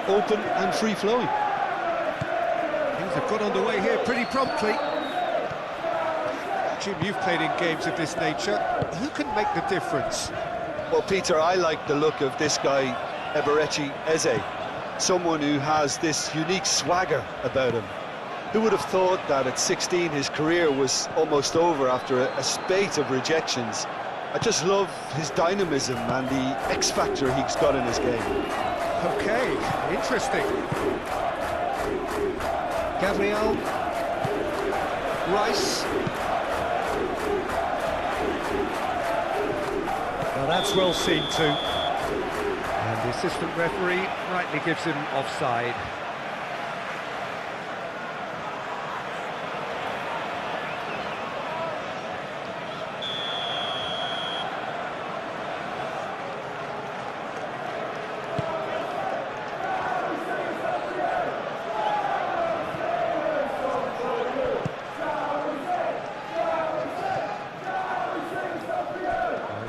open and free-flowing. Things have got underway here pretty promptly. Jim, you've played in games of this nature. Who can make the difference? Well, Peter, I like the look of this guy, Eberechi Eze. Someone who has this unique swagger about him. Who would have thought that at 16 his career was almost over after a spate of rejections? I just love his dynamism and the X-factor he's got in his game. Okay, interesting. Gabriel. Rice. Well, that's well seen too. And the assistant referee rightly gives him offside.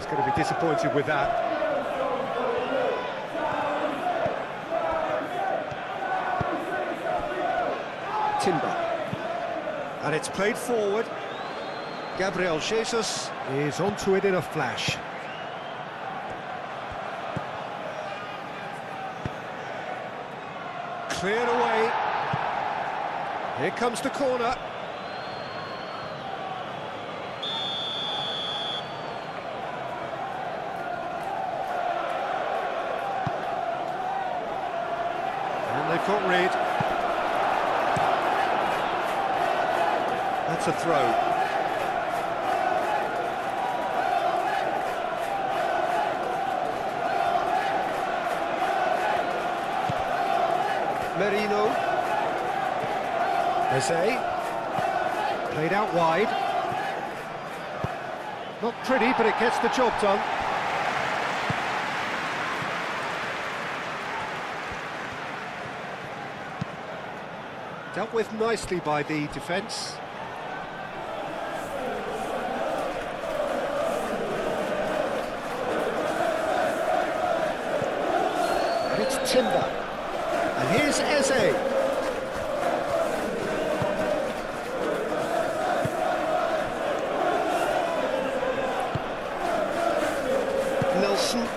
Going to be disappointed with that. Timber. And it's played forward. Gabriel Jesus is onto it in a flash. Cleared away. Here comes the corner. They've got rid. That's a throw. Merino. Eze. Played out wide. Not pretty, but it gets the job done. Dealt with nicely by the defence. And it's Timber. And here's Eze. Nelson.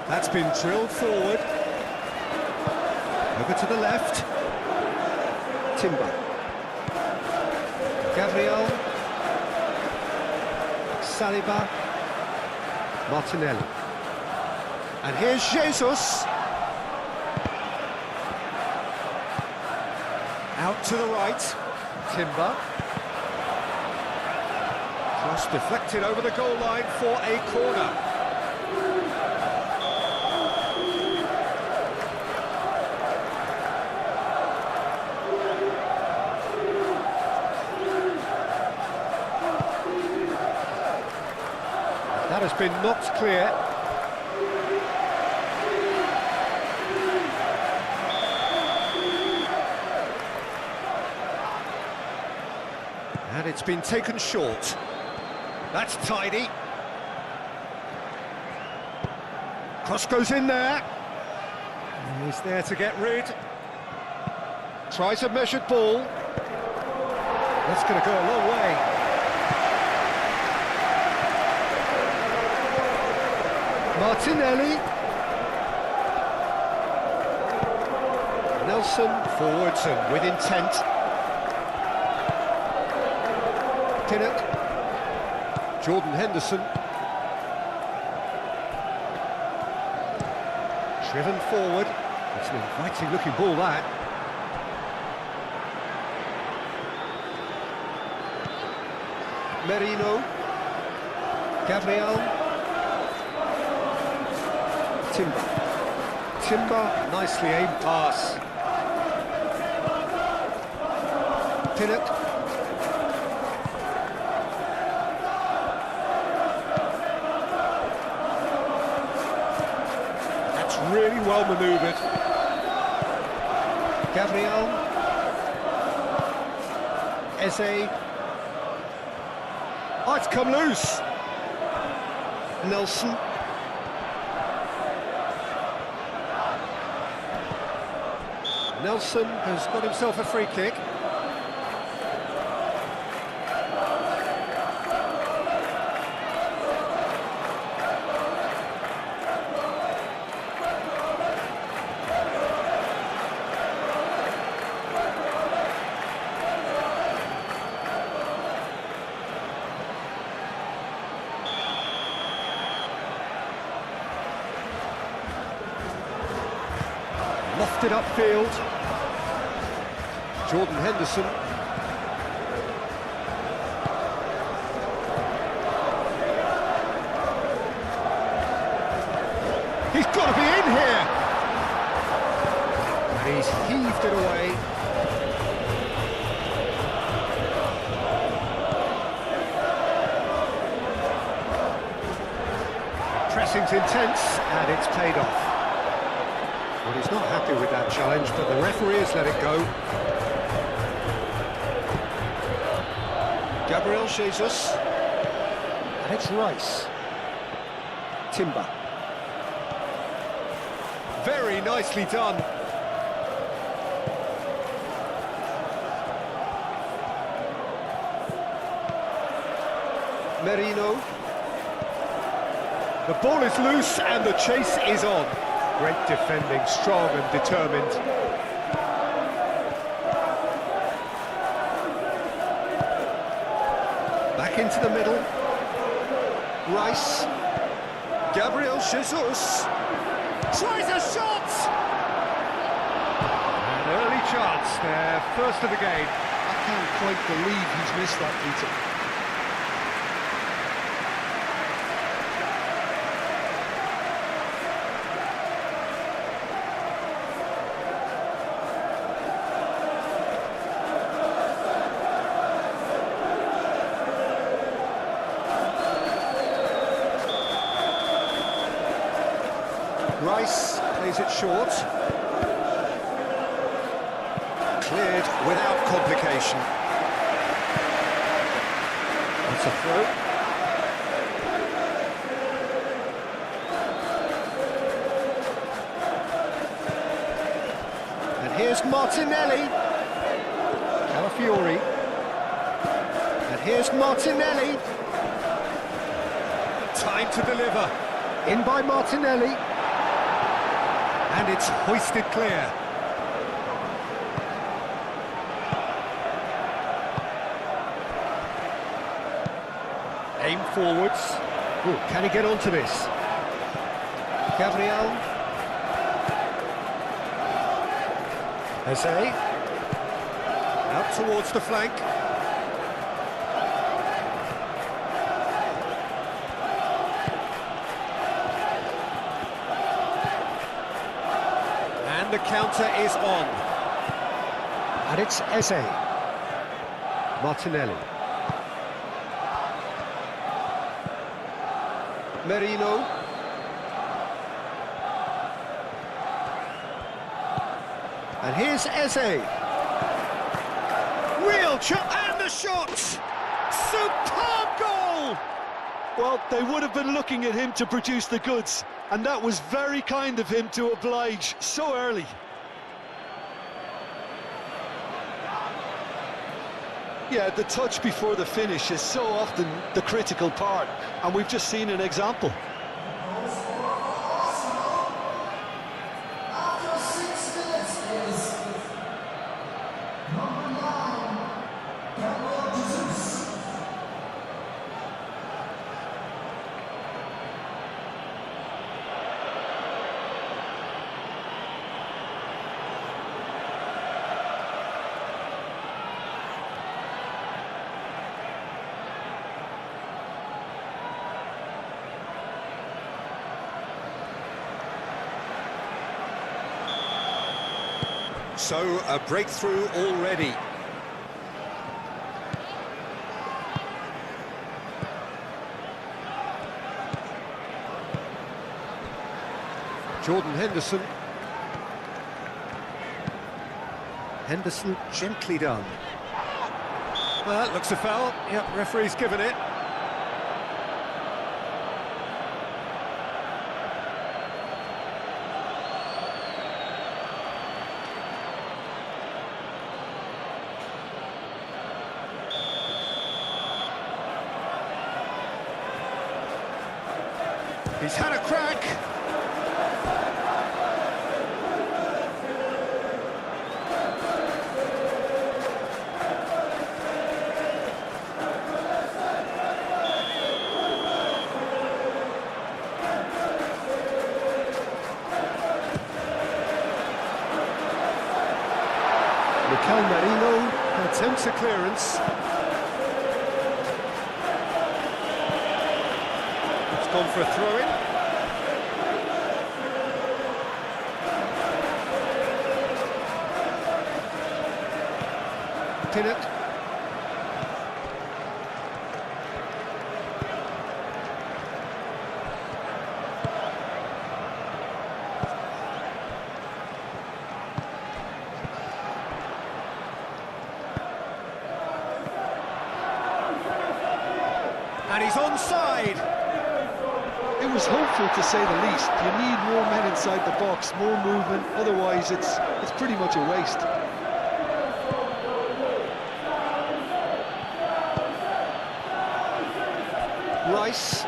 That's been drilled forward. Over to the left. Timber. Gabriel. Saliba. Martinelli. And here's Jesus. Out to the right. Timber. Cross deflected over the goal line for a corner. That has been knocked clear. And it's been taken short. That's tidy. Cross goes in there. He's there to get rid. Tries a measured ball. That's going to go a long way. Martinelli. Nelson forwards and with intent. Pinnock. Jordan Henderson. Driven forward. It's an inviting looking ball, that. Merino. Gabriel. Timber, nicely aimed pass. Pinnock. That's really well manoeuvred. Gabriel. Eze. Oh, it's come loose. Nelson. Nelson has got himself a free kick. Lofted upfield. Jordan Henderson. He's got to be in here! And he's heaved it away. Pressing's intense, and it's paid off. Well, he's not happy with that challenge, but the referee has let it go. Gabriel Jesus. And it's Rice. Timber. Very nicely done. Merino. The ball is loose and the chase is on. Great defending, strong and determined. Back into the middle. Rice. Gabriel Jesus. Tries a shot! An early chance there, first of the game. I can't quite believe he's missed that, Peter. Rice plays it short. Cleared without complication. That's a throw. And here's Martinelli. Calafiori. And here's Martinelli. Time to deliver. In by Martinelli. And it's hoisted clear. Aim forwards. Ooh, can he get onto this? Gabriel. Eze. Out towards the flank. And the counter is on. And it's Eze. Martinelli. Merino. And here's Eze. Real chop, and the shot! Superb goal! Well, they would have been looking at him to produce the goods, and that was very kind of him to oblige so early. Yeah, the touch before the finish is so often the critical part, and we've just seen an example. After 6 minutes is number 9, Gabriel Jesus. So, a breakthrough already. Jordan Henderson. Henderson gently done. Well, that looks a foul. Yep, referee's given it. He's had a crack. Mikel Merino attempts a clearance. It's gone for a throw-in. Pinnock. And he's onside. It was hopeful, to say the least. You need more men inside the box, more movement, otherwise it's pretty much a waste. Rice.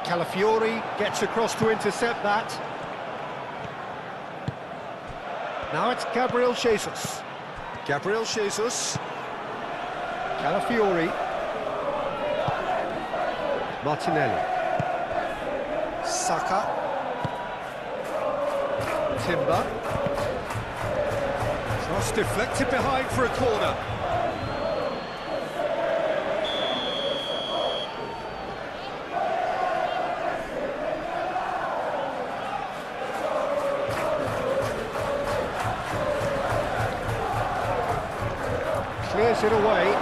Calafiori gets across to intercept that. Now it's Gabriel Jesus. Gabriel Jesus. Calafiori. Martinelli. Saka. Timber. Cross deflected behind for a corner. Clears it away.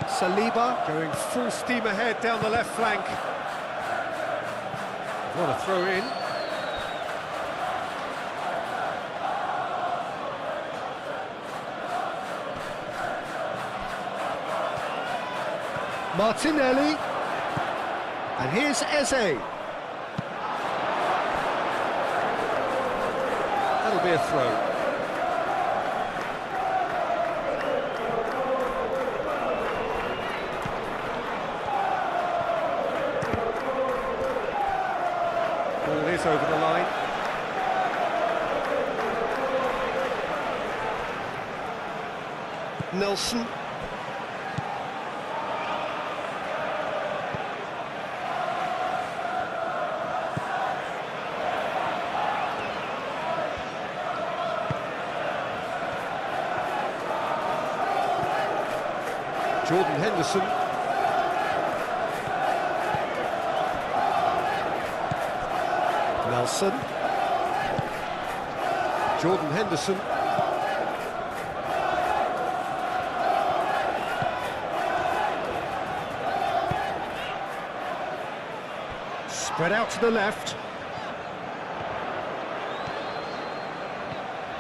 Saliba going full steam ahead down the left flank. What a throw in. Martinelli. And here's Eze. That'll be a throw. Ball is over the line. Nelson. Jordan Henderson. Nelson. Jordan Henderson. Spread out to the left.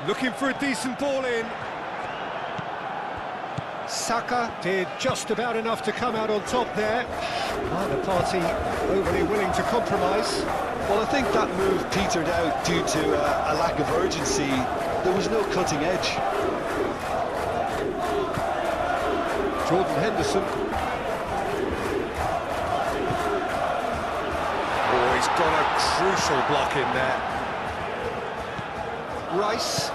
Looking for a decent ball in. Saka did just about enough to come out on top there. Neither party overly willing to compromise. Well, I think that move petered out due to a lack of urgency. There was no cutting edge. Jordan Henderson. Oh, he's got a crucial block in there. Rice.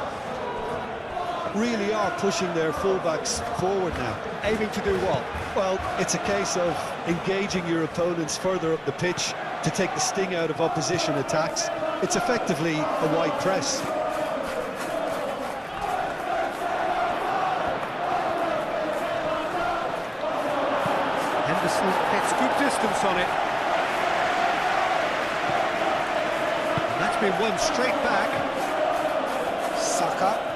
Really are pushing their fullbacks forward now. Aiming to do what? Well, it's a case of engaging your opponents further up the pitch to take the sting out of opposition attacks. It's effectively a wide press. Henderson gets good distance on it. And that's been won straight back. Saka.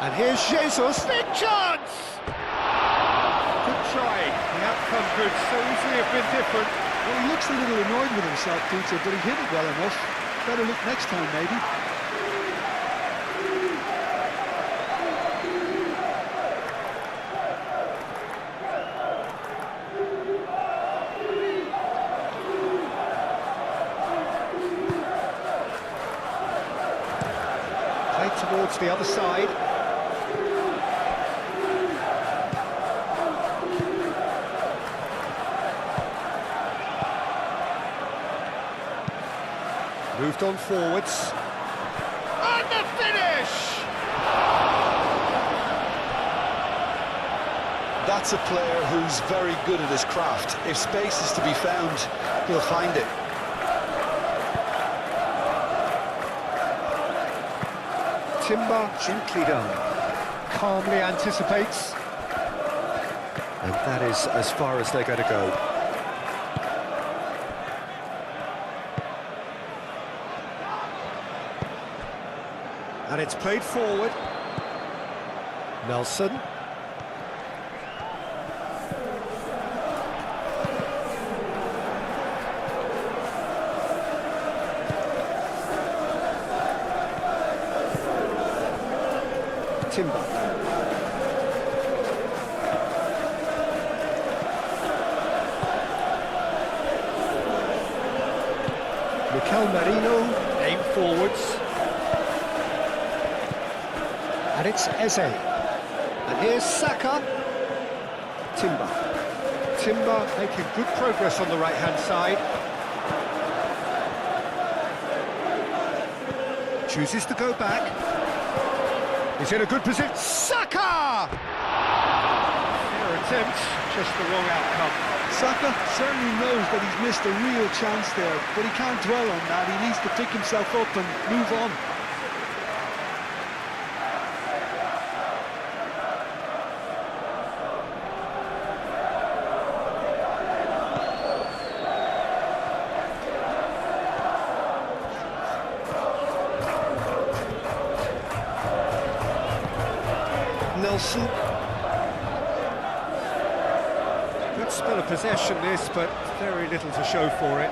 And here's Jesus, big chance! Good try, the outcome could so easily have been different. Well, he looks a little annoyed with himself, Peter, but he hit it well enough. Better look next time, maybe. towards the other side. Moved on forwards. And the finish! That's a player who's very good at his craft. If space is to be found, he'll find it. Timber gently done. Calmly anticipates. And that is as far as they're going to go. And it's played forward. Nelson. Timber. Mikel Merino, aim forwards. And it's Eze. And here's Saka. Timber. Timber making good progress on the right-hand side. Chooses to go back. He's in a good position. Saka! Fair attempt, just the wrong outcome. Saka certainly knows that he's missed a real chance there, but he can't dwell on that. He needs to pick himself up and move on. Nelson. Good spell of possession this, but very little to show for it.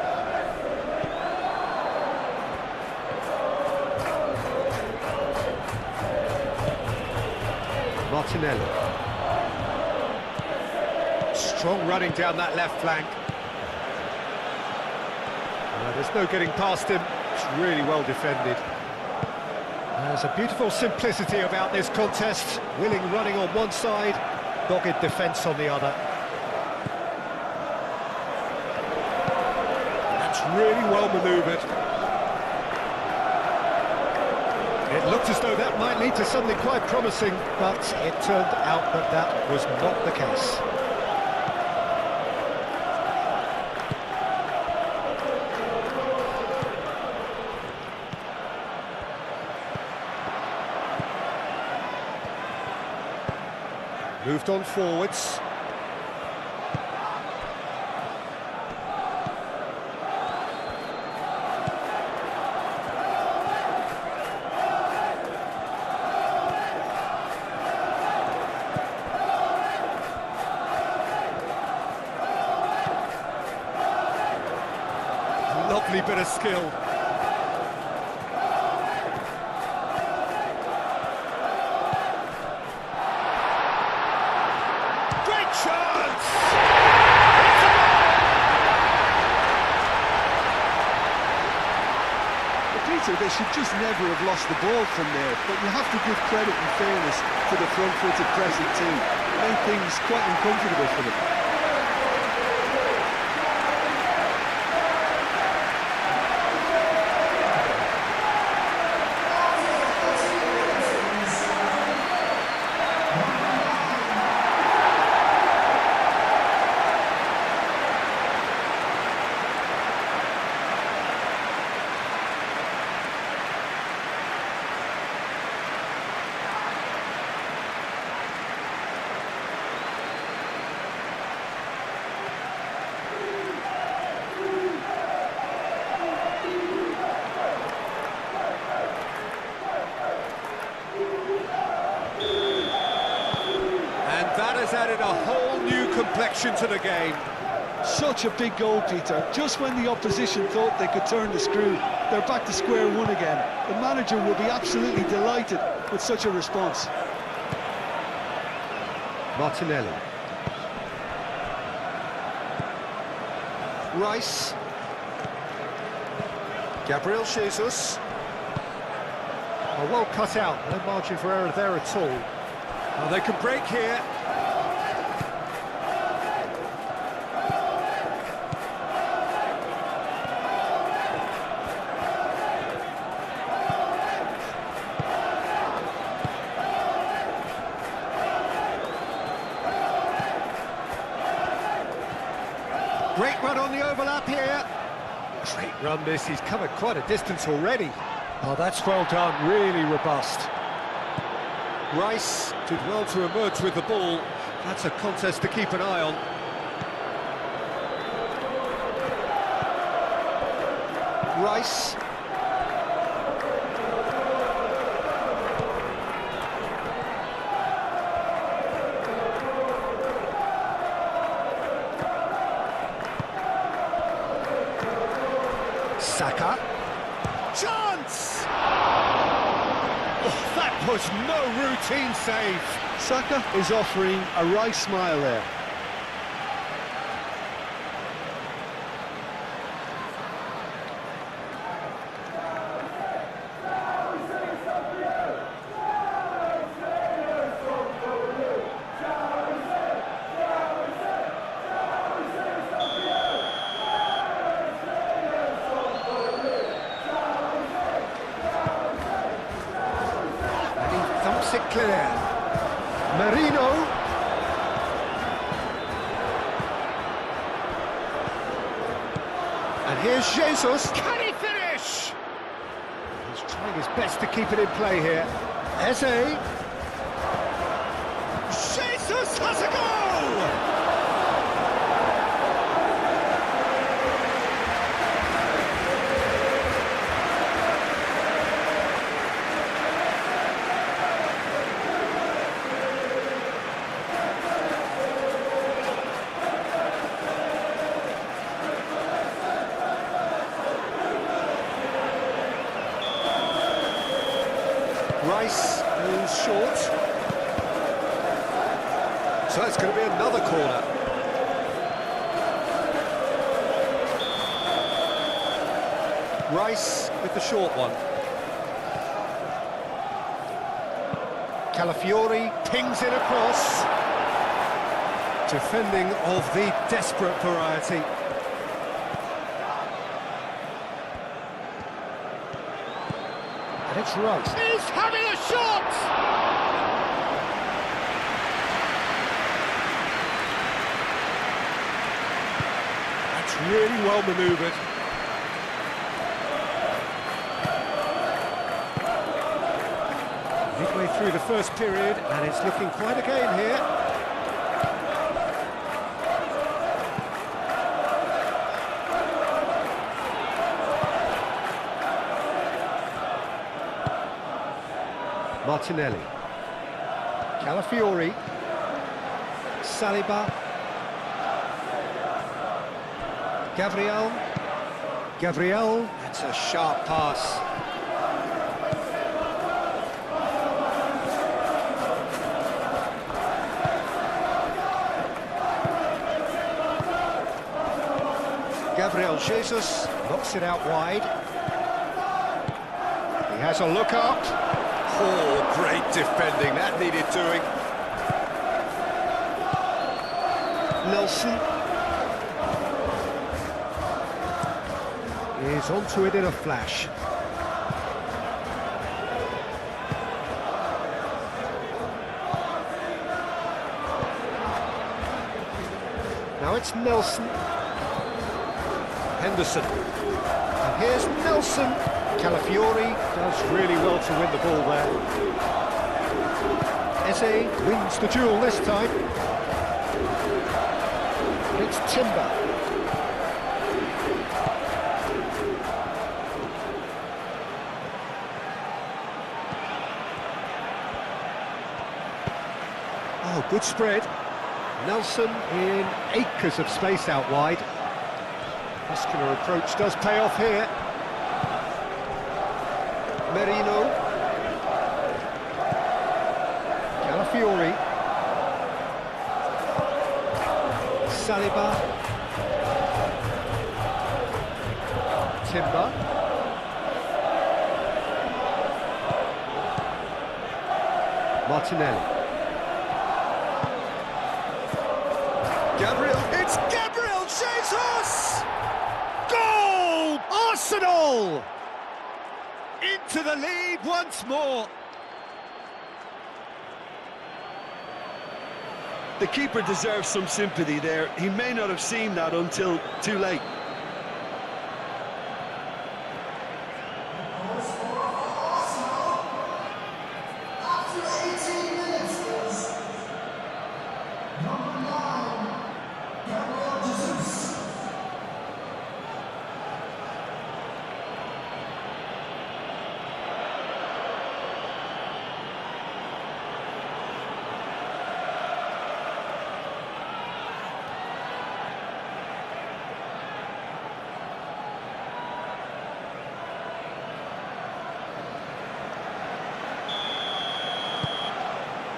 Martinelli. Strong running down that left flank. There's no getting past him. It's really well defended. There's a beautiful simplicity about this contest. Willing running on one side, dogged defence on the other. That's really well manoeuvred. It looked as though that might lead to something quite promising, but it turned out that that was not the case. Moved on forwards. Lovely bit of skill. They should just never have lost the ball from there, but you have to give credit and fairness to the front-footed pressing team. It made things quite uncomfortable for them. Added a whole new complexion to the game. Such a big goal, Peter. Just when the opposition thought they could turn the screw, they're back to square one again. The manager will be absolutely delighted with such a response. Martinelli. Rice. Gabriel Jesus. Oh, well cut out, no margin for error there at all. Oh, they can break here. Great run on the overlap here. Great run this, he's covered quite a distance already. Oh, that's well done, really robust. Rice did well to emerge with the ball. That's a contest to keep an eye on. Rice. Saka. Chance! Oh, that was no routine save. Saka is offering a wry smile there. Thumps it clear. Marino. And here's Jesus. Can he finish? He's trying his best to keep it in play here. Eze. Jesus has a goal! Rice moves short. So it's going to be another corner. Rice with the short one. Calafiori pings it across. Defending of the desperate variety. And it's Rice. He's having a shot! That's really well manoeuvred. Midway through the first period, and it's looking quite a game here. Martinelli, Calafiori, Saliba, Gabriel, that's a sharp pass. Gabriel Jesus knocks it out wide. He has a look up. Oh, great defending, that needed doing. Nelson is onto it in a flash. Now it's Nelson. Henderson. And here's Nelson. Calafiori does really well to win the ball there. Eze wins the duel this time. It's Timber. Oh, good spread. Nelson in acres of space out wide. Muscular approach does pay off here. Merino, Calafiori, Saliba, Timber, Martinelli. Gabriel, it's Gabriel Jesus! Goal! Arsenal! Into the lead once more. The keeper deserves some sympathy there. He may not have seen that until too late. After 18 minutes is number 9, Gabriel Jesus.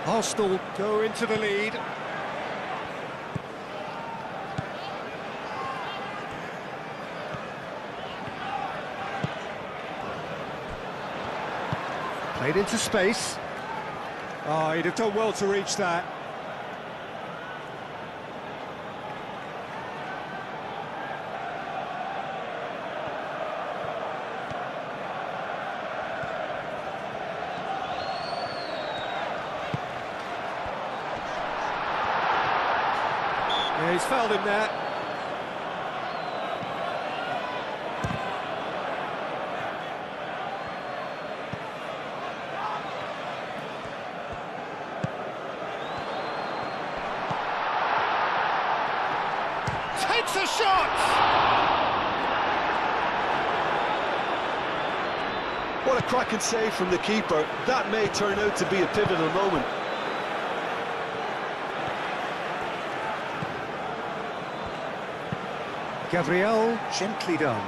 Arsenal go into the lead. Played into space. Oh, he'd have done well to reach that. Yeah, he's fouled him there. Takes a shot! What a cracking save from the keeper. That may turn out to be a pivotal moment. Gabriel, gently done.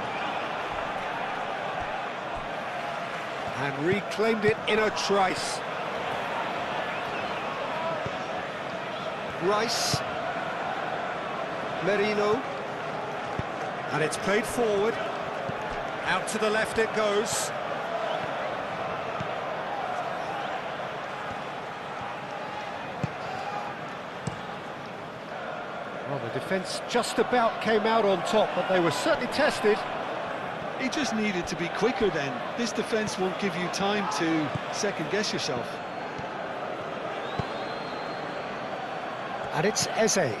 And reclaimed it in a trice. Rice. Merino. And it's played forward. Out to the left it goes. Well, the defence just about came out on top, but they were certainly tested. He just needed to be quicker then. This defence won't give you time to second-guess yourself. And it's Eze.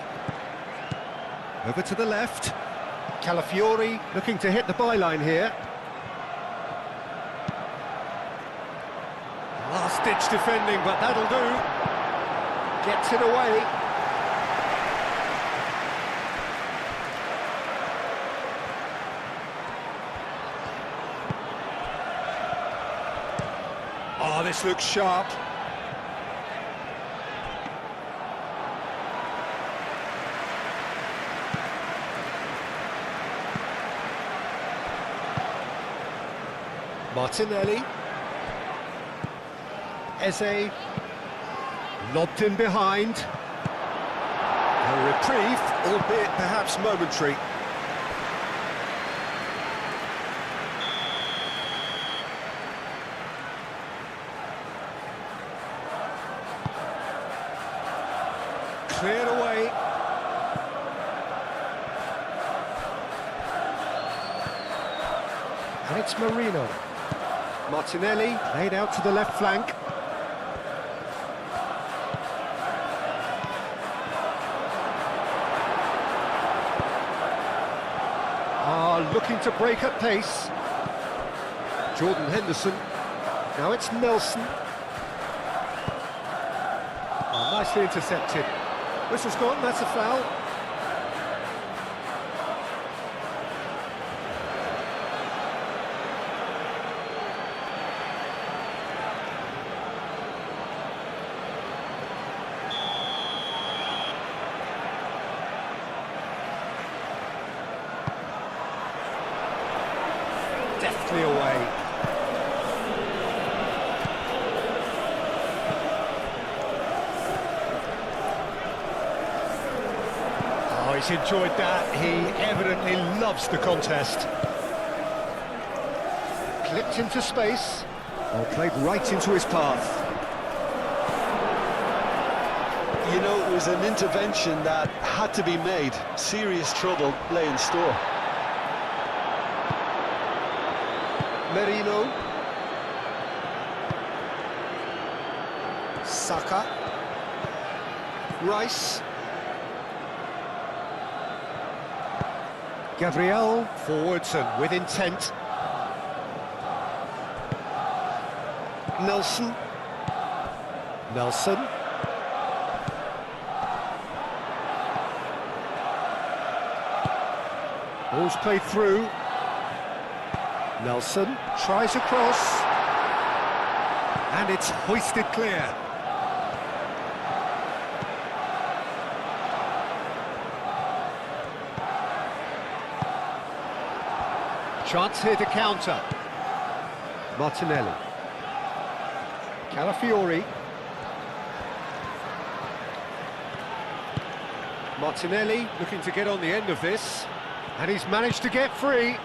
Over to the left. Calafiori looking to hit the byline here. Last-ditch defending, but that'll do. Gets it away. Oh, this looks sharp. Martinelli. Eze. Lobbed in behind. A reprieve, albeit perhaps momentary. Cleared away. And it's Merino. Martinelli laid out to the left flank. Looking to break at pace. Jordan Henderson. Now it's Nelson. Nicely intercepted. Whistle's gone, that's a foul. Deftly away. Oh, he's enjoyed that. He evidently loves the contest. Clipped into space. Or played right into his path. was an intervention that had to be made. Serious trouble lay in store. Merino. Saka. Rice. Gabriel, forwards and with intent. Nelson. Nelson. Ball's played through. Nelson tries a cross. And it's hoisted clear. Chance here to counter. Martinelli. Calafiori. Martinelli looking to get on the end of this. And he's managed to get free.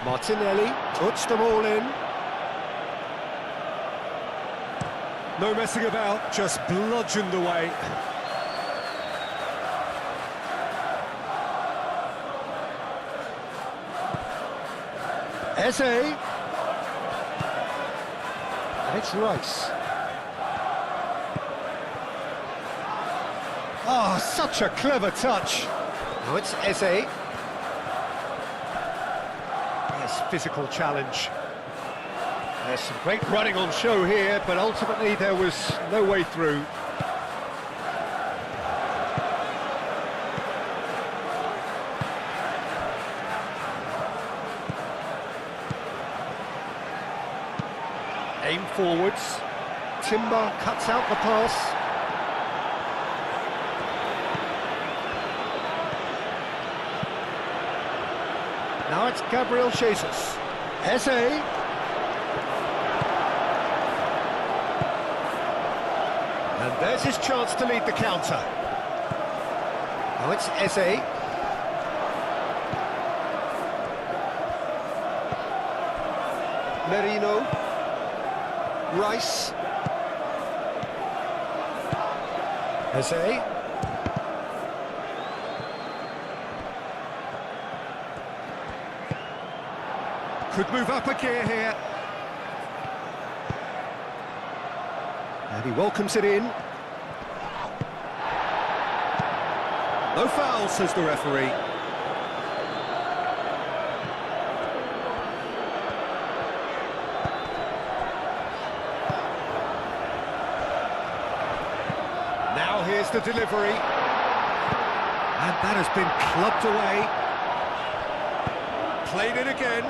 Martinelli puts them all in. No messing about, just bludgeoned away. Eze. And it's Rice. Oh, such a clever touch. Now it's Eze. Yes, physical challenge. There's some great running on show here, but ultimately there was no way through. Aim forwards. Timber cuts out the pass. Now it's Gabriel Jesus. Eze. And there's his chance to lead the counter. Now it's Eze. Merino. Rice. Eze. Could move up a gear here. And he welcomes it in. No foul, says the referee. Now here's the delivery. And that has been clubbed away. Played it again.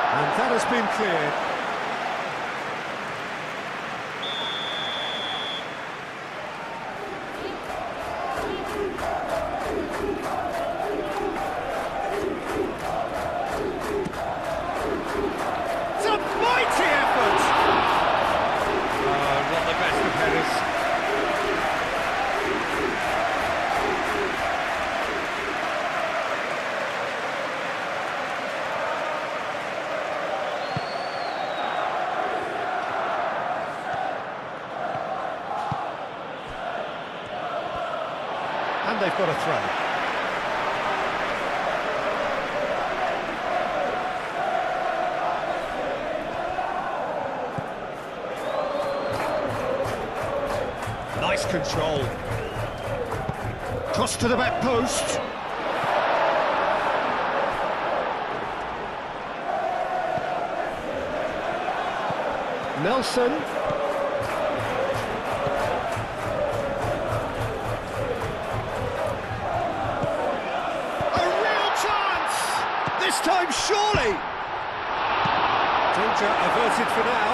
And that has been cleared. It's a mighty effort! Oh, not the best of headers. And they've got a throw. Nice control. Cross to the back post. Nelson. This time, surely! Danger averted for now.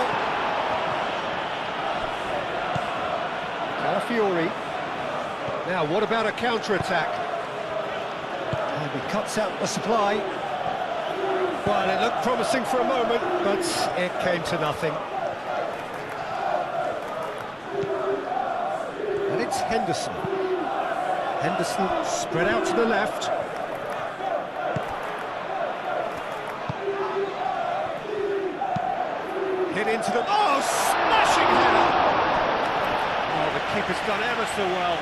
Calafiori. Now, what about a counter-attack? And he cuts out the supply. Well, it looked promising for a moment, but it came to nothing. And it's Henderson. Henderson spread out to the left. Hit into the... Oh, smashing header! Oh, the Keeper's done ever so well.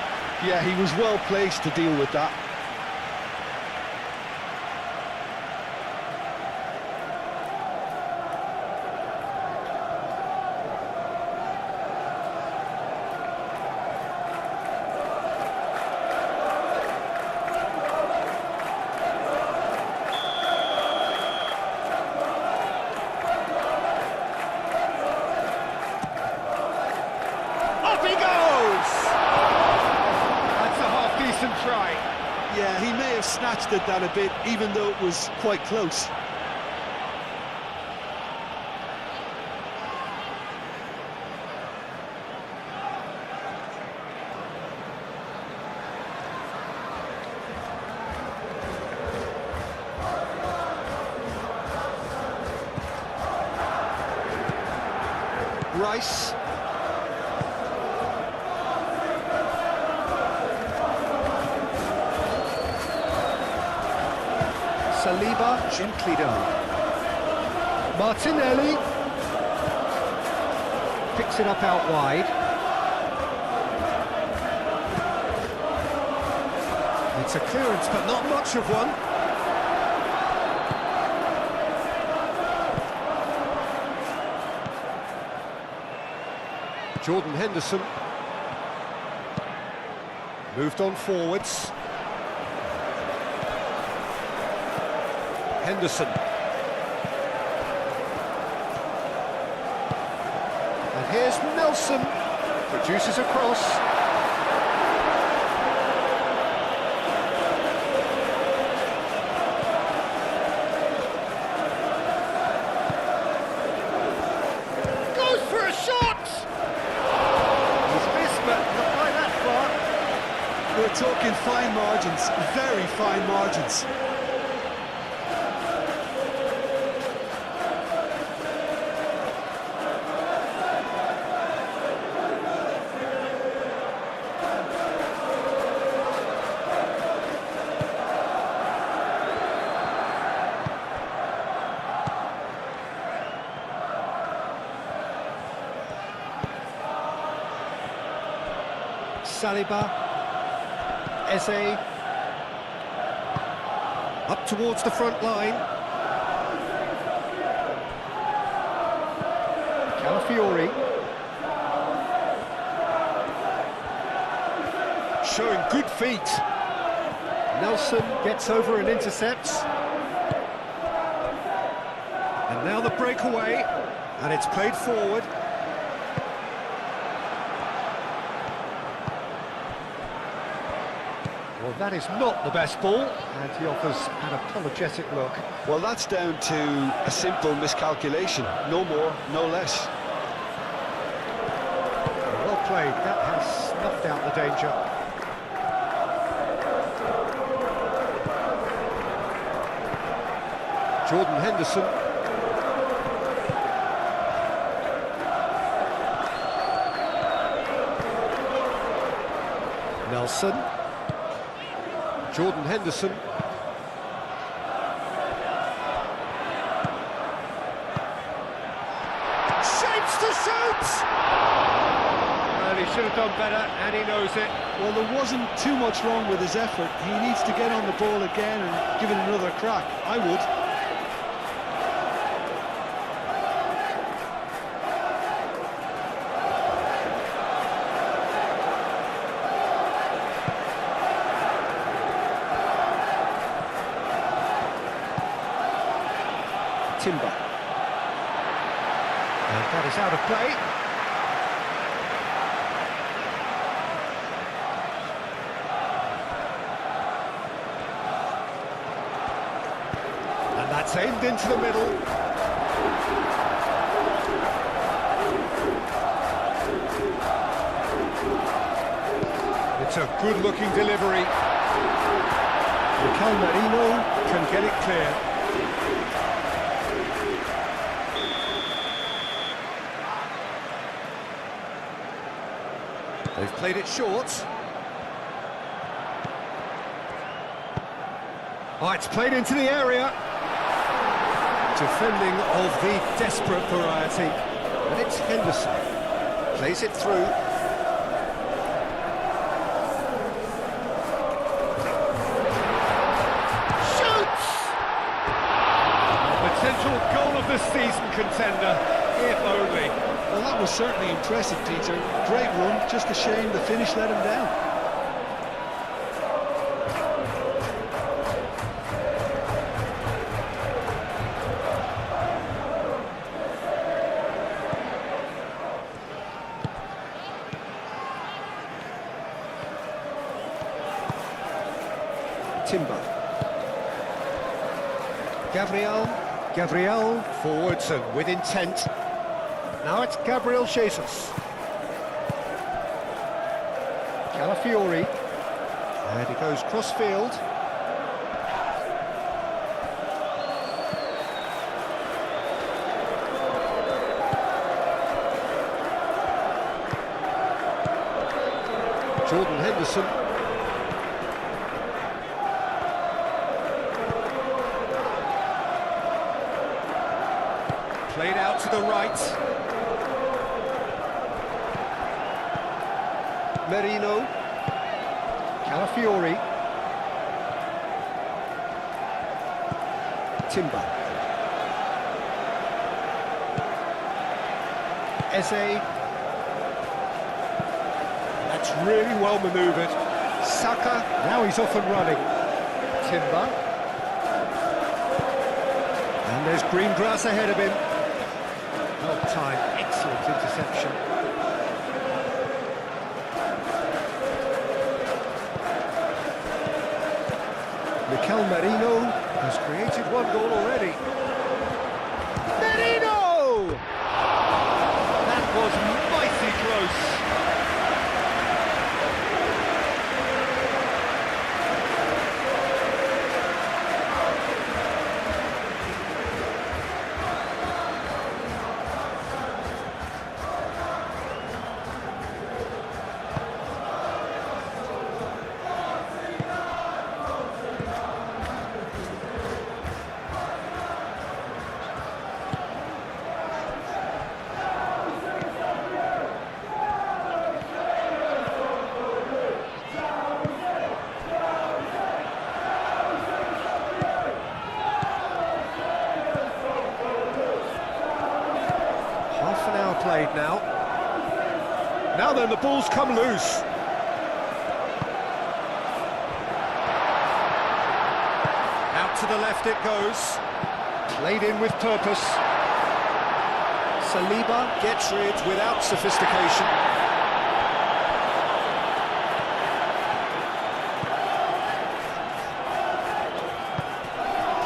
Yeah, he was well placed to deal with that. Off he goes! That's a half-decent try. Yeah, he may have snatched at that a bit, even though it was quite close. Rice. Saliba, gently done. Martinelli. Picks it up out wide. It's a clearance, but not much of one. Jordan Henderson. Moved on forwards. Henderson. And here's Nelson. Produces a cross. Goes for a shot! He's missed, but not by that far. We're talking fine margins, very fine margins. Saliba, Eze, up towards the front line. Calafiori, showing good feet. Nelson gets over and intercepts. And now the breakaway, and it's played forward. Well, that is not the best ball, and he offers an apologetic look. Well, that's down to a simple miscalculation. No more, no less. Well played, that has snuffed out the danger. Jordan Henderson. Nelson. Jordan Henderson. Shapes to shoot! Well, he should have done better, and he knows it. Well, there wasn't too much wrong with his effort. He needs to get on the ball again and give it another crack. I would. Timber. And that is out of play. And that's aimed into the middle. It's a good-looking delivery. Mikel Merino can get it clear. They've played it short. Oh, it's played into the area. Defending of the desperate variety. And it's Henderson. Plays it through. postseason contender, if only. Well, that was certainly impressive, Peter. Great run, just a shame the finish let him down. Timber. Gabriel forwards and with intent. Now it's Gabriel Jesus. Calafiori. And he goes cross-field. Jordan Henderson. Played out to the right. Merino. Calafiori. Timber. Eze. That's really well manoeuvred. Saka. Now he's off and running. Timber. And there's green grass ahead of him. Well timed, excellent interception. Mikel Merino has created one goal already. Merino! That was mighty close. Played now. Now then, the ball's come loose. Out to the left it goes. Played in with purpose. Saliba gets rid without sophistication.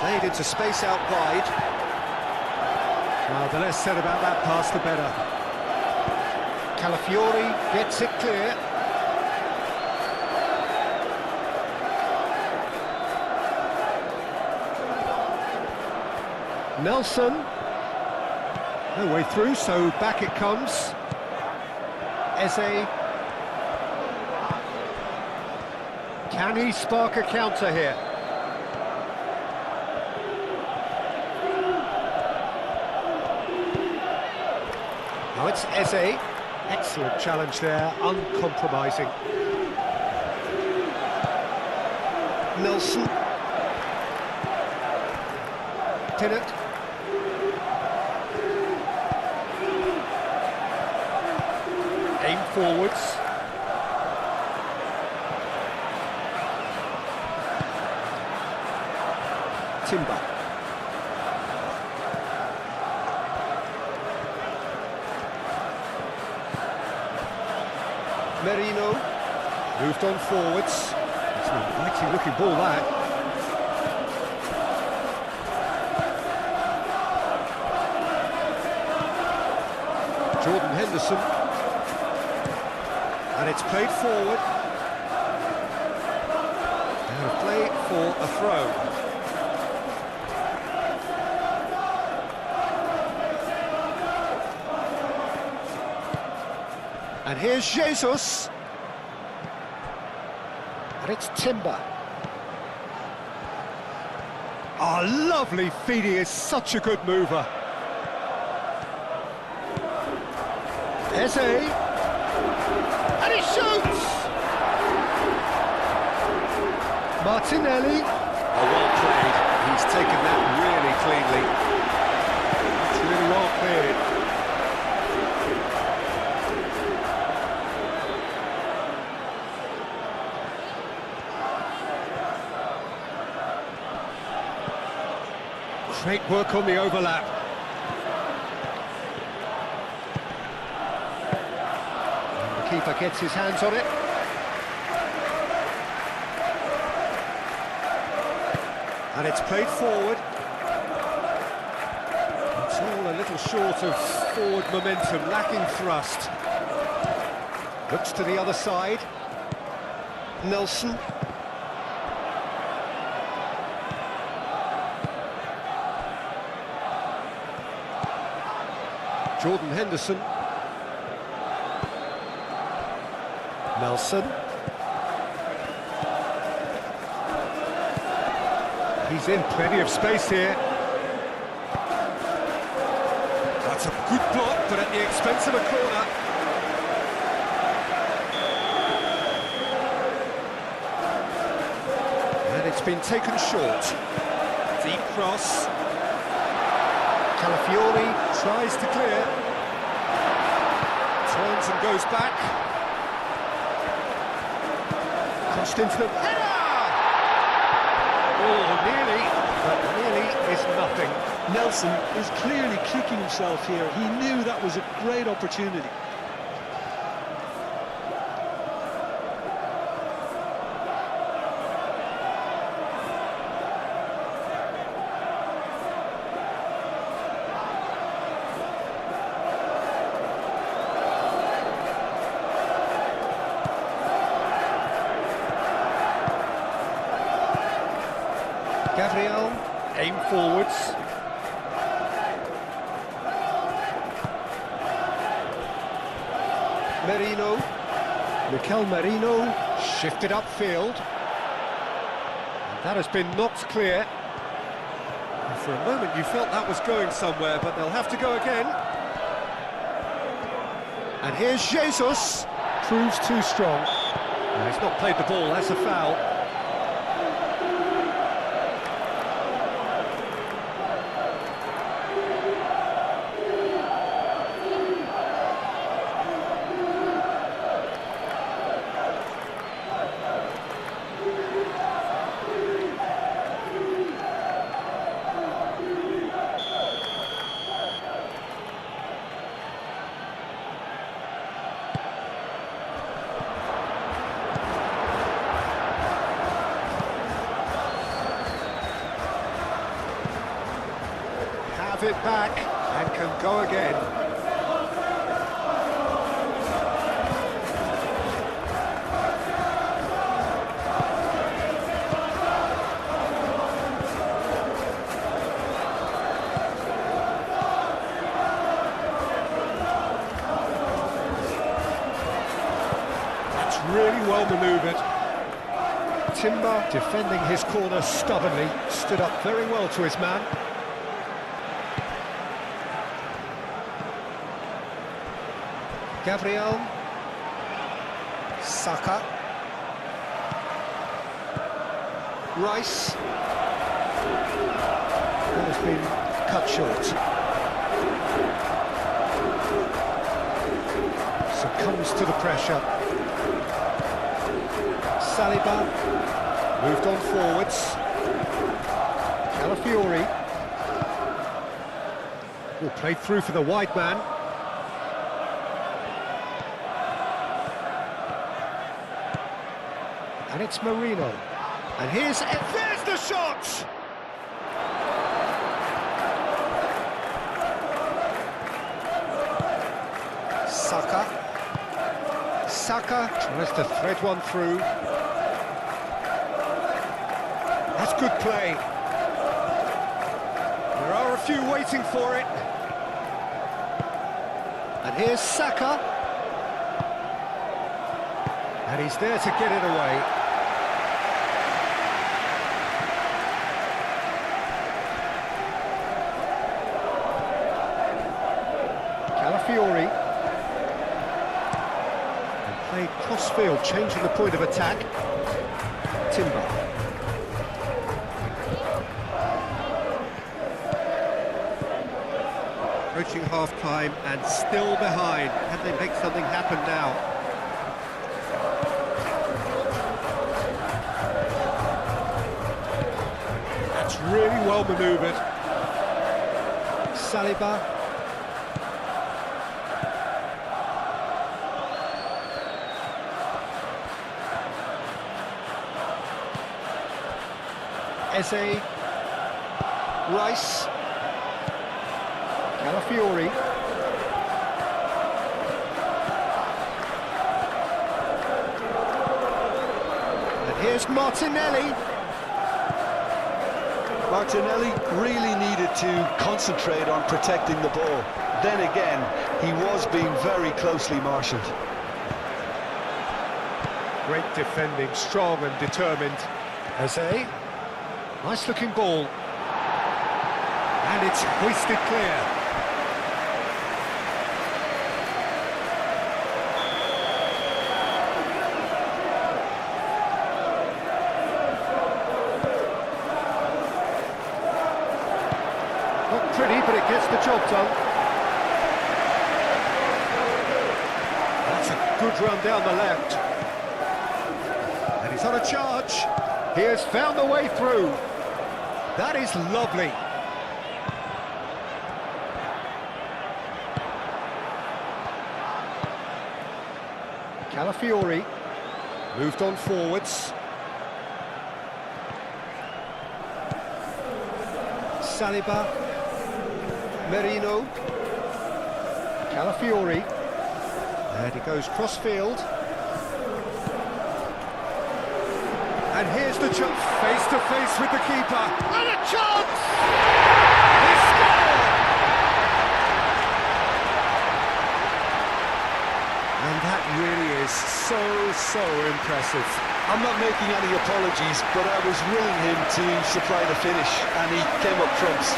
Played into space out wide. Well, the less said about that pass, the better. Calafiori gets it clear. Nelson. No way through, so back it comes. Eze. Can he spark a counter here? Now it's Eze. Excellent challenge there, uncompromising. Nelson. Tinnett. Aim forwards. Timber. Merino moved on forwards. It's an inviting looking ball, that. Jordan Henderson. And it's played forward. And a play for a throw. And here's Jesus. And it's Timber. Oh, lovely feet, he is such a good mover. Eze. And he shoots! Martinelli. Oh, well played. He's taken that really cleanly. Great work on the overlap. And the keeper gets his hands on it. And it's played forward. It's all a little short of forward momentum, lacking thrust. Looks to the other side. Nelson. Jordan Henderson. Nelson. He's in plenty of space here. That's a good block, but at the expense of a corner. And it's been taken short. Deep cross. Calafiori tries to clear. Turns and goes back. Crossed into the header! Oh, nearly, but nearly is nothing. Nelson is clearly kicking himself here. He knew that was a great opportunity. Gabriel, aim forwards. Merino, Mikel Merino, shifted upfield. And that has been knocked clear. And for a moment you felt that was going somewhere, but they'll have to go again. And here's Jesus, proves too strong. No, he's not played the ball, that's a foul. Have it back and can go again. That's really well manoeuvred. Timber, defending his corner stubbornly, stood up very well to his man. Gabriel, Saka, Rice, that has been cut short. Succumbs to the pressure. Saliba, moved on forwards. Calafiori, will play through for the wide man. And it's Marino. And there's the shot! Saka tries to thread one through. That's good play. There are a few waiting for it. And here's Saka. And he's there to get it away. Calafiori. And played cross-field, changing the point of attack. Timber. Approaching half-time and still behind. Can they make something happen now? That's really well manoeuvred. Saliba. Eze. Rice. Calafiori. And here's Martinelli. Martinelli really needed to concentrate on protecting the ball. Then again, he was being very closely marshalled. Great defending, strong and determined. Eze. Nice looking ball. And it's hoisted clear. Not pretty, but it gets the job done. That's a good run down the left. And he's on a charge. He has found the way through. That is lovely. Calafiori moved on forwards. Saliba, Merino, Calafiori, and he goes cross-field. And here's the chance, face-to-face with the keeper, and a chance! He scored! And that really is so impressive. I'm not making any apologies, but I was willing him to supply the finish, and he came up trumps.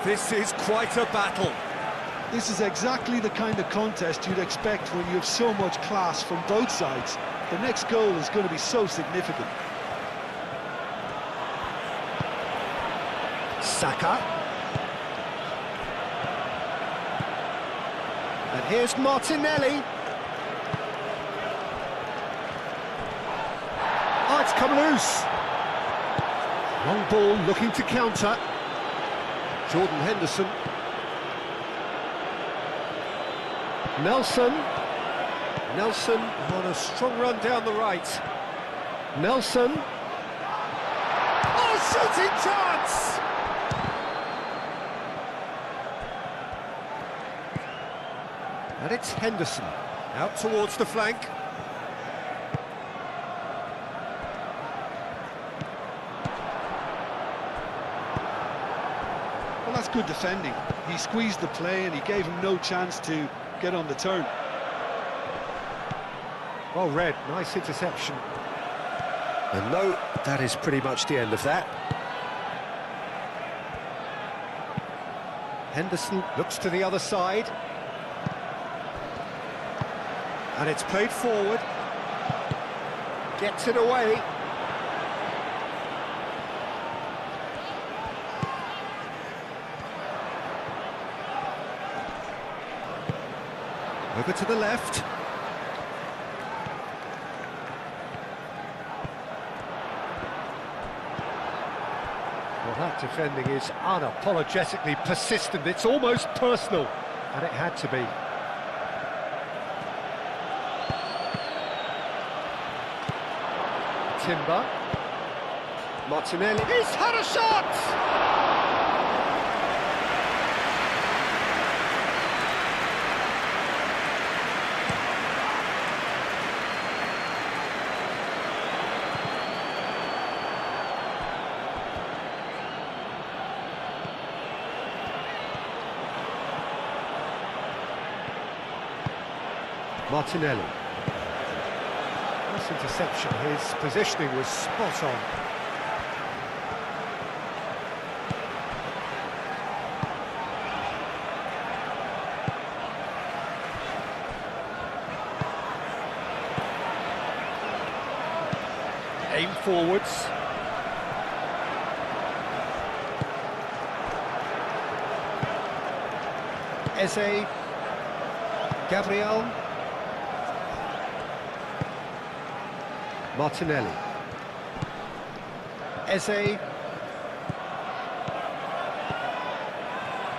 This is quite a battle. This is exactly the kind of contest you'd expect when you have so much class from both sides. The next goal is going to be so significant. Saka. And here's Martinelli. Oh, it's come loose. Long ball looking to counter. Jordan Henderson. Nelson. Nelson on a strong run down the right. Nelson. Oh, shooting chance! And it's Henderson out towards the flank. Well, that's good defending. He squeezed the play and he gave him no chance to get on the turn. Well read, nice interception. And no, that is pretty much the end of that. Henderson looks to the other side. And it's played forward. Gets it away. Over to the left. Well, that defending is unapologetically persistent. It's almost personal, and it had to be. Timber. Martinelli. He's had a shot! Martinelli. Nice interception, his positioning was spot on. Aim forwards. Eze. Gabriel. Martinelli. Eze.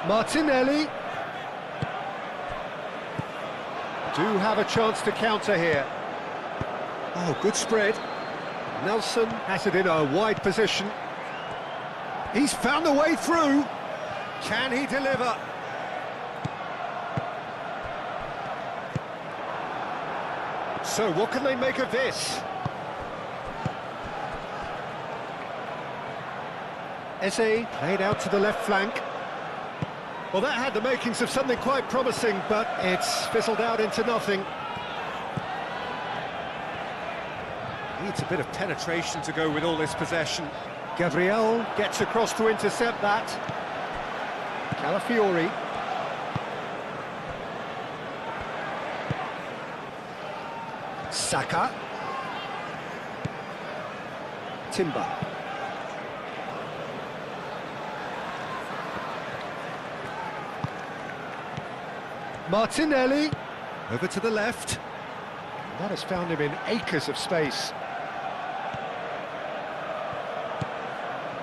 Martinelli. Do have a chance to counter here. Oh, good spread. Nelson has it in a wide position. He's found a way through. Can he deliver? So what can they make of this? Eze played out to the left flank. Well, that had the makings of something quite promising, but it's fizzled out into nothing. Needs a bit of penetration to go with all this possession. Gabriel gets across to intercept that. Calafiori. Saka. Timber. Martinelli. Over to the left. That has found him in acres of space.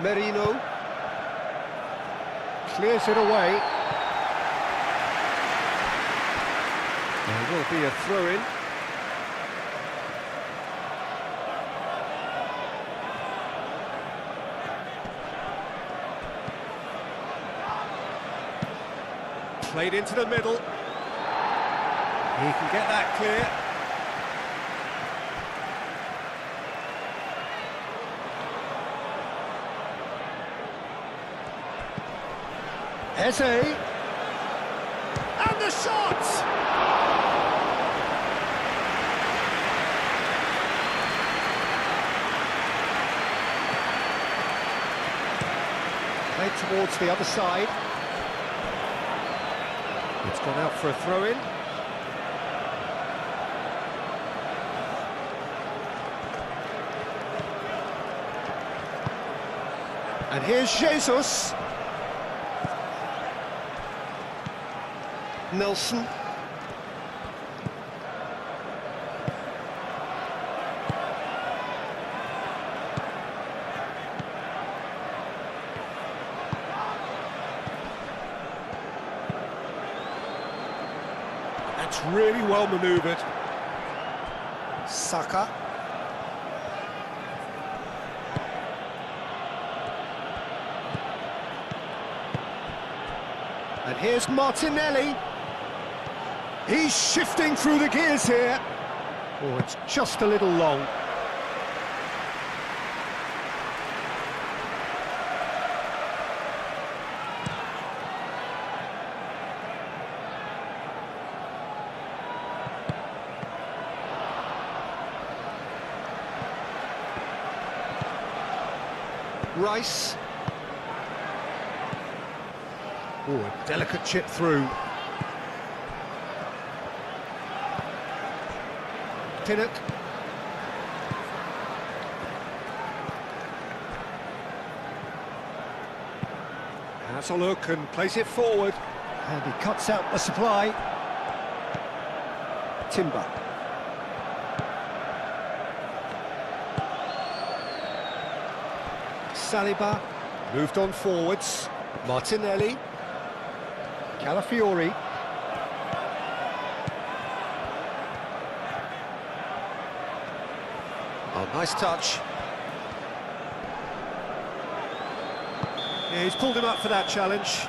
Merino clears it away. There will be a throw-in. Played into the middle. He can get that clear. Eze, and the shot! Played towards the other side. It's gone out for a throw-in. And here's Jesus. Nelson. That's really well manoeuvred. Saka. And here's Martinelli. He's shifting through the gears here. Oh, it's just a little long. Rice. Oh, a delicate chip through. Pinnock. Has a look and plays it forward. And he cuts out the supply. Timber. Saliba moved on forwards. Martinelli. Calafiori. Oh, nice touch. Yeah, he's pulled him up for that challenge.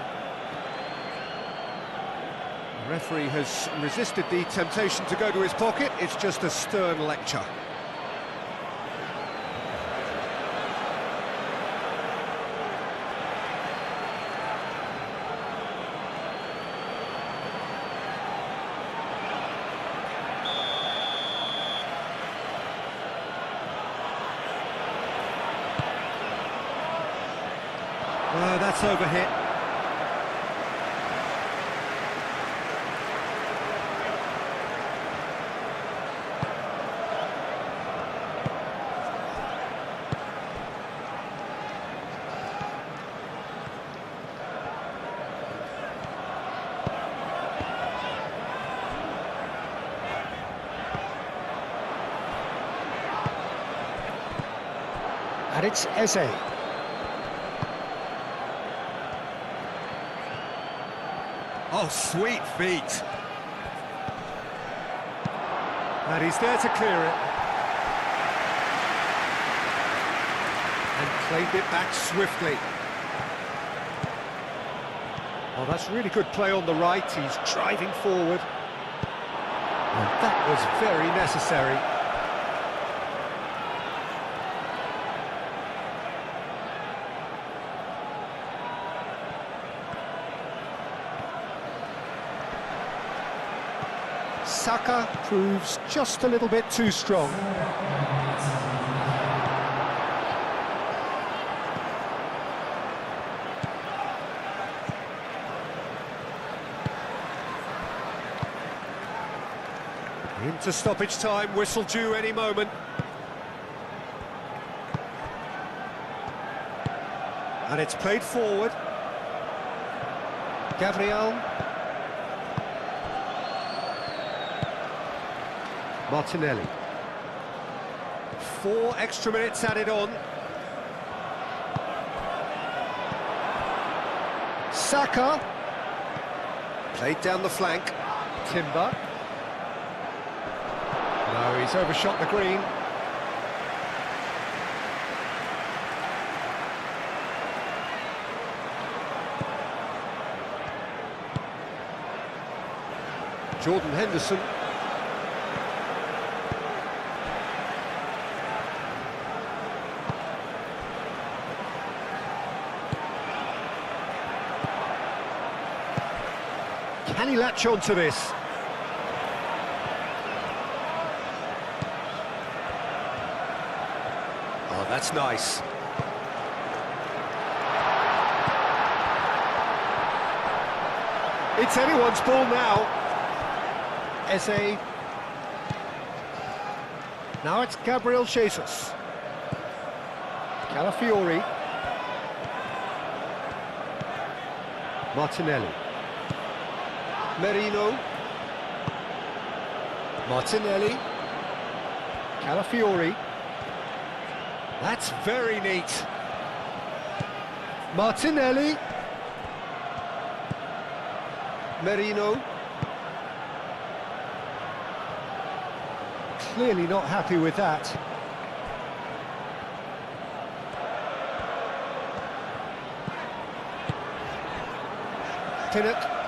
The referee has resisted the temptation to go to his pocket. It's just a stern lecture. Oh, that's overhit. And it's Eze. Oh, sweet feet. And he's there to clear it. And claimed it back swiftly. Oh, that's really good play on the right. He's driving forward. And that was very necessary. Saka proves just a little bit too strong. Into stoppage time, whistle due any moment. And it's played forward. Gabriel. Martinelli. 4 extra minutes added on. Saka. Played down the flank. Timber. No, he's overshot the green. Jordan Henderson. Can he latch on to this? Oh, that's nice. It's anyone's ball now. Eze. Now it's Gabriel Jesus. Calafiori. Martinelli. Merino. Martinelli. Calafiori. That's very neat. Martinelli. Merino. Clearly not happy with that. Pinnock.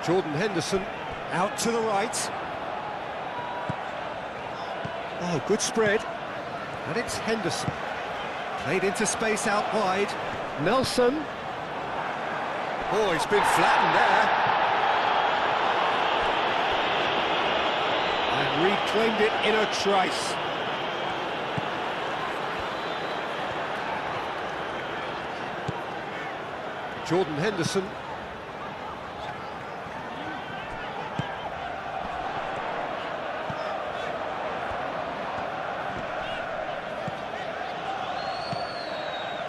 Jordan Henderson out to the right. Oh, good spread. And it's Henderson. Played into space out wide. Nelson. Oh, he's been flattened there. And reclaimed it in a trice. Jordan Henderson.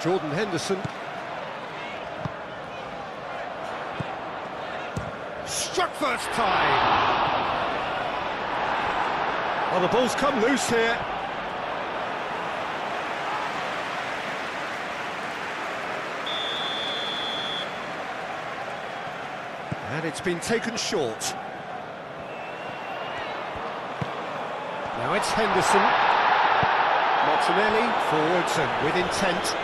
Jordan Henderson. Struck first time. Oh, the ball's come loose here. And it's been taken short. Now it's Henderson. Martinelli forwards and with intent.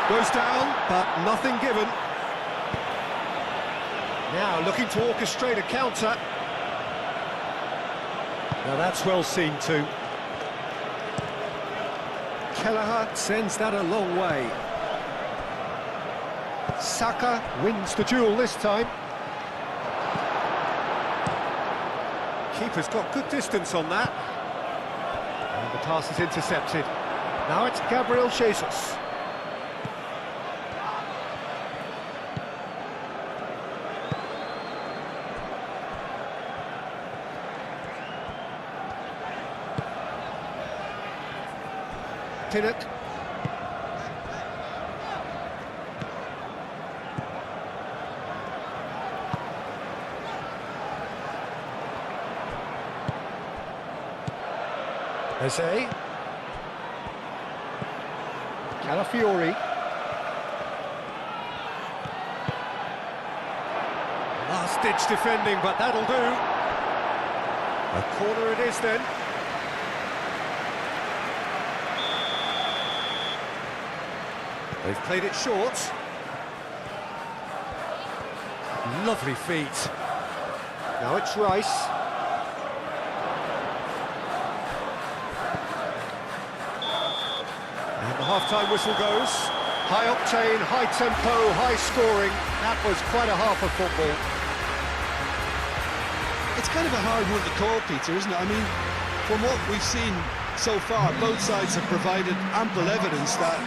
Goes down, but nothing given. Now looking to orchestrate a counter. Now that's well seen too. Kelleher sends that a long way. Saka wins the duel this time. Keeper's got good distance on that. And the pass is intercepted. Now it's Gabriel Jesus. Pinnock. Eze. Calafiori. Last-ditch defending, but that'll do. A corner it is then. They've played it short. Lovely feet. Now it's Rice. And the half-time whistle goes. High octane, high tempo, high scoring. That was quite a half of football. It's kind of a hard one to call, Peter, isn't it? I mean, from what we've seen so far, both sides have provided ample evidence that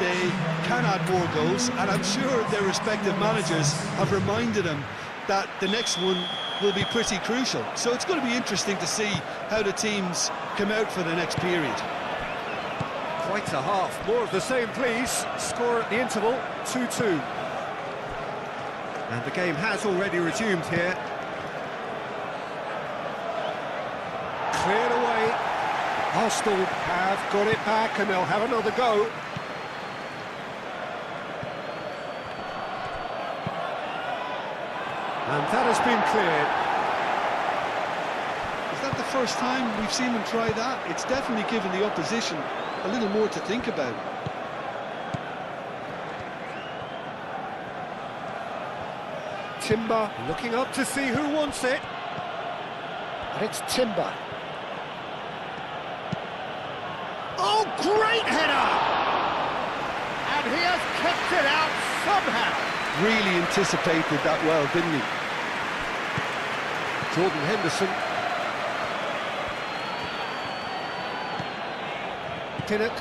they can add more goals, and I'm sure their respective managers have reminded them that the next one will be pretty crucial. So it's going to be interesting to see how the teams come out for the next period. Quite a half. More of the same, please. Score at the interval, 2-2. And the game has already resumed here. Cleared away. Arsenal have got it back and they'll have another go. And that has been cleared. Is that the first time we've seen them try that? It's definitely given the opposition a little more to think about. Timber looking up to see who wants it. And it's Timber. Oh, great header! And he has kept it out somehow. Really anticipated that well, didn't he? Jordan Henderson. Pinnock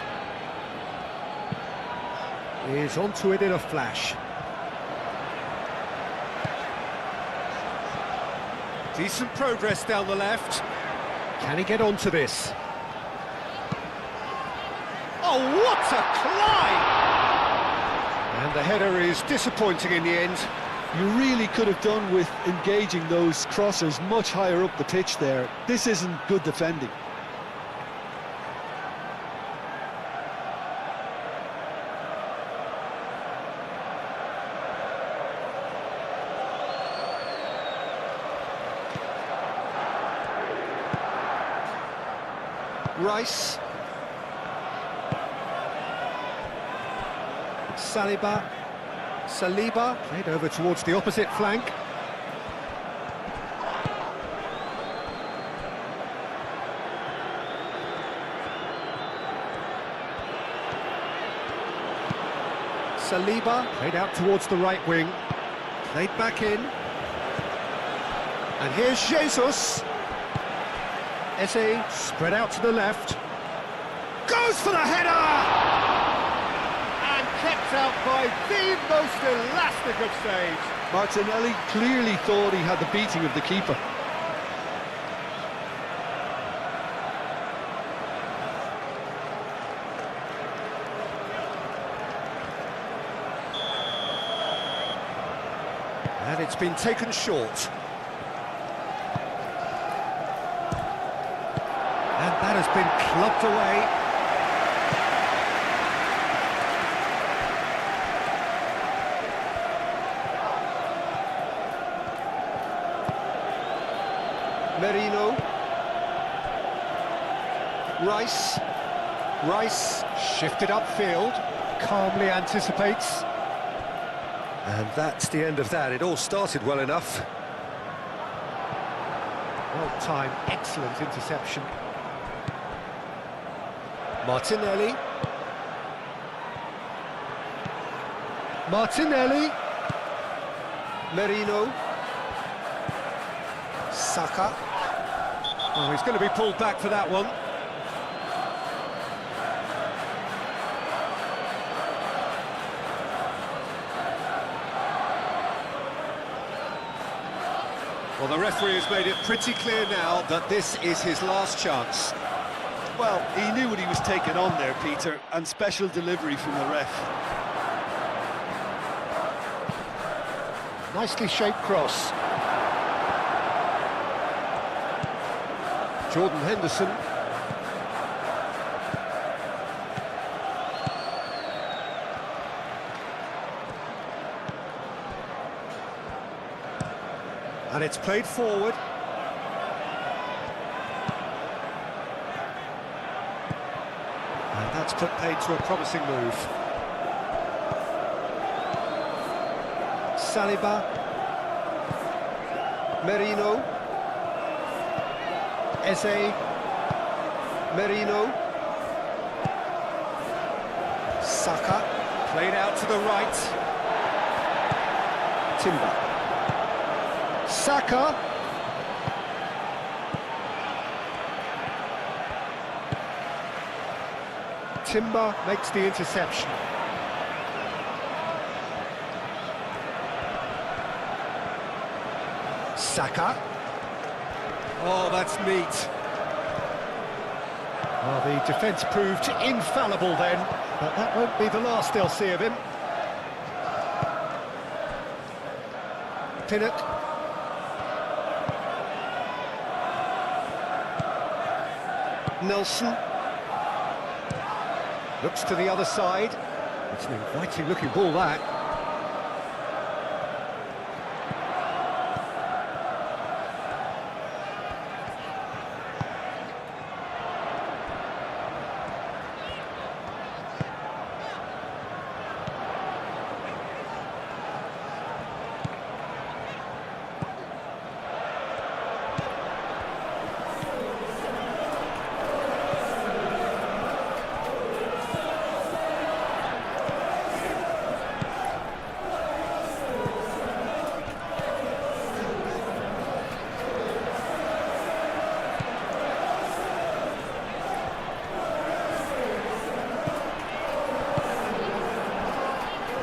is onto it in a flash. Decent progress down the left. Can he get onto this? Oh, what a climb! And the header is disappointing in the end. You really could have done with engaging those crossers much higher up the pitch there. This isn't good defending. Rice. Saliba played over towards the opposite flank. Saliba played out towards the right wing. Played back in. And here's Jesus. Eze spread out to the left. Goes for the header! Kept out by the most elastic of saves. Martinelli clearly thought he had the beating of the keeper. And it's been taken short. And that has been clubbed away. Merino. Rice shifted upfield, calmly anticipates. And that's the end of that. It all started well enough. Well timed, excellent interception. Martinelli. Martinelli. Merino. Saka. Oh, he's going to be pulled back for that one. Well, the referee has made it pretty clear now that this is his last chance. Well, he knew what he was taking on there, Peter, and special delivery from the ref. Nicely shaped cross. Jordan Henderson. And it's played forward. And that's put paid to a promising move. Saliba. Merino. Eze. Merino. Saka. Played out to the right. Timber. Saka. Timber makes the interception. Saka. Oh, that's neat. Well, the defence proved infallible then, but that won't be the last they'll see of him. Pinnock. Nelson. Looks to the other side. It's an inviting looking ball, that.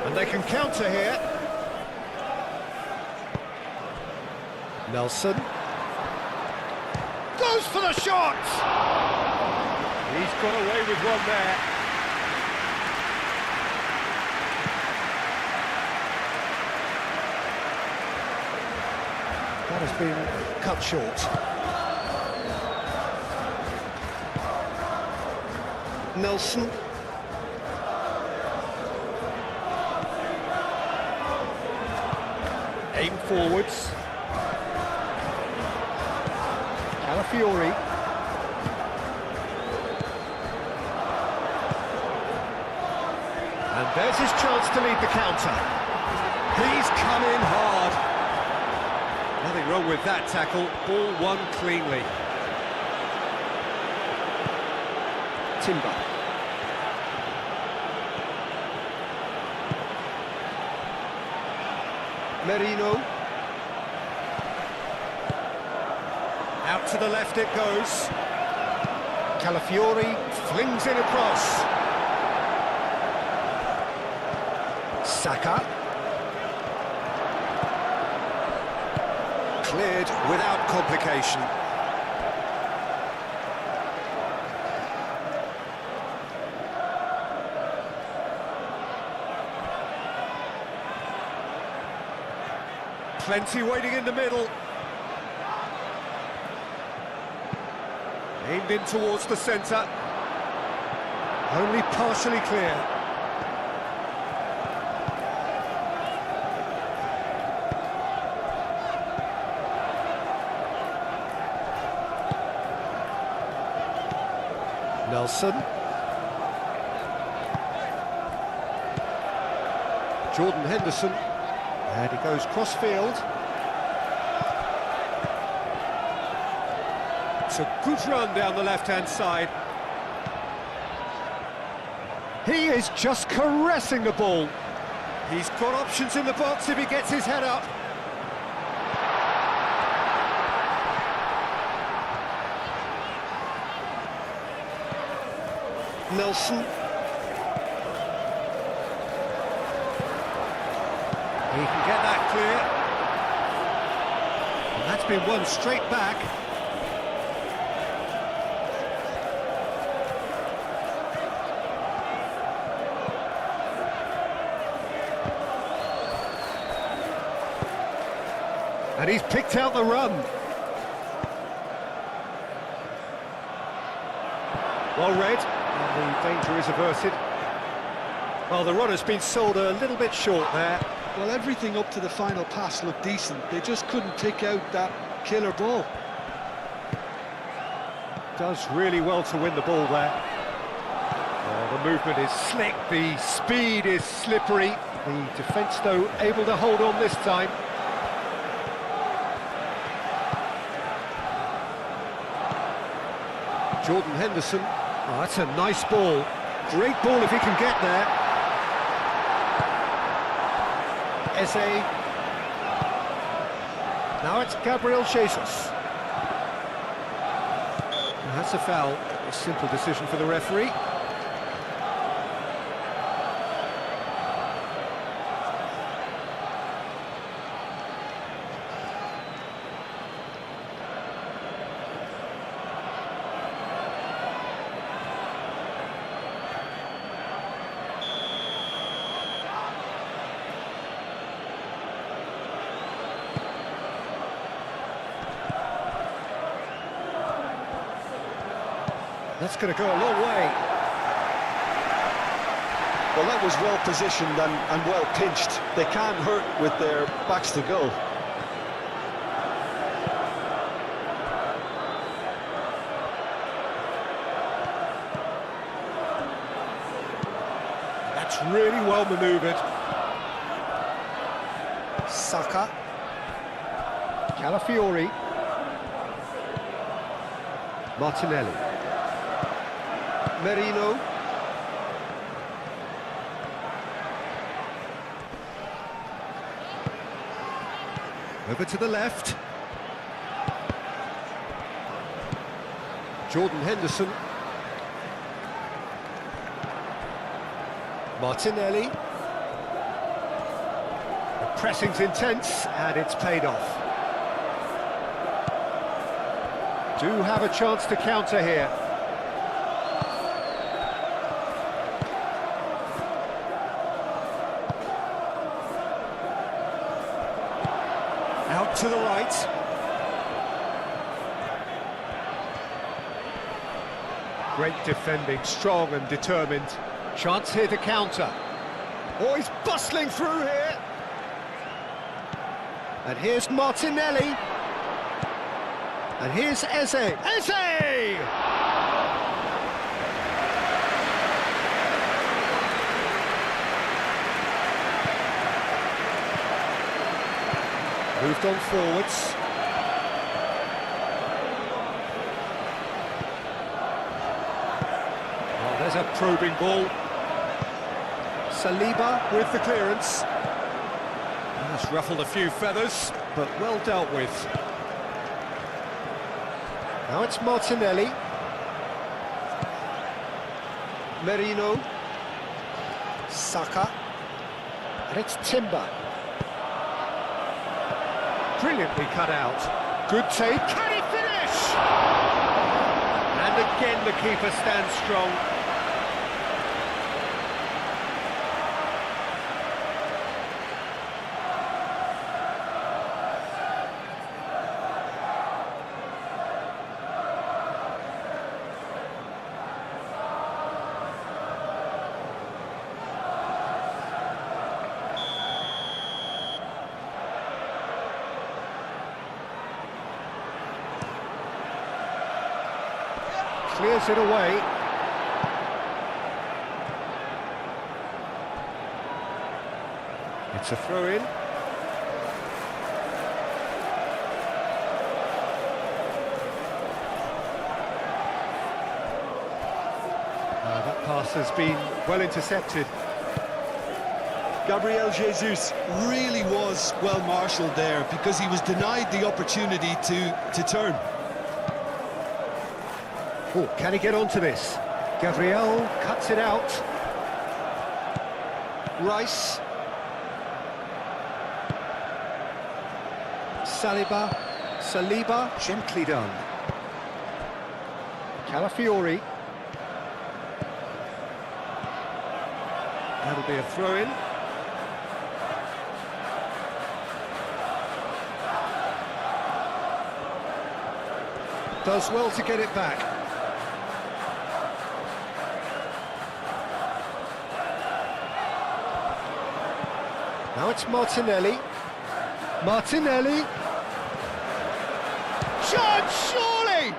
And they can counter here. Nelson. Goes for the shot! He's got away with one there. That has been cut short. Nelson. Aim forwards. Calafiori. And there's his chance to lead the counter. He's come in hard. Nothing wrong with that tackle. Ball won cleanly. Timber. Merino. Out to the left it goes. Calafiori flings in across. Saka. Cleared without complication. Plenty waiting in the middle. Aimed in towards the centre. Only partially clear. Nelson. Jordan Henderson. And he goes cross-field. It's a good run down the left-hand side. He is just caressing the ball. He's got options in the box if he gets his head up. Nelson. He can get that clear. And that's been won straight back. And he's picked out the run. Well read, and the danger is averted. Well, the run has been sold a little bit short there. Well, everything up to the final pass looked decent. They just couldn't pick out that killer ball. Does really well to win the ball there. Oh, the movement is slick, the speed is slippery. The defence, though, able to hold on this time. Jordan Henderson. Oh, that's a nice ball. Great ball if he can get there. Eze. Now it's Gabriel Jesus. And that's a foul. A simple decision for the referee. That's going to go a long way. Well, that was well positioned and well pinched. They can't hurt with their backs to goal. That's really well manoeuvred. Saka. Calafiori. Martinelli. Merino. Over to the left. Jordan Henderson. Martinelli. The pressing's intense and it's paid off. Do have a chance to counter here. Out to the right. Great defending, strong and determined. Chance here to counter. Oh, he's bustling through here. And here's Martinelli. And here's Eze. Eze! Moved on forwards. Oh, there's a probing ball. Saliba with the clearance. That's ruffled a few feathers, but well dealt with. Now it's Martinelli. Merino. Saka. And it's Timber. Brilliantly cut out. Good take. Can he finish? And again the keeper stands strong. Clears it away. It's a throw-in. That pass has been well intercepted. Gabriel Jesus. Really was well marshalled there because he was denied the opportunity to turn. Oh, can he get onto this? Gabriel cuts it out. Rice. Saliba, gently done. Calafiori. That'll be a throw-in. Does well to get it back. Now it's Martinelli. Chance, surely!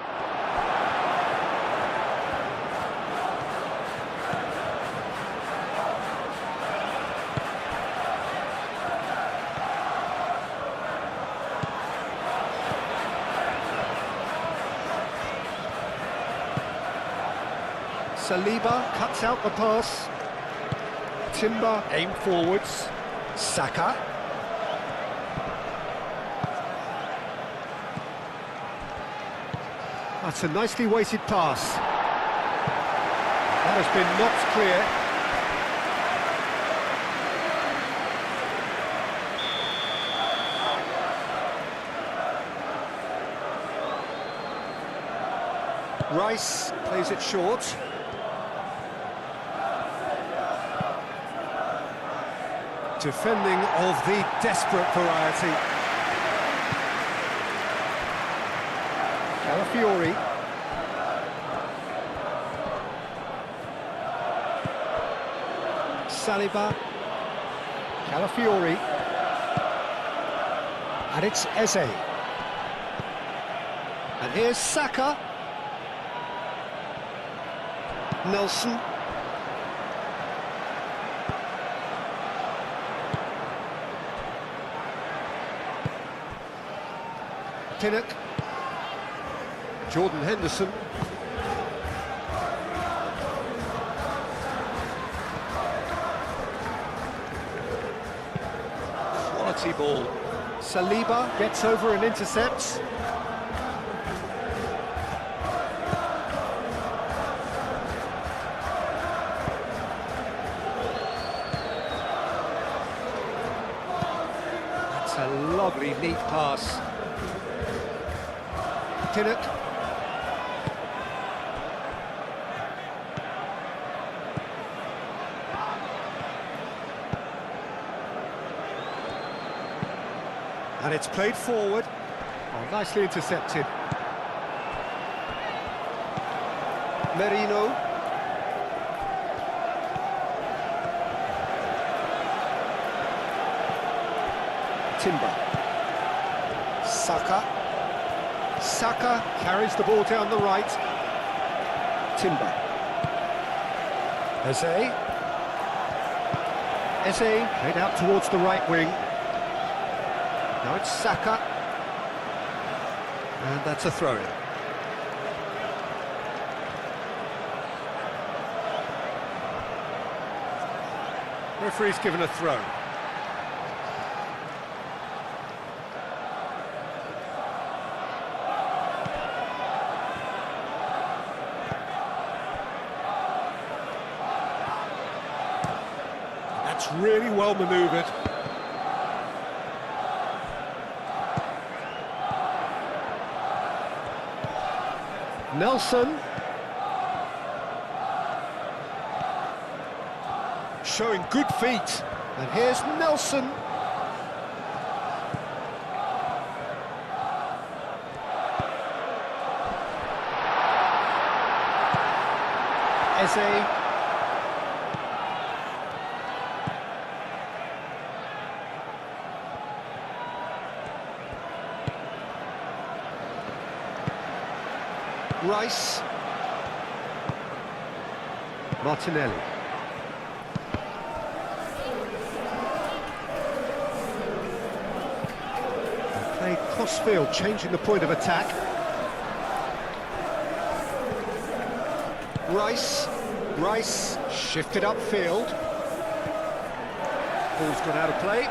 Saliba cuts out the pass. Timber aim forwards. Saka. That's a nicely weighted pass. That has been knocked clear. Rice plays it short. Defending of the desperate variety. Calafiori. Saliba. Calafiori. And it's Eze. And here's Saka. Nelson. Pinnock. Jordan Henderson. Quality ball. Saliba gets over and intercepts. That's a lovely, neat pass. Pinnock. And it's played forward. Oh, nicely intercepted. Merino. Timber. Saka carries the ball down the right. Timber. Eze played out towards the right wing. Now it's Saka. And that's a throw-in. Referee's given a throw. That's really well manoeuvred. Nelson. Showing good feet. And here's Nelson. Eze. Rice. Martinelli. They played cross-field, changing the point of attack. Rice shifted upfield. Ball's gone out of play.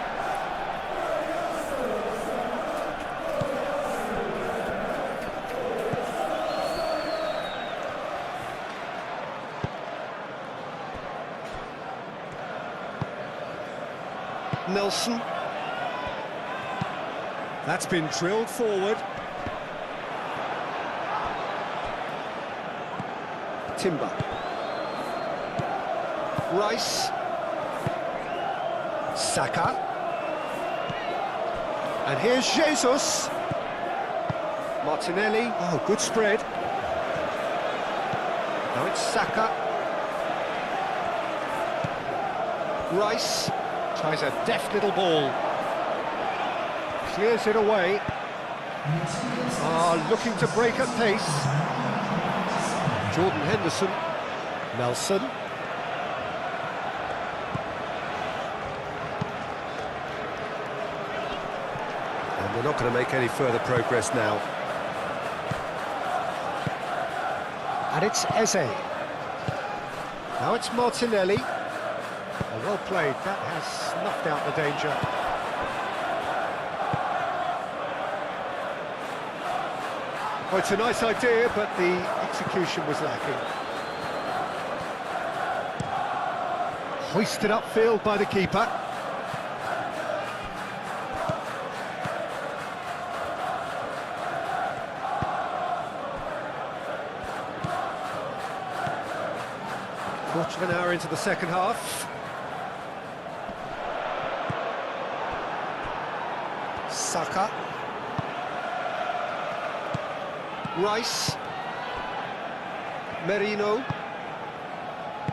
Nelson. That's been drilled forward. Timber. Rice. Saka. And here's Jesus. Martinelli. Oh, good spread. Now it's Saka. Rice. Tries a deft little ball. Clears it away. Looking to break at pace. Jordan Henderson. Nelson. And they're not going to make any further progress now. And it's Eze. Now it's Martinelli. Well played, that has snuffed out the danger. Well, it's a nice idea, but the execution was lacking. Hoisted upfield by the keeper. Quarter of an hour into the second half. Saka. Rice. Merino.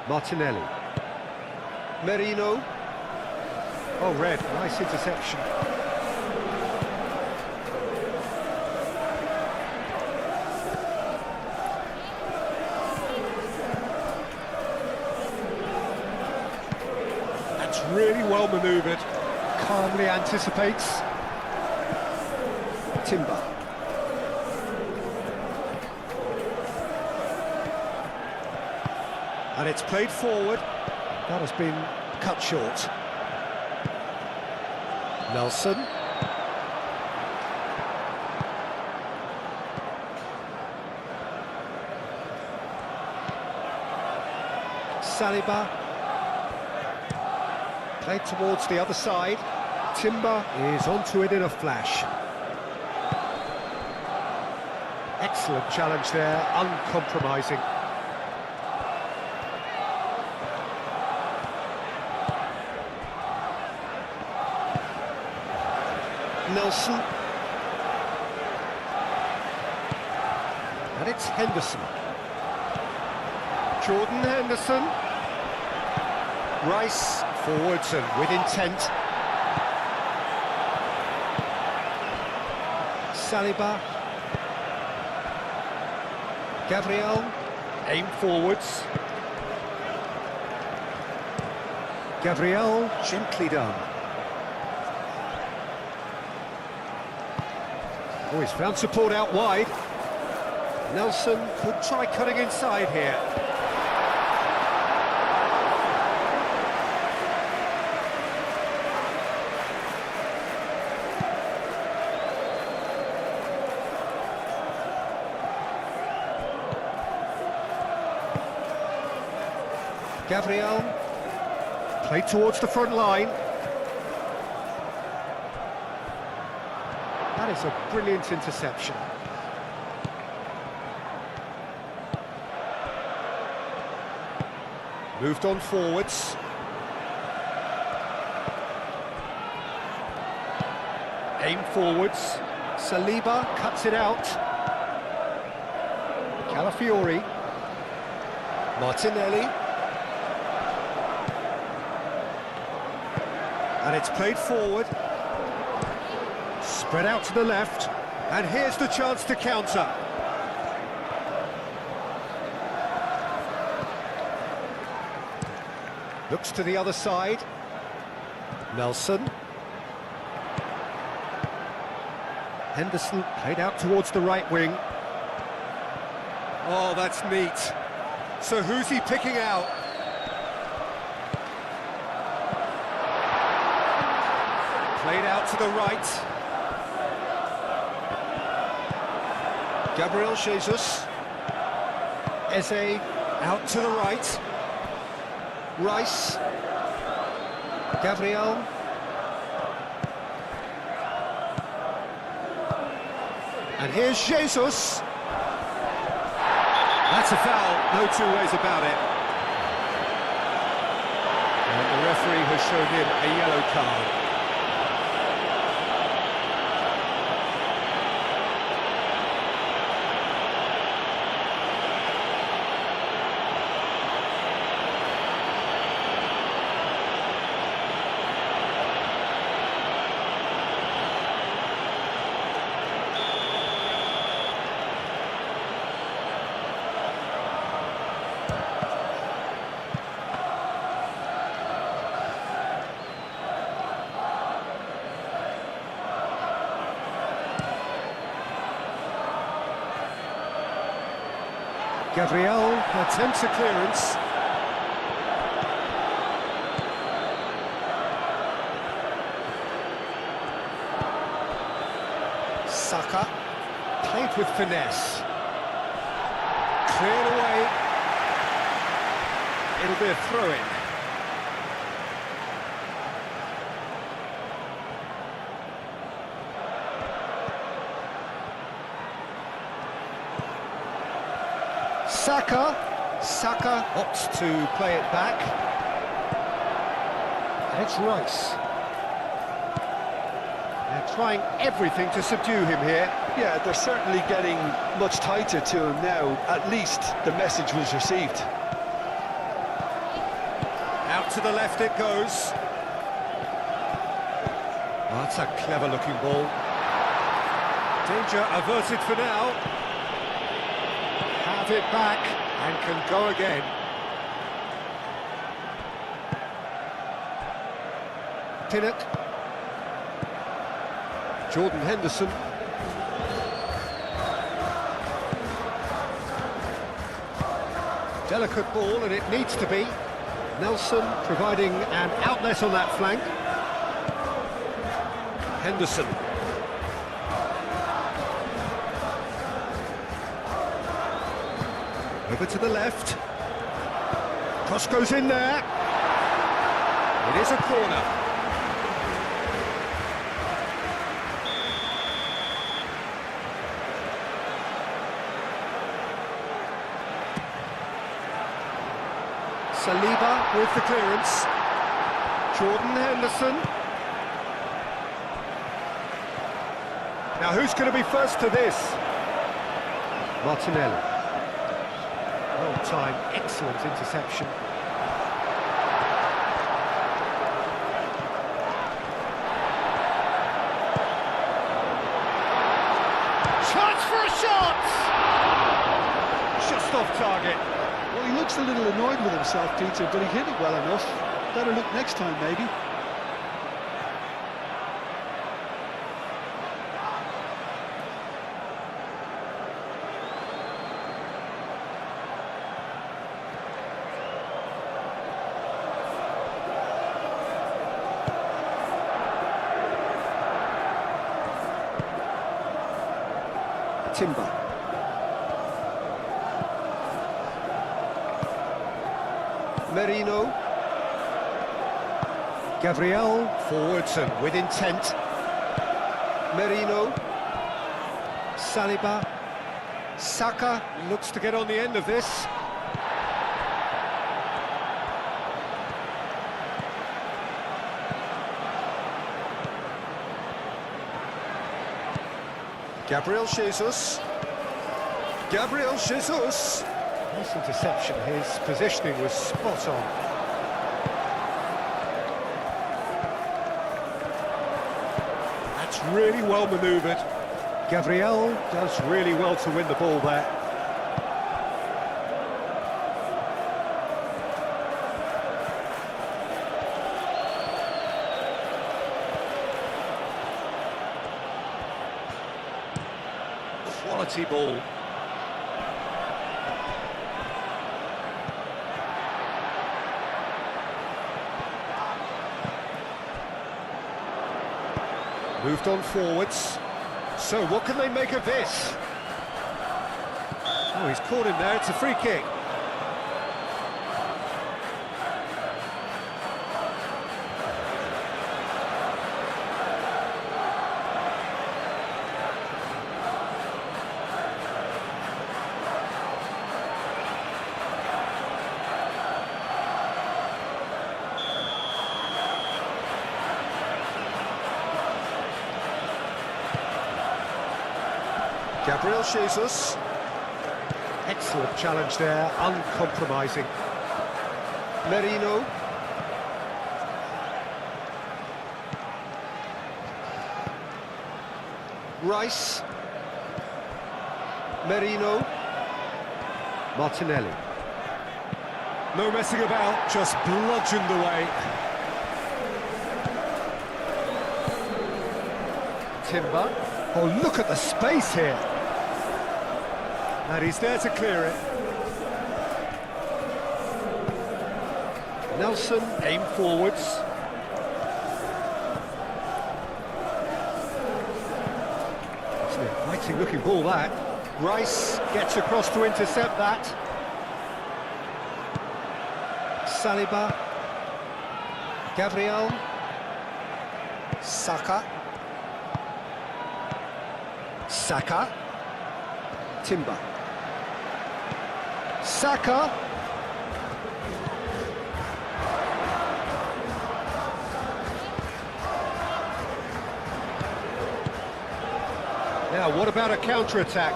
Martinelli. Merino. Oh, red. Nice interception. That's really well manoeuvred. Calmly anticipates. Timber. And it's played forward. That has been cut short. Nelson. Saliba. Played towards the other side. Timber is onto it in a flash. Excellent challenge there, uncompromising. Nelson. And it's Henderson. Jordan Henderson. Rice forwards and with intent. Saliba. Gabriel, aim forwards. Gabriel, gently done. Oh, he's found support out wide. Nelson could try cutting inside here. Gabriel, played towards the front line. That is a brilliant interception. Moved on forwards. Aim forwards. Saliba cuts it out. Calafiori. Martinelli. And it's played forward. Spread out to the left. And here's the chance to counter. Looks to the other side. Nelson. Henderson played out towards the right wing. Oh, that's neat. So who's he picking out? Played out to the right. Gabriel Jesus. Eze out to the right. Rice. Gabriel. And here's Jesus. That's a foul, no two ways about it. And the referee has shown him a yellow card. Gabriel attempts a clearance. Saka played with finesse. Cleared away. It'll be a throw-in. Saka opts to play it back. And it's Rice. They're trying everything to subdue him here. Yeah, they're certainly getting much tighter to him now. At least the message was received. Out to the left it goes. Oh, that's a clever-looking ball. Danger averted for now. Have it back and can go again. Pinnock. Jordan Henderson. Delicate ball, and it needs to be. Nelson providing an outlet on that flank. Henderson. Over to the left. Cross goes in there. It is a corner. Saliba with the clearance. Jordan Henderson. Now who's going to be first to this? Martinelli. Well-timed, excellent interception. Chance for a shot! Just off target. Well, he looks a little annoyed with himself, Peter, but he hit it well enough. Better look next time, maybe. Timber. Merino. Gabriel forwards and with intent. Merino. Saliba. Saka looks to get on the end of this. Gabriel Jesus. Gabriel Jesus. Nice interception. His positioning was spot on. That's really well manoeuvred. Gabriel does really well to win the ball there. Quality ball. moved on forwards. So what can they make of this? Oh, he's caught him there, it's a free kick. Gabriel Jesus. Excellent challenge there, uncompromising. Merino. Rice. Merino. Martinelli. No messing about, just bludgeoned away. Timber. Oh, look at the space here. And he's there to clear it. Nelson, aim forwards. It's an inviting looking ball, that. Rice gets across to intercept that. Saliba. Gabriel. Saka. Saka. Timber. Saka. Now, what about a counter-attack?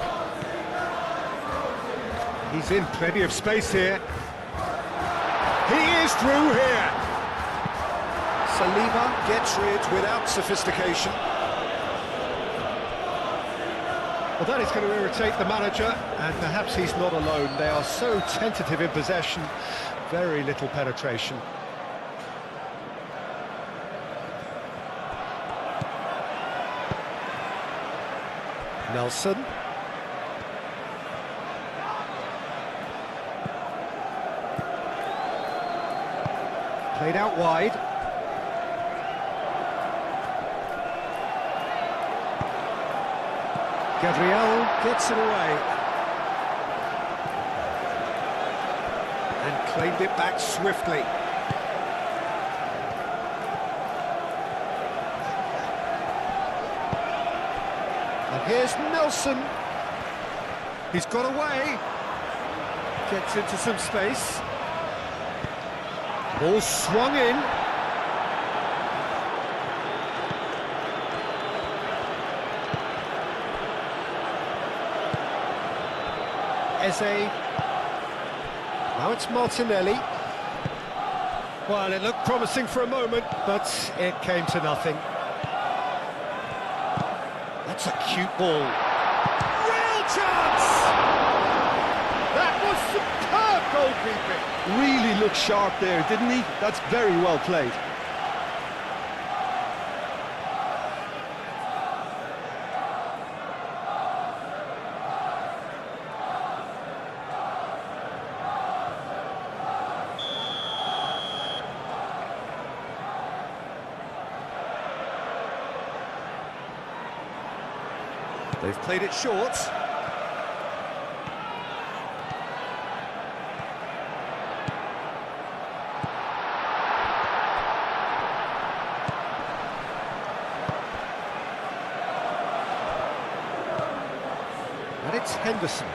He's in plenty of space here. He is through here. Saliba gets rid without sophistication. Well, that is going to irritate the manager, and perhaps he's not alone. They are so tentative in possession, very little penetration. Nelson. Played out wide. Gabriel gets it away. And claimed it back swiftly. And here's Nelson. He's got away. Gets into some space. Ball swung in. Eze. Now it's Martinelli. Well, it looked promising for a moment, but it came to nothing. That's a cute ball. Real chance! That was superb goalkeeping. Really looked sharp there, didn't he? That's very well played. They've played it short. And it's Henderson.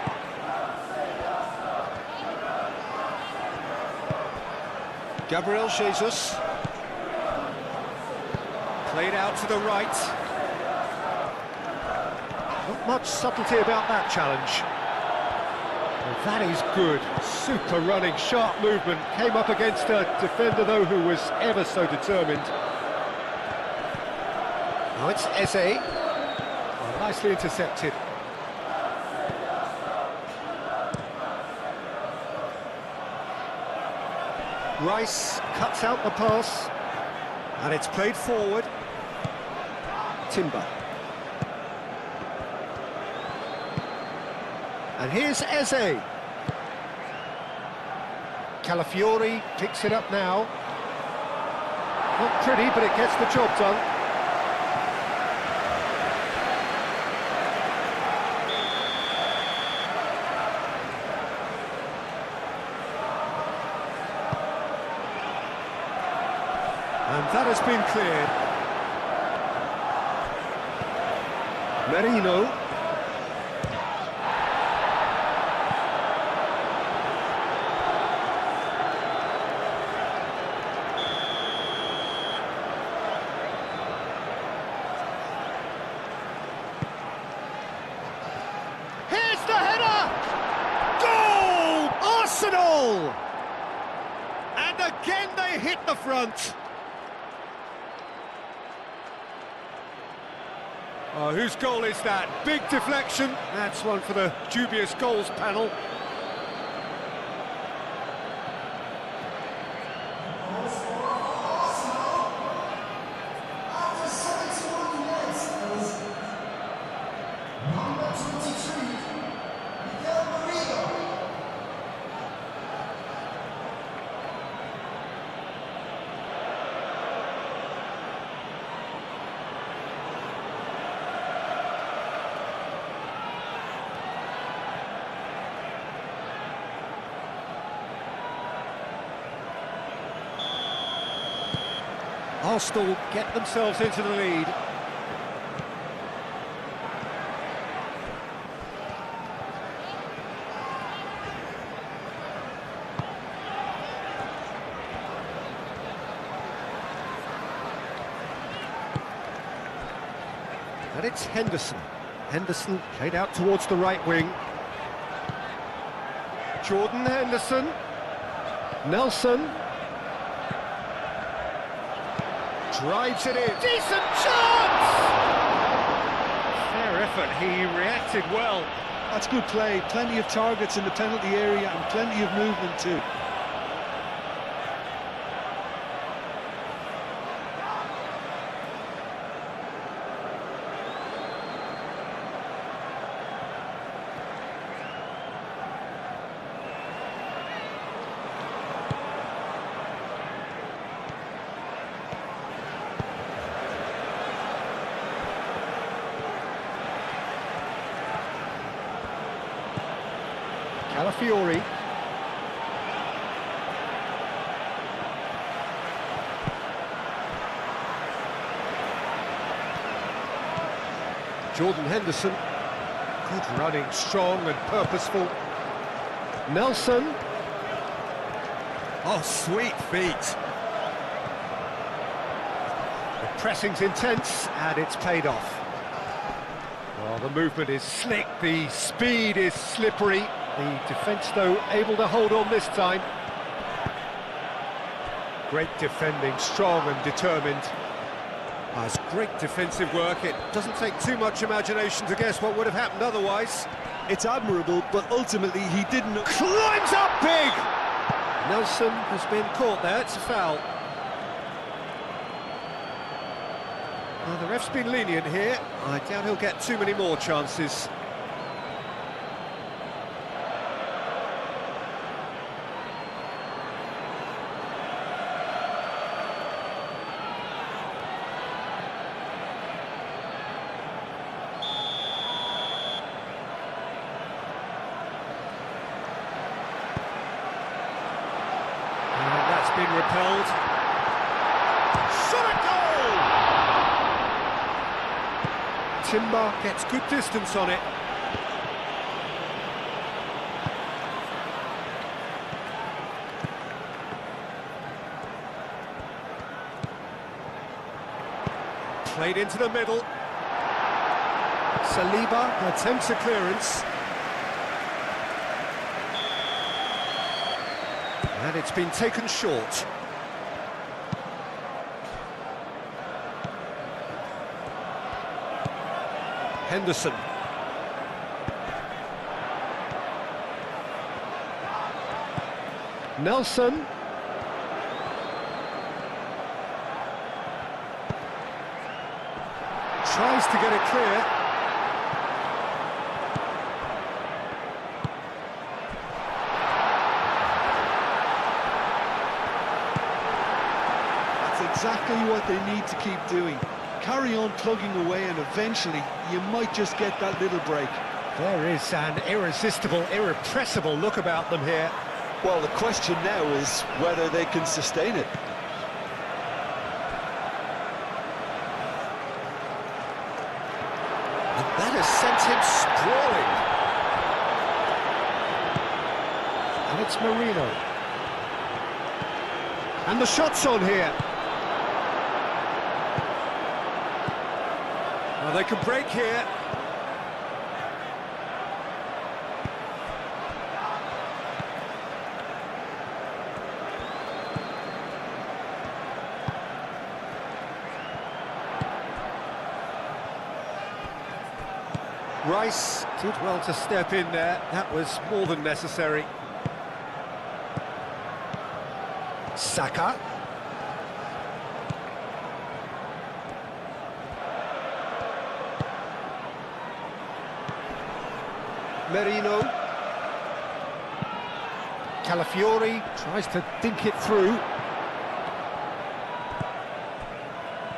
Gabriel Jesus. Played out to the right. Not much subtlety about that challenge. Well, that is good. Super running, sharp movement. Came up against a defender, though, who was ever so determined. Now it's Eze. Oh, nicely intercepted. Rice cuts out the pass. And it's played forward. Timber. And here's Eze. Calafiori picks it up now. Not pretty, but it gets the job done. has been cleared. Merino. Here's the header! Goal! Arsenal! And again they hit the front. Oh, whose goal is that? Big deflection. That's one for the dubious goals panel. After 71 minutes, is number 23, Miguel Merino. Arsenal get themselves into the lead. And it's Henderson. Henderson played out towards the right wing. Jordan Henderson. Nelson. Drives it in. Decent chance! Fair effort, he reacted well. That's good play. Plenty of targets in the penalty area and plenty of movement too. Calafiori. Jordan Henderson. Good running, strong and purposeful. Nelson. Oh, sweet feet. The pressing's intense and it's paid off. Well, the movement is slick, the speed is slippery. The defence, though, able to hold on this time. Great defending, strong and determined. That's great defensive work. It doesn't take too much imagination to guess what would have happened otherwise. It's admirable, but ultimately he didn't... Climbs up big! Nelson has been caught there, it's a foul. Well, the ref's been lenient here. I doubt he'll get too many more chances. Been repelled. Shot at goal! Timber gets good distance on it. Played into the middle. Saliba attempts a clearance. And it's been taken short. Henderson. Nelson. Tries to get it clear. Exactly what they need to keep doing. Carry on plugging away and eventually you might just get that little break. There is an irresistible, irrepressible look about them here. Well, the question now is whether they can sustain it. And that has sent him sprawling. And it's Marino. And the shot's on here. Well, they can break here. Rice did well to step in there. That was more than necessary. Saka. Merino. Calafiori tries to dink it through.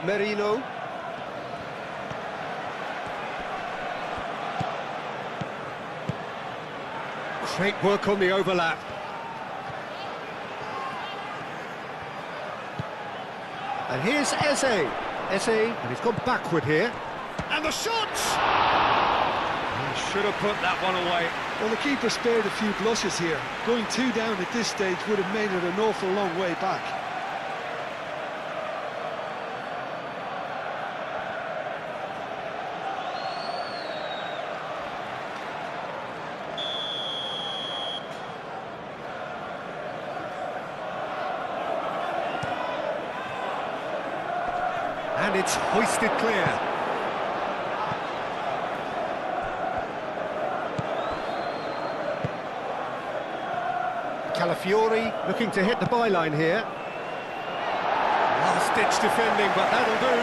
Merino. Great work on the overlap. And here's Eze. Eze, and he's gone backward here. And the shot! He should have put that one away. Well, the keeper spared a few blushes here. Going 2 down at this stage would have made it an awful long way back. And it's hoisted clear. Calafiori looking to hit the byline here. Last-ditch defending, but that'll do.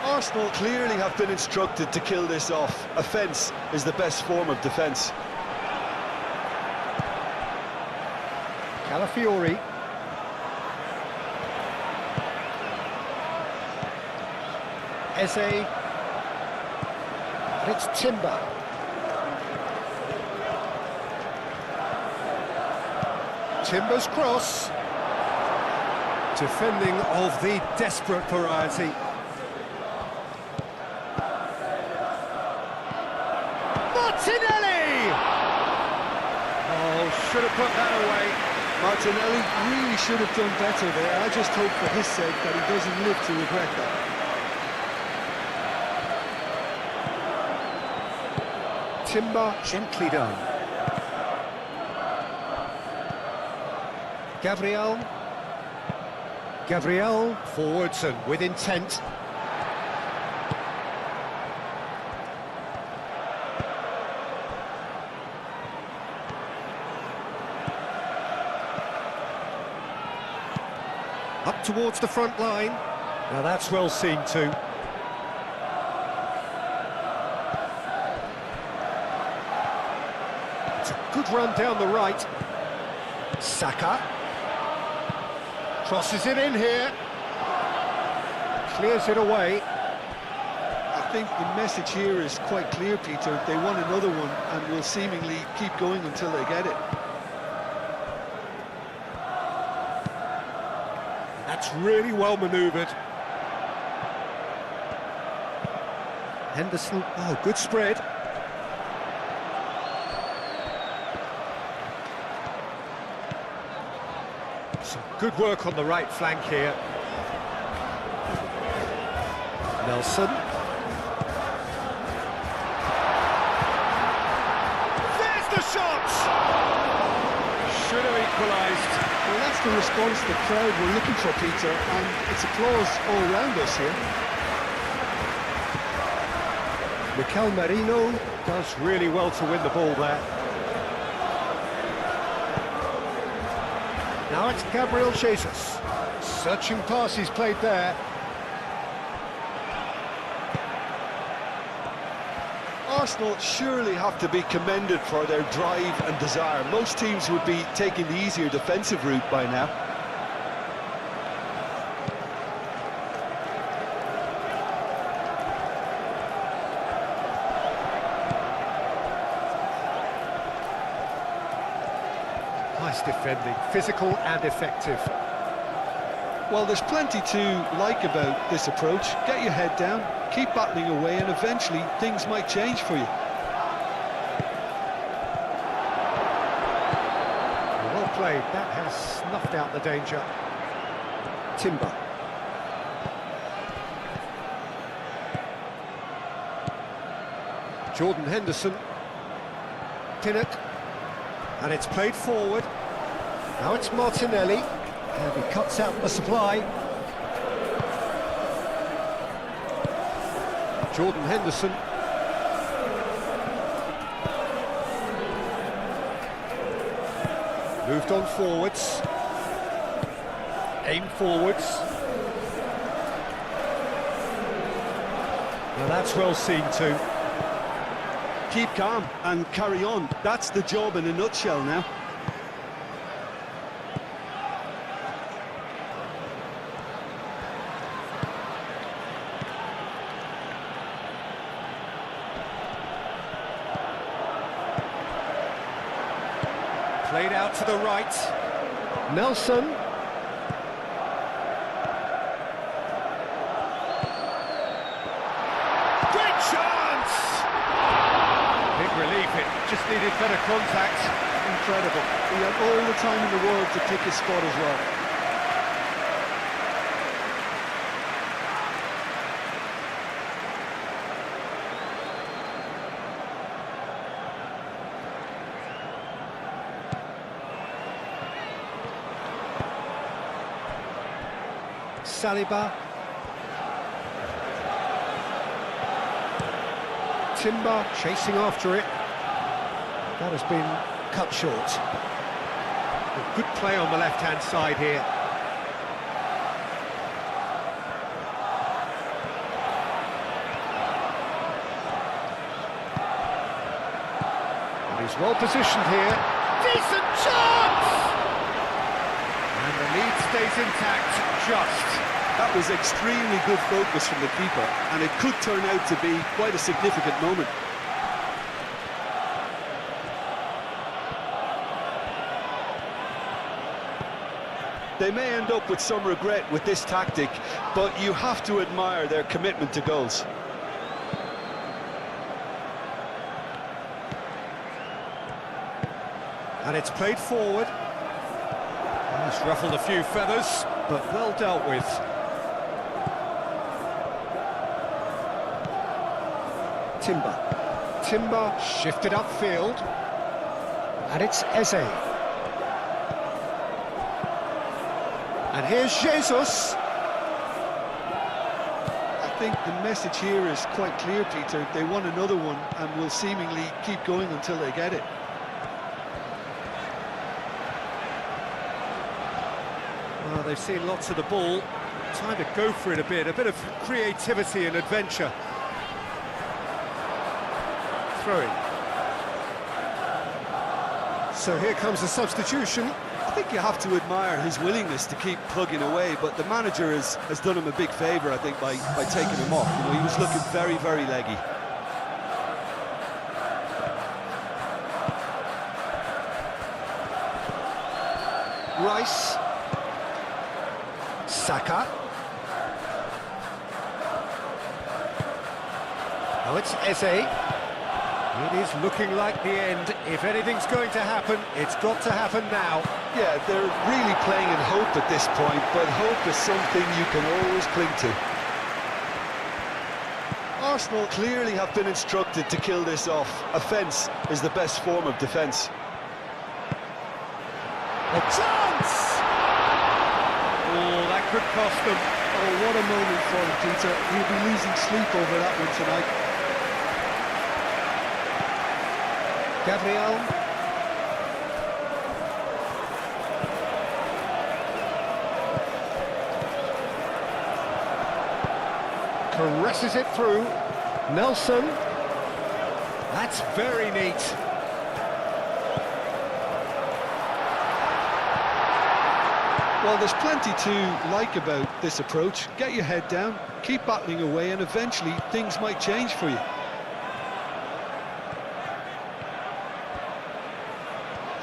Arsenal clearly have been instructed to kill this off. Offence is the best form of defence. Calafiori. Eze. And it's Timber. Timber's cross. Defending of the desperate variety. Martinelli! Oh, should have put that away. Martinelli really should have done better there. I just hope for his sake that he doesn't live to regret that. Timber gently done. Gabriel forwards and with intent. Up towards the front line. Now that's well seen too. It's a good run down the right. Saka. Crosses it in here. Clears it away. I think the message here is quite clear, Peter. They want another one and will seemingly keep going until they get it. That's really well manoeuvred. Henderson, oh, good spread. Some good work on the right flank here. Nelson. There's the shot! Should have equalised. Well, that's the response the crowd were looking for, Peter, and it's applause all round us here. Mikel Merino does really well to win the ball there. Now it's Gabriel Jesus. Searching pass he's played there. Arsenal surely have to be commended for their drive and desire. Most teams would be taking the easier defensive route by now. Nice defending, physical and effective. Well, there's plenty to like about this approach. Get your head down, keep battling away, and eventually things might change for you. Well played, that has snuffed out the danger. Timber. Jordan Henderson. Pinnock. And it's played forward. Now it's Martinelli. And he cuts out the supply. Jordan Henderson. Moved on forwards. Aim forwards. Now that's well seen too. Keep calm and carry on. That's the job in a nutshell now. Played out to the right. Nelson. Great chance! Big relief, it just needed better contact. Incredible. He had all the time in the world to pick his spot as well. Saliba. Timber chasing after it. That has been cut short. Good play on the left-hand side here. And he's well positioned here. Decent chance! And the lead stays intact, just. That was extremely good focus from the keeper, and it could turn out to be quite a significant moment. They may end up with some regret with this tactic, but you have to admire their commitment to goals. And it's played forward. It's ruffled a few feathers, but well dealt with. Timber shifted upfield. And it's Eze. And here's Jesus. I think the message here is quite clear, Peter. They want another one and will seemingly keep going until they get it. Well, they've seen lots of the ball. Time to go for it a bit of creativity and adventure. Throwing. So here comes the substitution. I think you have to admire his willingness to keep plugging away, but the manager has done him a big favour, I think, by taking him off. You know, he was looking very, very leggy. Rice. Saka. Now it's Eze. It is looking like the end. If anything's going to happen, it's got to happen now. Yeah, they're really playing in hope at this point, but hope is something you can always cling to. Arsenal clearly have been instructed to kill this off. Offence is the best form of defence. A chance! Oh, that could cost them. Oh, what a moment for him, Peter. He'll be losing sleep over that one tonight. Gabriel. Caresses it through. Nelson. That's very neat. Well, there's plenty to like about this approach. Get your head down, keep battling away, and eventually things might change for you.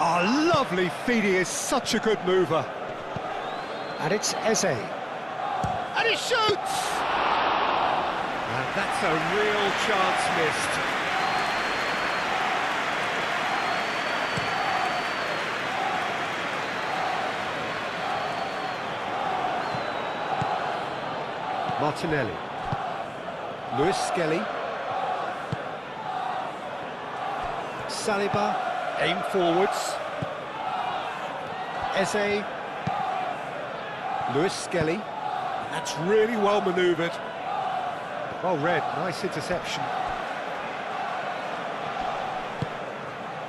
Oh, lovely feed. He is such a good mover. And it's Eze. And he shoots! And that's a real chance missed. Martinelli. Lewis Skelly. Saliba, aim forwards. Eze. Lewis Skelly. That's really well manoeuvred. Well read, nice interception.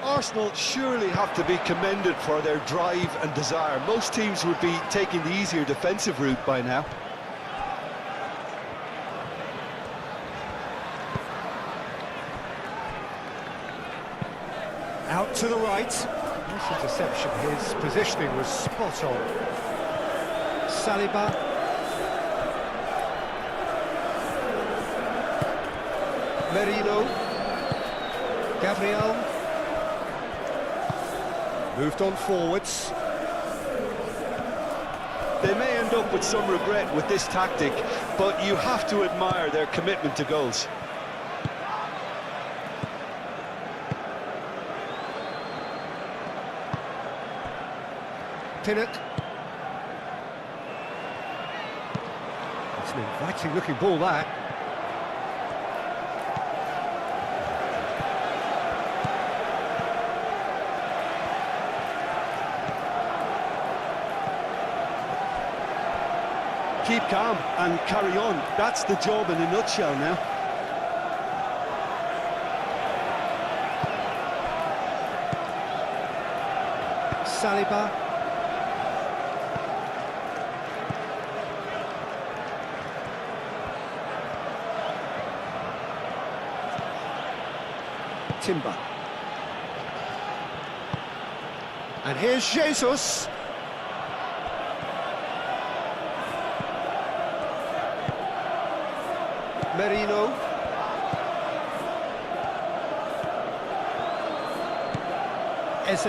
Arsenal surely have to be commended for their drive and desire. Most teams would be taking the easier defensive route by now. Out to the right. Nice interception. His positioning was spot on. Saliba. Merino. Gabriel. Moved on forwards. They may end up with some regret with this tactic, but you have to admire their commitment to goals. Pinnock. It's an inviting looking ball, that. Keep calm and carry on. That's the job in a nutshell now. Saliba. Timber. And here's Jesus. Merino. Eze.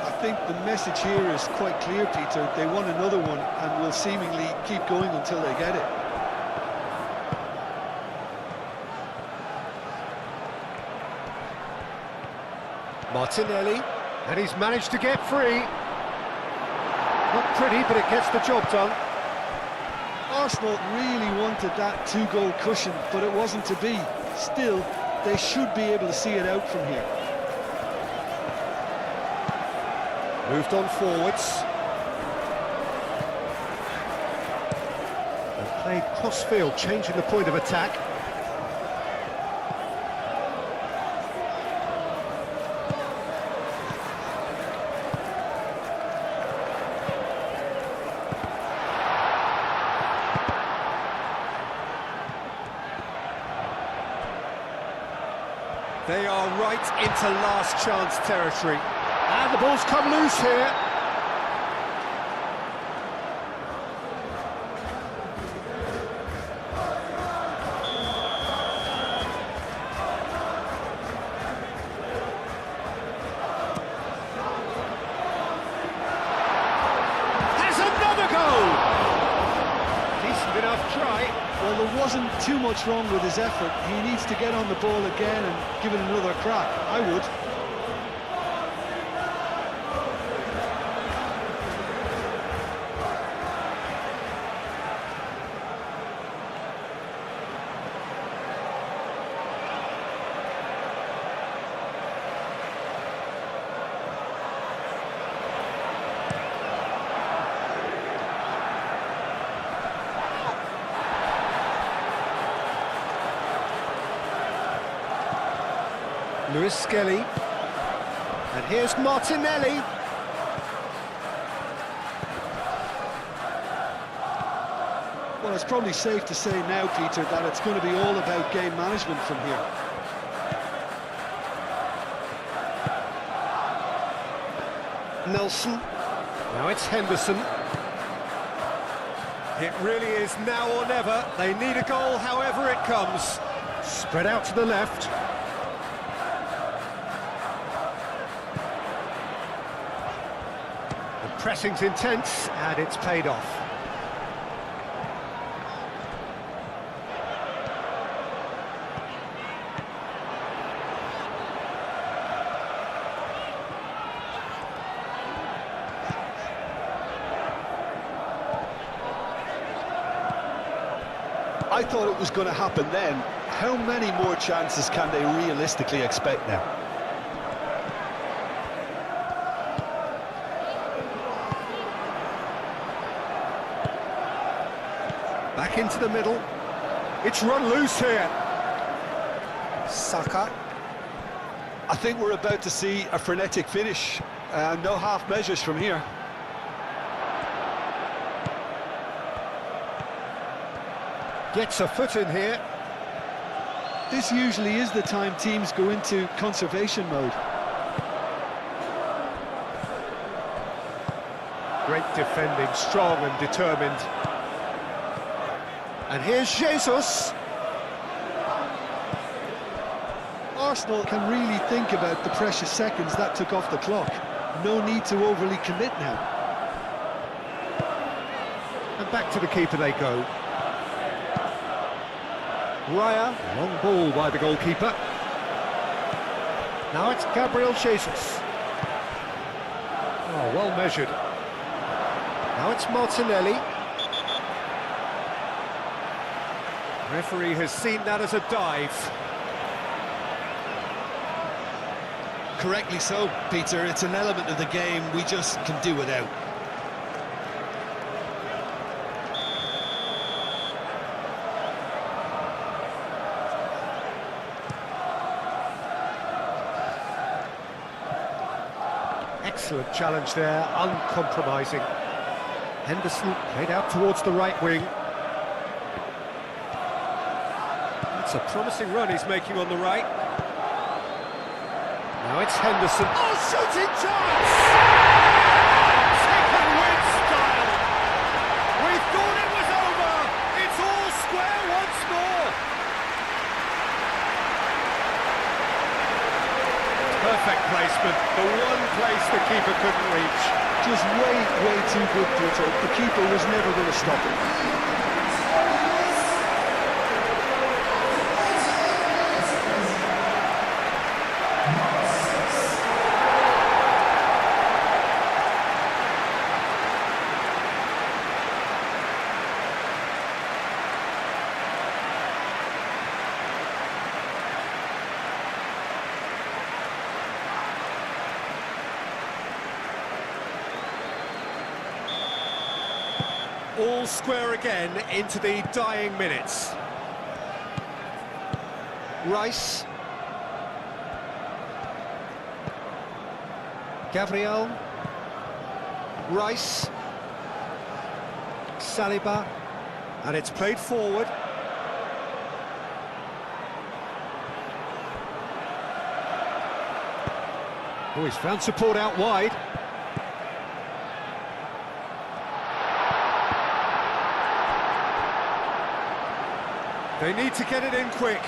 I think the message here is quite clear, Peter. They want another one and will seemingly keep going until they get it. Martinelli, and he's managed to get free. Not pretty, but it gets the job done. Arsenal really wanted that two-goal cushion, but it wasn't to be. Still, they should be able to see it out from here. Moved on forwards. And played cross-field, changing the point of attack. They are right into last chance territory. And the ball's come loose here. Has another goal! Decent enough try. Well, there wasn't too much wrong with his effort. He needs to get on the ball again and give it another crack. I would. Lewis Skelly. And here's Martinelli. Well, it's probably safe to say now, Peter, that it's going to be all about game management from here. Nelson. Now it's Henderson. It really is now or never. They need a goal however it comes. Spread out to the left. Pressing's intense, and it's paid off. I thought it was going to happen then. How many more chances can they realistically expect now? Back into the middle. It's run loose here. Saka. I think we're about to see a frenetic finish. No half measures from here. Gets a foot in here. This usually is the time teams go into conservation mode. Great defending, strong and determined. And here's Jesus. Arsenal can really think about the precious seconds that took off the clock. No need to overly commit now. And back to the keeper they go. Raya, long ball by the goalkeeper. Now it's Gabriel Jesus. Oh, well measured. Now it's Martinelli. Referee has seen that as a dive. Correctly so, Peter. It's an element of the game we just can do without. Excellent challenge there, uncompromising. Henderson played out towards the right wing. It's a promising run he's making on the right. Now it's Henderson. Oh, shooting chance! Second win style! We thought it was over! It's all square once more! Perfect placement, the one place the keeper couldn't reach. Just way too good, Peter. The keeper was never going to stop it. All square again into the dying minutes. Rice. Gabriel. Rice. Saliba. And it's played forward. Oh, he's found support out wide. They need to get it in quick.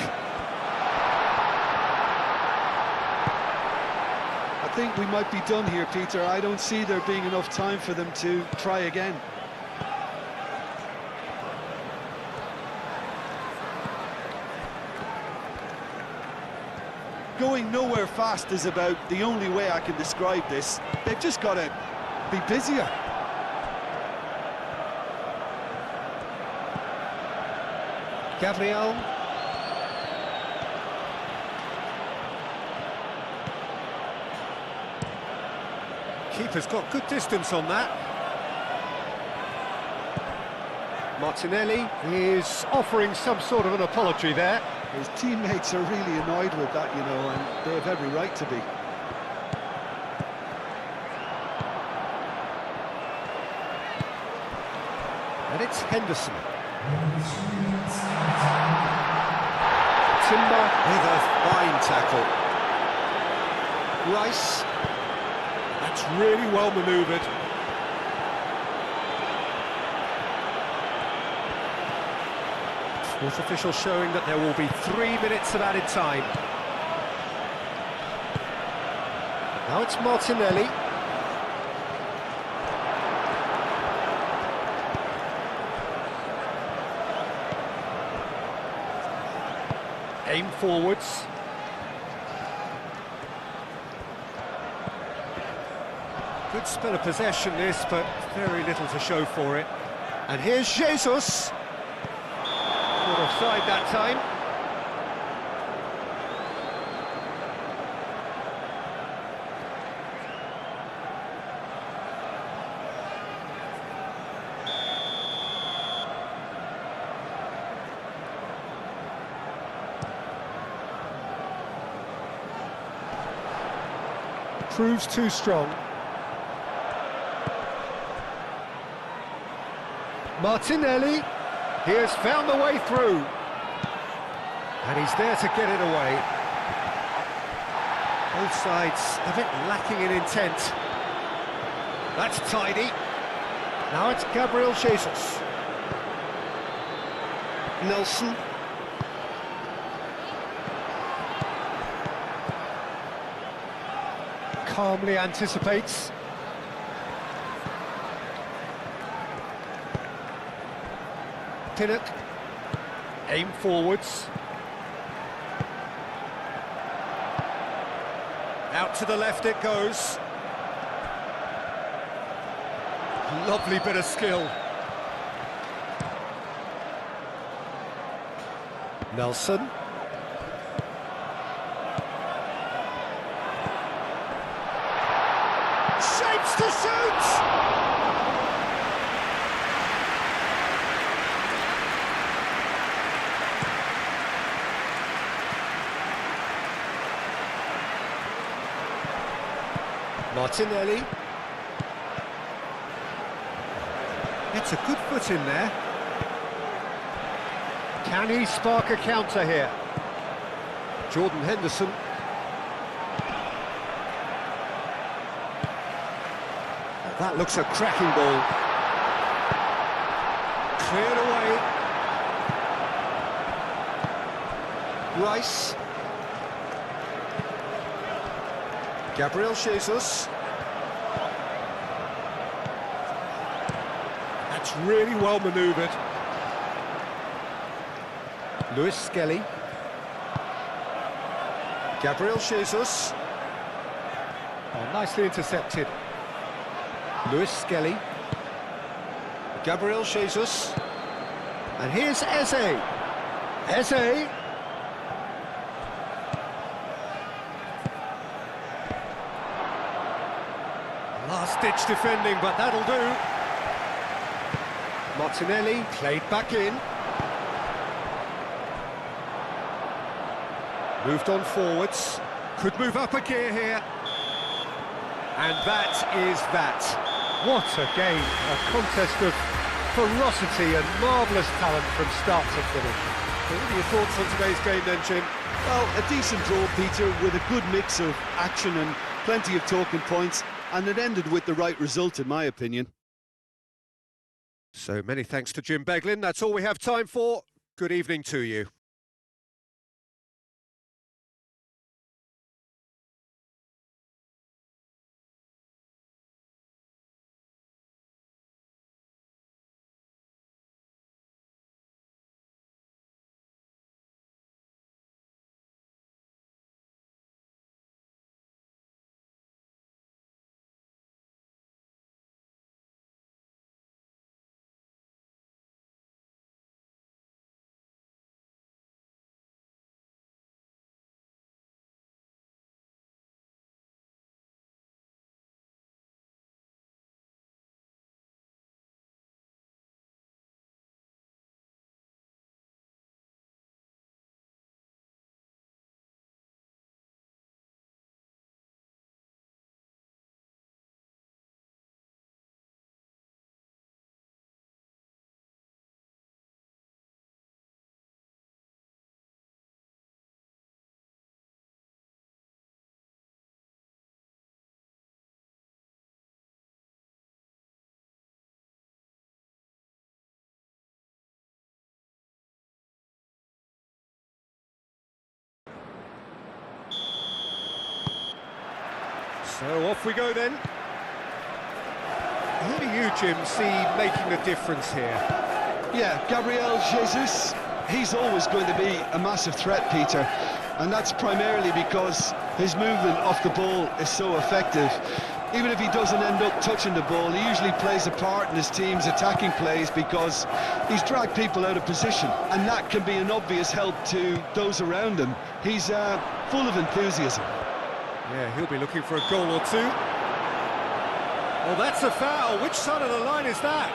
I think we might be done here, Peter. I don't see there being enough time for them to try again. Going nowhere fast is about the only way I can describe this. They've just got to be busier. Gabriel. Keeper's got good distance on that. Martinelli is offering some sort of an apology there. His teammates are really annoyed with that, you know, and they have every right to be. And it's Henderson. Timber with a fine tackle. Rice. That's really well manoeuvred. Fourth official showing that there will be 3 minutes of added time. Now it's Martinelli. Aim forwards. Good spell of possession this, but very little to show for it. And here's Jesus. Not offside that time. Proves too strong. Martinelli, he has found the way through. And he's there to get it away. Both sides a bit lacking in intent. That's tidy. Now it's Gabriel Jesus. Nelson. Calmly anticipates. Pinnock. Aim forwards. Out to the left it goes. Lovely bit of skill. Nelson. Shapes to shoot! Martinelli. It's a good foot in there. Can he spark a counter here? Jordan Henderson. That looks a cracking ball. Cleared away. Rice. Gabriel Jesus. That's really well manoeuvred. Lewis Skelly. Gabriel Jesus. Oh, nicely intercepted. Lewis Skelly. Gabriel Jesus. And here's Eze. Eze. Last-ditch defending, but that'll do. Martinelli played back in. Moved on forwards. Could move up a gear here. And that is that. What a game. A contest of ferocity and marvellous talent from start to finish. What are your thoughts on today's game then, Jim? Well, a decent draw, Peter, with a good mix of action and plenty of talking points, and it ended with the right result, in my opinion. So many thanks to Jim Beglin. That's all we have time for. Good evening to you. So off we go then. Who do you, Jim, see making a difference here? Yeah, Gabriel Jesus, he's always going to be a massive threat, Peter, and that's primarily because his movement off the ball is so effective. Even if he doesn't end up touching the ball, he usually plays a part in his team's attacking plays because he's dragged people out of position, and that can be an obvious help to those around him. He's full of enthusiasm. Yeah, he'll be looking for a goal or two. Well, that's a foul. Which side of the line is that?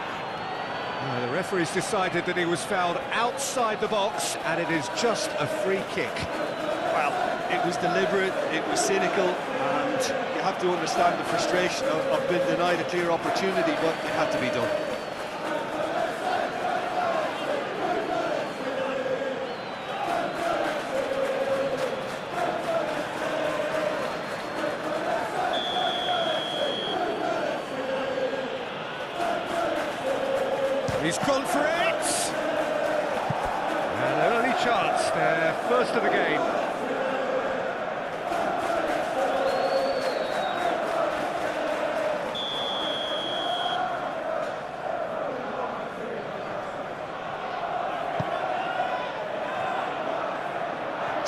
The referee's decided that he was fouled outside the box, and it is just a free kick. Well, it was deliberate, it was cynical, and you have to understand the frustration of being denied a clear opportunity, but it had to be done. He's gone for it! And an early chance, their first of the game.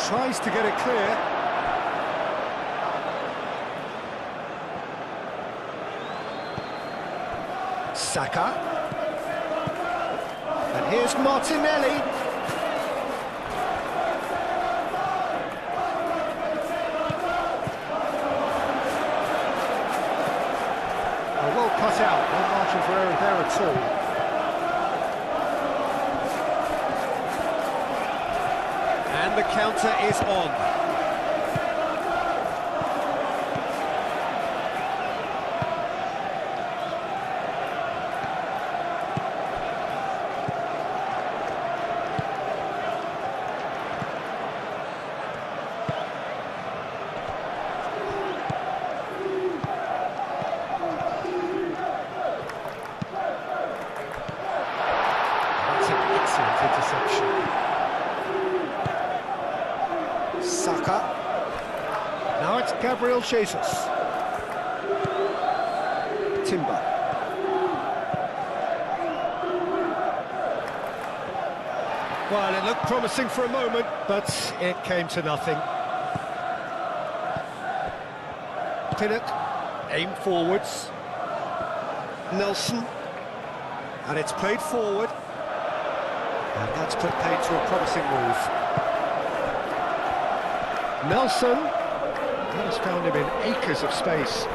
Tries to get it clear. Saka. And here's Martinelli. Well cut out, no margin for error there at all. And the counter is on. Interception. Saka. Now it's Gabriel Jesus. Timber. Well, it looked promising for a moment, but it came to nothing. Pinnock, aim forwards. Nelson. And it's played forward. And that's put paid to a promising move. Nelson, that has found him in acres of space.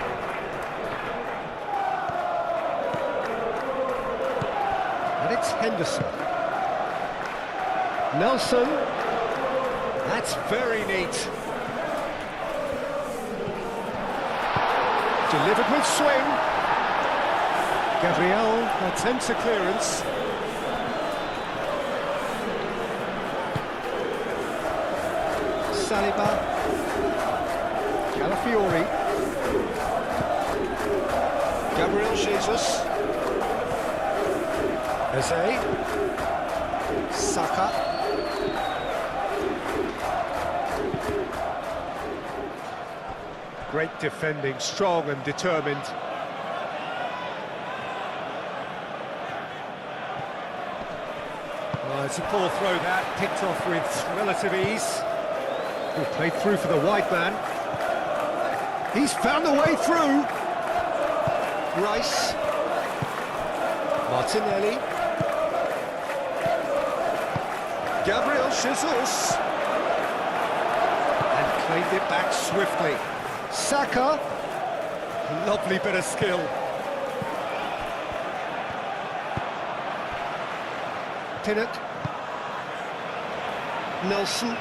And it's Henderson. Nelson, that's very neat. Delivered with swing. Gabriel attempts a clearance. Saliba, Calafiori, Gabriel Jesus, Eze, Saka, great defending, strong and determined. Oh, it's a poor throw that, picked off with relative ease. He played through for the wide man. He's found a way through. Rice. Martinelli. Gabriel Jesus. And claimed it back swiftly. Saka. Lovely bit of skill. Pinnock. Nelson.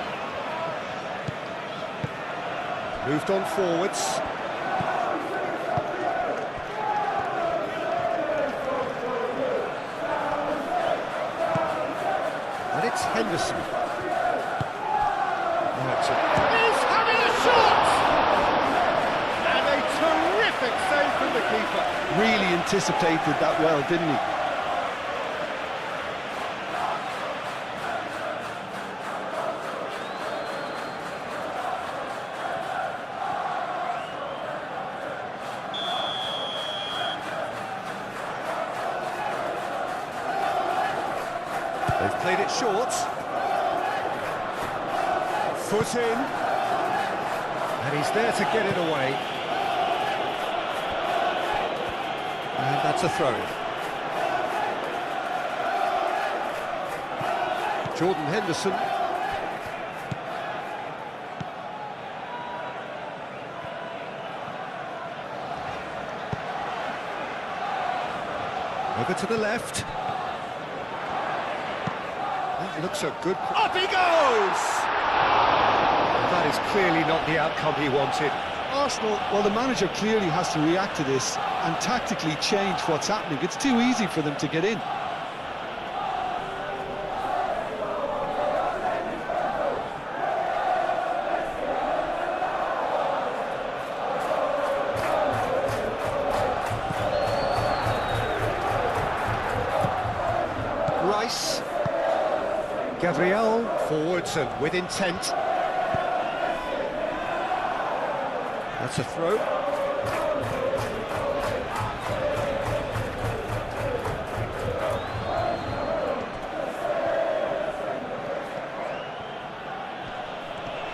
Moved on forwards. And it's Henderson. He's having a shot! And a terrific save from the keeper. Really anticipated that well, didn't he? They've played it short. Foot in. And he's there to get it away. And that's a throw-in. Jordan Henderson. Over to the left. That looks a good... Up he goes! That is clearly not the outcome he wanted. Arsenal, well, the manager clearly has to react to this and tactically change what's happening. It's too easy for them to get in. Rice. Gabriel forwards and with intent. That's a throw.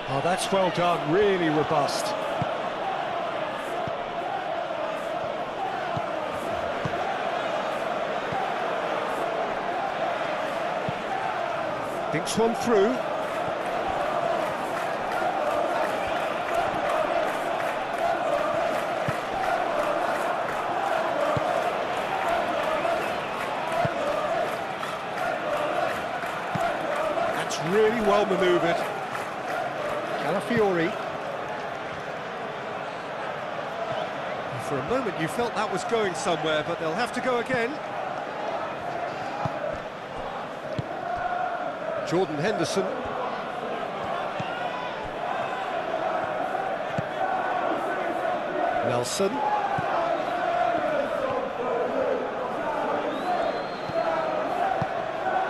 Oh, that's well done, really robust. Thinks one through. That's really well manoeuvred. Calafiori. For a moment you felt that was going somewhere, but they'll have to go again. Jordan Henderson. Nelson.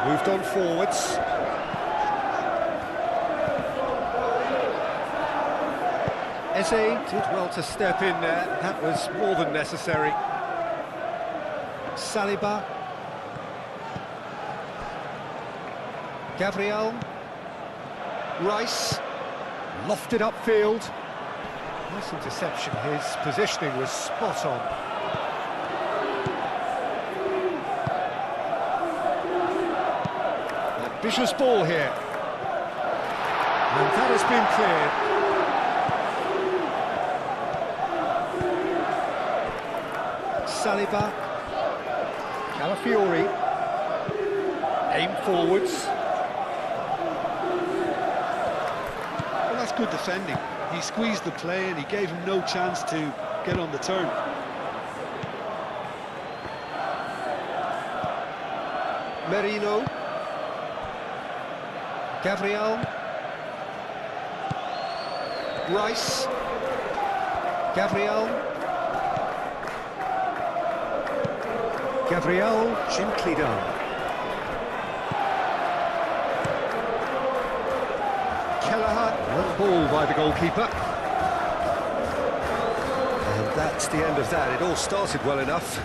Moved on forwards. Eze did well to step in there. That was more than necessary. Saliba. Gabriel. Rice. Lofted upfield. Nice interception. His positioning was spot on. Ambitious ball here. And that has been cleared. Saliba. Calafiori. Aim forwards. Good defending. He squeezed the play and he gave him no chance to get on the turn. Merino. Gabriel. Rice. Gabriel. Gabriel gently done. One ball by the goalkeeper. And that's the end of that. It all started well enough.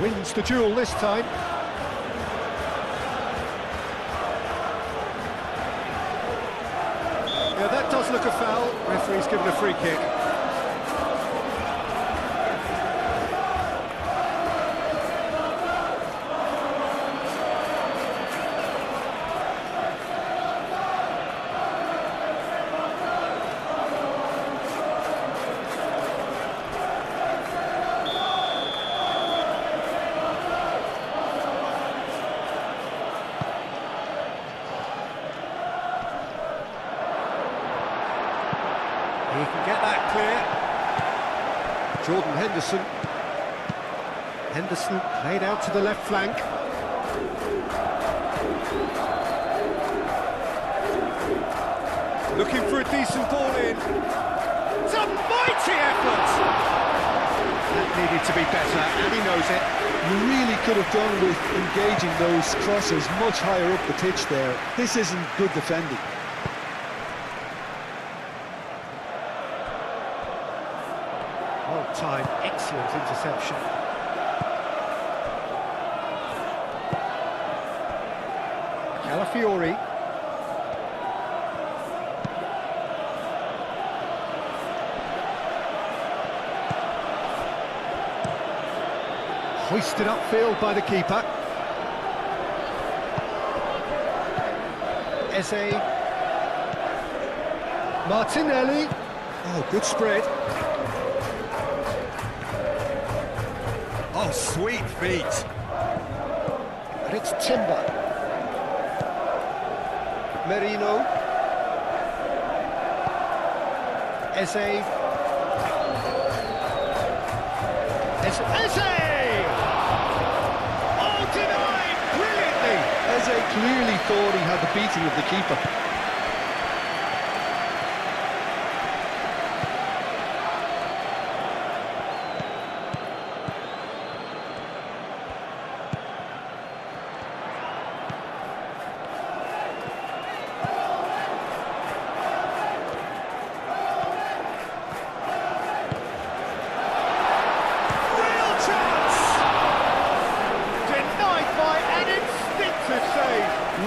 Wins the duel this time. Yeah, that does look a foul. Referee's given a free kick. He can get that clear. Jordan Henderson. Henderson played out to the left flank. Looking for a decent ball in. It's a mighty effort! That needed to be better, and he knows it. You really could have done with engaging those crosses much higher up the pitch there. This isn't good defending. Well timed, excellent interception. Fiori. Hoisted upfield by the keeper. Eze. Martinelli. Oh, good spread. Oh, sweet feet. And it's Timber. Merino. Eze. Eze! Oh, denied brilliantly! Eze clearly thought he had the beating of the keeper.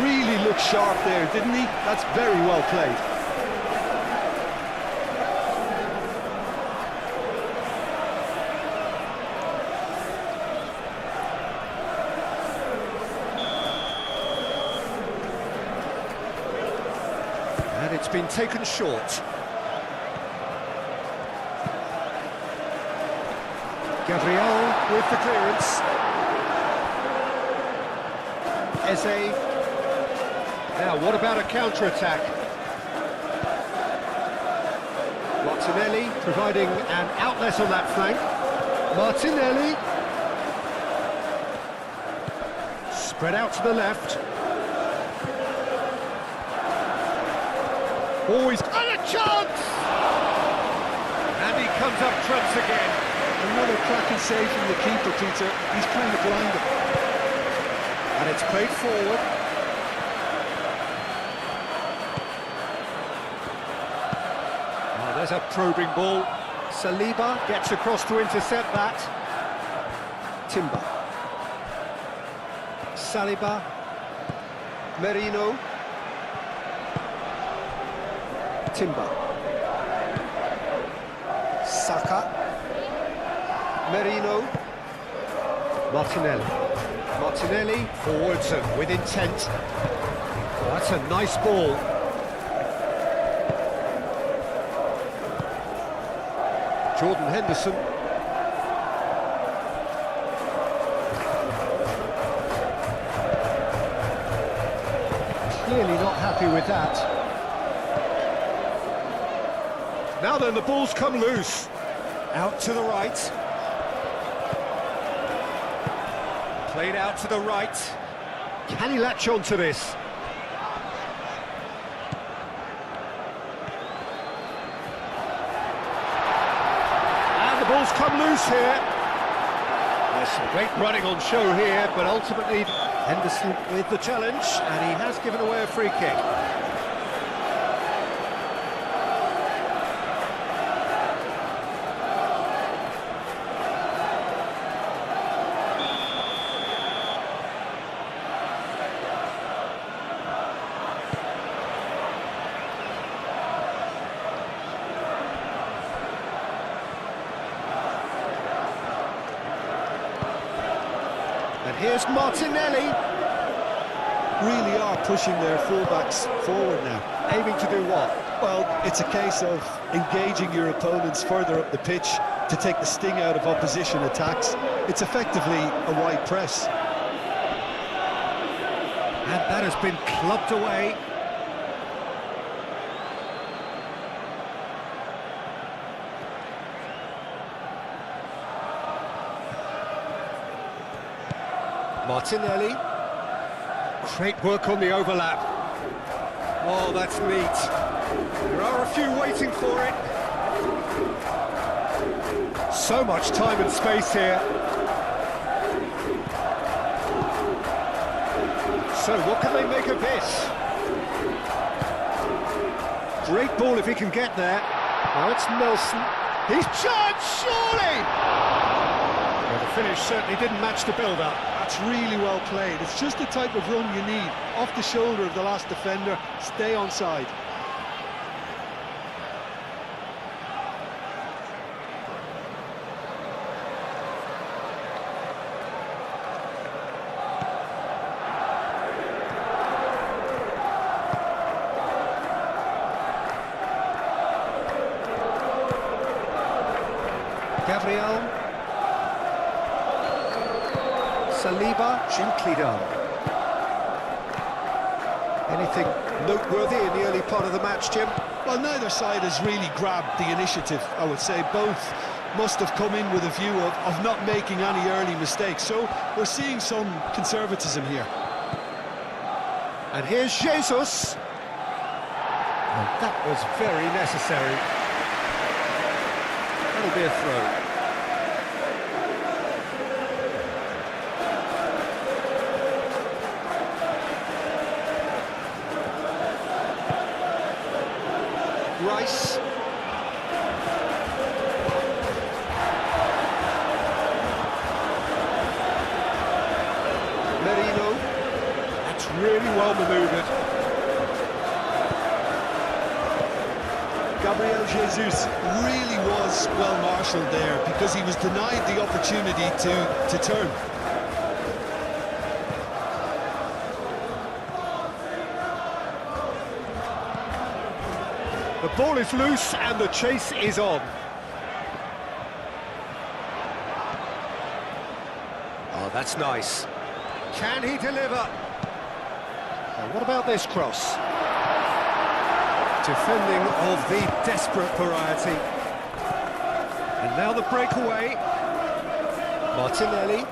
Really looked sharp there, didn't he? That's very well played. And it's been taken short. Gabriel with the clearance. Eze. Now, what about a counter-attack? Martinelli providing an outlet on that flank. Martinelli. Spread out to the left. Always got a chance! And he comes up trumps again. Another cracking save from the keeper, Peter. He's trying to blind him. And it's played forward. There's a probing ball. Saliba gets across to intercept that. Timber. Saliba. Merino. Timber. Saka. Merino. Martinelli. Martinelli forwards and with intent. Oh, that's a nice ball. Jordan Henderson. Clearly not happy with that. Now then, the ball's come loose. Out to the right. Played out to the right. Can he latch on to this? The ball's come loose here. There's some great running on show here, but ultimately Henderson with the challenge, and he has given away a free kick. And here's Martinelli. Really are pushing their fullbacks forward now. Aiming to do what? Well, it's a case of engaging your opponents further up the pitch to take the sting out of opposition attacks. It's effectively a wide press. And that has been clubbed away. Martinelli. Great work on the overlap. Oh, that's neat. There are a few waiting for it. So much time and space here. So what can they make of this? Great ball if he can get there. Now it's Nelson. He's charged, surely! Well, the finish certainly didn't match the build-up. That's really well played. It's just the type of run you need. Off the shoulder of the last defender, stay onside. Gabriel. Saliba, gently done. Anything noteworthy in the early part of the match, Jim? Well, neither side has really grabbed the initiative, I would say. Both must have come in with a view of not making any early mistakes. So we're seeing some conservatism here. And here's Jesus. And that was very necessary. That'll be a throw. Rice. Merino. That's really well manoeuvred. Gabriel Jesus really was well marshalled there because he was denied the opportunity to turn. The ball is loose and the chase is on. Oh, that's nice. Can he deliver? Now, what about this cross? Defending of the desperate variety. And now the breakaway. Martinelli.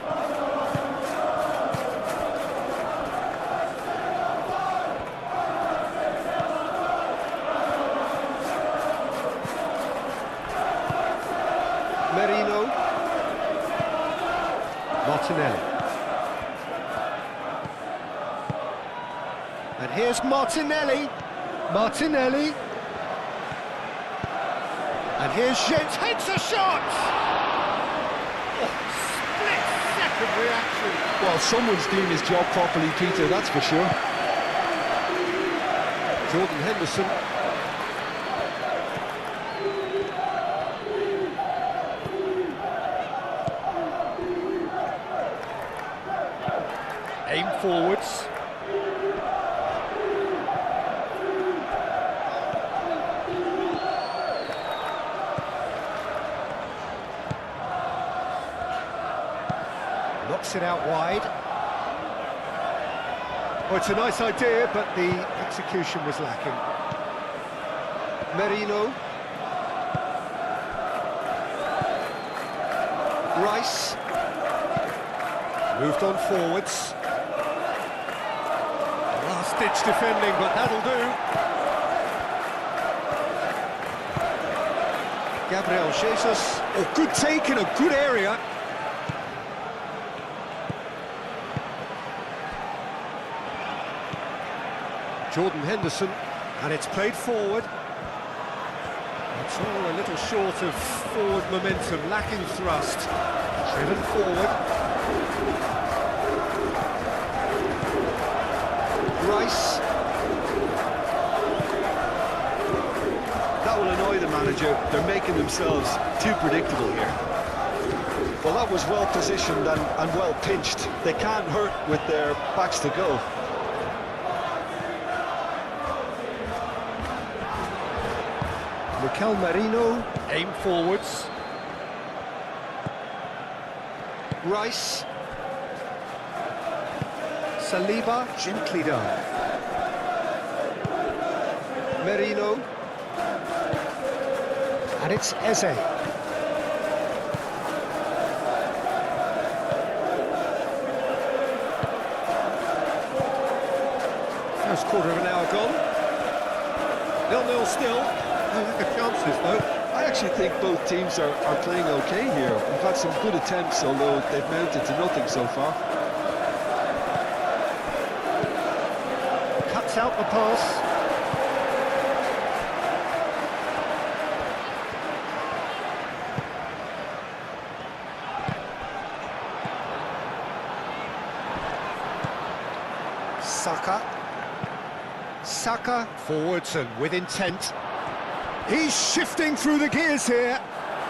Merino. Martinelli. And here's Martinelli. Martinelli. And here's Jens, takes a shot! Oh, split-second reaction. Well, someone's doing his job properly, Peter, that's for sure. Jordan Henderson. Aim forwards. Knocks it out wide. Well, it's a nice idea, but the execution was lacking. Merino. Rice. Moved on forwards. Last-ditch defending, but that'll do. Gabriel Jesus. Oh, good take in a good area. Jordan Henderson, and it's played forward. It's all a little short of forward momentum, lacking thrust. Driven forward. Rice. That will annoy the manager. They're making themselves too predictable here. Well, that was well positioned and well pinched. They can't hurt with their backs to goal. Mikel Merino, aim forwards. Rice. Saliba, gently done. Merino. And it's Eze. First quarter of an hour gone. 0-0 still. No lack of chances, though. I actually think both teams are playing okay here. We've had some good attempts, although they've mounted to nothing so far. Cuts out the pass. Saka. Saka forwards and with intent. He's shifting through the gears here.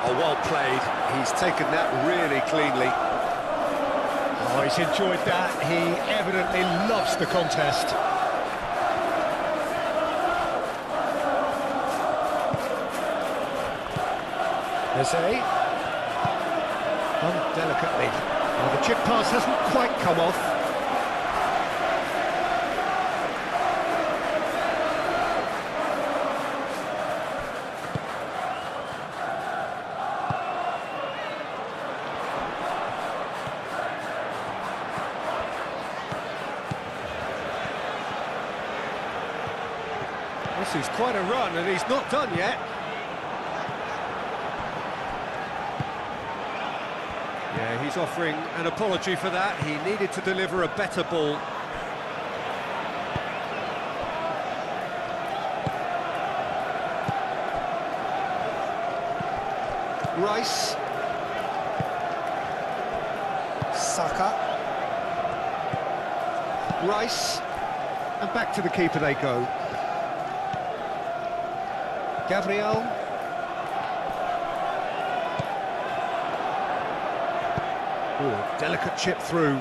Oh, well played. He's taken that really cleanly. Oh, he's enjoyed that. He evidently loves the contest. Eze. Done delicately. Well, the chip pass hasn't quite come off. This is quite a run, and he's not done yet. Yeah, he's offering an apology for that. He needed to deliver a better ball. Rice. Saka. Rice. And back to the keeper they go. Gabriel. Oh, delicate chip through.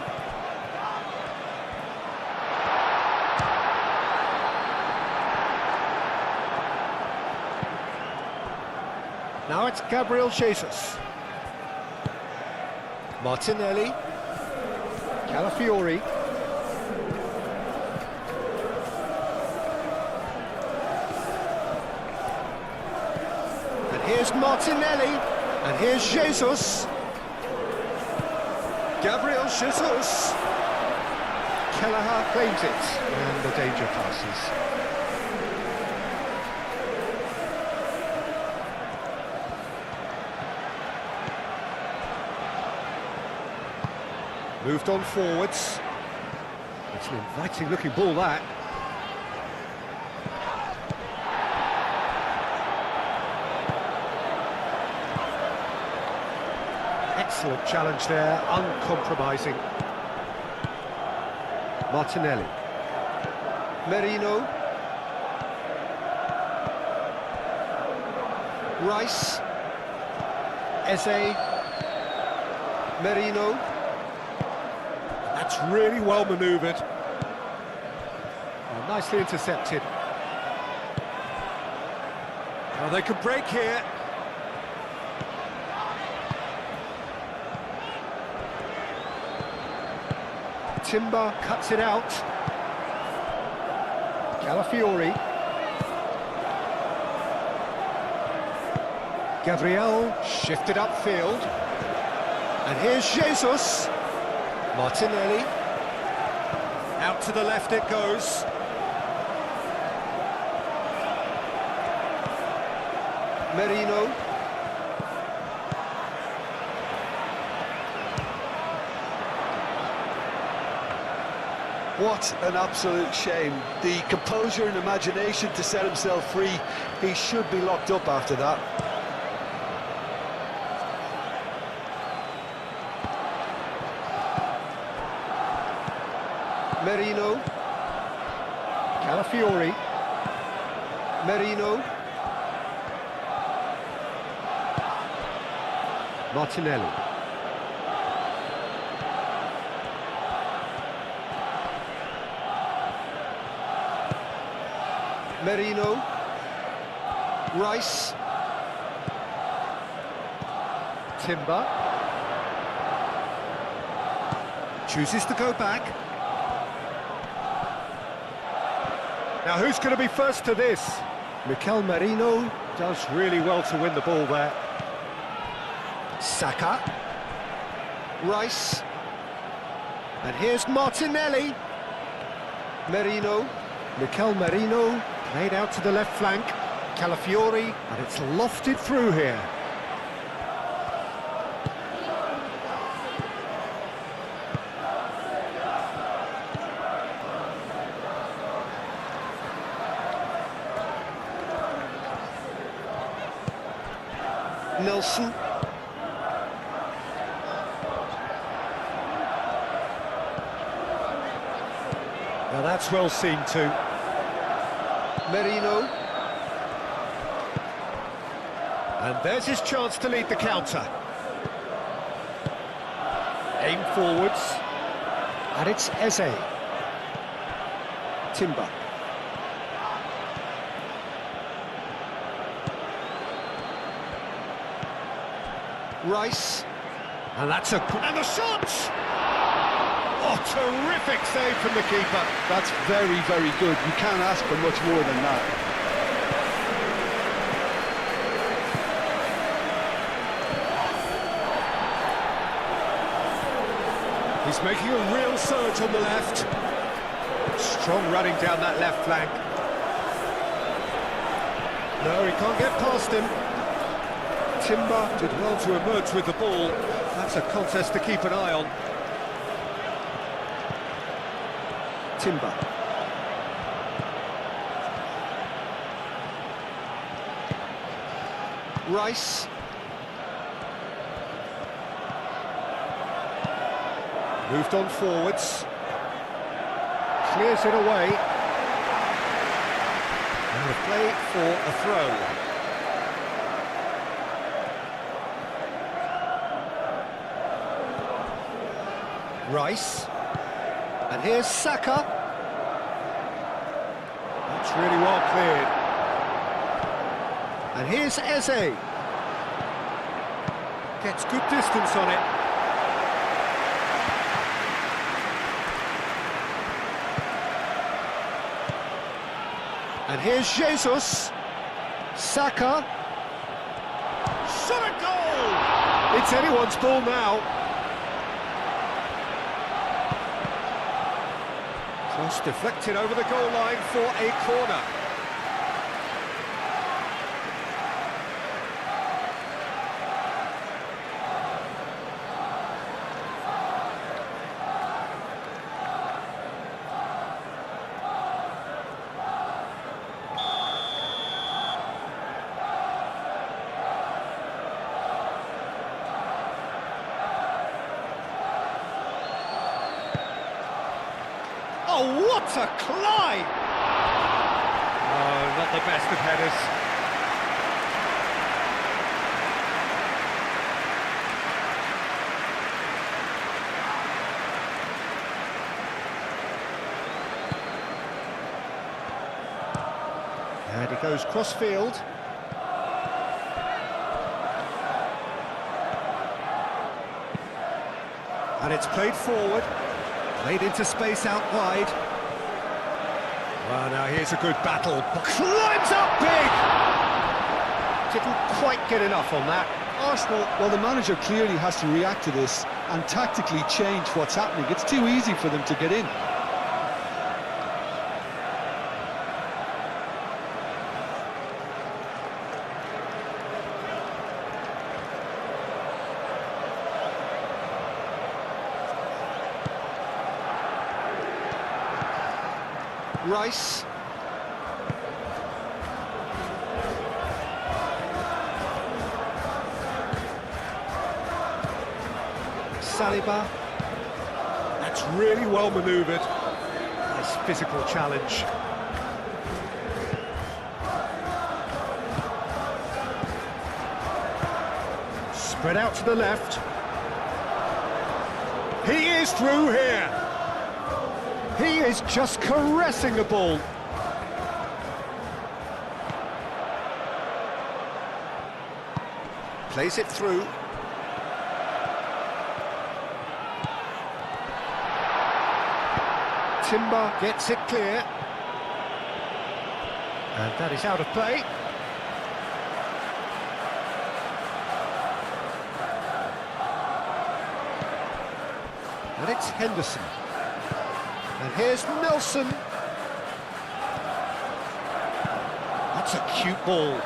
Now it's Gabriel Jesus. Martinelli. Calafiori. And here's Martinelli. And here's Jesus. Gabriel Jesus. Kelleher claims it. And the danger passes. Moved on forwards. It's an inviting looking ball, that. Excellent challenge there, uncompromising. Martinelli. Merino. Rice. Eze. Merino. That's really well manoeuvred. Oh, nicely intercepted. Oh, they could break here. Timber cuts it out. Calafiori. Gabriel shifted upfield. And here's Jesus. Martinelli. Out to the left it goes. Merino. What an absolute shame. The composure and imagination to set himself free. He should be locked up after that. Merino. Calafiori. Merino. Martinelli. Merino. Rice. Timber. Chooses to go back. Now who's going to be first to this? Mikel Merino does really well to win the ball there. Saka. Rice. And here's Martinelli. Merino. Mikel Merino played out to the left flank. Calafiori, and it's lofted through here. Nelson. Now That's well seen too. Merino. And there's his chance to lead the counter. Aim forwards. And it's Eze. Timber. Rice. And that's and the shot! Oh, terrific save from the keeper. That's very, very good. You can't ask for much more than that. He's making a real surge on the left. Strong running down that left flank. No, he can't get past him. Timber did well to emerge with the ball. That's a contest to keep an eye on. Timber. Rice. Moved on forwards. Clears it away. And a play for a throw. Rice. And here's Saka. That's really well cleared. And here's Eze. Gets good distance on it. And here's Jesus. Saka. Shot a goal! It's anyone's ball now. Cross deflected over the goal line for a corner. Oh, what a climb! Oh, not the best of headers. And he goes cross-field. And it's played forward. Played into space out wide. Well, now here's a good battle. Climbs up big! Didn't quite get enough on that. Arsenal, well, the manager clearly has to react to this and tactically change what's happening. It's too easy for them to get in. Rice. Saliba. That's really well manoeuvred. Nice physical challenge. Spread out to the left. He is through here. He is just caressing the ball. Plays it through. Timber gets it clear. And that is out of play. And it's Henderson. And here's Nelson. That's a cute ball.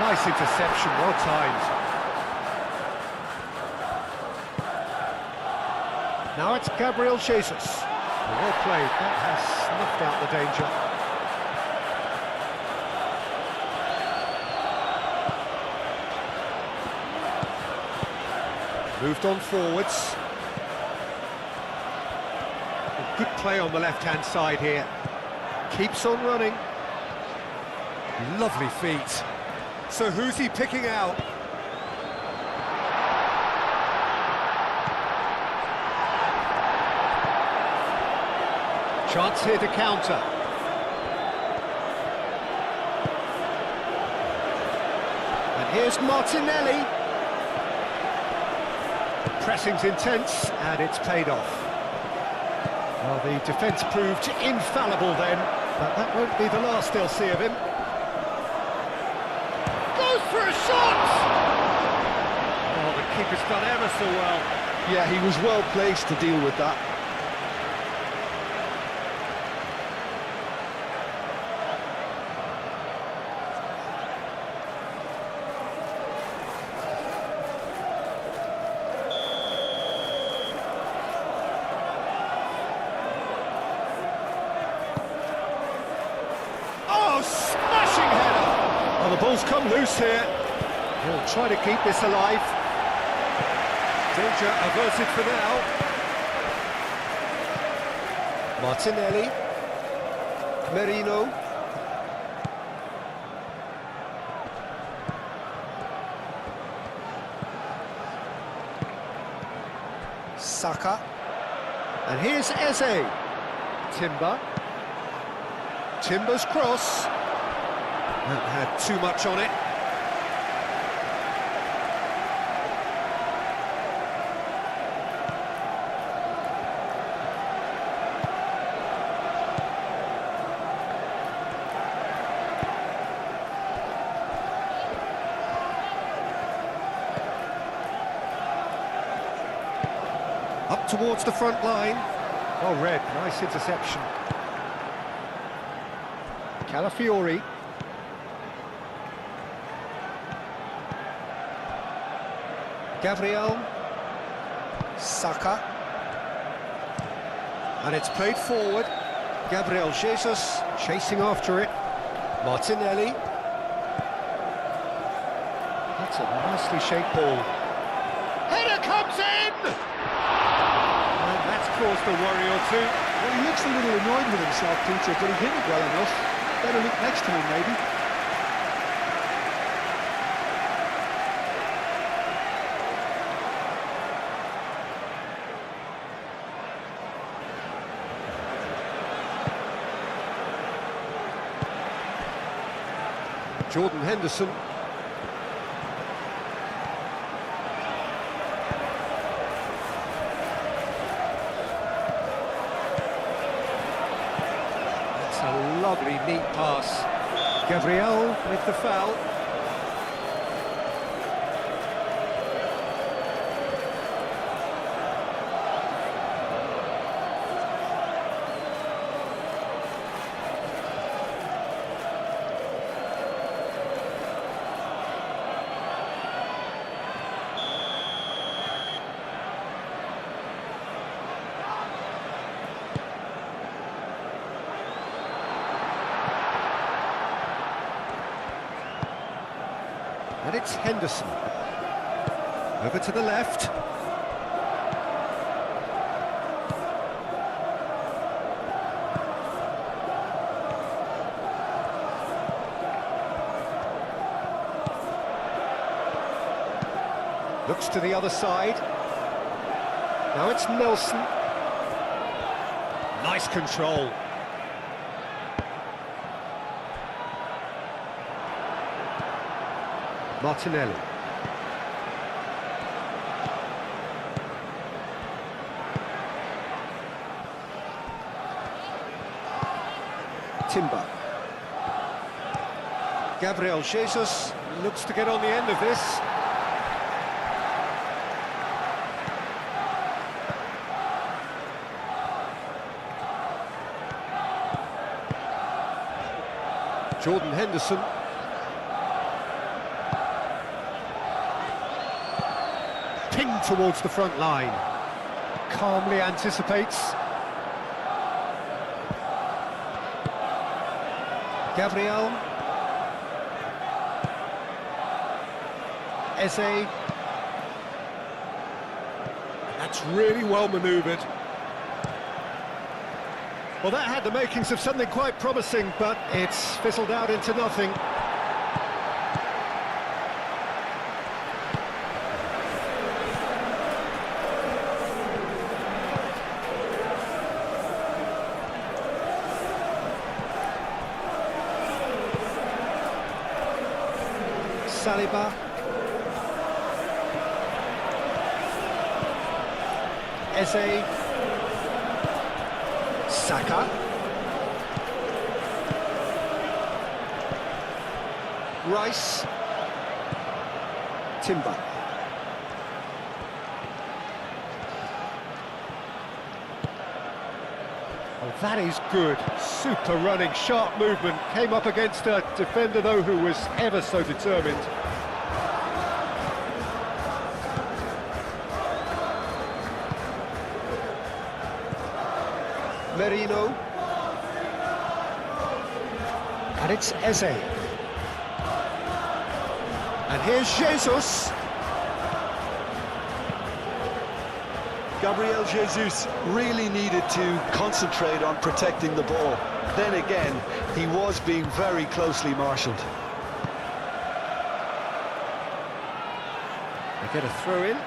Nice interception, well timed. Now it's Gabriel Jesus. Well played, that has snuffed out the danger. Moved on forwards. Good play on the left-hand side here. Keeps on running. Lovely feet. So who's he picking out? Chance here to counter. And here's Martinelli. Pressing's intense, and it's paid off. Well, the defence proved infallible then, but that won't be the last they'll see of him. Goes for a shot! Oh, the keeper's done ever so well. Yeah, he was well placed to deal with that. Smashing header! Well, the ball's come loose here. He'll try to keep this alive. Danger averted for now. Martinelli. Merino. Saka. And here's Eze. Timber. Timber's cross. That had too much on it. Up towards the front line. Well read, nice interception. Calafiori. Gabriel. Saka. And it's played forward. Gabriel Jesus chasing after it. Martinelli. That's a nicely shaped ball. Header comes in! And that's caused a worry or two. Well, he looks a little annoyed with himself, Peter, but he hit it well enough. Better look next time, maybe. Jordan Henderson. That's a lovely, neat pass. Gabriel with the foul. And it's Henderson. Over to the left. Looks to the other side. Now it's Nelson. Nice control. Martinelli. Timber. Gabriel Jesus looks to get on the end of this. Jordan Henderson. Pinged towards the front line. Calmly anticipates. Gabriel. Eze. That's really well manoeuvred. Well, that had the makings of something quite promising, but it's fizzled out into nothing. Saliba. Eze. Saka. Rice. Timber. Oh, that is good. Super running, sharp movement. Came up against a defender, though, who was ever so determined. Merino. And it's Eze. And here's Jesus. Gabriel Jesus really needed to concentrate on protecting the ball. Then again, he was being very closely marshalled. They get a throw in.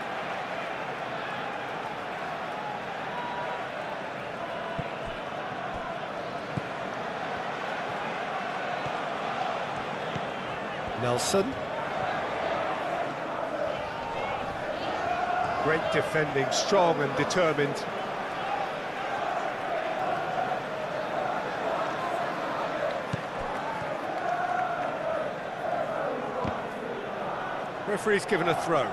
Nelson. Great defending, strong and determined. Referee's given a throw.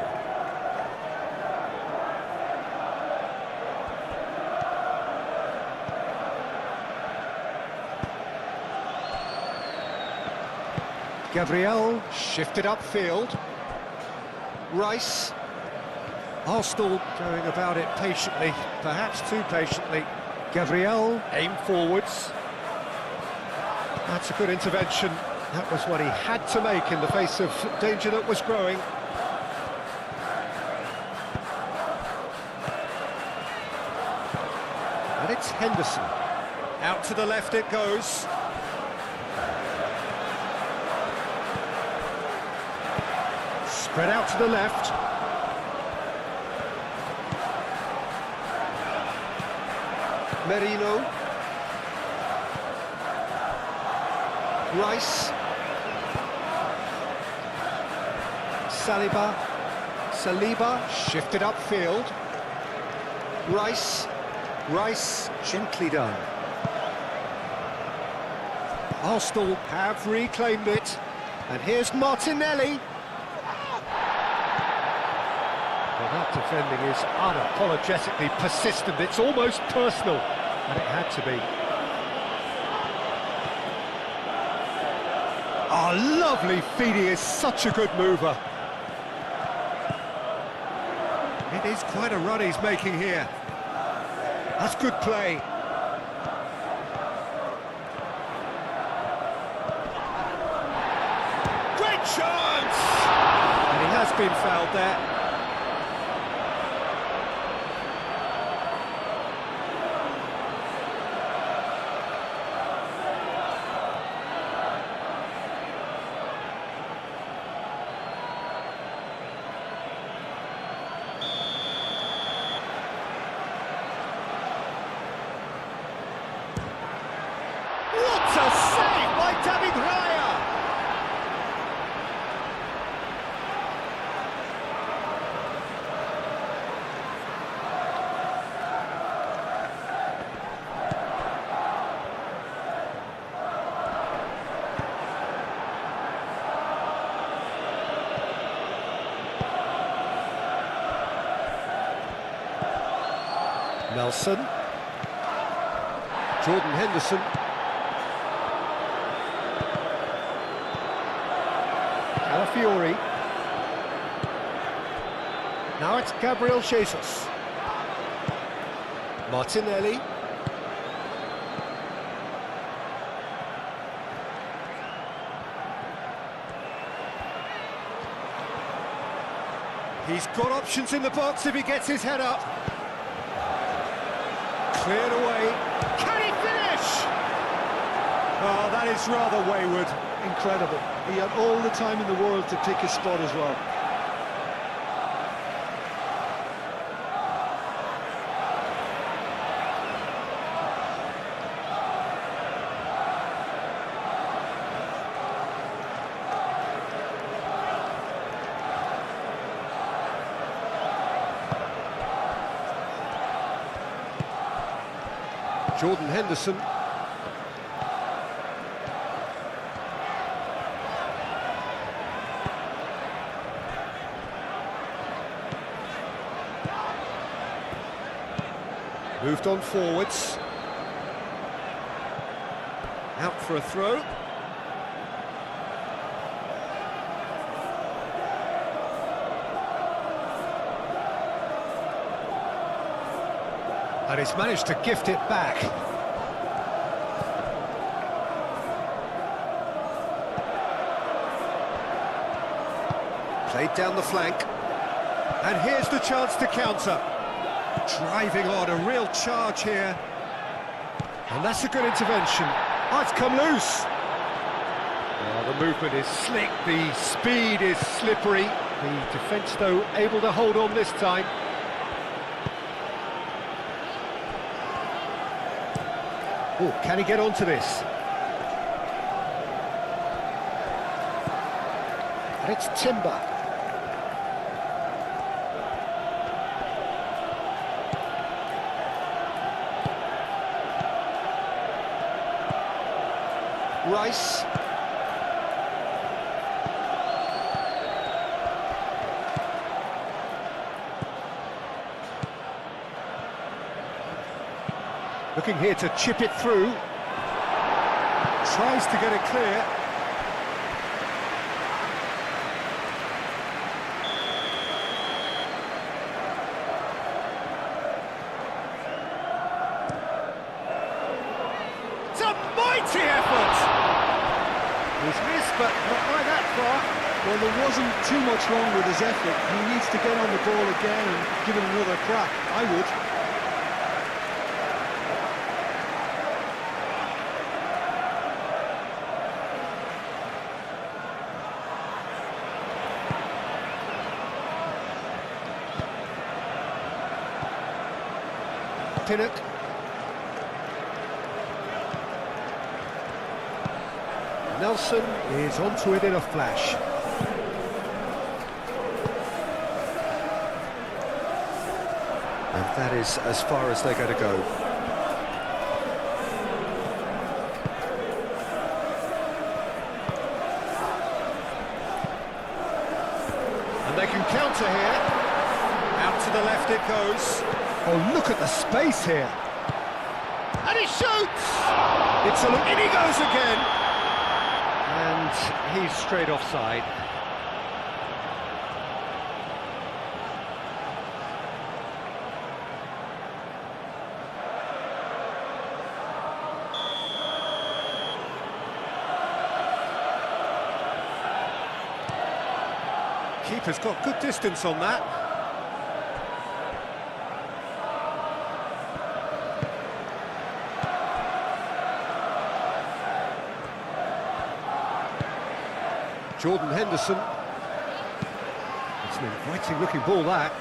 Gabriel shifted upfield. Rice. Arsenal going about it patiently, perhaps too patiently. Gabriel aimed forwards. That's a good intervention. That was what he had to make in the face of danger that was growing. And it's Henderson. Out to the left it goes. Spread out to the left. Merino. Rice. Saliba shifted upfield. Rice gently done. Arsenal have reclaimed it. And here's Martinelli. Well, that defending is unapologetically persistent. It's almost personal, and it had to be. Oh, lovely feed. He is such a good mover. It is quite a run he's making here. That's good play. Great chance! And he has been fouled there. Nelson. Jordan Henderson. Calafiori. Now it's Gabriel Jesus. Martinelli. He's got options in the box if he gets his head up. Cleared away. Can he finish? Oh, that is rather wayward. Incredible. He had all the time in the world to pick his spot as well. Jordan Henderson. Moved on forwards. Out for a throw. And he's managed to gift it back. Played down the flank. And here's the chance to counter. Driving on, a real charge here. And that's a good intervention. Oh, it's come loose. Oh, the movement is slick, the speed is slippery. The defence, though, able to hold on this time. Oh, can he get onto this? And it's Timber. Rice. Looking here to chip it through. Tries to get it clear. It's a mighty effort! He's missed, but not by that far. Well, there wasn't too much wrong with his effort. He needs to get on the ball again and give it another crack. I would. Pinnock. Nelson is onto it in a flash. And that is as far as they're going to go. And they can counter here. Out to the left it goes. Oh, look at the space here. And he shoots! It's a look, in he goes again. And he's straight offside. Keeper's got good distance on that. Jordan Henderson. It's an inviting looking ball, that.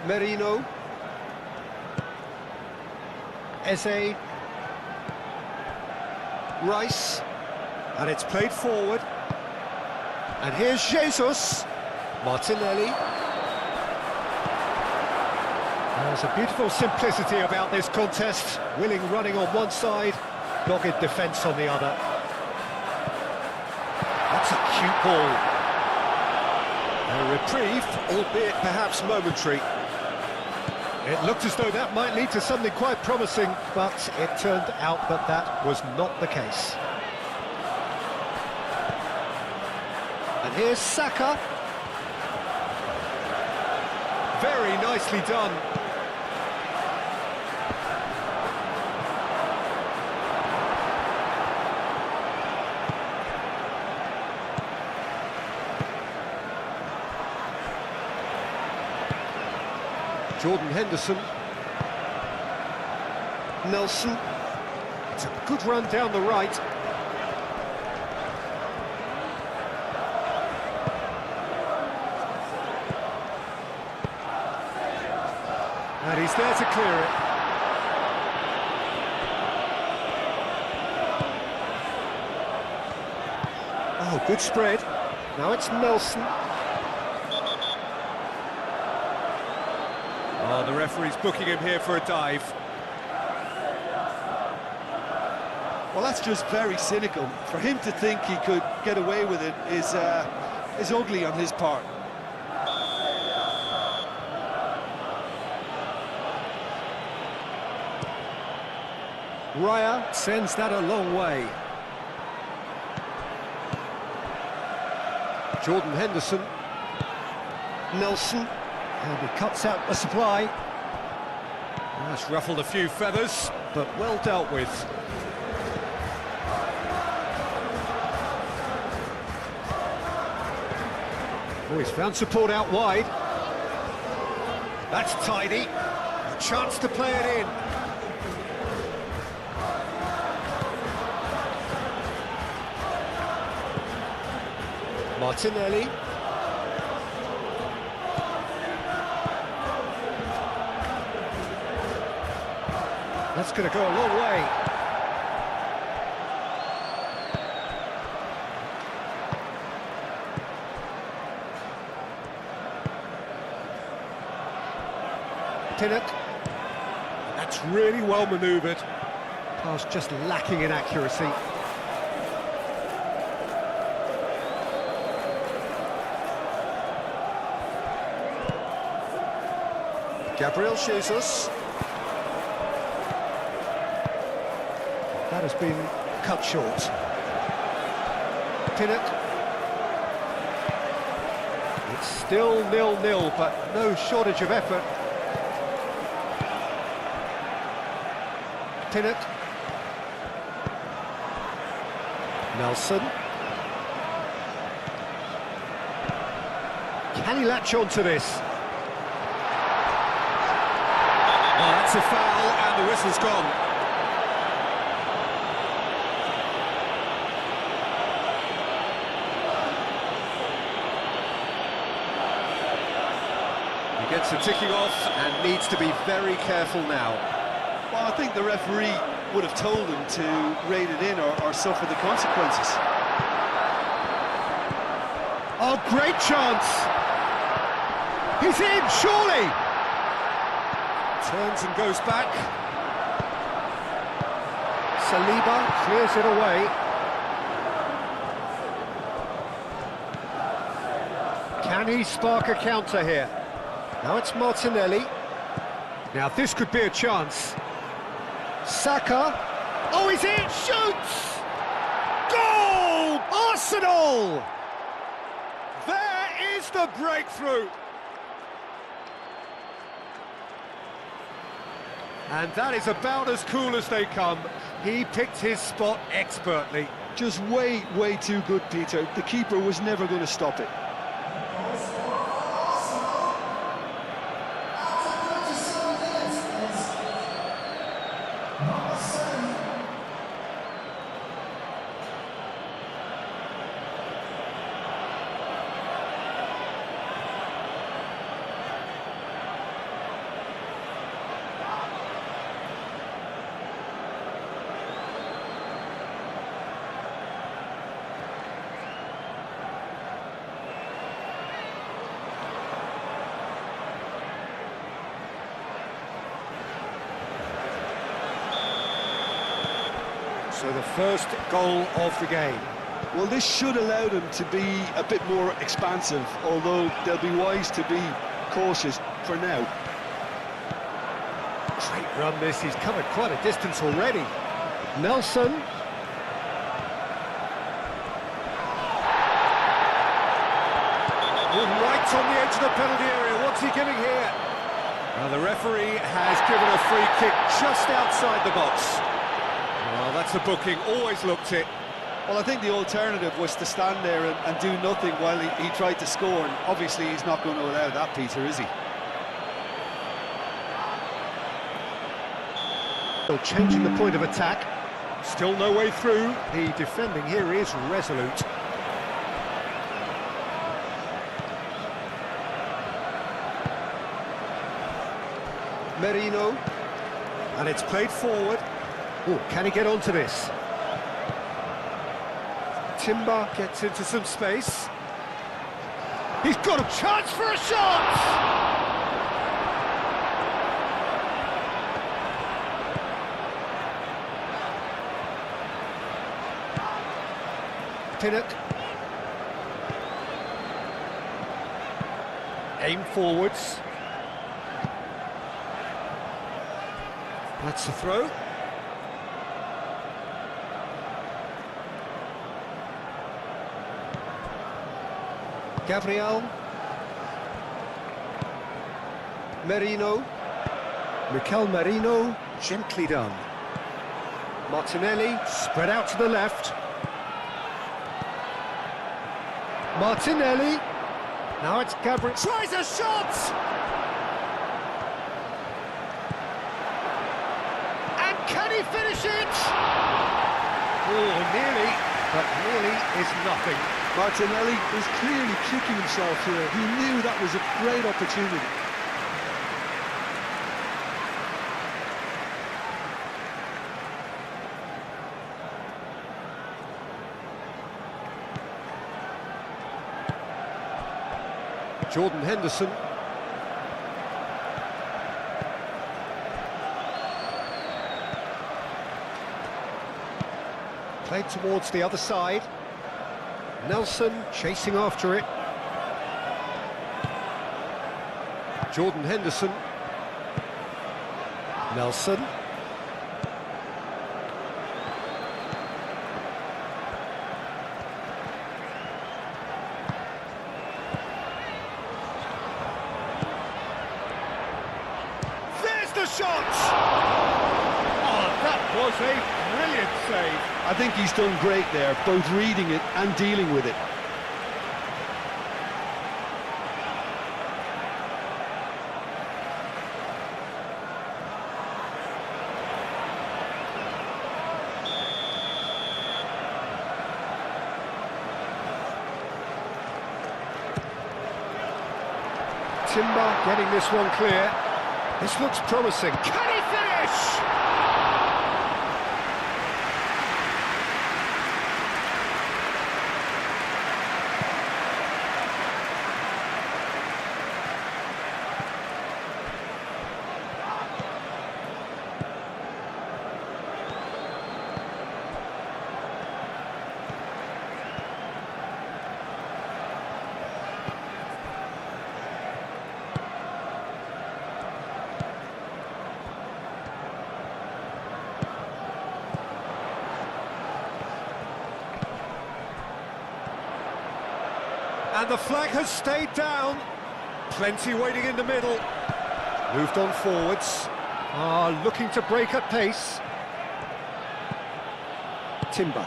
Merino. Eze. Rice. And it's played forward. And here's Jesus. Martinelli. There's a beautiful simplicity about this contest. Willing running on one side, dogged defence on the other. That's a cute ball. A reprieve, albeit perhaps momentary. It looked as though that might lead to something quite promising, but it turned out that that was not the case. And here's Saka. Very nicely done. Jordan Henderson. Nelson. It's a good run down the right. And he's there to clear it. Oh, good spread. Now it's Nelson. Oh, the referee's booking him here for a dive. Well, that's just very cynical. For him to think he could get away with it is ugly on his part. Raya sends that a long way. Jordan Henderson. Nelson. And he cuts out the supply. That's ruffled a few feathers, but well dealt with. Oh, he's found support out wide. That's tidy. A chance to play it in. Martinelli. That's going to go a long way. Pinnock. That's really well manoeuvred. Pass just lacking in accuracy. Gabriel Jesus. That has been cut short. Pinnock. It's still 0-0, but no shortage of effort. Pinnock. Nelson. Can he latch on to this? Oh, that's a foul, and the whistle's gone. He gets the ticking off and needs to be very careful now. Well, I think the referee would have told him to rate it in or suffer the consequences. Oh, great chance! He's in, surely! Turns and goes back. Saliba clears it away. Can he spark a counter here? Now it's Martinelli. Now this could be a chance. Saka. Oh, he's in! Shoots! Goal! Arsenal! There is the breakthrough! And that is about as cool as they come. He picked his spot expertly. Just way too good, Peter. The keeper was never going to stop it. So the first goal of the game. Well, this should allow them to be a bit more expansive, although they'll be wise to be cautious for now. Great run this, he's covered quite a distance already. Nelson. Right on the edge of the penalty area, what's he giving here? Now the referee has given a free kick just outside the box. Well, that's a booking, always looked it. Well, I think the alternative was to stand there and do nothing while he tried to score, and obviously he's not going to allow that, Peter, is he? Still changing the point of attack. Still no way through. The defending here is resolute. Merino. And it's played forward. Oh, can he get onto this? Timber gets into some space. He's got a chance for a shot! Pinnock. Aim forwards. That's the throw. Gabriel. Merino. Mikel Merino, gently done. Martinelli, spread out to the left. Martinelli. Now it's Gabriel. Tries a shot! And can he finish it? Oh, nearly, but nearly is nothing. Martinelli is clearly kicking himself here. He knew that was a great opportunity. Jordan Henderson. Played towards the other side. Nelson chasing after it. Jordan Henderson. Nelson. There's the shot! Oh, that was a brilliant save. I think he's done great there, both reading it and dealing with it. Timber getting this one clear. This looks promising. Can he finish? And the flag has stayed down. Plenty waiting in the middle. Moved on forwards. Looking to break at pace. Timber.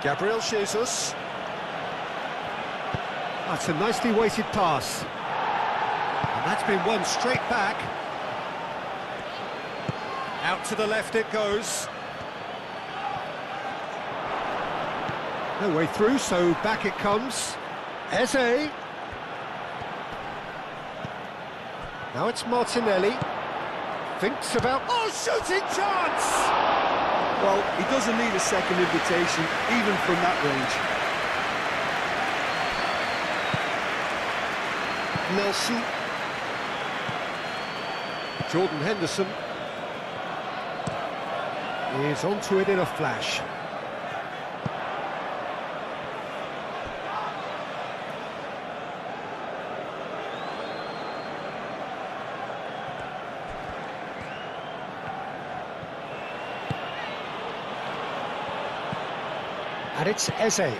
Gabriel Jesus. That's a nicely weighted pass. And that's been won straight back. Out to the left it goes. No way through, so back it comes. Eze. Now it's Martinelli. Thinks about... Oh, shooting chance! Well, he doesn't need a second invitation, even from that range. Nelson. Jordan Henderson. Is onto it in a flash. And it's Eze. And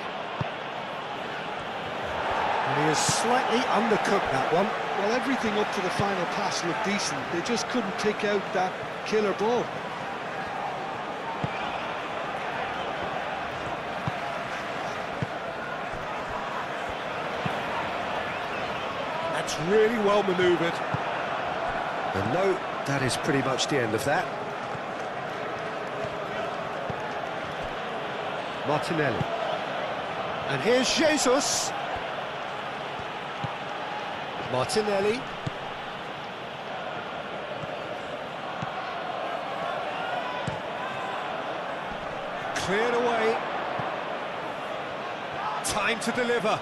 he has slightly undercooked that one. Well, everything up to the final pass looked decent. They just couldn't pick out that killer ball. That's really well manoeuvred. And no That is pretty much the end of that. Martinelli. And here's Jesus. Martinelli. Cleared away. Time to deliver.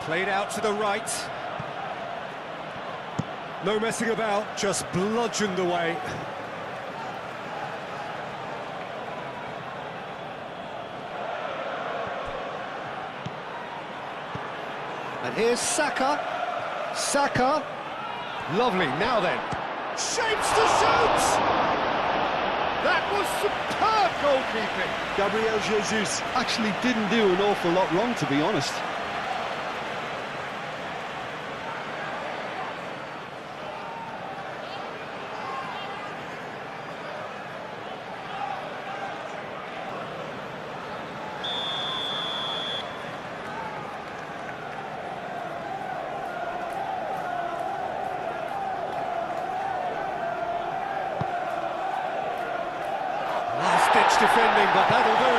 Played out to the right. No messing about, just bludgeoned away. And here's Saka. Saka. Lovely, now then. Shapes to shoot! That was superb goalkeeping. Gabriel Jesus actually didn't do an awful lot wrong, to be honest. Last-ditch defending, but that'll do.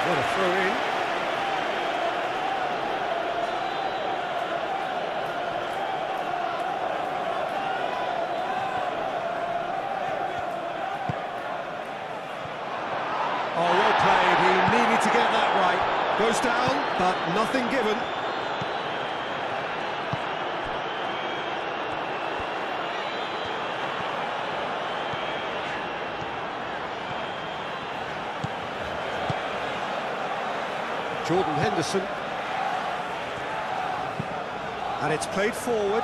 What a throw-in. Oh, well played. He needed to get that right. Goes down, but nothing given. Jordan Henderson. And it's played forward.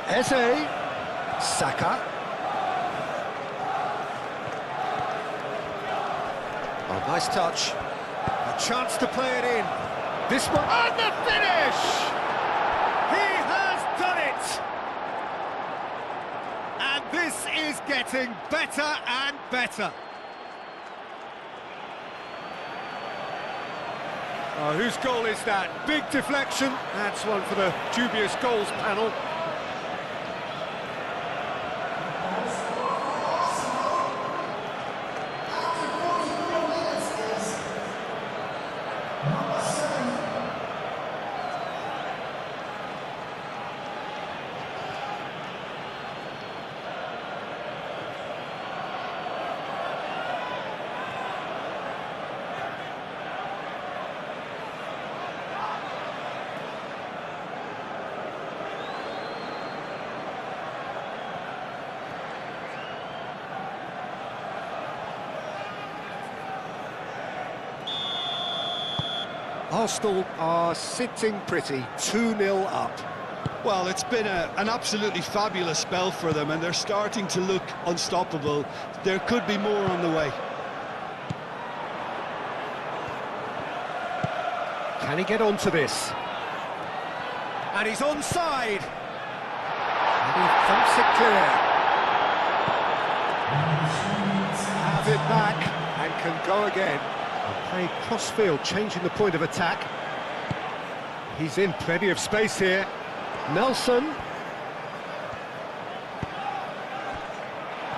Eze. Saka. Oh, nice touch. A chance to play it in. This one. And the finish! He has done it! And this is getting better and better. Oh, whose goal is that? Big deflection. That's one for the dubious goals panel. Arsenal are sitting pretty, 2-0 up. Well, it's been an absolutely fabulous spell for them, and they're starting to look unstoppable. There could be more on the way. Can he get onto this? And he's onside. And he thumps it clear. Has it back and can go again. And play cross-field, changing the point of attack. He's in plenty of space here. Nelson.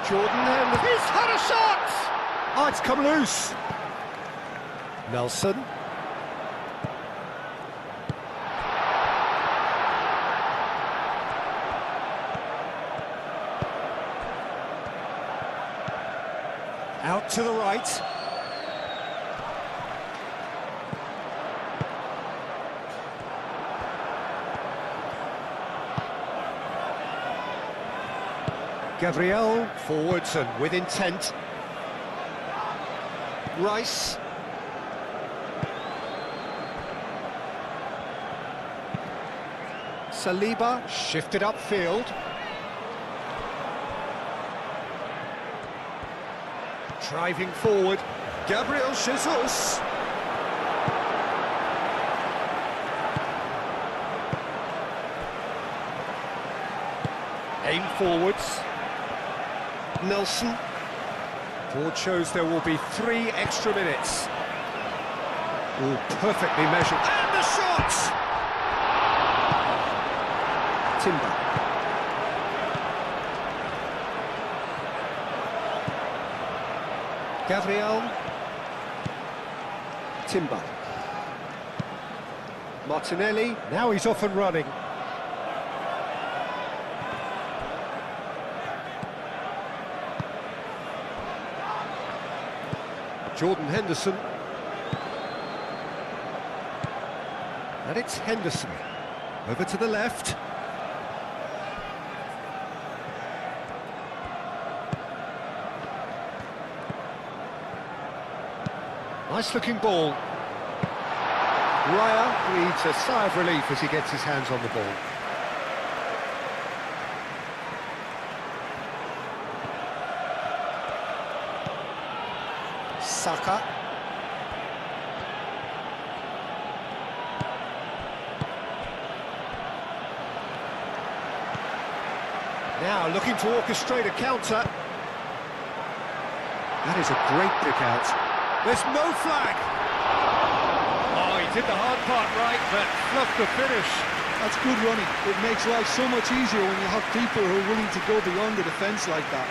Jordan Henderson. He's had a shot! Oh, it's come loose. Nelson. Out to the right. Gabriel, forwards and with intent. Rice. Saliba, shifted upfield. Driving forward. Gabriel Jesus. Aim forwards. Nelson. Board shows there will be 3 extra minutes. All perfectly measured. And the shot! Timber. Gabriel. Timber. Martinelli. Now he's off and running. Jordan Henderson. And it's Henderson. Over to the left. Nice looking ball. Raya breathes a sigh of relief as he gets his hands on the ball. Saka. Now looking to orchestrate a counter. That is a great pick out. There's no flag. Oh, he did the hard part right, but fluffed the finish. That's good running. It makes life so much easier when you have people who are willing to go beyond the defence like that.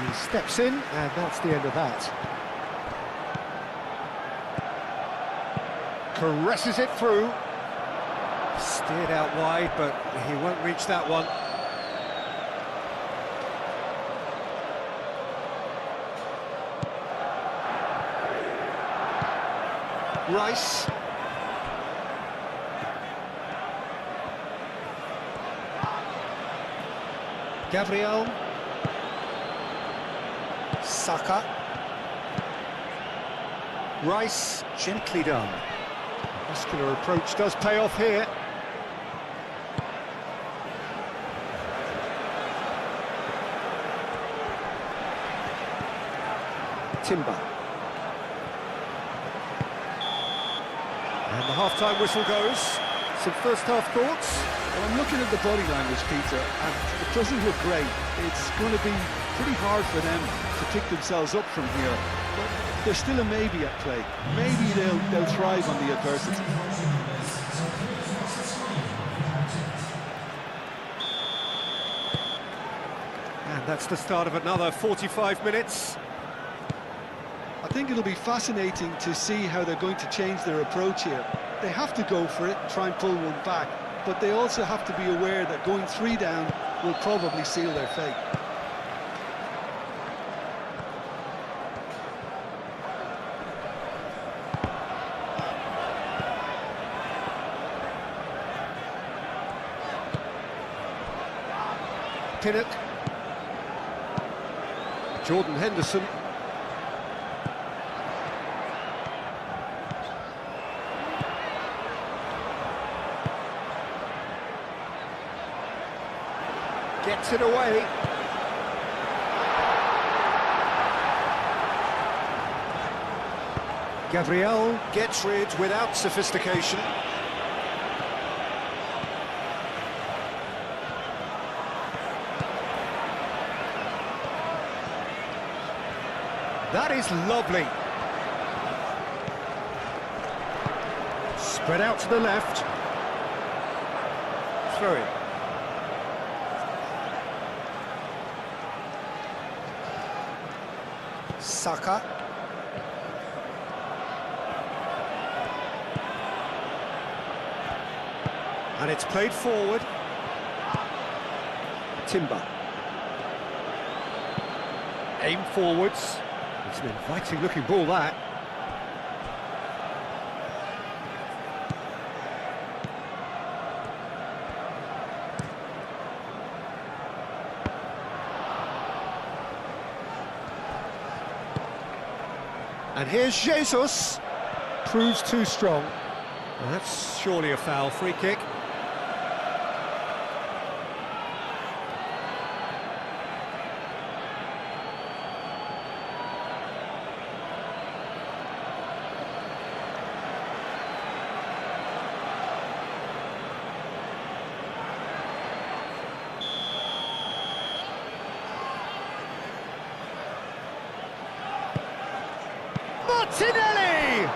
He steps in, and that's the end of that. Caresses it through. Steered out wide, but he won't reach that one. Rice. Gabriel. Saka. Rice, gently done. Muscular approach does pay off here. Timber. And the half-time whistle goes. Some first-half thoughts? Well, I'm looking at the body language, Peter, and it doesn't look great. It's going to be pretty hard for them to pick themselves up from here. But there's still a maybe at play. Maybe they'll thrive on the adversity. And that's the start of another 45 minutes. I think it'll be fascinating to see how they're going to change their approach here. They have to go for it and try and pull one back, but they also have to be aware that going 3 down will probably seal their fate. Pinnock. Jordan Henderson. Gets it away. Gabriel gets rid without sophistication. That is lovely. Spread out to the left. Throw it. Saka. And it's played forward. Timber. Aim forwards. It's an inviting looking ball, that. And here's Jesus. Proves too strong. Well, that's surely a foul. Free kick. Martinelli!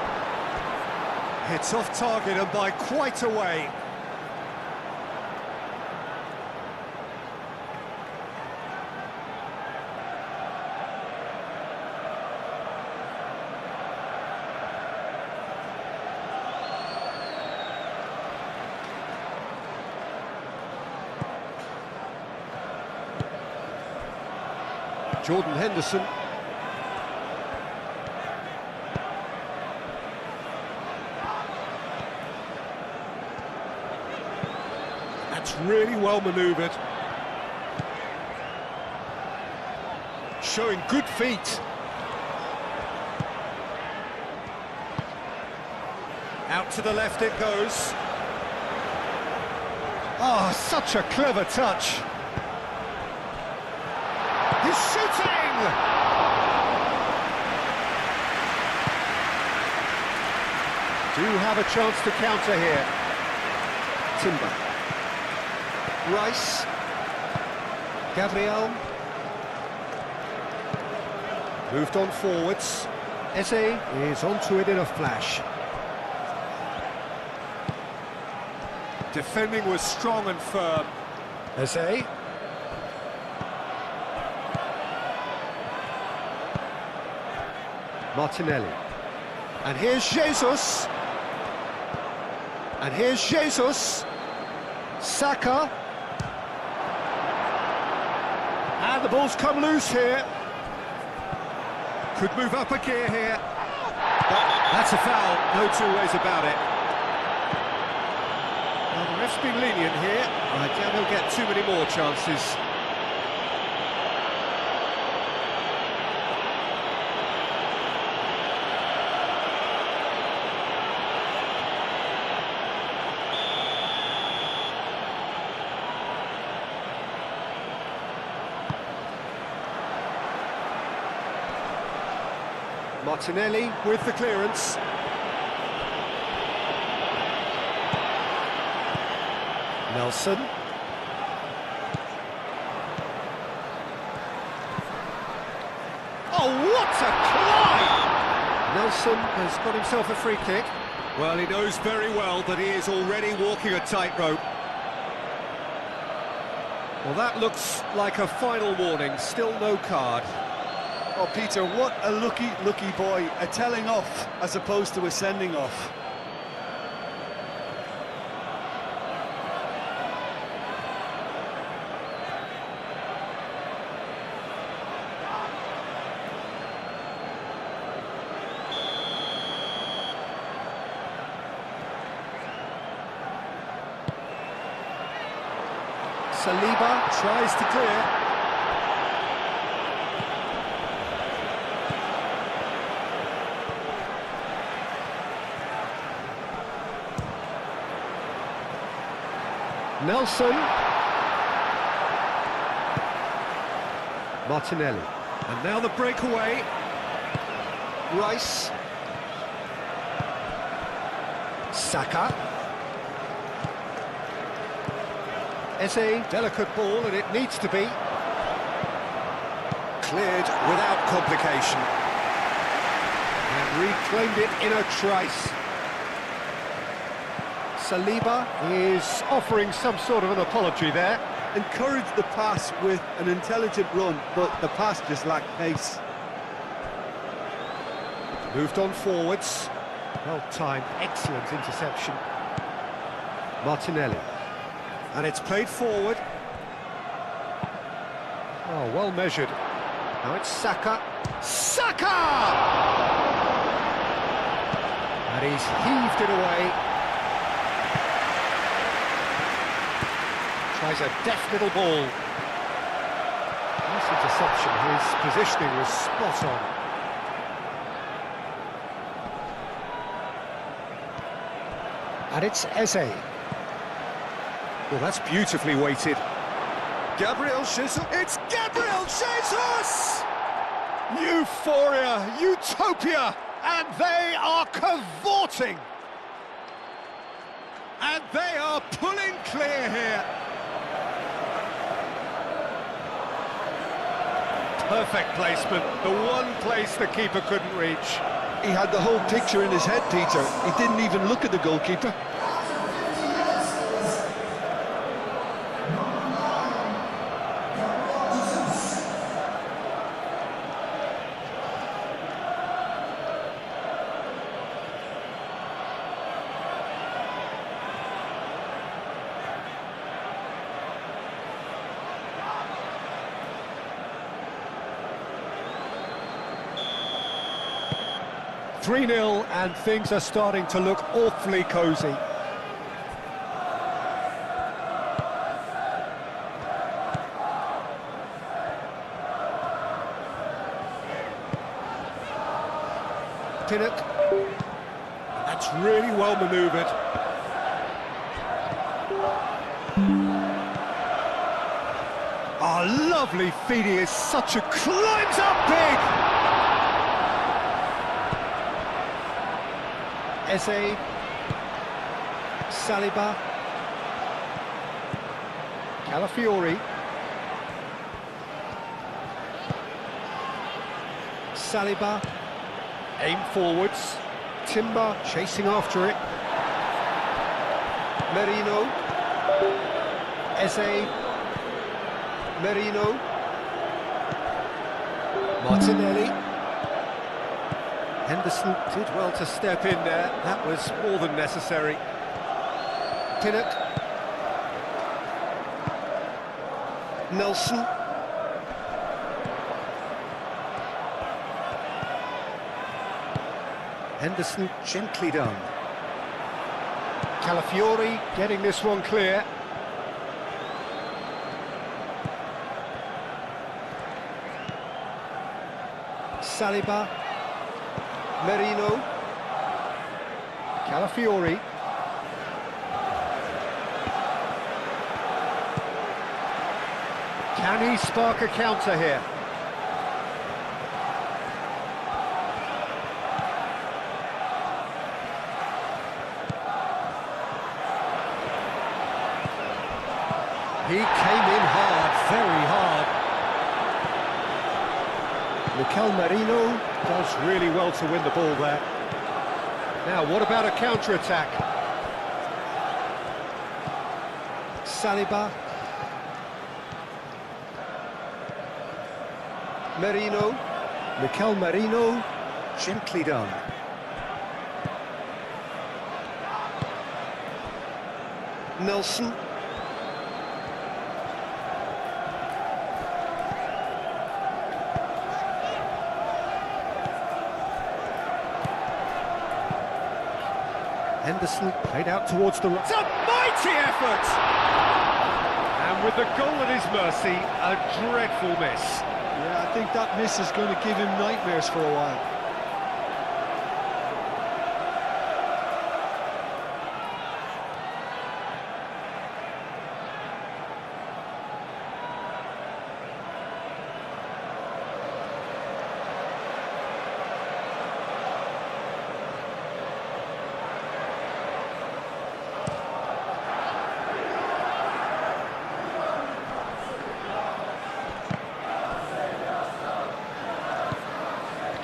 It's off target and by quite a way. Jordan Henderson. That's really well manoeuvred. Showing good feet. Out to the left it goes. Oh, such a clever touch. He's shooting! Do have a chance to counter here. Timber. Rice. Gabriel. Moved on forwards. Eze is onto it in a flash. Defending was strong and firm. Eze. Martinelli. And here's Jesus. And here's Jesus. Saka. And the ball's come loose here. Could move up a gear here. That's a foul, no two ways about it. Well, the ref's been lenient here. I doubt he'll get too many more chances. Martinelli with the clearance. Nelson. Oh, what a climb! Nelson has got himself a free kick. Well, he knows very well that he is already walking a tightrope. Well, that looks like a final warning, still no card. Oh, Peter, what a lucky boy. A telling off as opposed to a sending off. Saliba tries to clear. Nelson. Martinelli. And now the breakaway. Rice. Saka. Eze, delicate ball, and it needs to be. Cleared without complication. And reclaimed it in a trice. Saliba is offering some sort of an apology there. Encouraged the pass with an intelligent run, but the pass just lacked pace. Moved on forwards. Well timed, excellent interception. Martinelli. And it's played forward. Oh, well measured. Now it's Saka. Saka! And he's heaved it away. Tries a deft little ball. Nice interception. His positioning was spot on. And it's Eze. Well, that's beautifully weighted. Gabriel Jesus. It's Gabriel Jesus! Euphoria, utopia, and they are cavorting. And they are pulling clear here. Perfect placement, the one place the keeper couldn't reach. he had the whole picture in his head, Peter. He didn't even look at the goalkeeper. Three 0 and things are starting to look awfully cosy. Pinnock. That's really well manoeuvred. Oh, lovely feed, he is such a... climbs up big! Eze, Saliba, Calafiori, Saliba, aim forwards, Timber chasing after it, Merino, Eze, Merino, Martinelli. Henderson did well to step in there, that was more than necessary. Pinnock. Nelson. Henderson gently done. Calafiori getting this one clear. Saliba. Merino, Calafiori, can he spark a counter here? He came in hard, very hard. Mikel Merino does really well to win the ball there. Now, what about a counter-attack? Saliba. Merino. Mikel Merino, gently done. Nelson. Henderson played out towards the right. It's a mighty effort! And with the goal at his mercy, a dreadful miss. Yeah, I think that miss is going to give him nightmares for a while.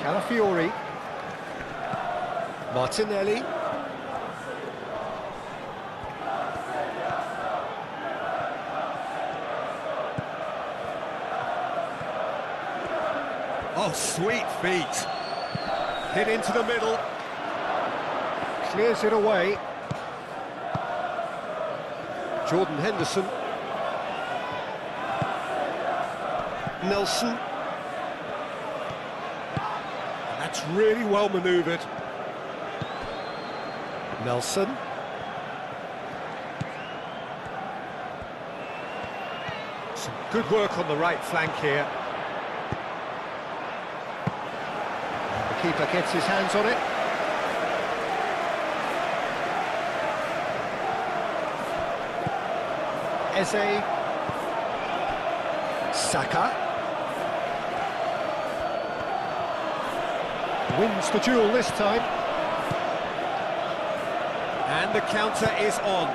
Calafiori, Martinelli, oh, sweet feet, hit into the middle, clears it away. Jordan Henderson, Nelson. That's really well manoeuvred. Nelson. Some good work on the right flank here. And the keeper gets his hands on it. Eze. Saka. Wins the duel this time. And the counter is on.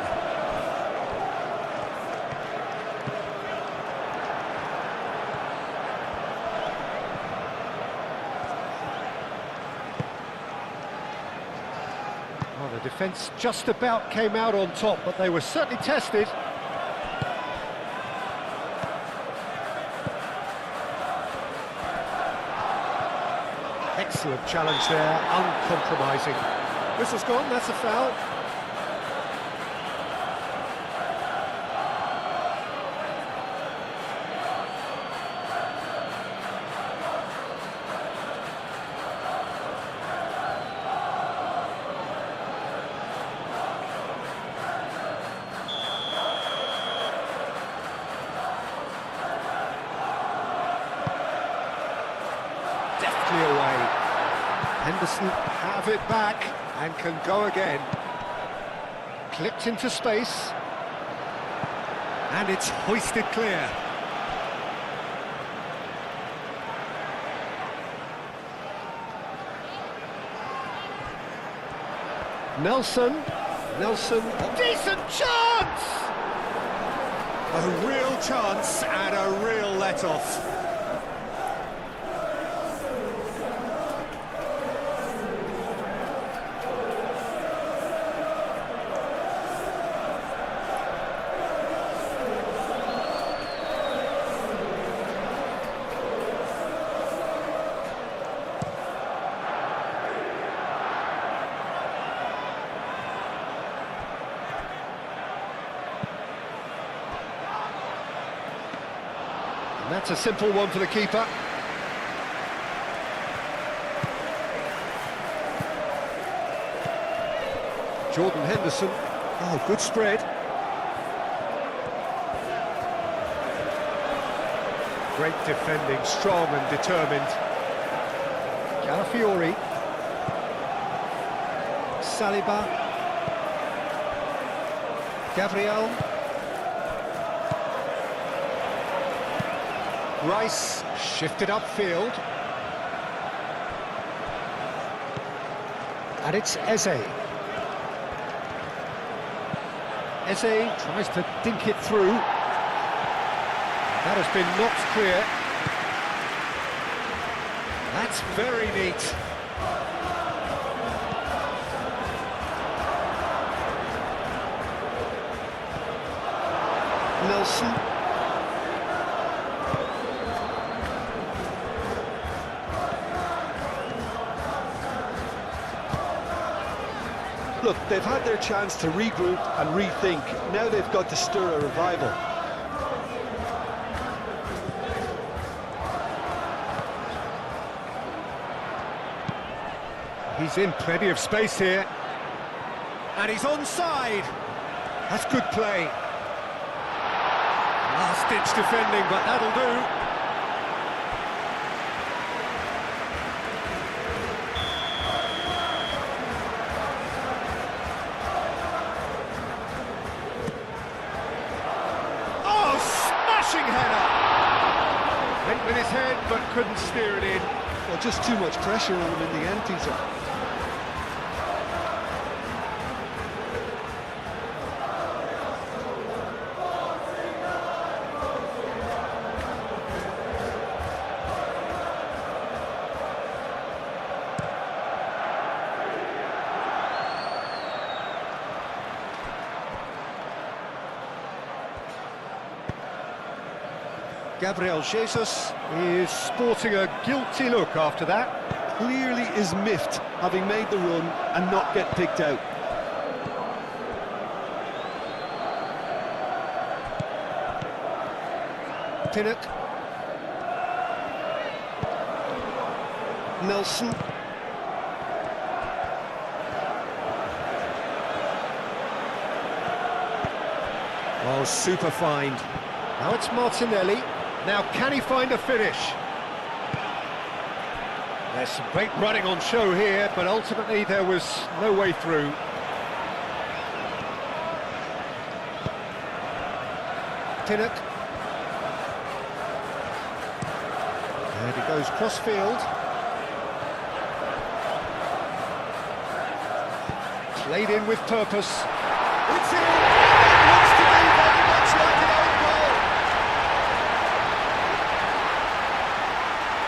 Oh, the defence just about came out on top, but they were certainly tested. Excellent challenge there, uncompromising. Whistle's gone, that's a foul. Deftly away. Henderson have it back and can go again. Clipped into space. And it's hoisted clear. Nelson, decent chance! A real chance and a real let-off. And that's a simple one for the keeper. Jordan Henderson. Oh, good spread. Great defending, strong and determined. Calafiori. Saliba. Gabriel. Rice shifted upfield. And it's Eze. Eze tries to dink it through. That has been knocked clear. That's very neat. Nelson. Look, they've had their chance to regroup and rethink. Now they've got to stir a revival. He's in plenty of space here. And he's onside. That's good play. Last-ditch defending, but that'll do. Oh, smashing header! Went with his head, but couldn't steer it in. Well, just too much pressure on him in the end, Peter. Gabriel Jesus is sporting a guilty look after that. Clearly is miffed, having made the run and not get picked out. Pinnock. Nelson. Oh, super find. Now it's Martinelli. Now, can he find a finish? There's some great running on show here, but ultimately there was no way through. Pinnock. And he goes cross-field. Played in with purpose. It's in! It looks to be very much like an own goal.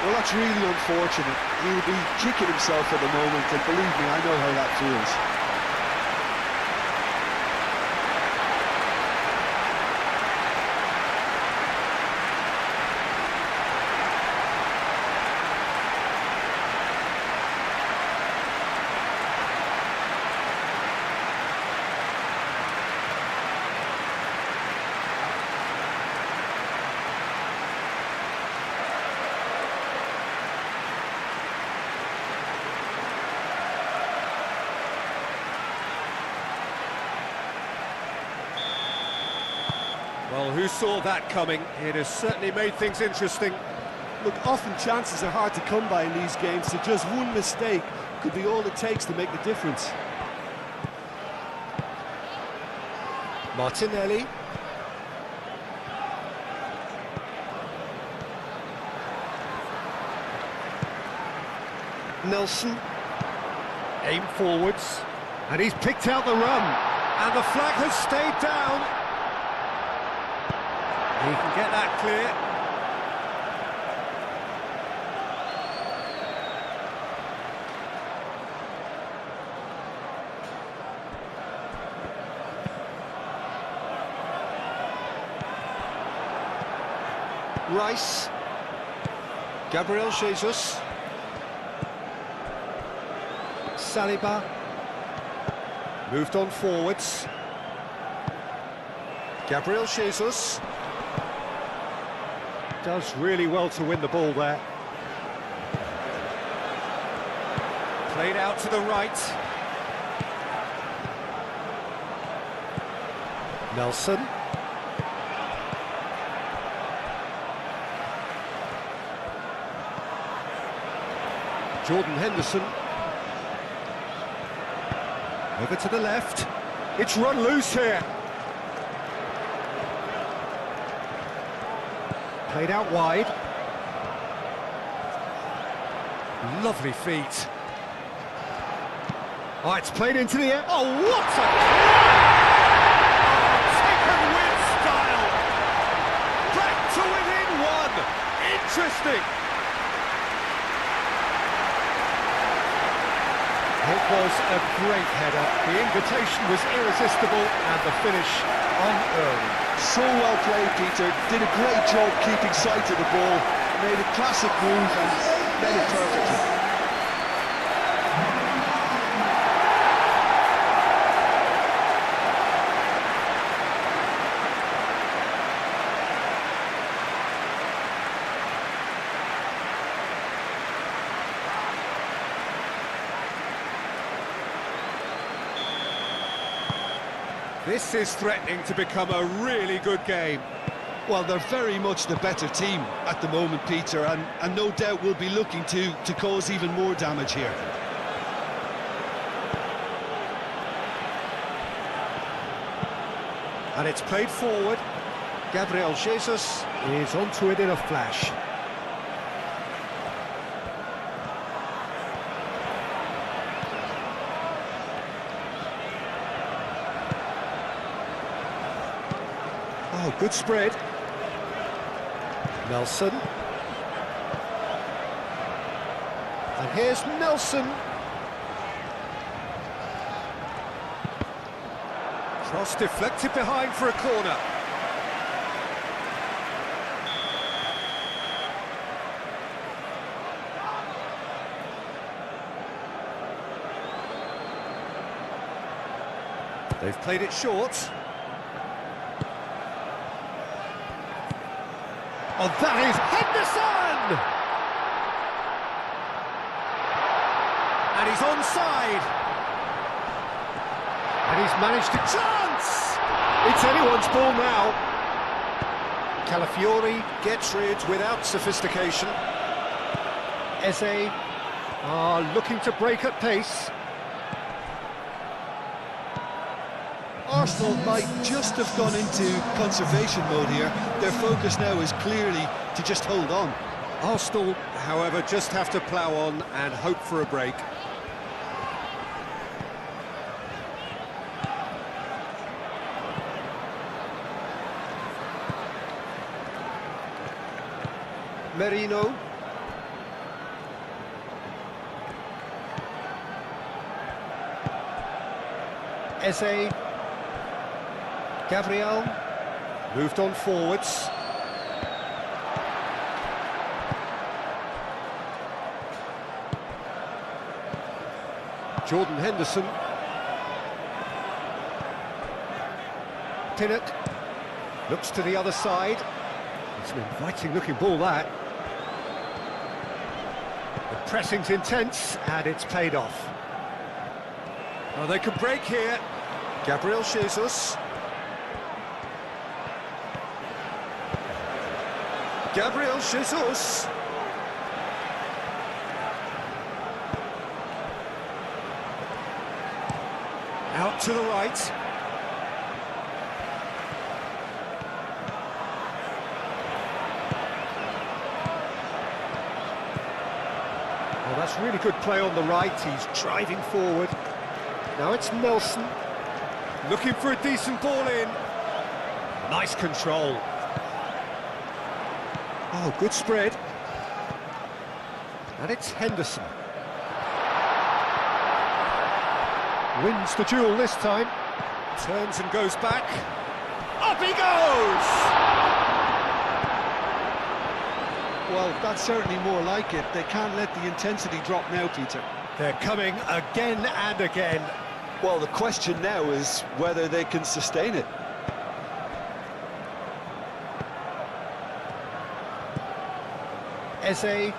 Well, that's really unfortunate. He'll be kicking himself at the moment, and believe me, I know how that feels. Well, who saw that coming? It has certainly made things interesting. Look, often chances are hard to come by in these games, so just one mistake could be all it takes to make the difference. Martinelli. Nelson. Aim forwards. And he's picked out the run. And the flag has stayed down. He can get that clear. Rice. Gabriel Jesus. Saliba. Moved on forwards. Gabriel Jesus. Does really well to win the ball there. Played out to the right. Nelson. Jordan Henderson. Over to the left. It's run loose here. Played out wide. Lovely feet. Oh, it's played into the air. Oh, what a... Taken with style. Back to within one. Interesting. It was a great header. The invitation was irresistible and the finish unearned. So well played, Peter. Did a great job keeping sight of the ball. Made a classic move and made it perfectly. This is threatening to become a really good game. Well, they're very much the better team at the moment, Peter, and no doubt will be looking to cause even more damage here. And it's played forward. Gabriel Jesus is onto it in a flash. Oh, good spread. Nelson. And here's Nelson. Cross deflected behind for a corner. They've played it short. Oh, that is Henderson! And he's onside. And he's managed a chance! It's anyone's ball now. Calafiori gets rid without sophistication. Eze are looking to break at pace. Arsenal might just have gone into conservation mode here. Their focus now is clearly to just hold on. Arsenal, however, just have to plough on and hope for a break. Merino. Eze. Gabriel. Moved on forwards. Jordan Henderson. Pinnock. Looks to the other side. It's an inviting looking ball, that. The pressing's intense and it's paid off. Oh, they can break here. Gabriel Jesus. Gabriel Jesus. Out to the right. Well, that's really good play on the right. He's driving forward. Now it's Nelson. Looking for a decent ball in. Nice control. Oh, good spread. And it's Henderson. Wins the duel this time. Turns and goes back. Up he goes! Well, that's certainly more like it. They can't let the intensity drop now, Peter. They're coming again and again. Well, the question now is whether they can sustain it. Eze.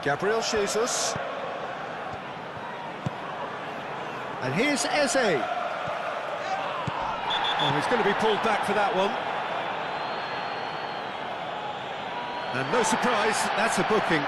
Gabriel Jesus. And here's Eze. Oh, he's going to be pulled back for that one. And no surprise, that's a booking.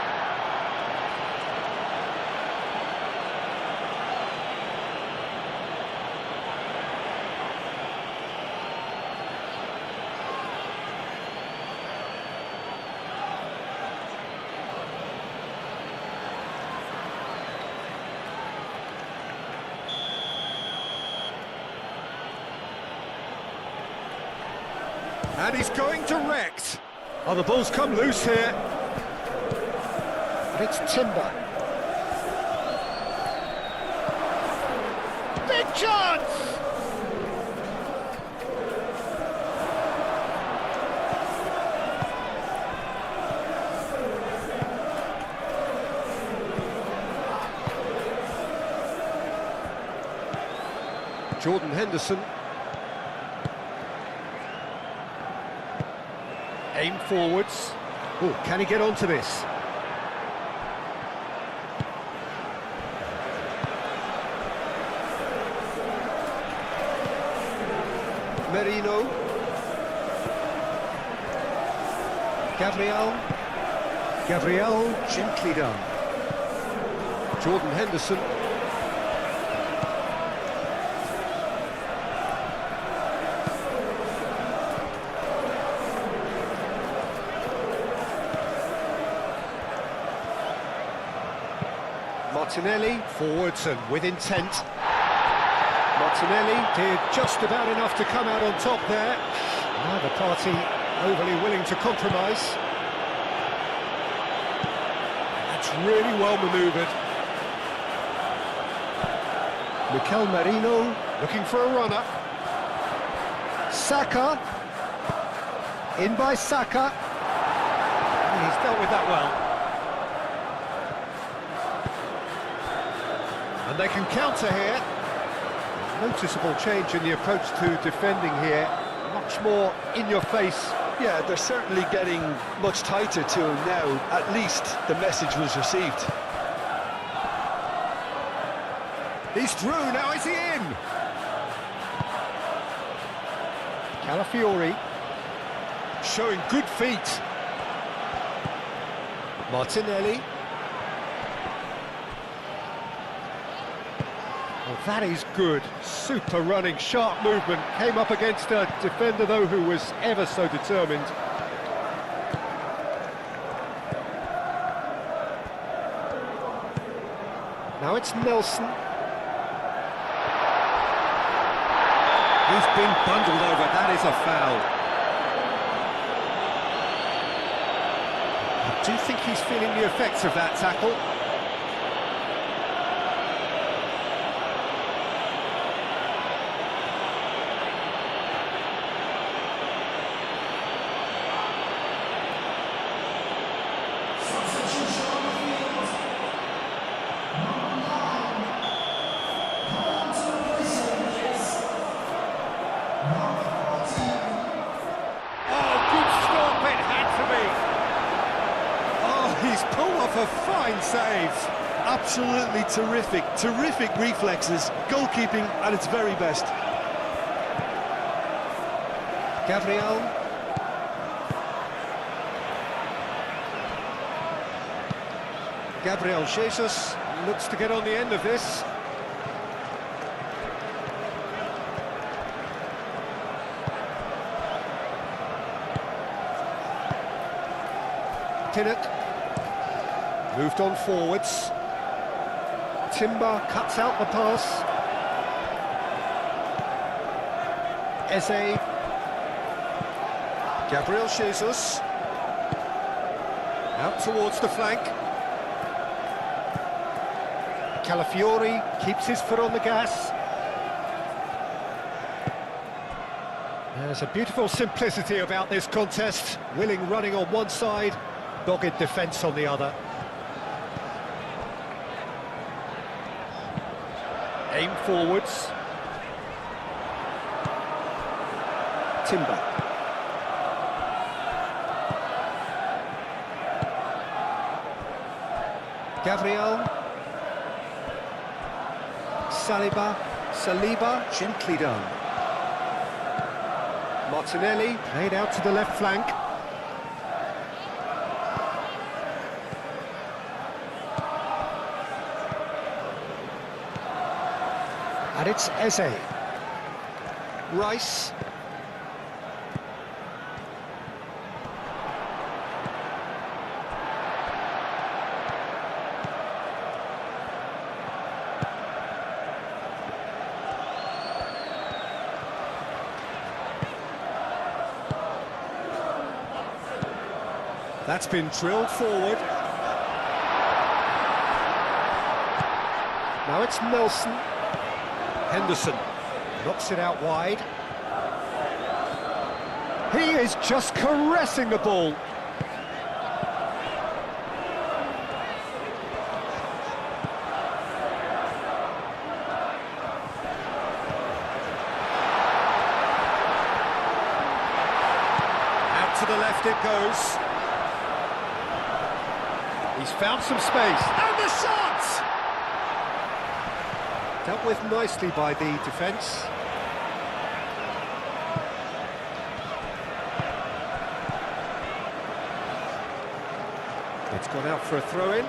And he's going direct. Oh, the ball's come loose here. And it's Timber. Big chance! Jordan Henderson. Aim forwards. Oh, can he get onto this? Merino. Gabriel, gently done. Jordan Henderson. Martinelli, forwards and with intent. Martinelli did just about enough to come out on top there. Neither party overly willing to compromise. That's really well manoeuvred. Mikel Merino looking for a runner. Saka. In by Saka. He's dealt with that well. And they can counter here. Noticeable change in the approach to defending here. Much more in your face. Yeah, they're certainly getting much tighter to him now. At least the message was received. He's through, now is he in? Calafiori. Showing good feet. Martinelli. Well, that is good. Super running, sharp movement. Came up against a defender, though, who was ever so determined. Now it's Nelson. He's been bundled over. That is a foul. I do think he's feeling the effects of that tackle. He's pulled off a fine save. Absolutely terrific reflexes, goalkeeping at its very best. Gabriel. Gabriel Jesus looks to get on the end of this. Pinnock moved on forwards. Timber cuts out the pass. Eze. Gabriel Jesus out towards the flank. Calafiori keeps his foot on the gas. There's a beautiful simplicity about this contest. Willing running on one side, dogged defence on the other. Aim forwards. Timber. Gabriel. Saliba, gently done. Martinelli played out to the left flank. And it's Eze. Rice. That's been drilled forward. Now it's Nelson. Henderson knocks it out wide. He is just caressing the ball. Out to the left it goes. He's found some space, and the shot! Dealt with nicely by the defence. It's gone out for a throw-in.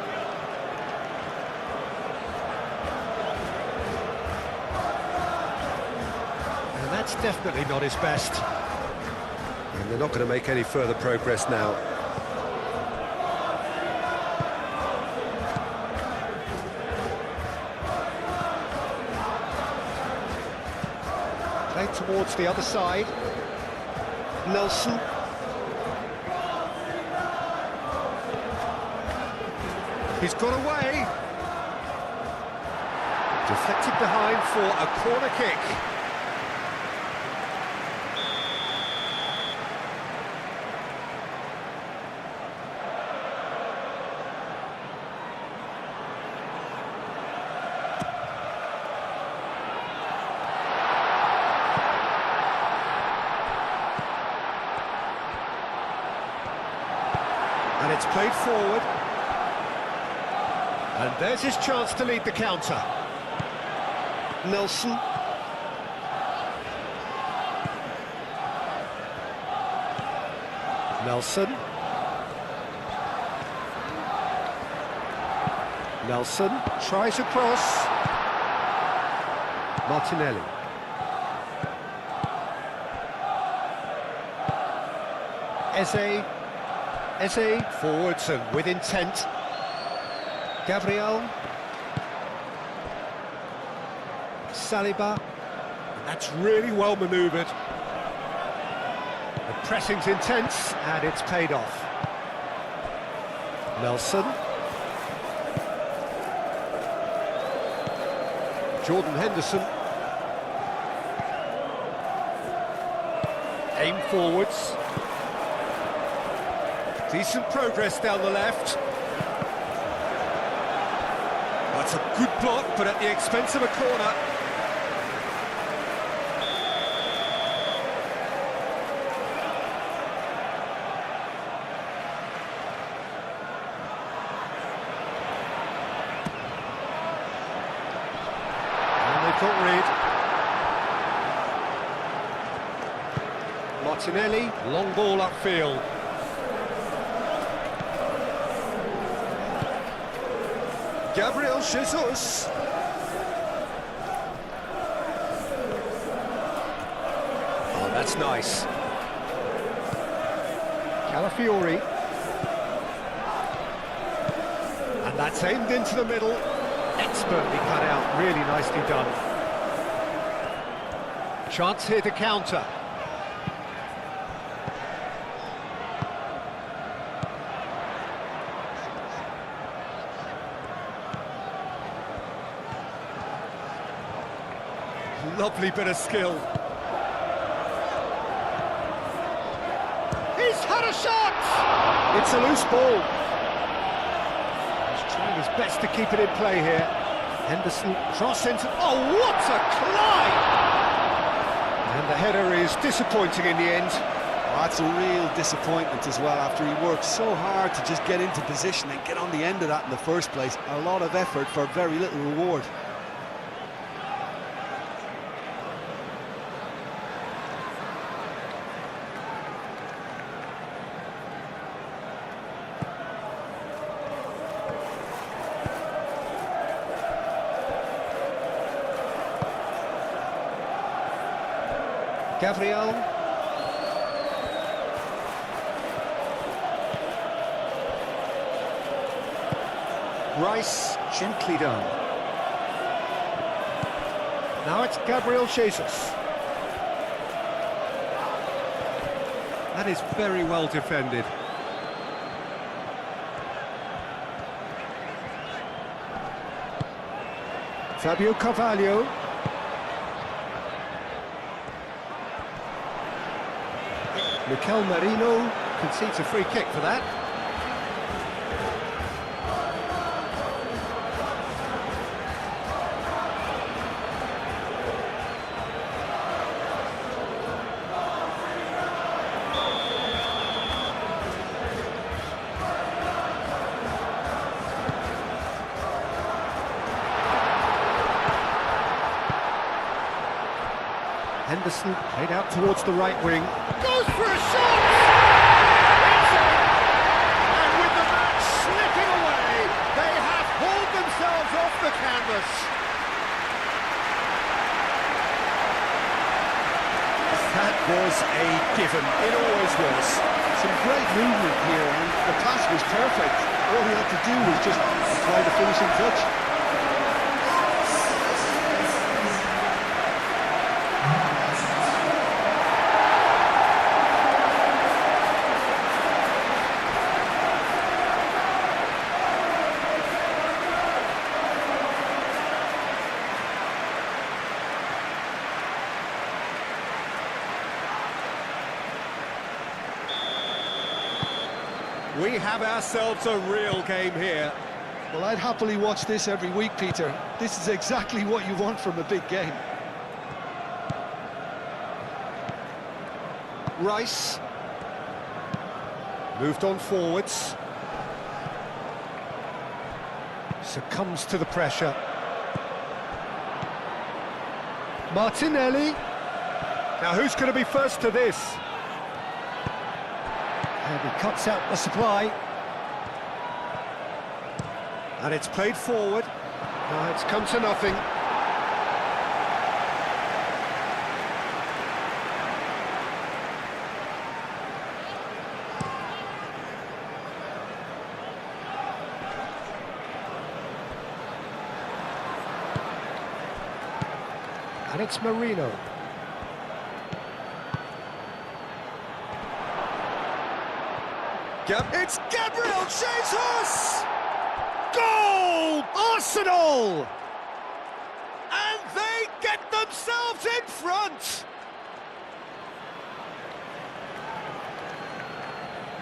And that's definitely not his best. And they're not going to make any further progress now. Played towards the other side. Nelson. He's got away. Deflected behind for a corner kick. And it's played forward. And there's his chance to lead the counter. Nelson. Nelson. Nelson tries a cross. Martinelli. Eze forwards and with intent. Gabriel. Saliba. And that's really well manoeuvred. The pressing's intense and it's paid off. Nelson. Jordan Henderson. Aim forwards. Decent progress down the left. That's a good block, but at the expense of a corner. And they can't read. Martinelli, long ball upfield. Gabriel Jesus. Oh, that's nice. Calafiori. And that's aimed into the middle. Expertly cut out, really nicely done. Chance here to counter. Lovely bit of skill. He's had a shot! It's a loose ball. He's trying his best to keep it in play here. Henderson cross into... Oh, what a climb! And the header is disappointing in the end. Oh, that's a real disappointment as well, after he worked so hard to just get into position and get on the end of that in the first place. A lot of effort for very little reward. Gabriel. Rice, gently done. Now it's Gabriel Jesus. That is very well defended. Fabio Carvalho. Mikel Merino concedes a free kick for that. Henderson played out towards the right wing. Goes for a shot! It's in! And with the match slipping away, they have hauled themselves off the canvas. That was a given. It always was. Some great movement here, and the pass was perfect. All he had to do was just apply the finishing touch. We have ourselves a real game here. Well, I'd happily watch this every week, Peter. This is exactly what you want from a big game. Rice. Moved on forwards. Succumbs to the pressure. Martinelli. Now who's going to be first to this? And he cuts out the supply. And it's played forward. Now it's come to nothing. And it's Merino. It's Gabriel Jesus! Goal! Arsenal! And they get themselves in front!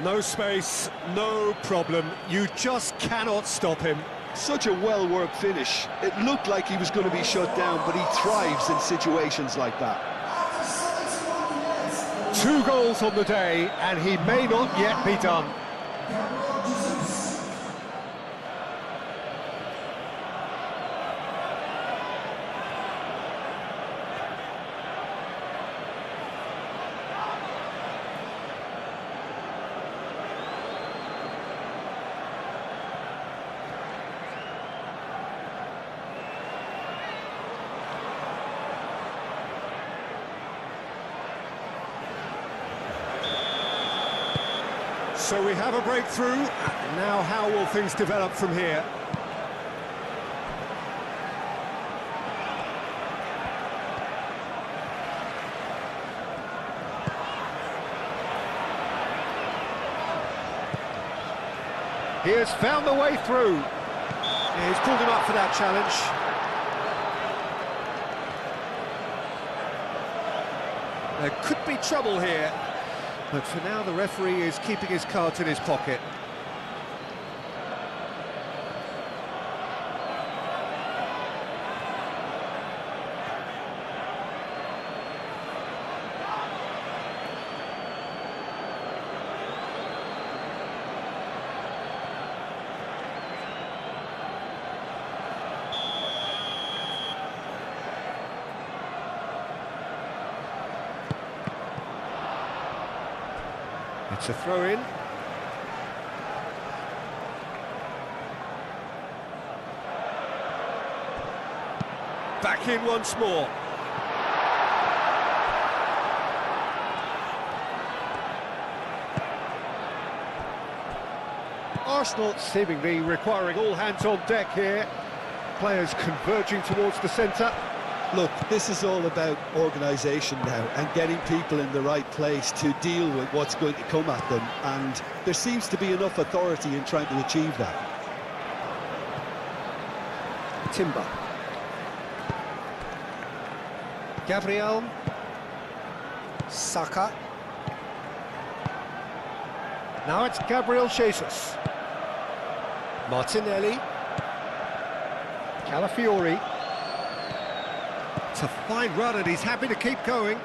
No space, no problem. You just cannot stop him. Such a well-worked finish. It looked like he was going to be shut down, but he thrives in situations like that. 2 goals on the day, and he may not yet be done. So we have a breakthrough. Now how will things develop from here? He has found the way through. Yeah, he's pulled him up for that challenge. There could be trouble here, but for now the referee is keeping his cards in his pocket. It's a throw-in. Back in once more. Arsenal seemingly requiring all hands on deck here. Players converging towards the centre. Look, this is all about organisation now and getting people in the right place to deal with what's going to come at them, and there seems to be enough authority in trying to achieve that. Timber. Gabriel. Saka. Now it's Gabriel Jesus. Martinelli. Calafiori. It's a fine run and he's happy to keep going.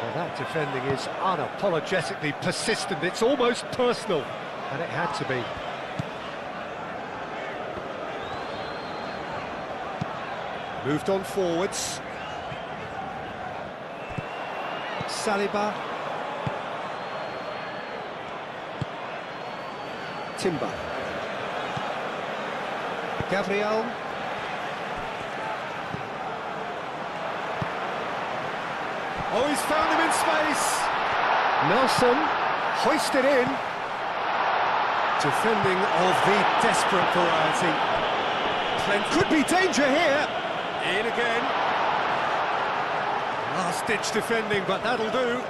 Well, that defending is unapologetically persistent. It's almost personal, and it had to be. Moved on forwards. Saliba. Timber. Gabriel. Oh, he's found him in space. Nelson hoisted in. Defending of the desperate variety. Could be danger here. In again. Last-ditch defending, but that'll do.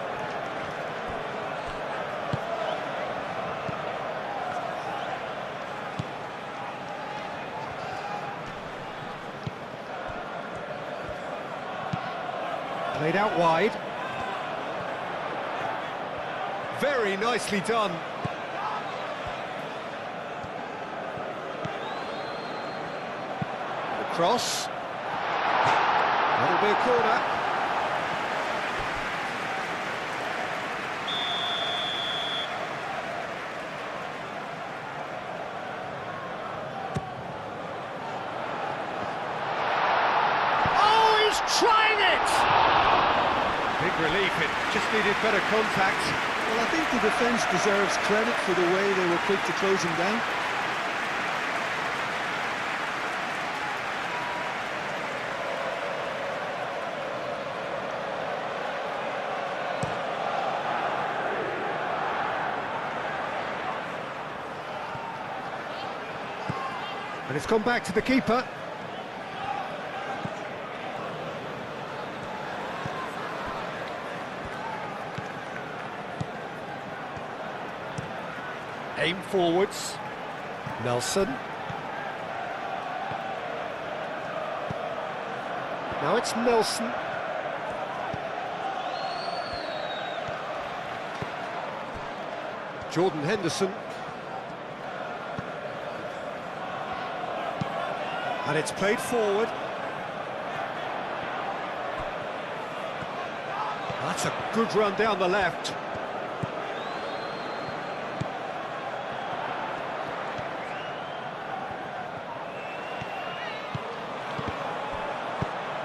Played out wide. Very nicely done. The cross. That'll be a corner. Oh, he's trying it! Big relief, it just needed better contact. Well, I think the defence deserves credit for the way they were quick to close him down. And it's gone back to the keeper. Aim forwards. Nelson. Now it's Nelson. Jordan Henderson. And it's played forward. That's a good run down the left.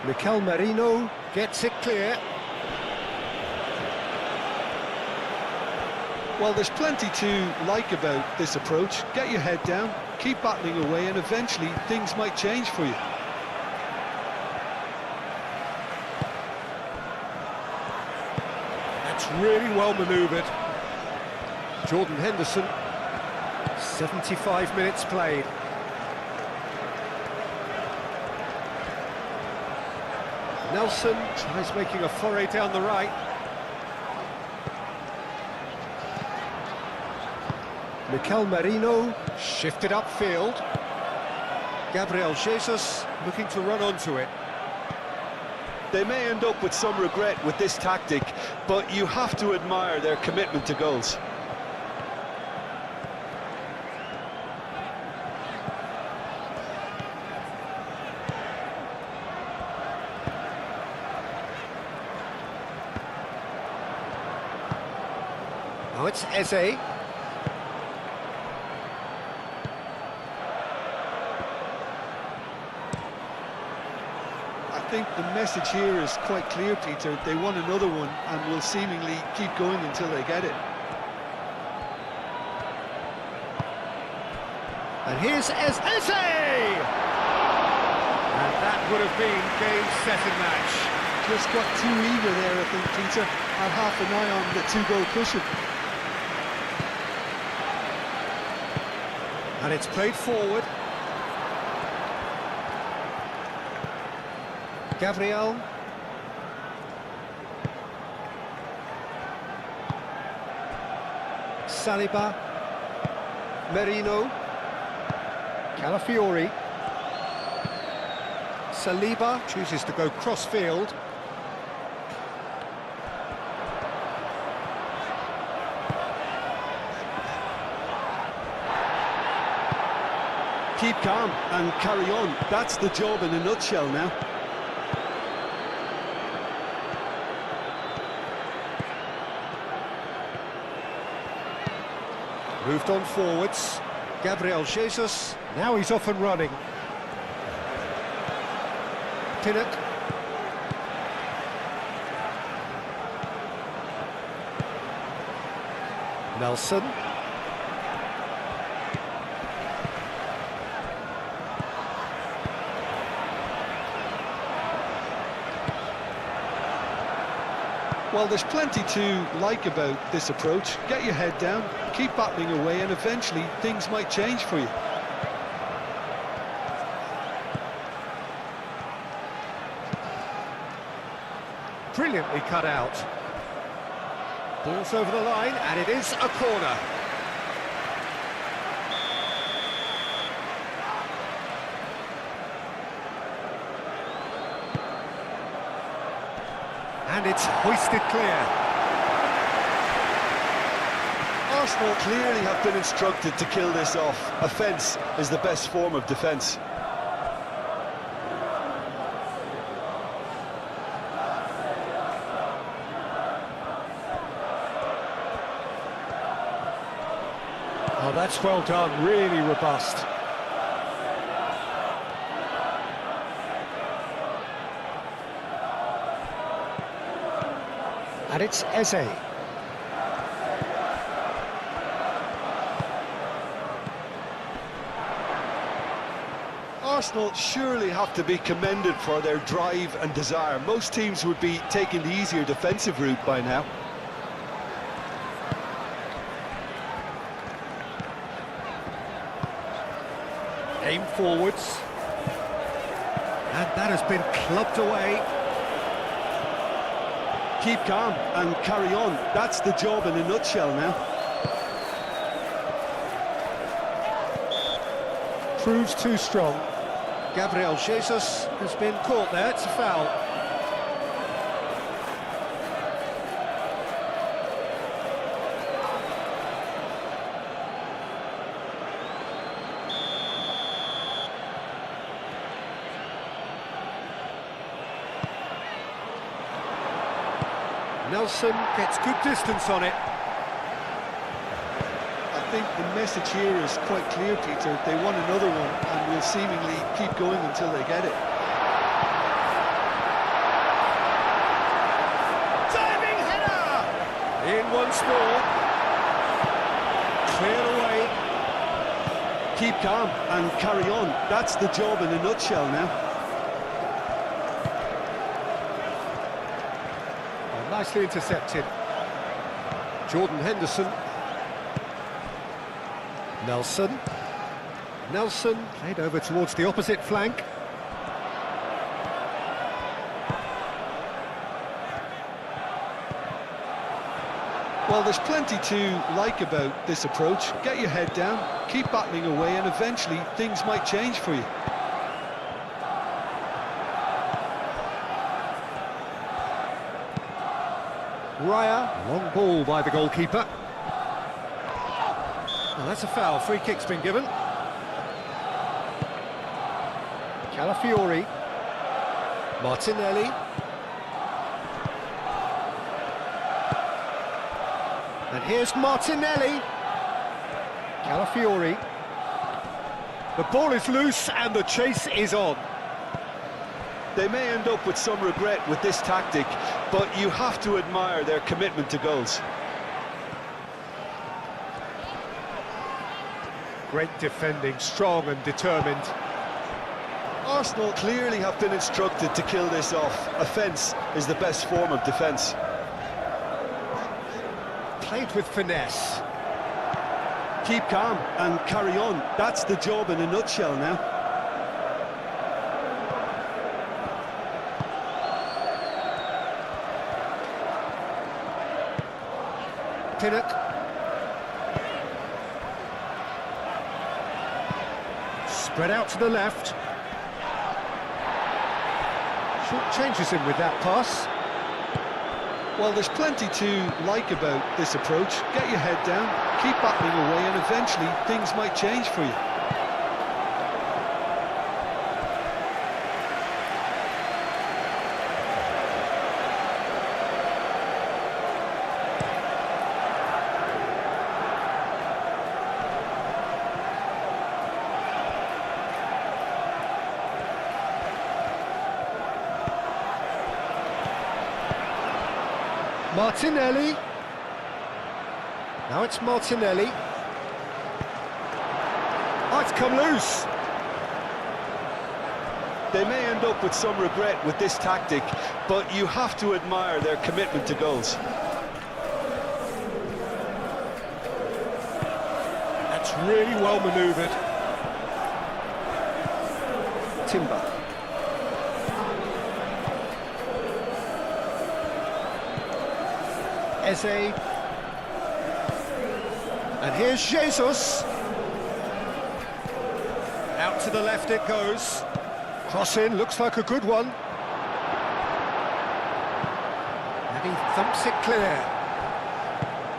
Mikel Merino gets it clear. Well, there's plenty to like about this approach. Get your head down, keep battling away, and eventually things might change for you. really well manoeuvred. Jordan Henderson, 75 minutes played. Nelson tries making a foray down the right. Mikel Merino shifted upfield. Gabriel Jesus looking to run onto it. They may end up with some regret with this tactic, but you have to admire their commitment to goals. Now it's Eze. I think the message here is quite clear, Peter. They want another one and will seemingly keep going until they get it. And here's Eze! And that would have been game, set and match. Just got too eager there, I think, Peter. Had half an eye on the two-goal cushion. And it's played forward. Gabriel. Saliba. Merino. Calafiori. Saliba chooses to go cross-field. Keep calm and carry on. That's the job in a nutshell now. Moved on forwards. Gabriel Jesus. Now he's off and running. Pinnock. Nelson. Well, there's plenty to like about this approach. Get your head down, keep battling away, and eventually things might change for you. Brilliantly cut out. Ball's over the line, and it is a corner. And it's hoisted clear. Arsenal clearly have been instructed to kill this off. Offence is the best form of defence. Oh, that's well done, really robust. And it's Eze. Arsenal surely have to be commended for their drive and desire. Most teams would be taking the easier defensive route by now. Aim forwards. And that has been clubbed away. Keep calm and carry on. That's the job in a nutshell now. Proves too strong. Gabriel Jesus has been caught there, it's a foul. Nelson gets good distance on it. I think the message here is quite clear, Peter. They want another one and will seemingly keep going until they get it. Diving header! In once more. Cleared away. Keep calm and carry on. That's the job in a nutshell now. Nicely intercepted. Jordan Henderson. Nelson. Nelson played over towards the opposite flank. Well, there's plenty to like about this approach. Get your head down, keep battling away, and eventually things might change for you. Raya, long ball by the goalkeeper. Well, that's a foul. Free kick's been given. Calafiori. Martinelli. And here's Martinelli. Calafiori. The ball is loose and the chase is on. They may end up with some regret with this tactic, but you have to admire their commitment to goals. Great defending, strong and determined. Arsenal clearly have been instructed to kill this off. Offence is the best form of defence. Played with finesse. Keep calm and carry on. That's the job in a nutshell now. Pinnock. Spread out to the left. Short changes him with that pass. Well, there's plenty to like about this approach. Get your head down, keep battling away, and eventually things might change for you. Martinelli. Now it's Martinelli. Oh, it's come loose. They may end up with some regret with this tactic, but you have to admire their commitment to goals. That's really well manoeuvred. Timber. Eze. And here's Jesus. Out to the left it goes. Cross in, looks like a good one. And he thumps it clear.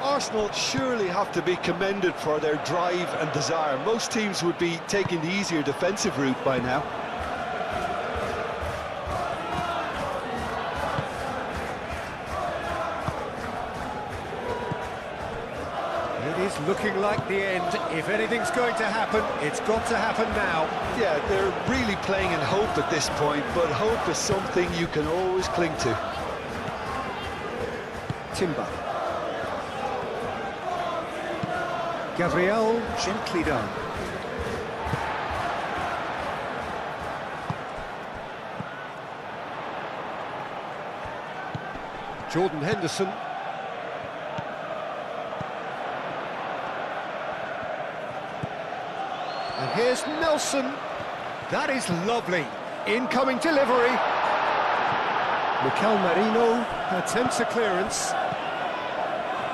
Arsenal surely have to be commended for their drive and desire. Most teams would be taking the easier defensive route by now. It is looking like the end. If anything's going to happen, it's got to happen now. Yeah, they're really playing in hope at this point, but hope is something you can always cling to. Timber. Gabriel gently down. Jordan Henderson. And here's Nelson. That is lovely. Incoming delivery. Mikel Merino attempts a clearance.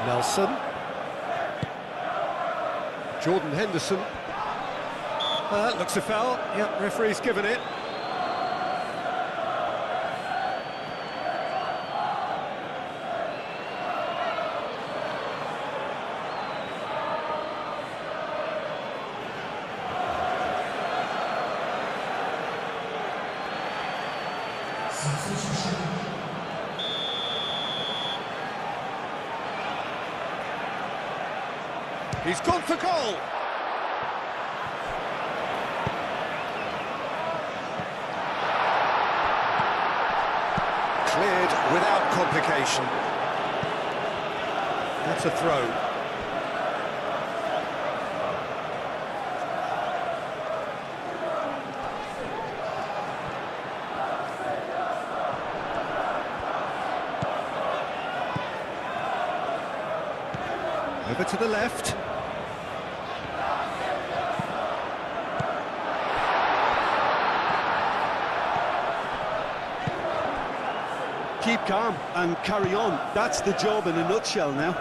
Nelson. Jordan Henderson. That looks a foul. Yep, referee's given it. He's gone for goal. Cleared without complication. That's a throw. Over to the left. Keep calm and carry on. That's the job in a nutshell now.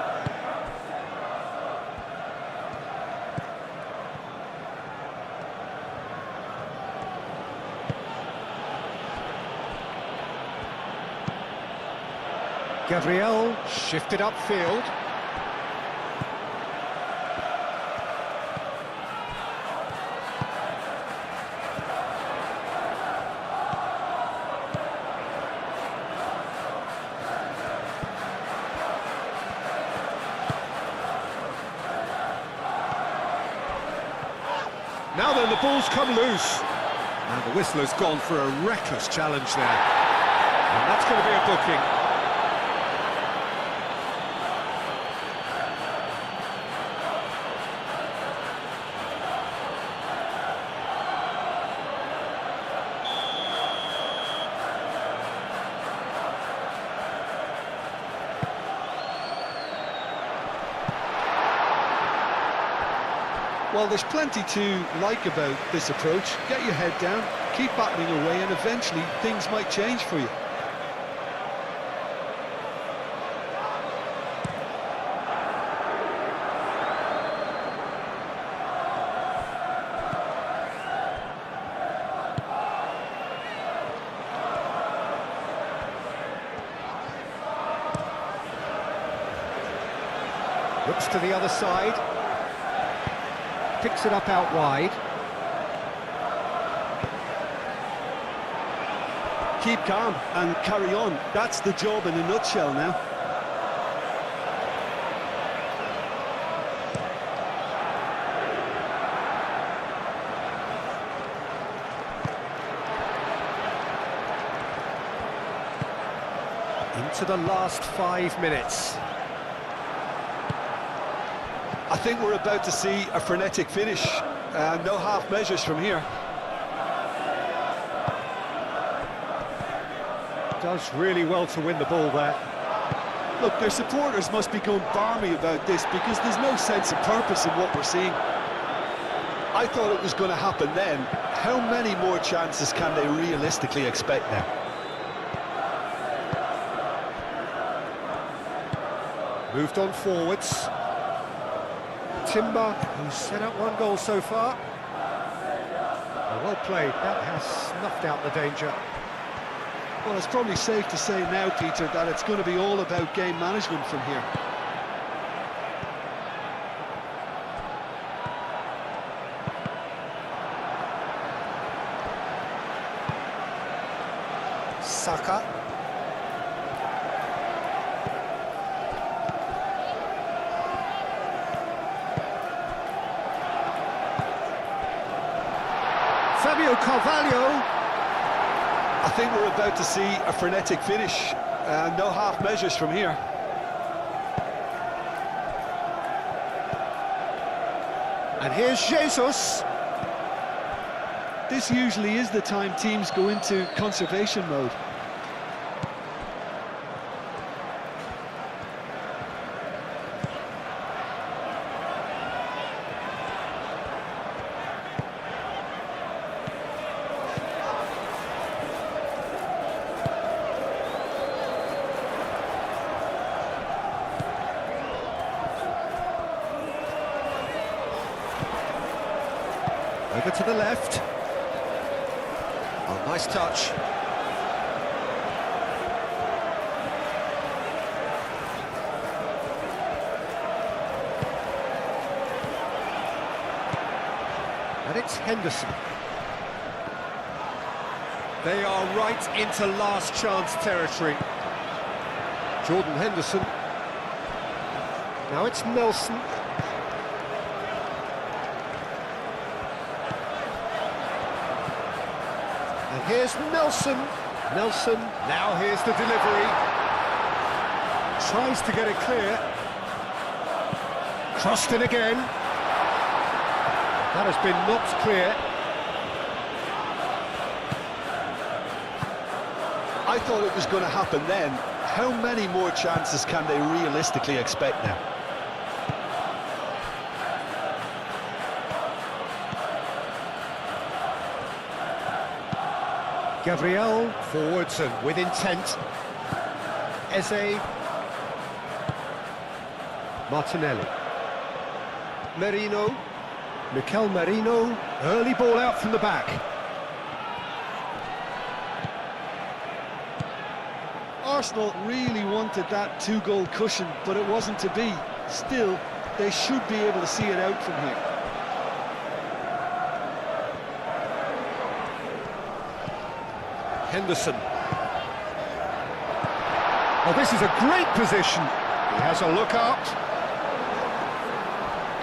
Gabriel shifted upfield. Now then, the ball's come loose. And the whistler's gone for a reckless challenge there. And that's going to be a booking. Well, there's plenty to like about this approach. Get your head down, keep battling away, and eventually things might change for you. Looks to the other side. Picks it up out wide. Keep calm and carry on. That's the job in a nutshell now. Into the last 5 minutes. I think we're about to see a frenetic finish. No half measures from here. Does really well to win the ball there. Look, their supporters must be going balmy about this because there's no sense of purpose in what we're seeing. I thought it was going to happen then. How many more chances can they realistically expect now? Moved on forwards. Timber, who's set up 1 goal so far. Well played, that has snuffed out the danger. Well, it's probably safe to say now, Peter, that it's going to be all about game management from here. Saka. Fabio Carvalho. I think we're about to see a frenetic finish. No half measures from here. And here's Jesus. This usually is the time teams go into conservation mode. Over to the left. Oh, nice touch. And it's Henderson. They are right into last chance territory. Jordan Henderson. Now it's Nelson. And here's Nelson. Nelson, now here's the delivery. Tries to get it clear. Crossed in again. That has been knocked clear. I thought it was going to happen then. How many more chances can they realistically expect now? Gabriel, forwards and with intent. Eze. Martinelli. Merino. Mikel Merino. Early ball out from the back. Arsenal really wanted that two-goal cushion, but it wasn't to be. Still, they should be able to see it out from here. Henderson. Oh, this is a great position. He has a look out.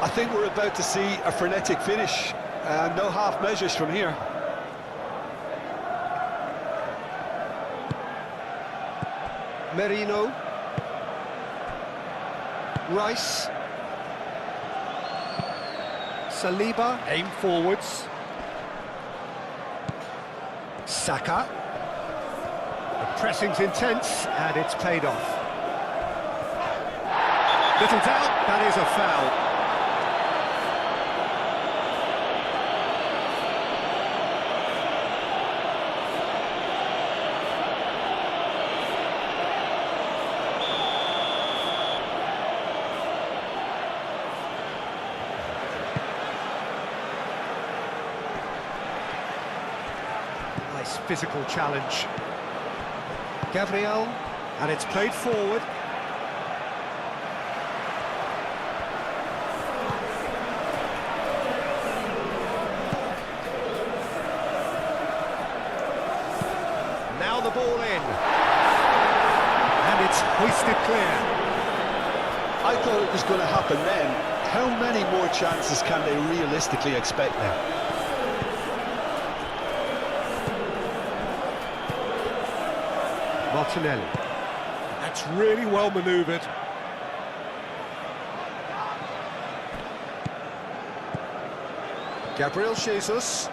I think we're about to see a frenetic finish, and no half measures from here. Merino. Rice. Saliba, aim forwards. Saka. The pressing's intense, and it's paid off. Little doubt, that is a foul. Nice physical challenge. Gabriel, and it's played forward. Now the ball in. And it's hoisted clear. I thought it was going to happen then. How many more chances can they realistically expect now? Martinelli. That's really well manoeuvred. Gabriel Jesus.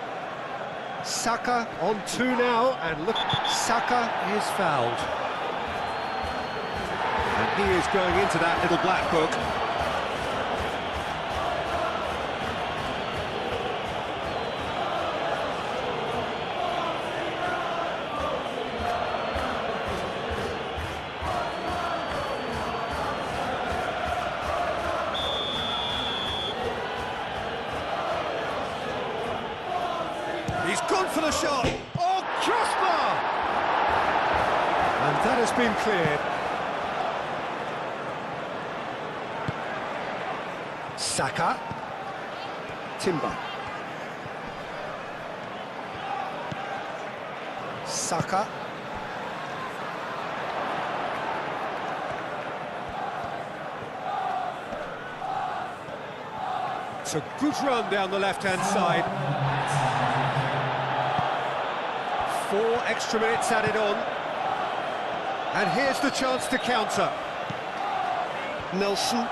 Saka on two now, and look, Saka is fouled. And he is going into that little black book. He's gone for the shot. Oh, crossbar! And that has been cleared. Saka. Timber. Saka. It's a good run down the left-hand side. 4 extra minutes added on. And here's the chance to counter. Nelson.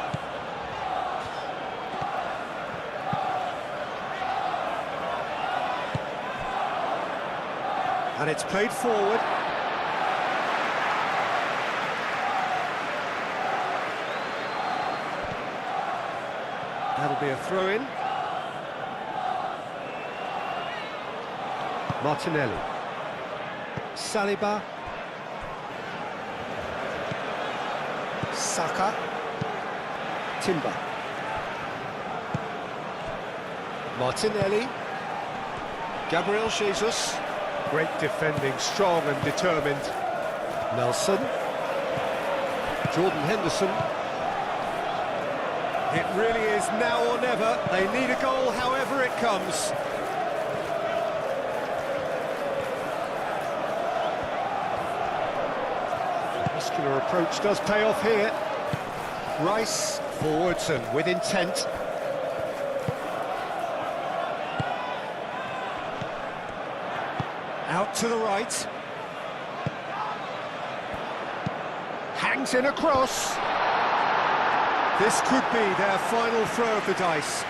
And it's played forward. That'll be a throw-in. Martinelli. Saliba. Saka. Timber. Martinelli. Gabriel Jesus. Great defending, strong and determined. Nelson. Jordan Henderson. It really is now or never. They need a goal however it comes. Muscular approach does pay off here. Rice, forwards and with intent. Out to the right. Hangs in a cross. This could be their final throw of the dice.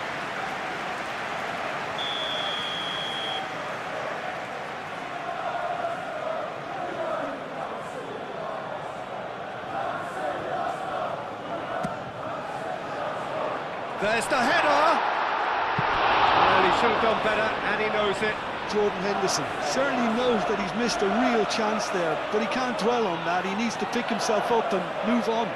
There's the header! Well, he should have done better, and he knows it. Jordan Henderson certainly knows that he's missed a real chance there, but he can't dwell on that. He needs to pick himself up and move on.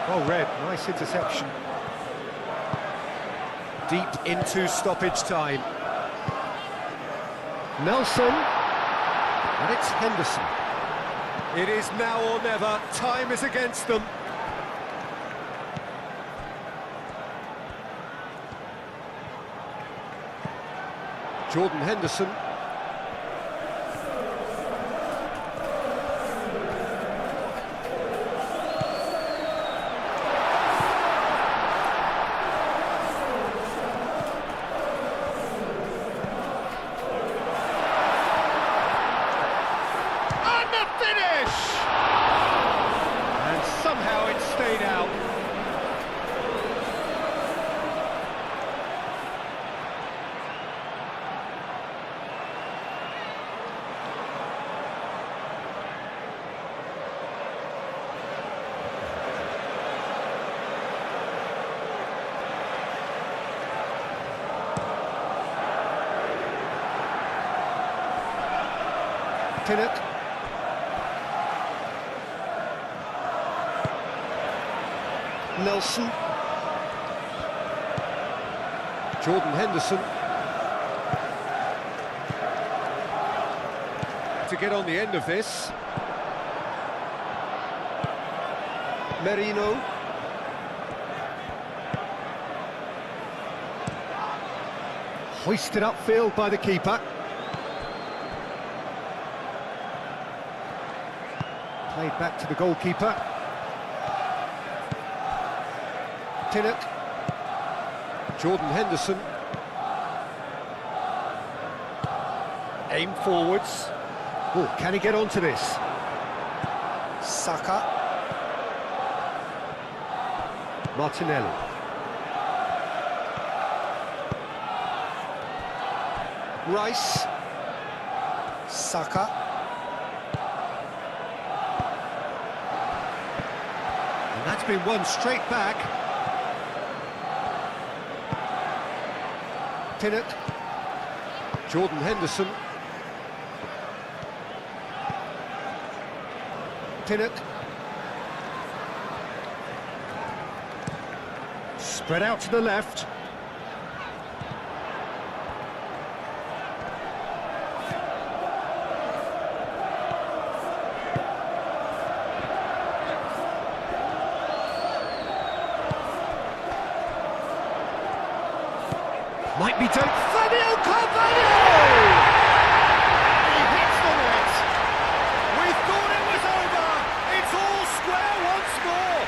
Well read, nice interception. Deep into stoppage time. Nelson, and it's Henderson. It is now or never, time is against them. Jordan Henderson. Somehow it stayed out. Pinnock. Nelson. Jordan Henderson. To get on the end of this. Merino. Hoisted upfield by the keeper. Played back to the goalkeeper. Pinnock. Jordan Henderson. Aim forwards. Oh, can he get onto this? Saka. Martinelli. Rice. Saka. And that's been won straight back. Pinnock. Jordan Henderson. Pinnock. Spread out to the left. Might be done. Fabio Carvalho! He hits the net. We thought it was over. It's all square once more.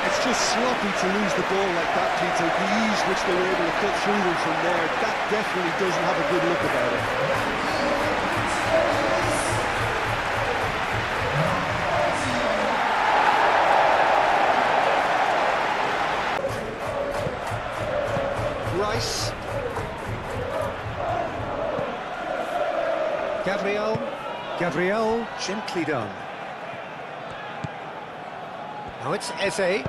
It's just sloppy to lose the ball like that, Peter. The ease which they were able to cut through them from there, that definitely doesn't have a good look about it. Rice. Gabriel, gently done. Now it's Eze.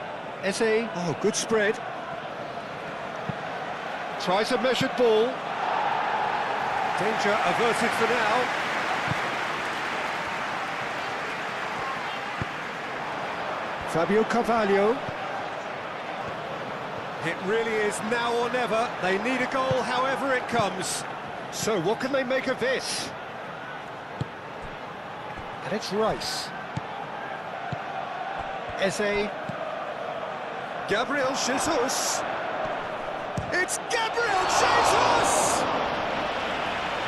Oh, good spread. Tries a measured ball. Danger averted for now. Fabio Carvalho. It really is now or never. They need a goal however it comes. So what can they make of this? And it's Rice. Eze. Gabriel Jesus. It's Gabriel Jesus!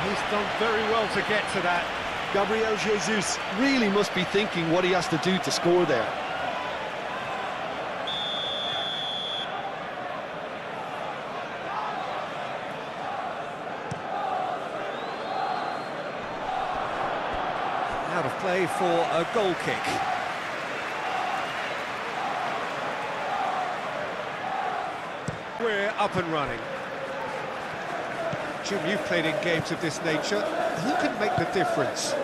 He's done very well to get to that. Gabriel Jesus really must be thinking what he has to do to score there. Out of play for a goal kick. We're up and running. Jim, you've played in games of this nature. Who can make the difference?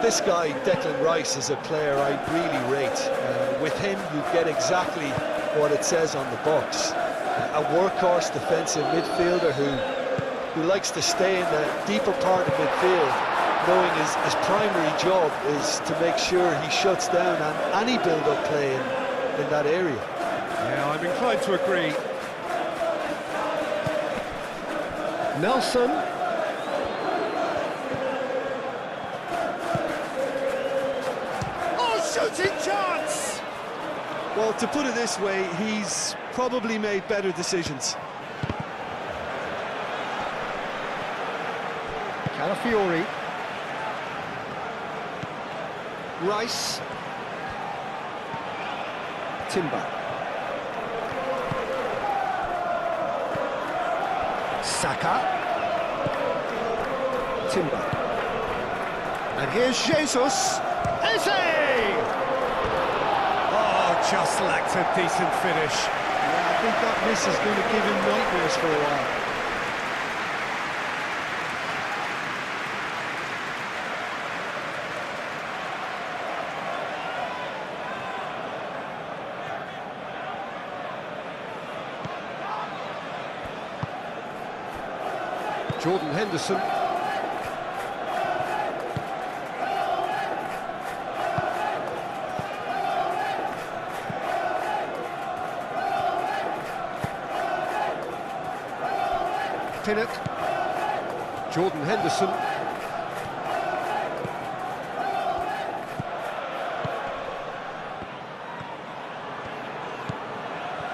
This guy, Declan Rice, is a player I really rate. With him, you get exactly what it says on the box. A workhorse defensive midfielder who likes to stay in the deeper part of midfield, knowing his primary job is to make sure he shuts down any build-up play in that area. Yeah, I'm inclined to agree. Nelson. Oh, shooting chance! Well, to put it this way, he's probably made better decisions. Calafiori. Rice. Timber. Saka. Timber. And here's Jesus. Eze! Oh, just lacked a decent finish. Yeah, I think that miss is going to give him nightmares for a while. Jordan Henderson. Pinnock. Jordan Henderson.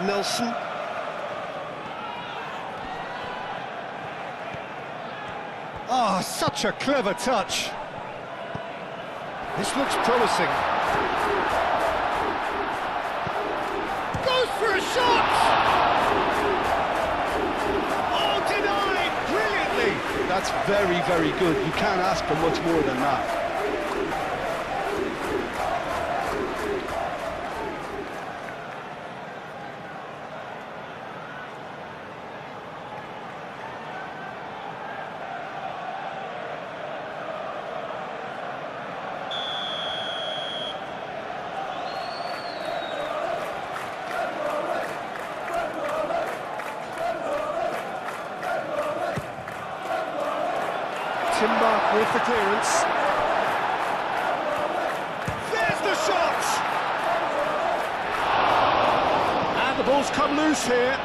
Nelson. Oh, such a clever touch. This looks promising. Goes for a shot! Oh, denied! Brilliantly! That's very, very good. You can't ask for much more than that. Timber with the clearance. There's the shot! And the ball's come loose here.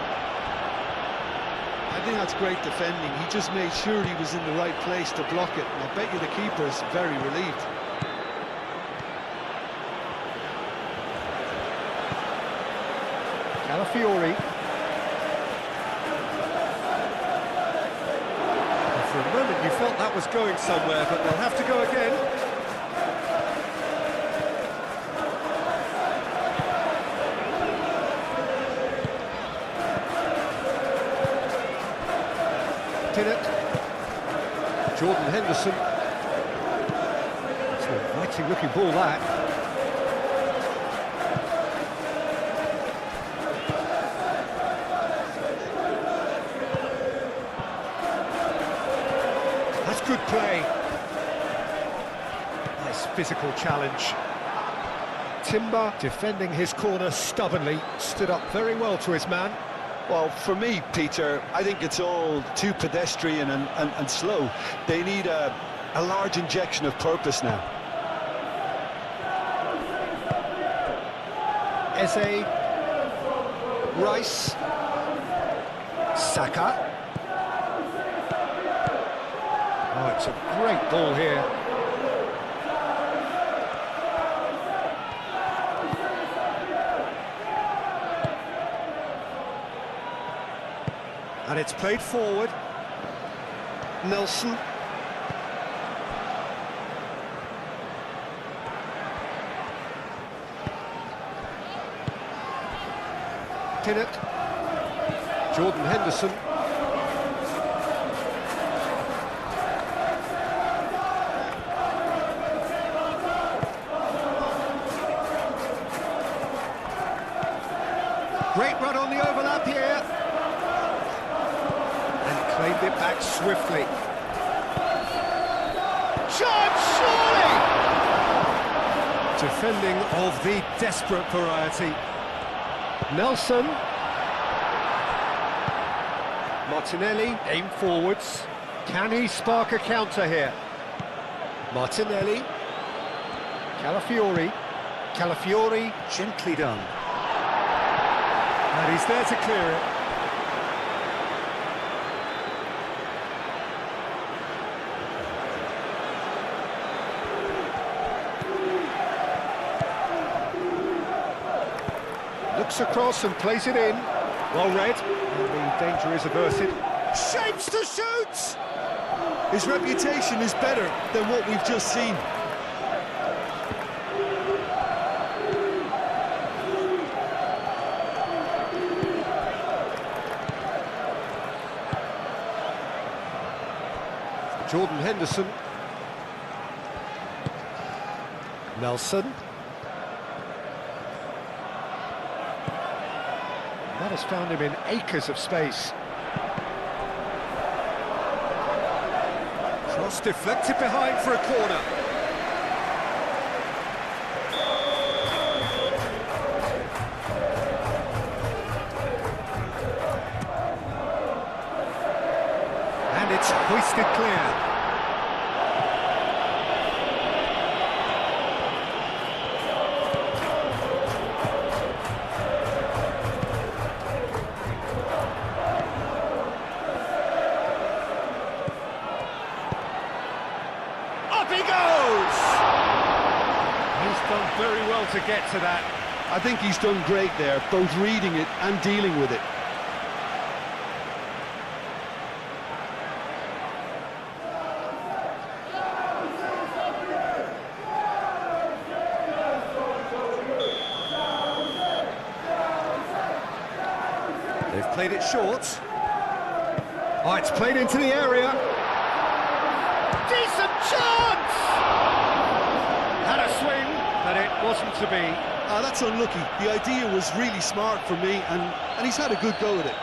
I think that's great defending. He just made sure he was in the right place to block it. And I bet you the keeper's very relieved. Calafiori. For a moment you felt that was going somewhere, but they'll have to go again. Pinnock. Jordan Henderson. It's an inviting looking ball, that. Good play. Nice physical challenge. Timber defending his corner stubbornly, stood up very well to his man. Well, for me, Peter, I think it's all too pedestrian and slow. They need a large injection of purpose now. Eze. Rice. Saka. Oh, it's a great ball here. And it's played forward. Nelson. Pinnock. Jordan Henderson. Great run on the overlap here. And Claimed it back swiftly. Chance, surely! Defending of the desperate variety. Nelson. Martinelli, aim forwards. Can he spark a counter here? Martinelli. Calafiori. Calafiori, gently done. And he's there to clear it. Looks across and plays it in. Well read. And the danger is averted. Shapes to shoot! His reputation is better than what we've just seen. Jordan Henderson. Nelson. That has found him in acres of space. Cross deflected behind for a corner. And it's hoisted clear. He goes! He's done very well to get to that. I think he's done great there, both reading it and dealing with it. They've played it short. Oh, it's played into the area. Decent chance! Had a swing, but it wasn't to be. That's unlucky. The idea was really smart for me, and he's had a good go at it.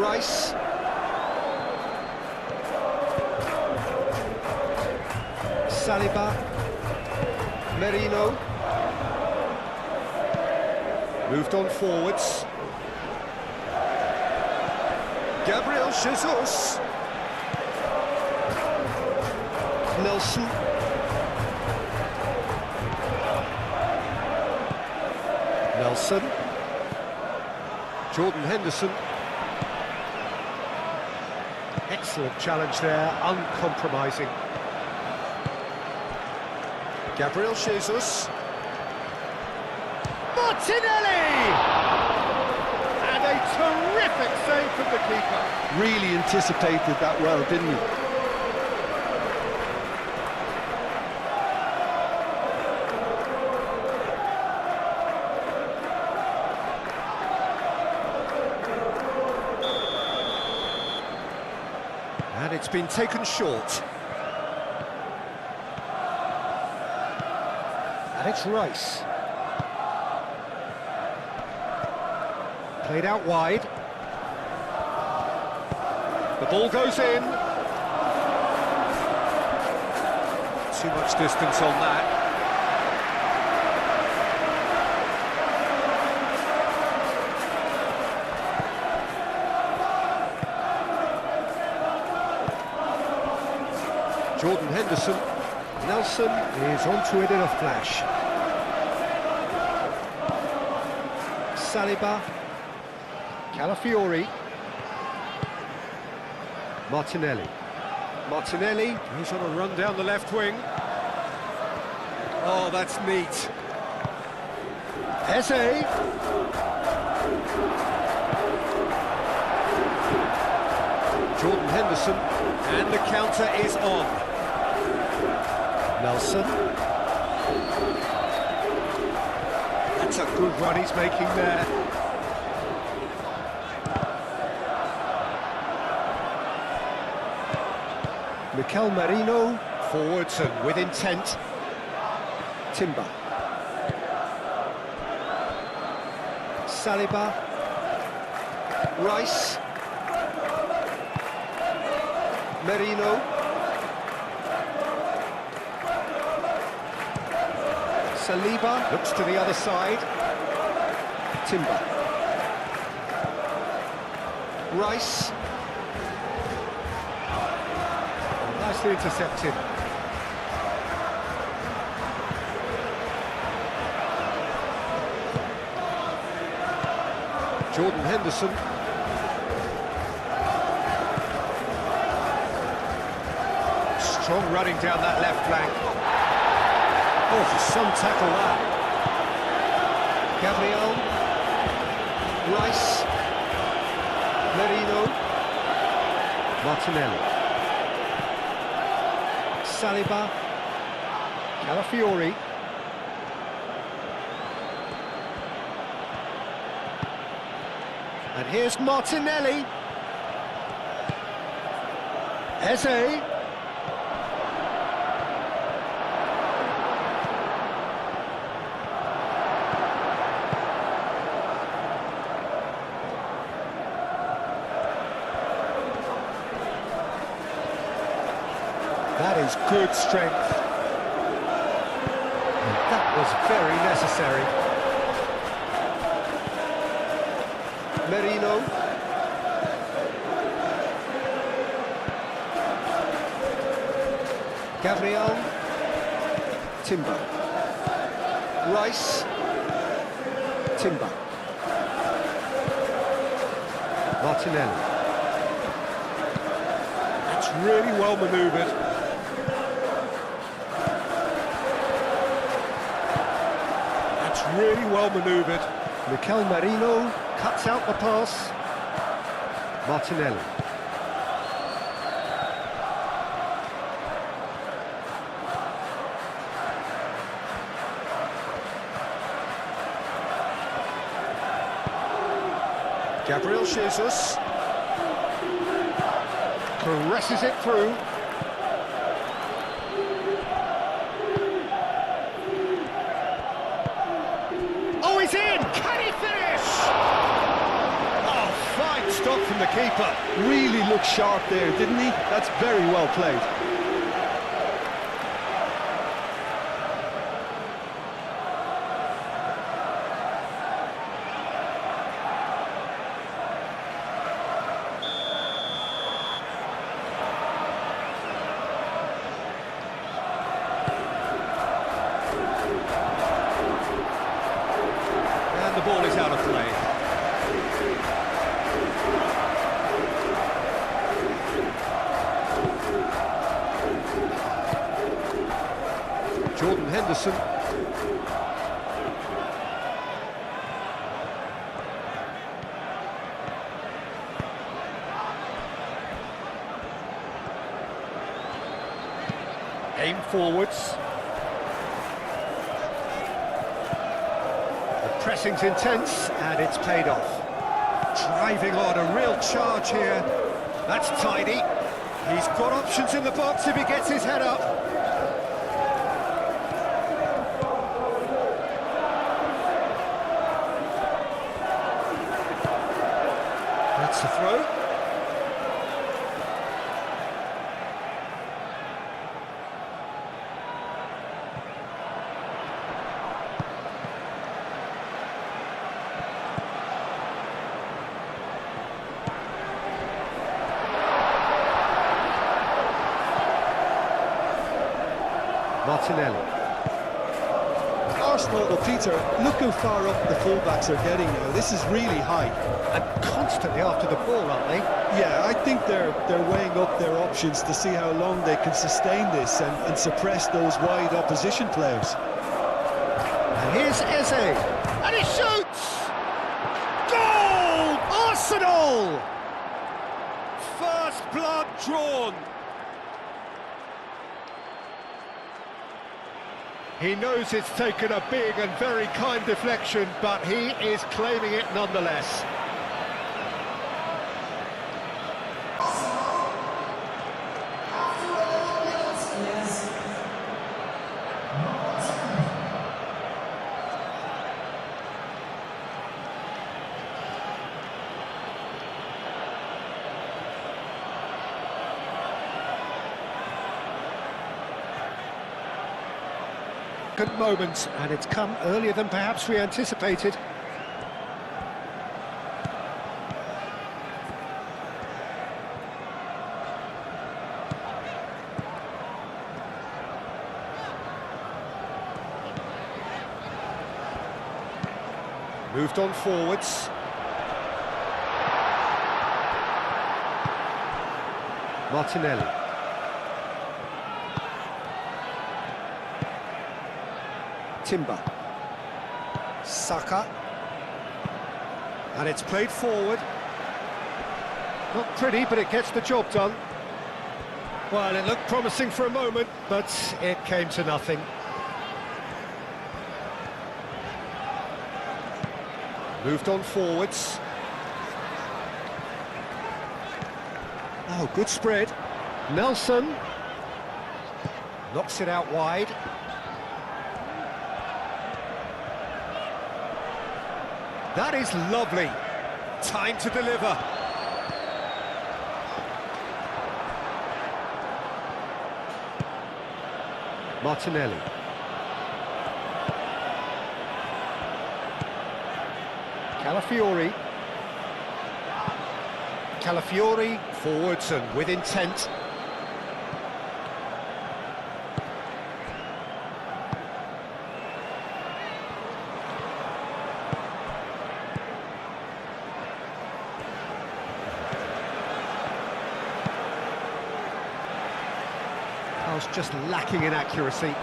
Rice. Saliba, Merino, moved on forwards. Gabriel Jesus, Nelson, Nelson, Jordan Henderson. Excellent challenge there, uncompromising. Gabriel Jesus. Martinelli! And a terrific save from the keeper. Really anticipated that well, didn't he? And it's been taken short. And it's Rice. Played out wide. The ball goes in. Too much distance on that. Jordan Henderson. Nelson is onto it in a flash. Saliba. Calafiori. Martinelli. Martinelli goes on a run down the left wing. Oh, that's neat. Eze. Jordan Henderson. And the counter is on. Nelson. That's a good run he's making there. Mikel Merino, forwards and with intent. Timber. Saliba. Rice. Merino. Saliba looks to the other side. Timber. Rice. Nicely intercepted. Jordan Henderson. Strong running down that left flank. Oh, for some tackle that. Gabriel. Rice. Merino. Martinelli. Saliba. Calafiori. And here's Martinelli. Eze. That is good strength. And that was very necessary. Merino. Gabriel. Timber. Rice. Timber. Martinelli. That's really well manoeuvred. Really well manoeuvred. Mikel Merino cuts out the pass. Martinelli. Gabriel Jesus caresses it through. He's in! Can he finish? Oh, fine stop from the keeper. Really looked sharp there, didn't he? That's very well played. The ball is out of play. Jordan Henderson. Aim forwards. Pressing's intense, and it's paid off. Driving on, a real charge here. That's tidy. He's got options in the box if he gets his head up. That's the throw. Martinelli. Arsenal, well, Peter, look how far up the fullbacks are getting now. This is really high. And constantly after the ball, aren't they? Yeah, I think they're weighing up their options to see how long they can sustain this and suppress those wide opposition players. And here's Eze. And he shoots! Goal! Arsenal! First blood drawn. He knows it's taken a big and very kind deflection, but he is claiming it nonetheless. After significant moment, and it's come earlier than perhaps we anticipated. Moved on forwards. Martinelli. Timber. Saka. And it's played forward. Not pretty, but it gets the job done. Well, it looked promising for a moment, but it came to nothing. Moved on forwards. Oh, good spread. Nelson. Knocks it out wide. That is lovely. Time to deliver. Martinelli. Calafiori. Calafiori, forwards and with intent. Pass just lacking in accuracy.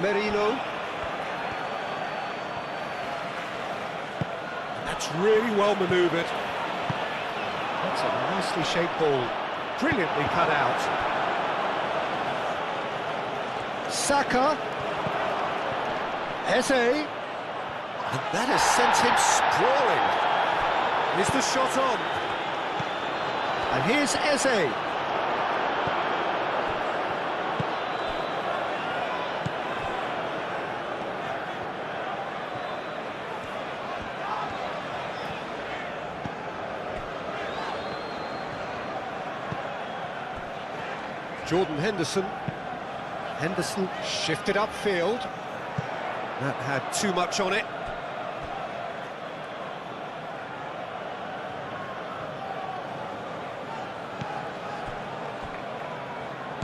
Merino. That's really well manoeuvred. That's a nicely shaped ball. Brilliantly cut out. Saka. Eze. And that has sent him sprawling. Is the shot on? And here's Eze. Jordan Henderson. Henderson shifted upfield. That had too much on it.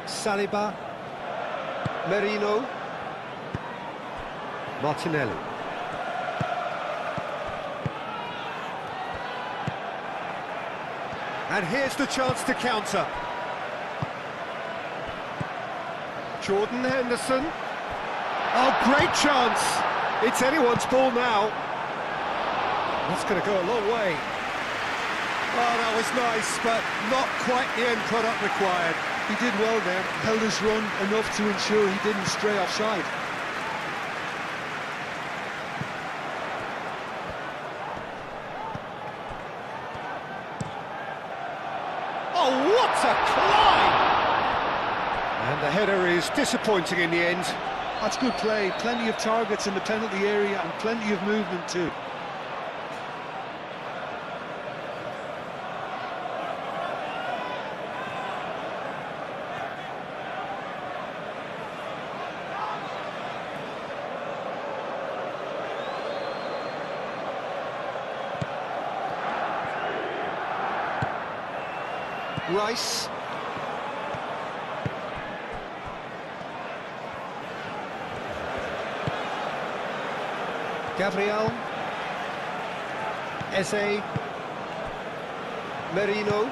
Saliba. Merino. Martinelli. And here's the chance to counter. Jordan Henderson. Oh, great chance. It's anyone's ball now. That's going to go a long way. Oh, that was nice, but not quite the end product required. He did well there, held his run enough to ensure he didn't stray offside. Oh, what a climb! And the header is disappointing in the end. That's good play, plenty of targets in the penalty area and plenty of movement too. Rice. Gabriel. Eze. Merino.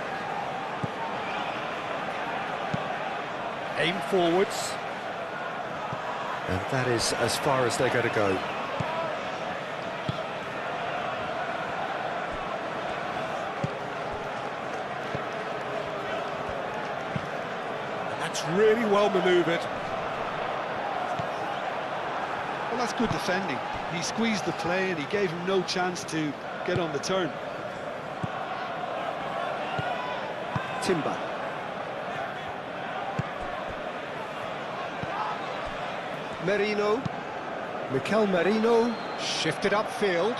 Aim forwards. And that is as far as they're going to go. That's really well manoeuvred. Well, that's good defending. He squeezed the play and he gave him no chance to get on the turn. Timber. Merino. Mikel Merino shifted upfield.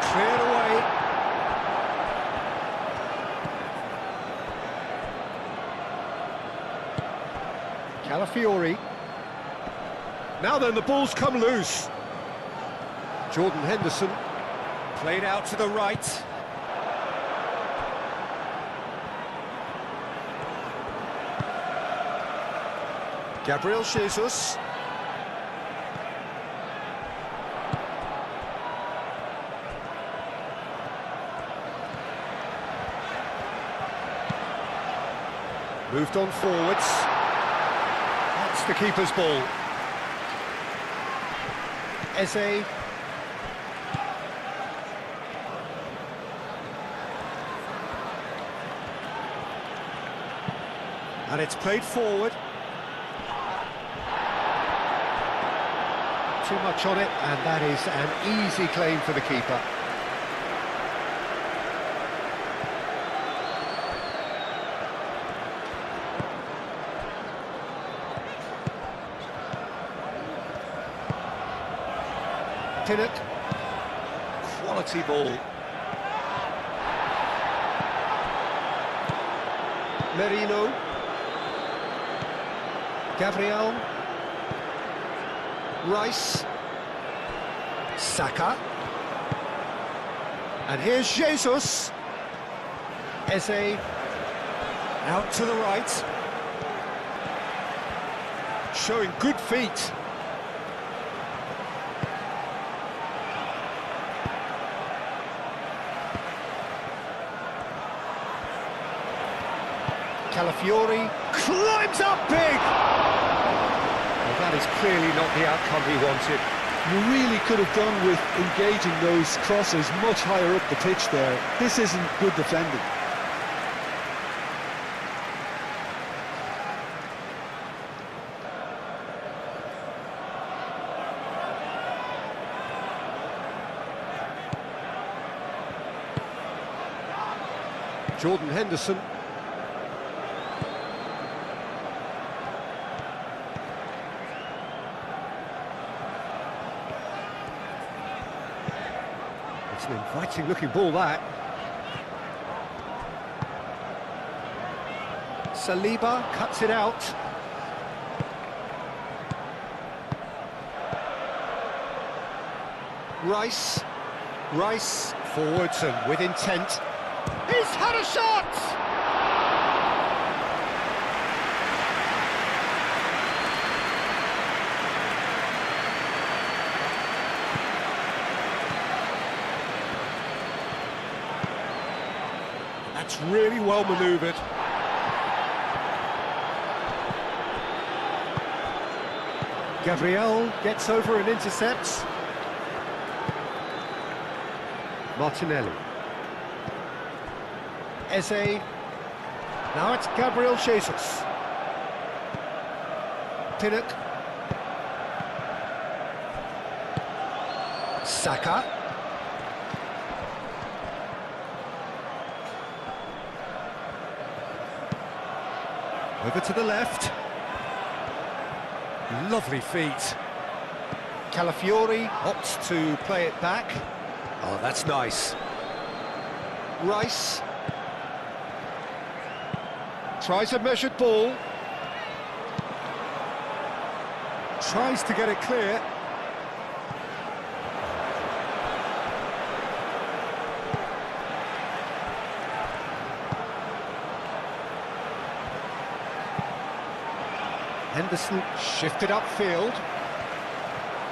Cleared away. Calafiori. Now then, the ball's come loose. Jordan Henderson. Played out to the right. Gabriel Jesus. Moved on forwards. That's the keeper's ball. Eze. And it's played forward. Too much on it, and that is an easy claim for the keeper. Pinnock. Quality ball. Merino. Gabriel. Rice. Saka. And here's Jesus. Eze. Out to the right. Showing good feet. Calafiori climbs up big! Well, that is clearly not the outcome he wanted. You really could have done with engaging those crosses much higher up the pitch there. This isn't good defending. Jordan Henderson. It's an inviting looking ball, that. Saliba cuts it out. Rice. Rice forwards and with intent. He's had a shot! That's really well manoeuvred. Gabriel gets over and intercepts. Martinelli. Eze. Now it's Gabriel Jesus. Pinnock. Saka. Over to the left. Lovely feet. Calafiori opts to play it back. Oh, that's nice. Rice. Tries a measured ball. Tries to get it clear. Henderson shifted upfield.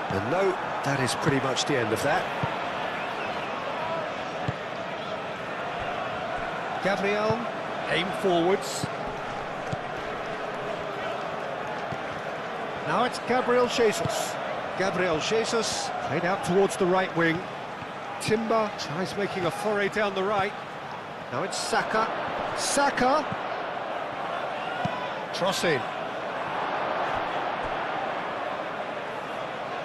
And no, that is pretty much the end of that. Gabriel, aim forwards. Now it's Gabriel Jesus. Gabriel Jesus played out towards the right wing. Timber tries making a foray down the right. Now it's Saka. Saka. Cross in.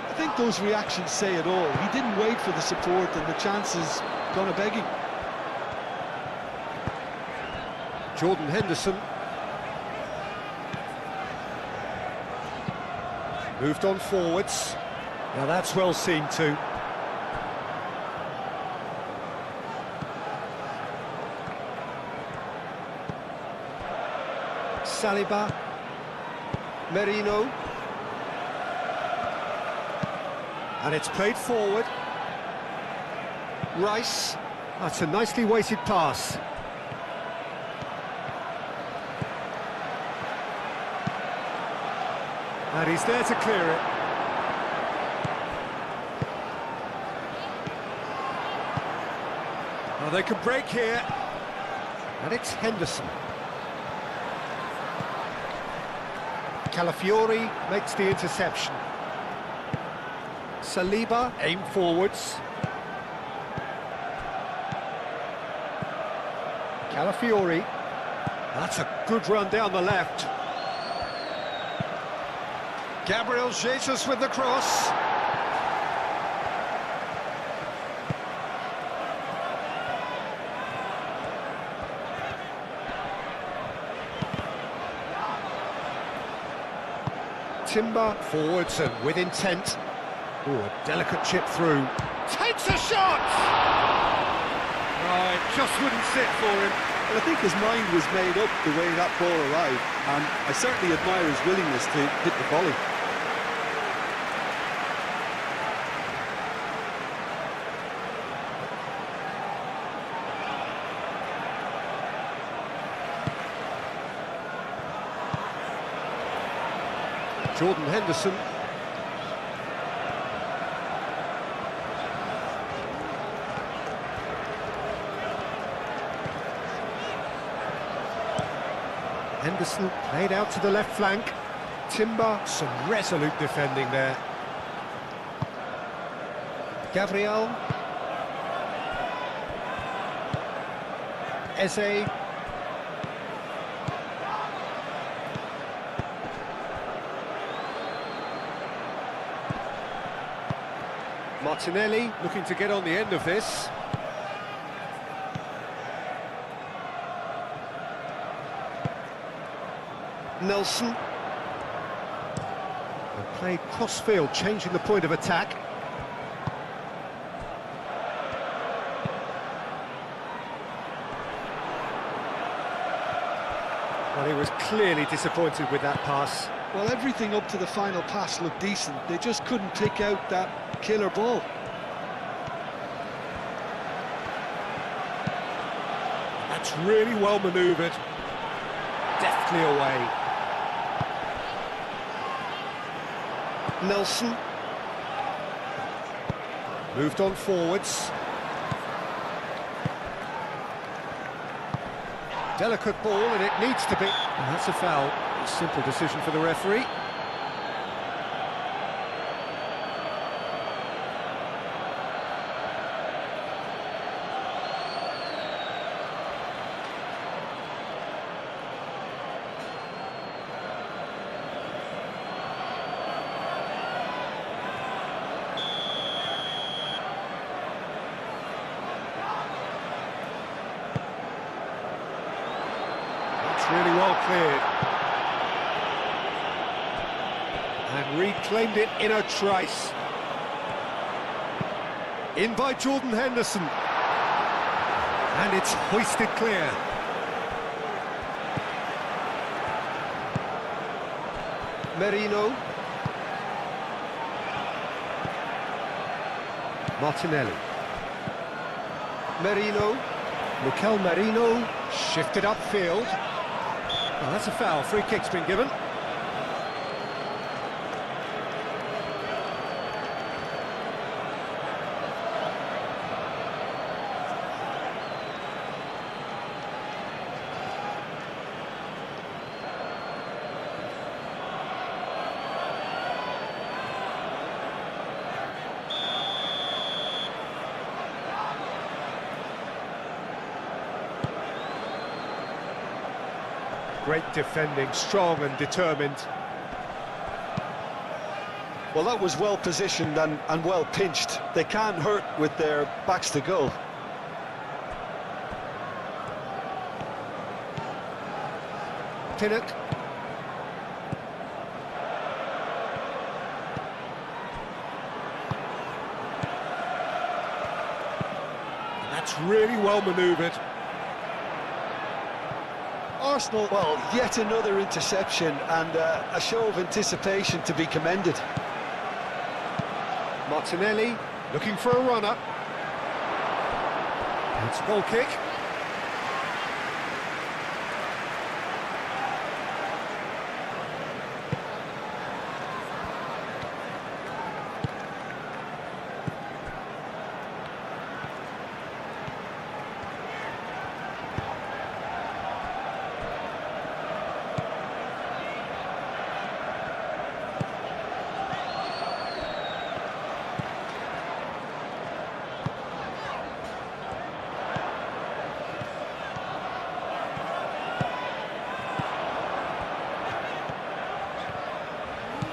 I think those reactions say it all. He didn't wait for the support and the chances gone a begging. Jordan Henderson. Moved on forwards. Now that's well seen too. Saliba. Merino. And it's played forward. Rice. That's a nicely weighted pass. And he's there to clear it. Well, they could break here. And it's Henderson. Calafiori makes the interception. Saliba aim forwards. Calafiori. That's a good run down the left. Gabriel Jesus with the cross. Timber forwards and with intent. Oh, a delicate chip through. Takes a shot! Right, just wouldn't sit for him. Well, I think his mind was made up the way that ball arrived, and I certainly admire his willingness to hit the volley. Jordan Henderson. Henderson played out to the left flank. Timber, some resolute defending there. Gabriel. Eze. Martinelli looking to get on the end of this. Nelson. And played cross-field, changing the point of attack. Well, he was clearly disappointed with that pass. Well, everything up to the final pass looked decent. They just couldn't pick out that killer ball. That's really well manoeuvred. Deftly away. Nelson. Moved on forwards. Delicate ball, and it needs to be. And that's a foul. Simple decision for the referee. Really well cleared. And reclaimed it in a trice. In by Jordan Henderson. And it's hoisted clear. Merino. Martinelli. Merino. Mikel Merino shifted upfield. Well, that's a foul. Free kick's been given. Great defending, strong and determined. Well, that was well positioned and well pinched. They can't hurt with their backs to goal. Pinnock. That's really well manoeuvred. Arsenal... Well, yet another interception and a show of anticipation to be commended. Martinelli looking for a runner. It's a goal kick.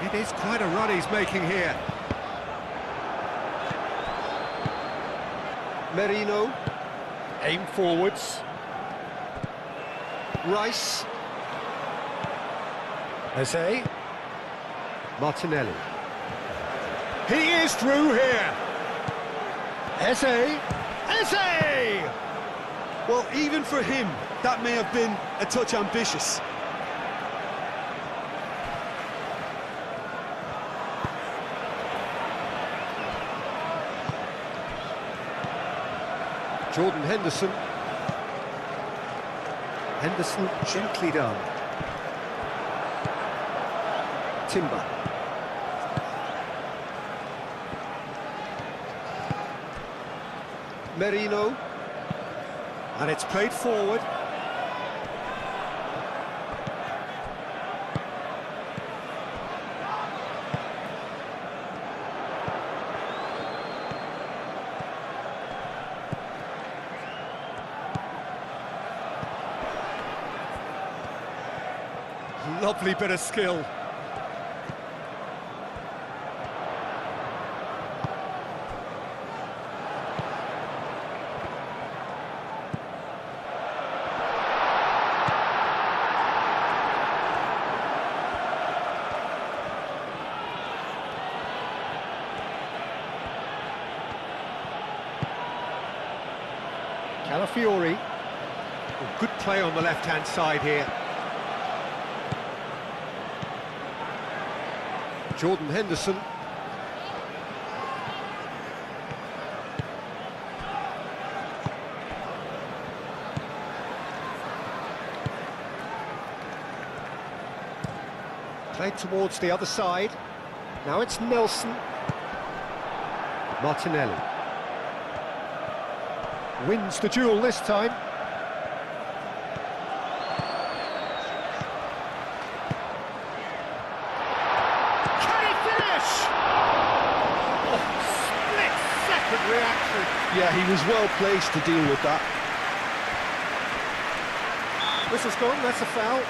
It is quite a run he's making here. Merino, aim forwards. Rice. Eze. Martinelli. He is through here. Eze. Eze! Well, even for him, that may have been a touch ambitious. Jordan Henderson. Henderson gently done. Timber. Merino. And it's played forward. Lovely bit of skill. Calafiori. Good play on the left-hand side here. Jordan Henderson. Played towards the other side. Now it's Nelson. Martinelli. Wins the duel this time. Reaction. Yeah, he was well placed to deal with that. Whistle's gone, that's a foul.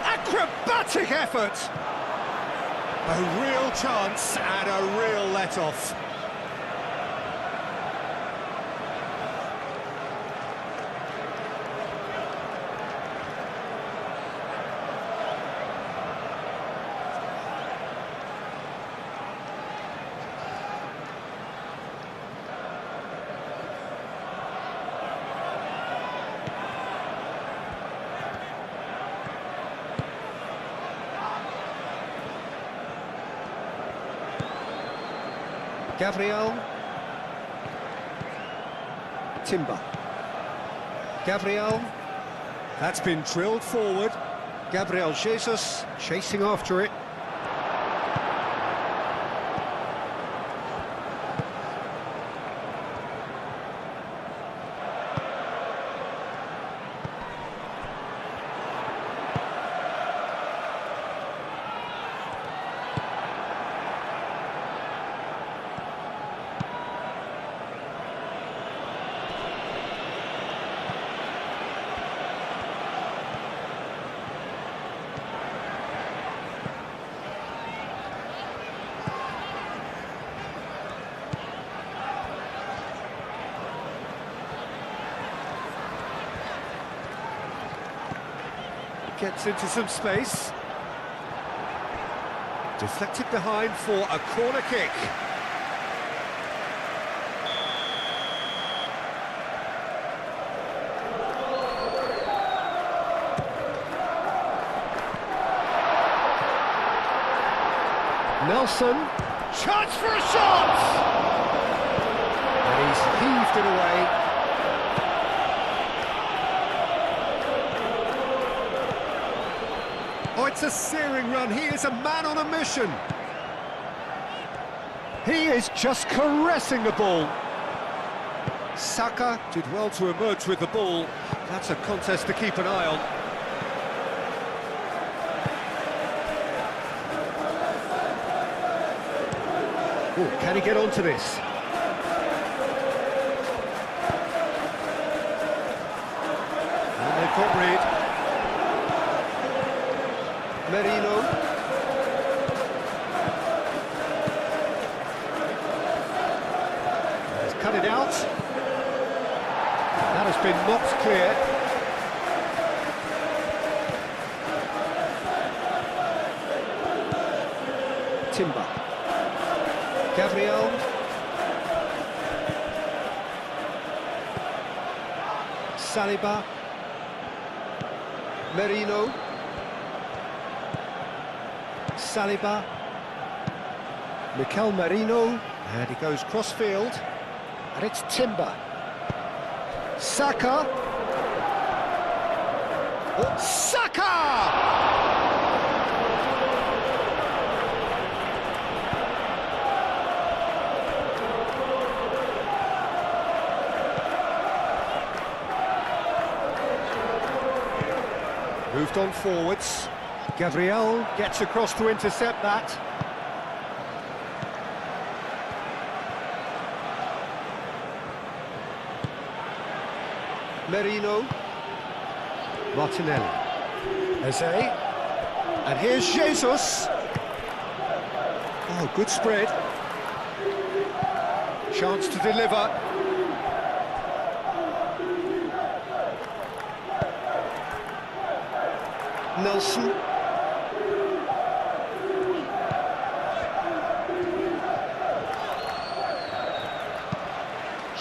Acrobatic effort! A real chance and a real let-off. Gabriel. Timber. Gabriel. That's been drilled forward. Gabriel Jesus chasing after it. Gets into some space. Deflected behind for a corner kick. Nelson, chance for a shot! And he's heaved it away. Oh, it's a searing run. He is a man on a mission. He is just caressing the ball. Saka did well to emerge with the ball. That's a contest to keep an eye on. Ooh, can he get onto this? And they've got rid. Merino. He's cut it out. That has been knocked clear. Timber. Gabriel. Saliba. Merino. Saliba. Mikel Merino. And he goes cross-field. And it's Timber. Saka. Oh, Saka! Moved on forwards. Gabriel gets across to intercept that. Merino. Martinelli. Eze. And here's Jesus. Oh, good spread. Chance to deliver. Nelson.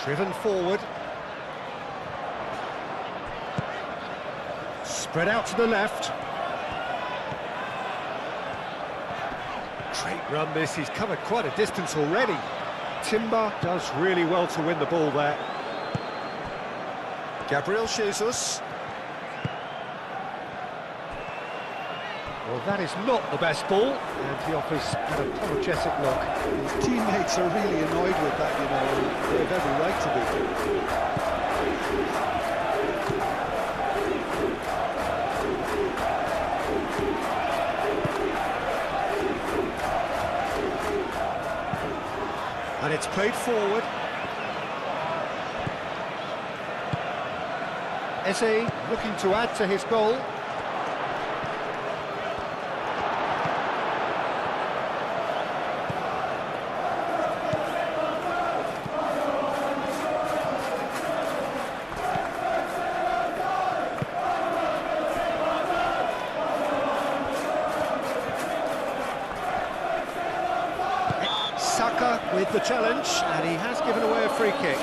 Driven forward. Spread out to the left. Great run this, he's covered quite a distance already. Timber does really well to win the ball there. Gabriel Jesus. Well, that is not the best ball, and he offers an apologetic look. His teammates are really annoyed with that, you know, and they have every right to be. And it's played forward. Eze looking to add to his goal. Saka with the challenge, and he has given away a free kick.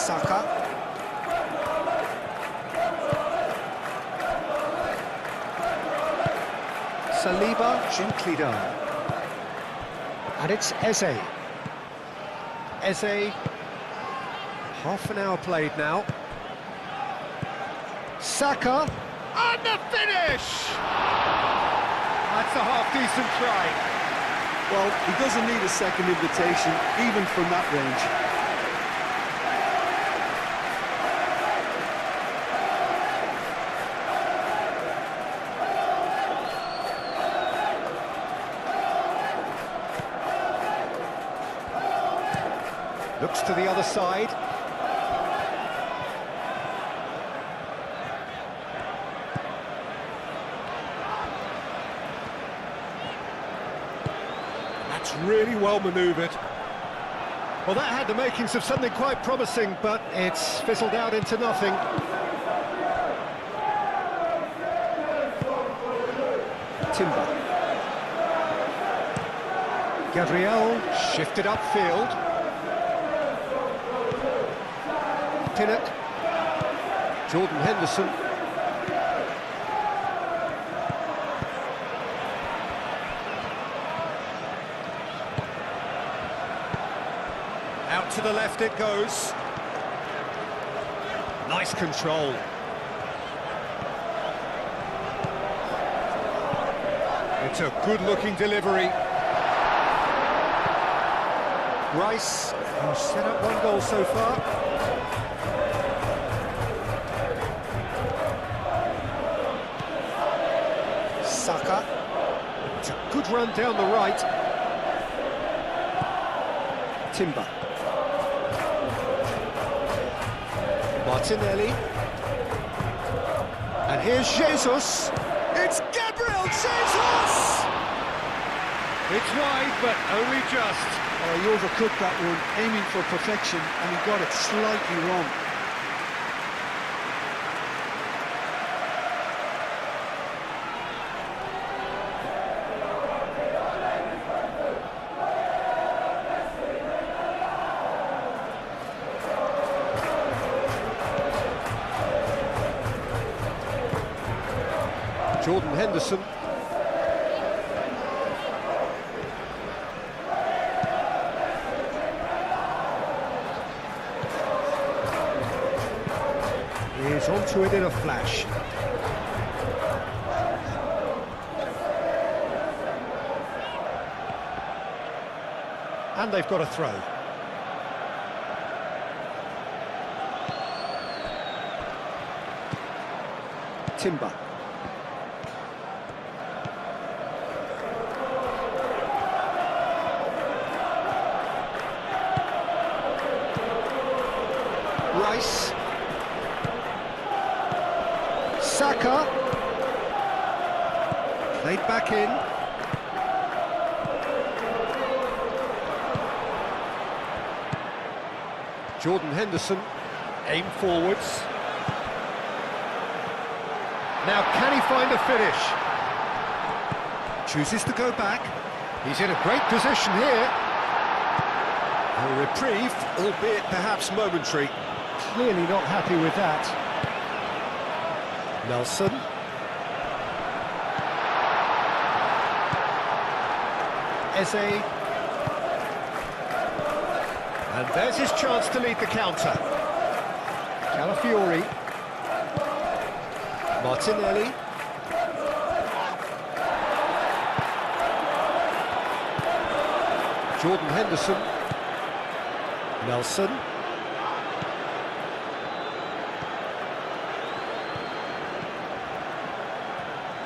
Saka. Saliba, gently done. And it's Eze. Eze. Half an hour played now. Saka. And the finish! That's a half-decent try. Well, he doesn't need a second invitation, even from that range. Looks to the other side. That's really well manoeuvred. Well, that had the makings of something quite promising, but it's fizzled out into nothing. Timber. Gabriel shifted upfield. Pinnock. Jordan Henderson. Out to the left it goes. Nice control. It's a good-looking delivery. Rice, who's set up one goal so far. Saka. It's a good run down the right. Timber. Martinelli. And here's Jesus. It's Gabriel Jesus! It's wide, but only just. Oh, he overcooked that one, aiming for perfection, and he got it slightly wrong. Jordan Henderson. He's onto it in a flash. And they've got a throw. Timber. Rice. Saka. Played back in. Jordan Henderson. Aim forwards. Now can he find a finish? Chooses to go back. He's in a great position here. A reprieve, albeit perhaps momentary. Clearly not happy with that. Nelson. Eze. And there's his chance to lead the counter. Calafiori. Martinelli. Jordan Henderson. Nelson.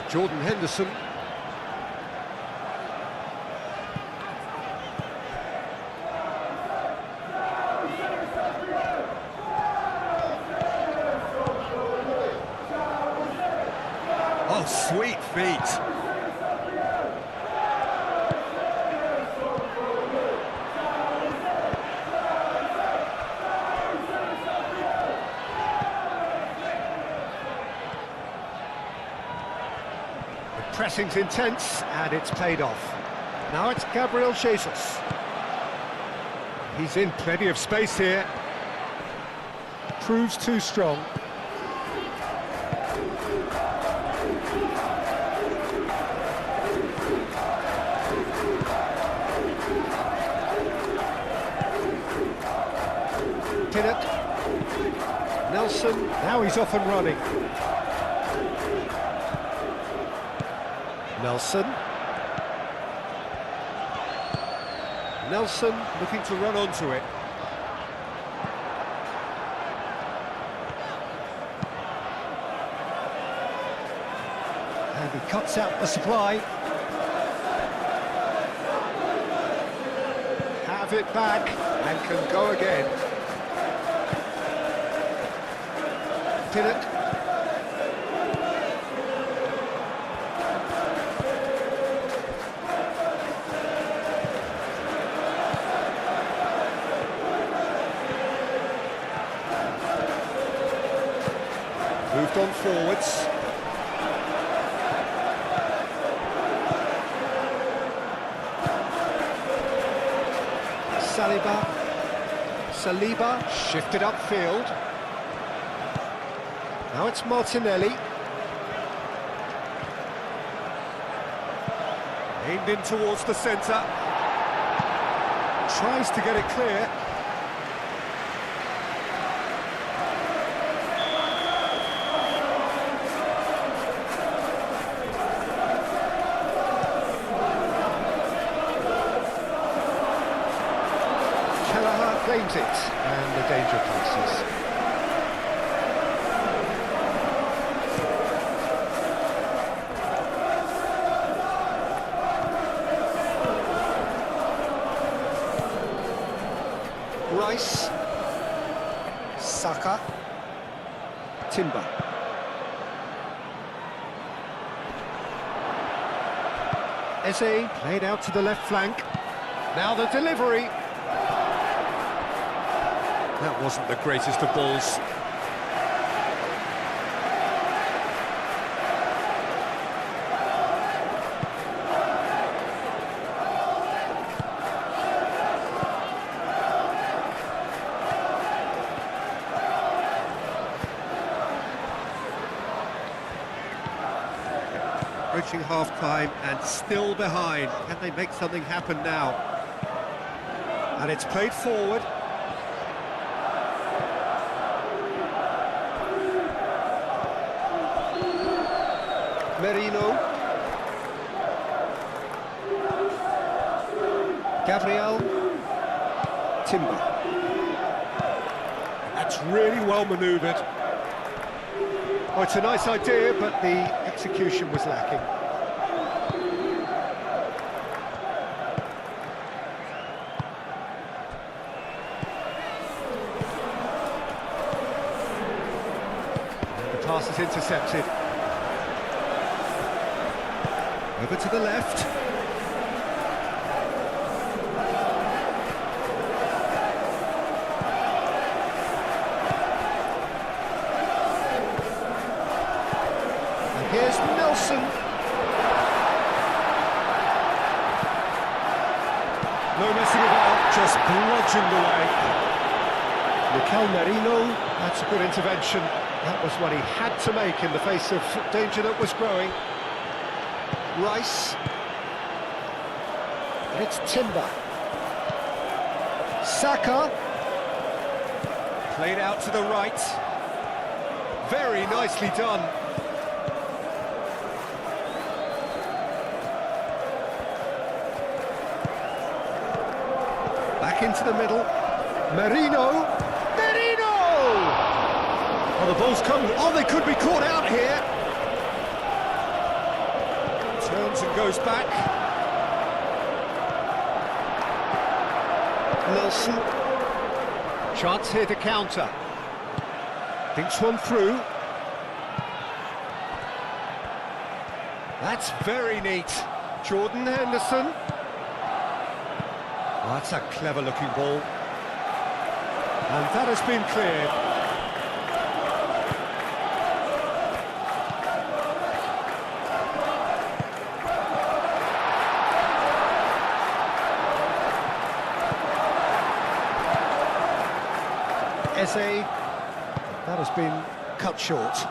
Jordan Henderson. Oh, sweet feet. Pressing's intense, and it's paid off. Now it's Gabriel Jesus. He's in plenty of space here. Proves too strong. Pinnock. Nelson. Now he's off and running. Nelson. Nelson looking to run onto it. And he cuts out the supply. Have gives it back and can go again. Pinnock. Moved on forwards. Saliba shifted upfield. Now it's Martinelli. Aimed in towards the centre. Tries to get it clear. Claims it, and the danger passes. Rice, Saka, Timber. Eze played out to the left flank. Now the delivery. That wasn't the greatest of balls. Approaching half-time and still behind. Can they make something happen now? And it's played forward. Merino, Gabriel, Timber. That's really well manoeuvred. Oh, it's a nice idea, but the execution was lacking. And the pass is intercepted. Over to the left. And here's Nelson. No messing about, just bludgeoned away. Mikel Merino, that's a good intervention. That was what he had to make in the face of danger that was growing. Rice, and it's Timber. Saka, played out to the right. Very nicely done. Back into the middle. Merino! Oh, the ball's come. Oh, they could be caught out here. Turns and goes back. Nelson. Chance here to counter. Thinks one through. That's very neat. Jordan Henderson. Oh, that's a clever-looking ball. And that has been cleared. Eze, that has been cut short.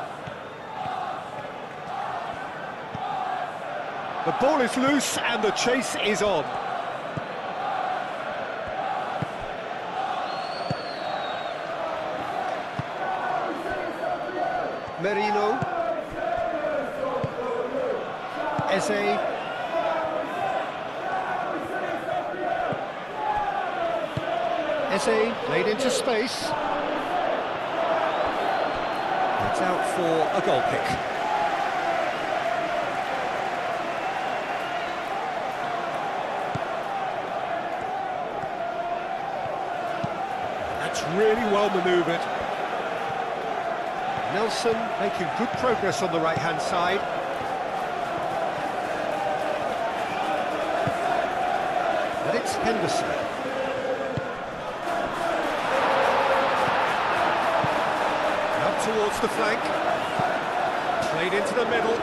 The ball is loose and the chase is on. Merino. Eze. Eze played into space. It's out for a goal kick. really well manoeuvred. Nelson making good progress on the right-hand side. And it's Henderson. Out towards the flank. Played into the middle.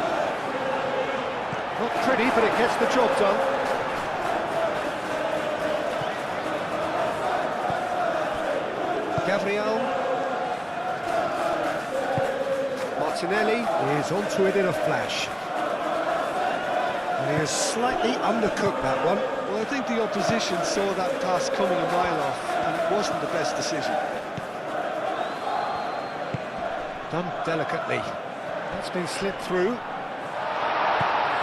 Not pretty, but it gets the job done. Gabriel. Martinelli is onto it in a flash. And he has slightly undercooked that one. Well, I think the opposition saw that pass coming a mile off, and it wasn't the best decision. Done delicately. That's been slipped through.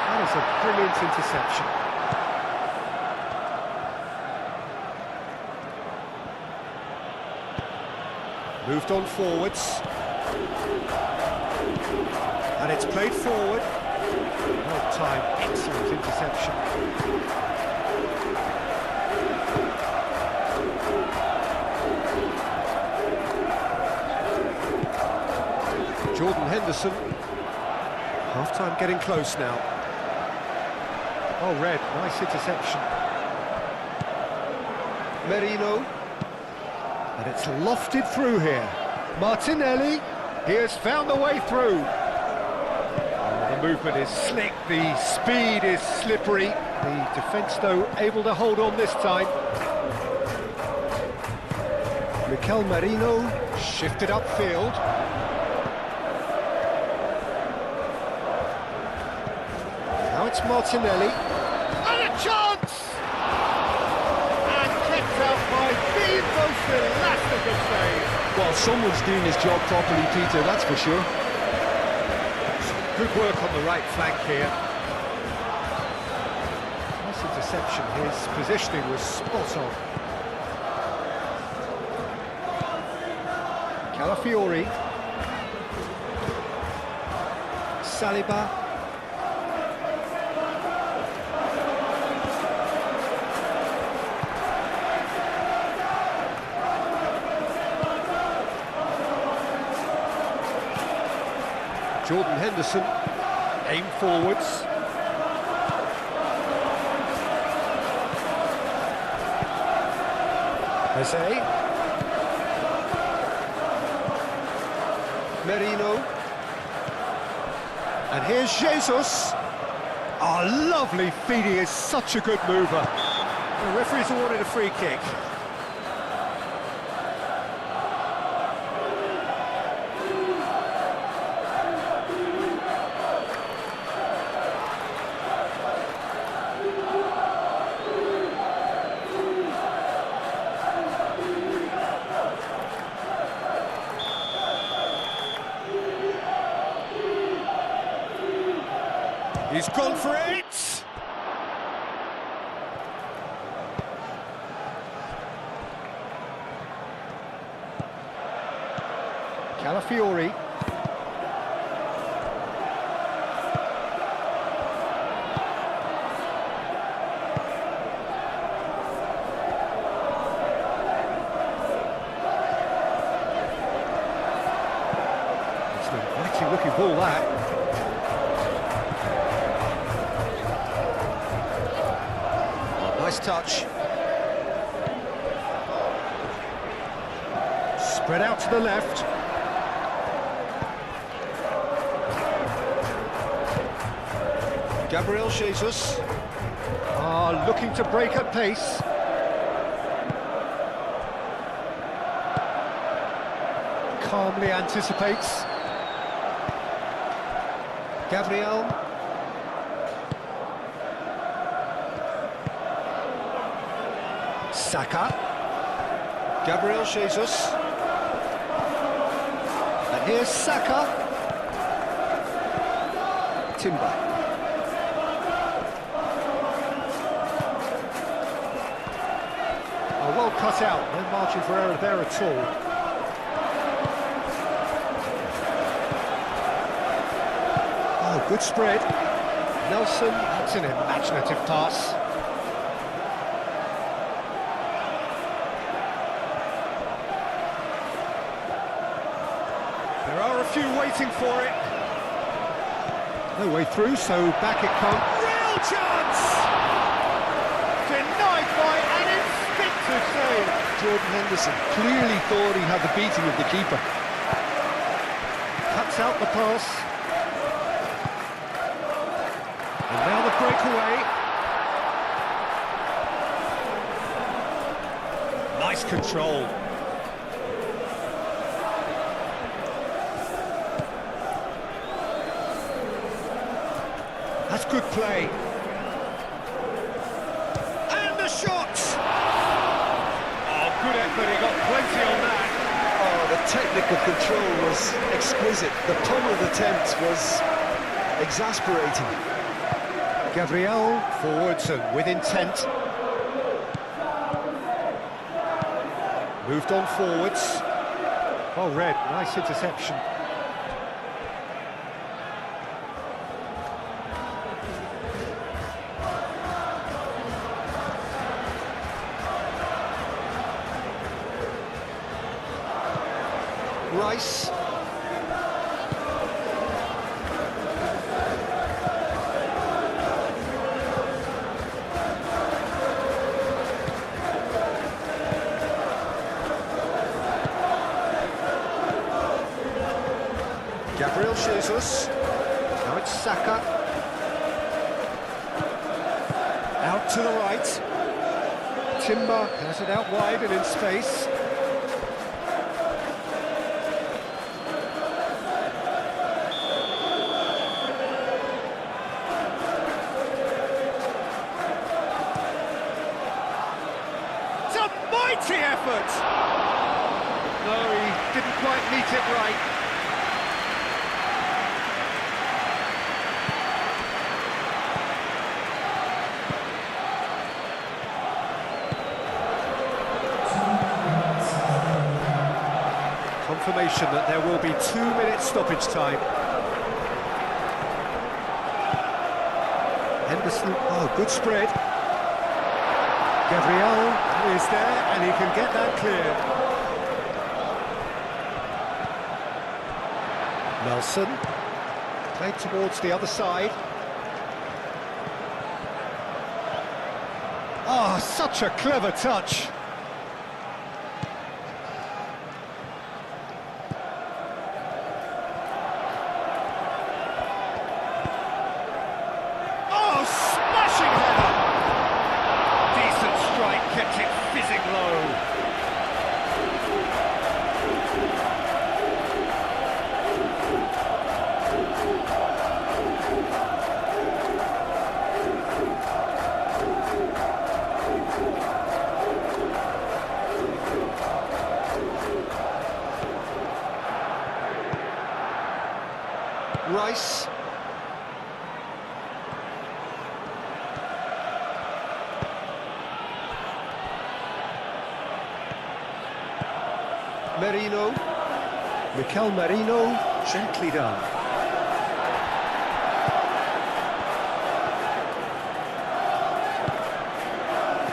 That is a brilliant interception. Moved on forwards. And it's played forward. Well timed, excellent interception. Jordan Henderson. Half-time getting close now. Oh, Red, nice interception. Merino. And it's lofted through here. Martinelli, he has found the way through. Oh, the movement is slick, the speed is slippery. The defence, though, able to hold on this time. Mikel Merino shifted upfield. Now it's Martinelli. And a chance! And kept out by the most elastic of saves. Well, someone's doing his job properly, Peter, that's for sure. Good work on the right flank here. Nice interception, his positioning was spot on. Calafiori. Saliba. Jordan Henderson, aim forwards. Jose. Merino. And here's Jesus. Oh, lovely feed, he is such a good mover. The referee's awarded a free kick. He's gone for it! Calafiori. It's an inviting looking ball, that. Nice touch. Spread out to the left. Gabriel Jesus. Looking to break at pace. Calmly anticipates. Gabriel. Saka. Gabriel Jesus. And here's Saka. Timber. Oh, well cut out. No margin for error there at all. Oh, good spread. Nelson, that's an imaginative pass. There are a few waiting for it. No way through, so back it comes. Real chance! Denied by an instinctive save. Jordan Henderson clearly thought he had the beating of the keeper. Cuts out the pass. And now the breakaway. Nice control. That's good play. And the shot! Oh, good effort, he got plenty on that. Oh, the technical control was exquisite. The pummeled attempt was exasperating. Gabriel forwards and with intent. Moved on forwards. Well read, nice interception. Rice. Gabriel Jesus. Now it's Saka. Out to the right. Timber has it out wide and in space. It's a mighty effort! No, he didn't quite meet it right. Confirmation that there will be 2 minutes stoppage time. Henderson, oh, good spread. Gabriel is there and he can get that cleared. Nelson, played towards the other side. Oh, such a clever touch. Kept it fizzing low. Rice. Merino, Mikel Merino, gently down.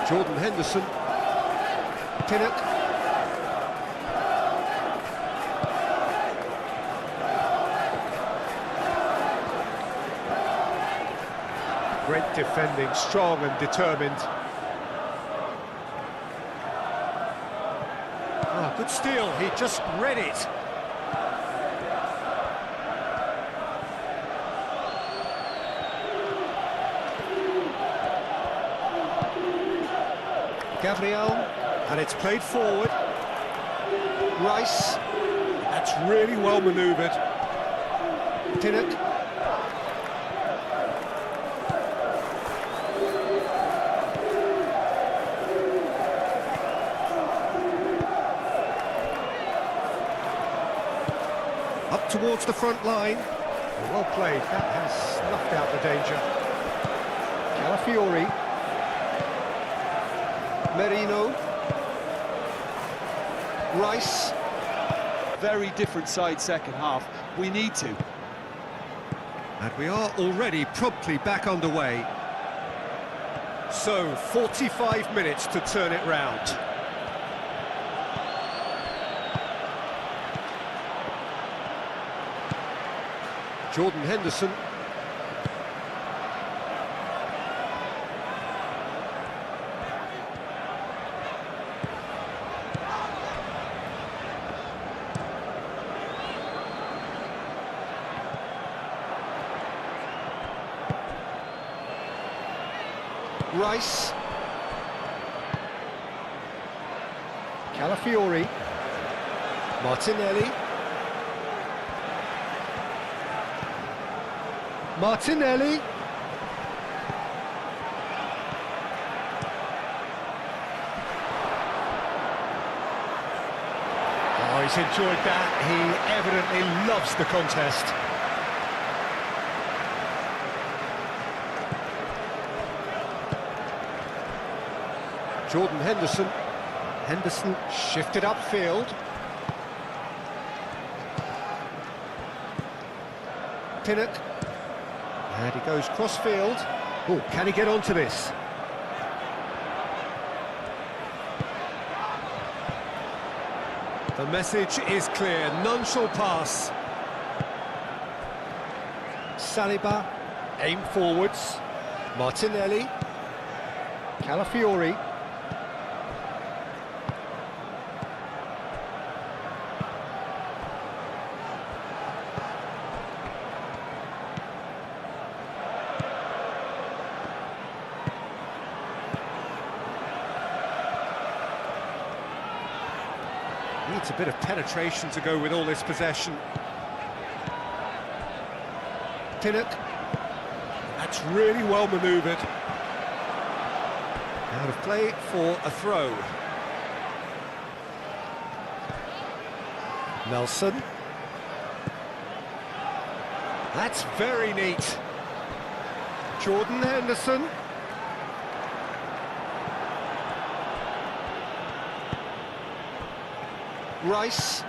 Jordan Henderson, Pinnock. Great defending, strong and determined. Oh, good steal, he just read it. Gabriel, and it's played forward. Rice, that's really well manoeuvred. Pinnock. Up towards the front line. Well played, that has snuffed out the danger. Calafiori. Merino. Rice. Very different side second half. We need to. And we are already promptly back underway. So, 45 minutes to turn it round. Jordan Henderson. Rice. Calafiori. Martinelli. Martinelli. Oh, he's enjoyed that. He evidently loves the contest. Jordan Henderson. Henderson shifted upfield. Pinnock. And he goes cross-field. Oh, can he get onto this? The message is clear, none shall pass. Saliba, aim forwards. Martinelli. Calafiori. Needs a bit of penetration to go with all this possession. Pinnock. That's really well manoeuvred. Out of play for a throw. Nelson. That's very neat. Jordan Henderson. Rice,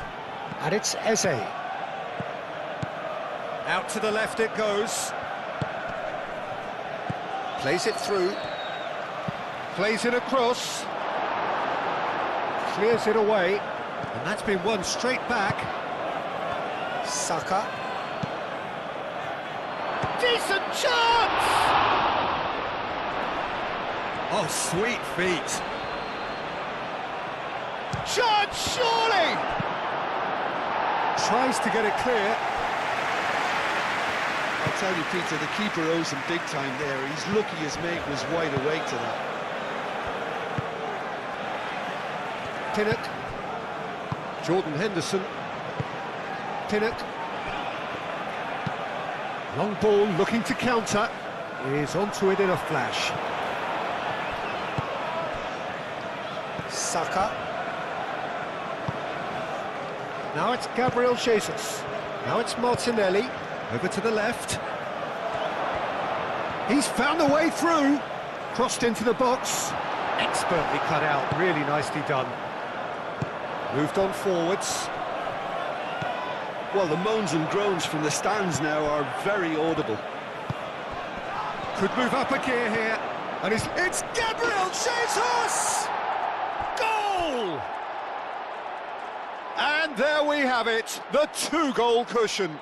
and it's Eze. Out to the left it goes. Plays it through. Plays it across. Clears it away. And that's been won straight back. Saka. Decent chance! Oh, sweet feet. Chance, surely! Tries to get it clear. I'll tell you, Peter, the keeper owes him big time there. He's lucky his mate was wide awake to that. Pinnock. Jordan Henderson. Pinnock. Long ball looking to counter. Is onto it in a flash. Saka. Now it's Gabriel Jesus. Now it's Martinelli. Over to the left. He's found a way through. Crossed into the box. Expertly cut out. Really nicely done. Moved on forwards. Well, the moans and groans from the stands now are very audible. Could move up a gear here. And it's Gabriel Jesus! Goal! And there we have it, the two-goal cushion.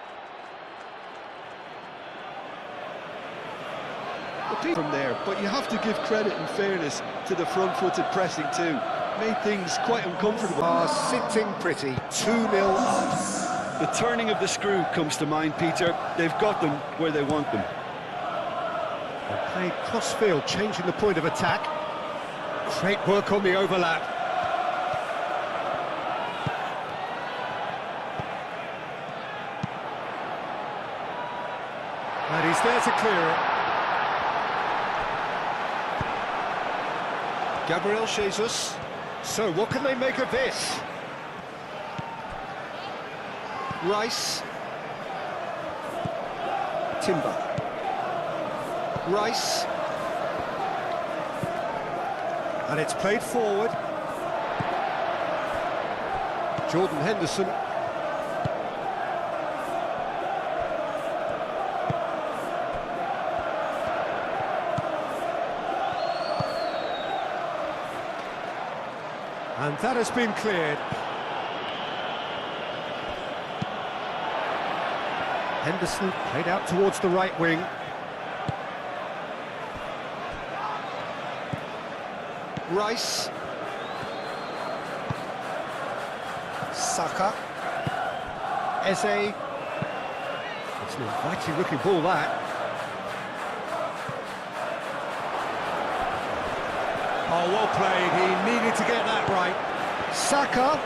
From there, but you have to give credit and fairness to the front-footed pressing too. Made things quite uncomfortable. Sitting pretty, 2-0 up. The turning of the screw comes to mind, Peter. They've got them where they want them. They played cross-field, changing the point of attack. Great work on the overlap. And he's there to clear it. Gabriel Jesus. So, what can they make of this? Rice. Timber. Rice. And it's played forward. Jordan Henderson. And that has been cleared. Henderson played out towards the right wing. Rice. Saka. Eze. It's an inviting looking ball, that. Oh, well played. He needed to get that right. Saka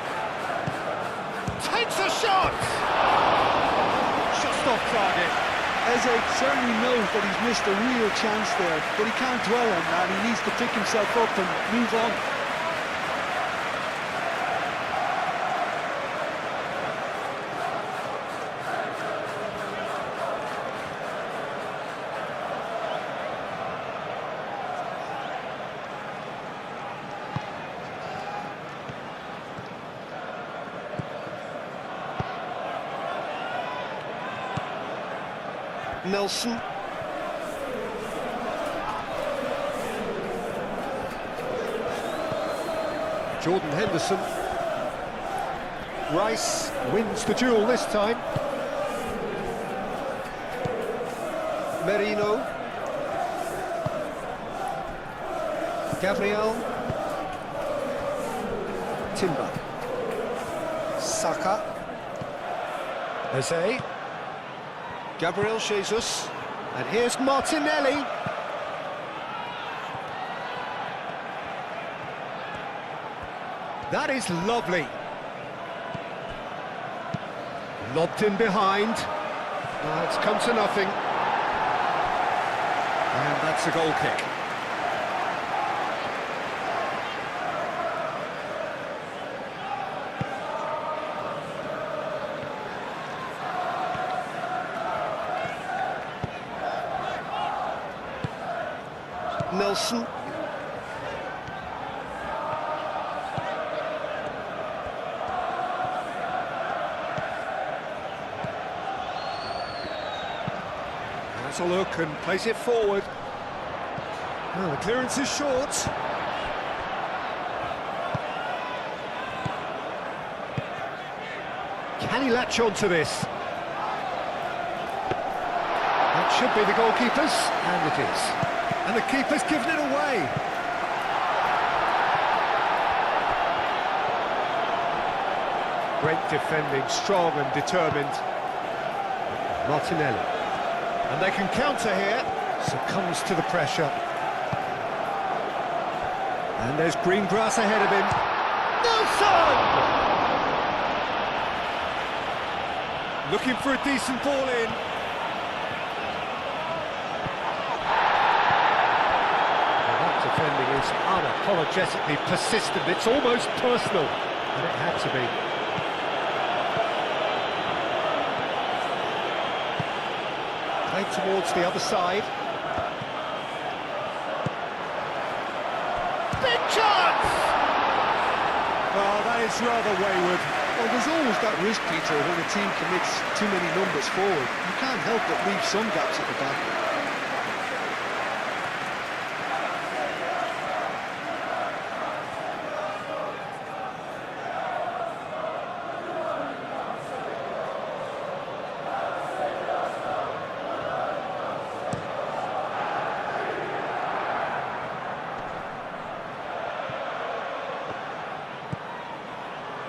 takes a shot! Just off target. Eze certainly knows that he's missed a real chance there, but he can't dwell on that. He needs to pick himself up and move on. Nelson. Jordan Henderson. Rice wins the duel this time. Merino. Gabriel. Timber. Saka. Eze. Gabriel Jesus, and here's Martinelli. That is lovely. Lobbed in behind. It's come to nothing. And that's a goal kick. Nelson. Has a look and plays it forward. Well, the clearance is short. Can he latch on to this? That should be the goalkeeper's, and it is. And the keeper's given it away. Great defending, strong and determined. Martinelli. And they can counter here. Succumbs to the pressure. And there's green grass ahead of him. Nelson! Looking for a decent ball in. Defending is unapologetically persistent. It's almost personal, and it had to be. Played towards the other side. Big chance! Well, that is rather wayward. Well, there's always that risk, Peter, when a team commits too many numbers forward. You can't help but leave some gaps at the back.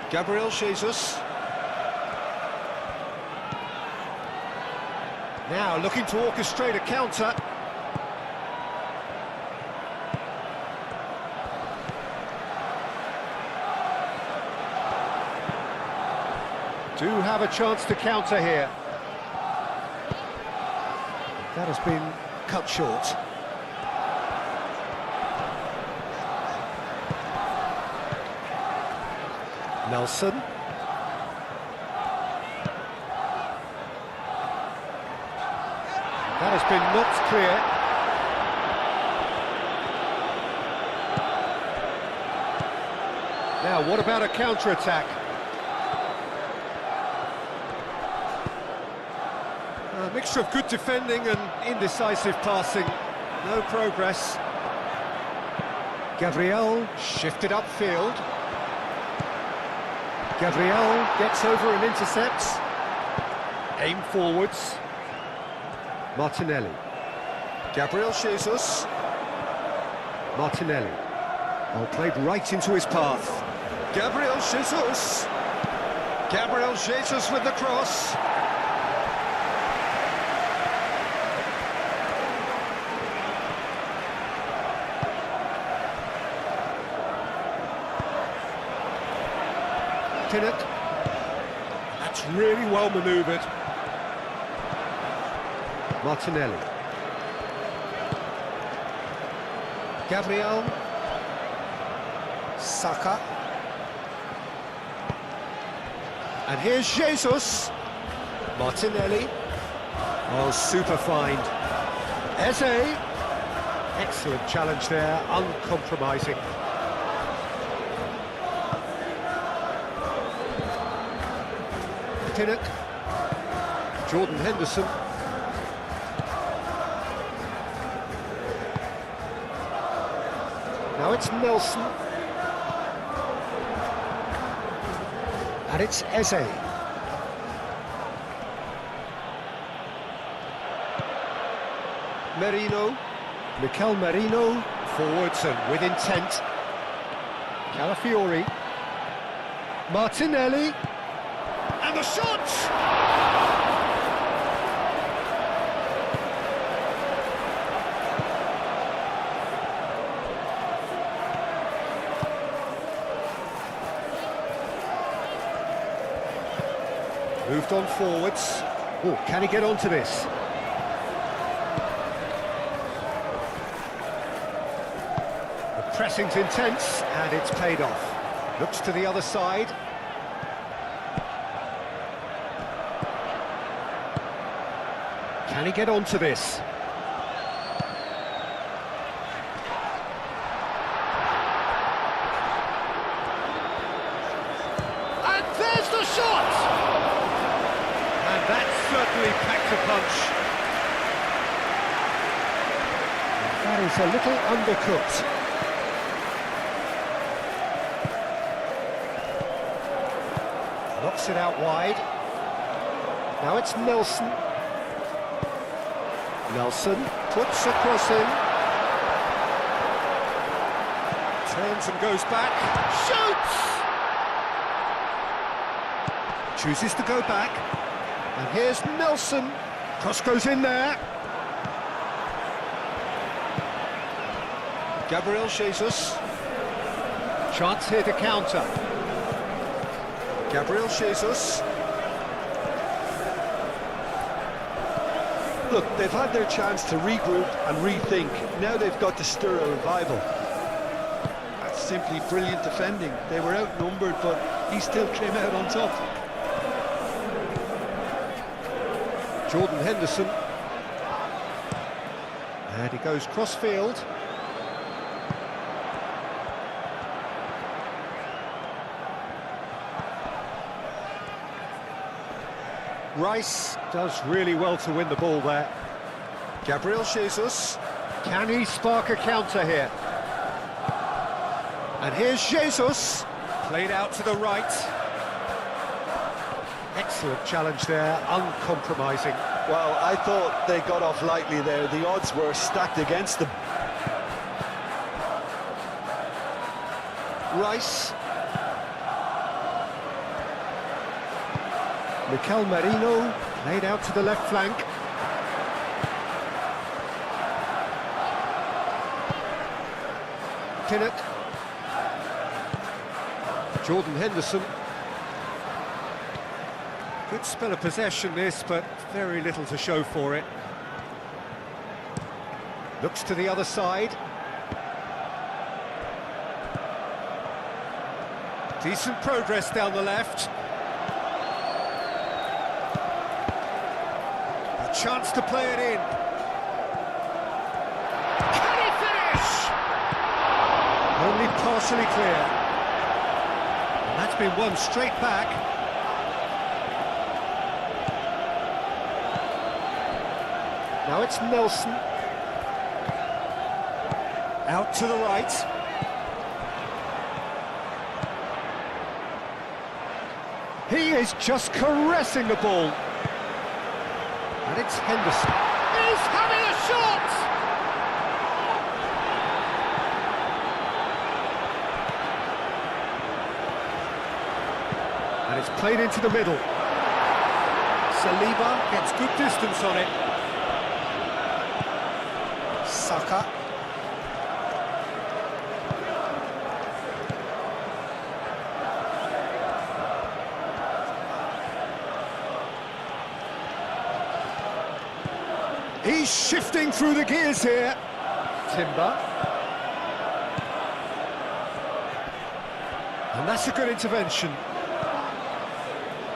Gabriel Jesus. Now looking to orchestrate a counter. Do have a chance to counter here. That has been cut short. Nelson. That has been knocked clear. Now, what about a counter-attack? A mixture of good defending and indecisive passing. No progress. Gabriel shifted upfield. Gabriel gets over and intercepts. Aim forwards. Martinelli. Gabriel Jesus. Martinelli. Oh, played right into his path. Gabriel Jesus. Gabriel Jesus with the cross. Pinnock. That's really well manoeuvred. Martinelli. Gabriel. Saka. And here's Jesus. Martinelli. Oh, super find. Eze. Excellent challenge there, uncompromising. Pinnock. Jordan Henderson. Now it's Nelson. And it's Eze. Merino. Mikel Merino. Forwards and with intent. Calafiori. Martinelli. And the shot! Moved on forwards. Oh, can he get onto this? The pressing's intense, and it's paid off. Looks to the other side. Can he get onto this? And there's the shot! And that certainly packed a punch. That is a little undercooked. Knocks it out wide. Now it's Nelson. Nelson puts a cross in. Turns and goes back. Shoots! Chooses to go back. And here's Nelson. Cross goes in there. Gabriel Jesus. Chance here to counter. Gabriel Jesus. Look, they've had their chance to regroup and rethink. Now they've got to stir a revival. That's simply brilliant defending. They were outnumbered, but he still came out on top. Jordan Henderson. And he goes cross-field. Rice does really well to win the ball there. Gabriel Jesus. Can he spark a counter here? And here's Jesus. Played out to the right. Excellent challenge there, uncompromising. Well, I thought they got off lightly there. The odds were stacked against them. Rice. Mikel Merino, played out to the left flank. Pinnock. Jordan Henderson. Good spell of possession this, but very little to show for it. Looks to the other side. Decent progress down the left. A chance to play it in. Can he finish? Only partially clear. And that's been won straight back. Now it's Nelson. Out to the right. He is just caressing the ball. And it's Henderson. He's having a shot! And it's played into the middle. Saliba gets good distance on it. Saka. He's shifting through the gears here. Timber. And that's a good intervention.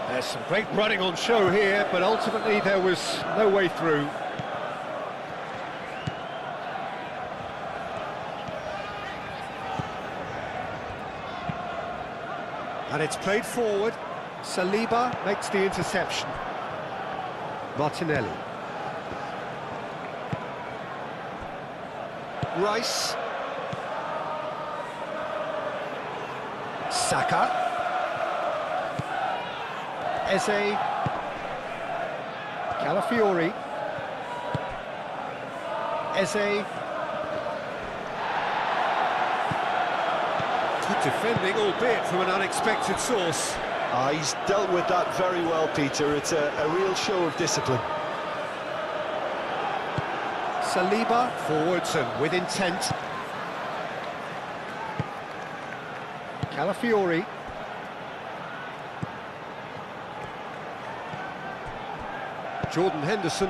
There's some great running on show here, but ultimately there was no way through. And it's played forward. Saliba makes the interception. Martinelli. Rice. Saka. Eze. Calafiori. Eze. Good defending, albeit from an unexpected source. He's dealt with that very well, Peter. It's a real show of discipline. Saliba forwards and with intent. Calafiori. Jordan Henderson.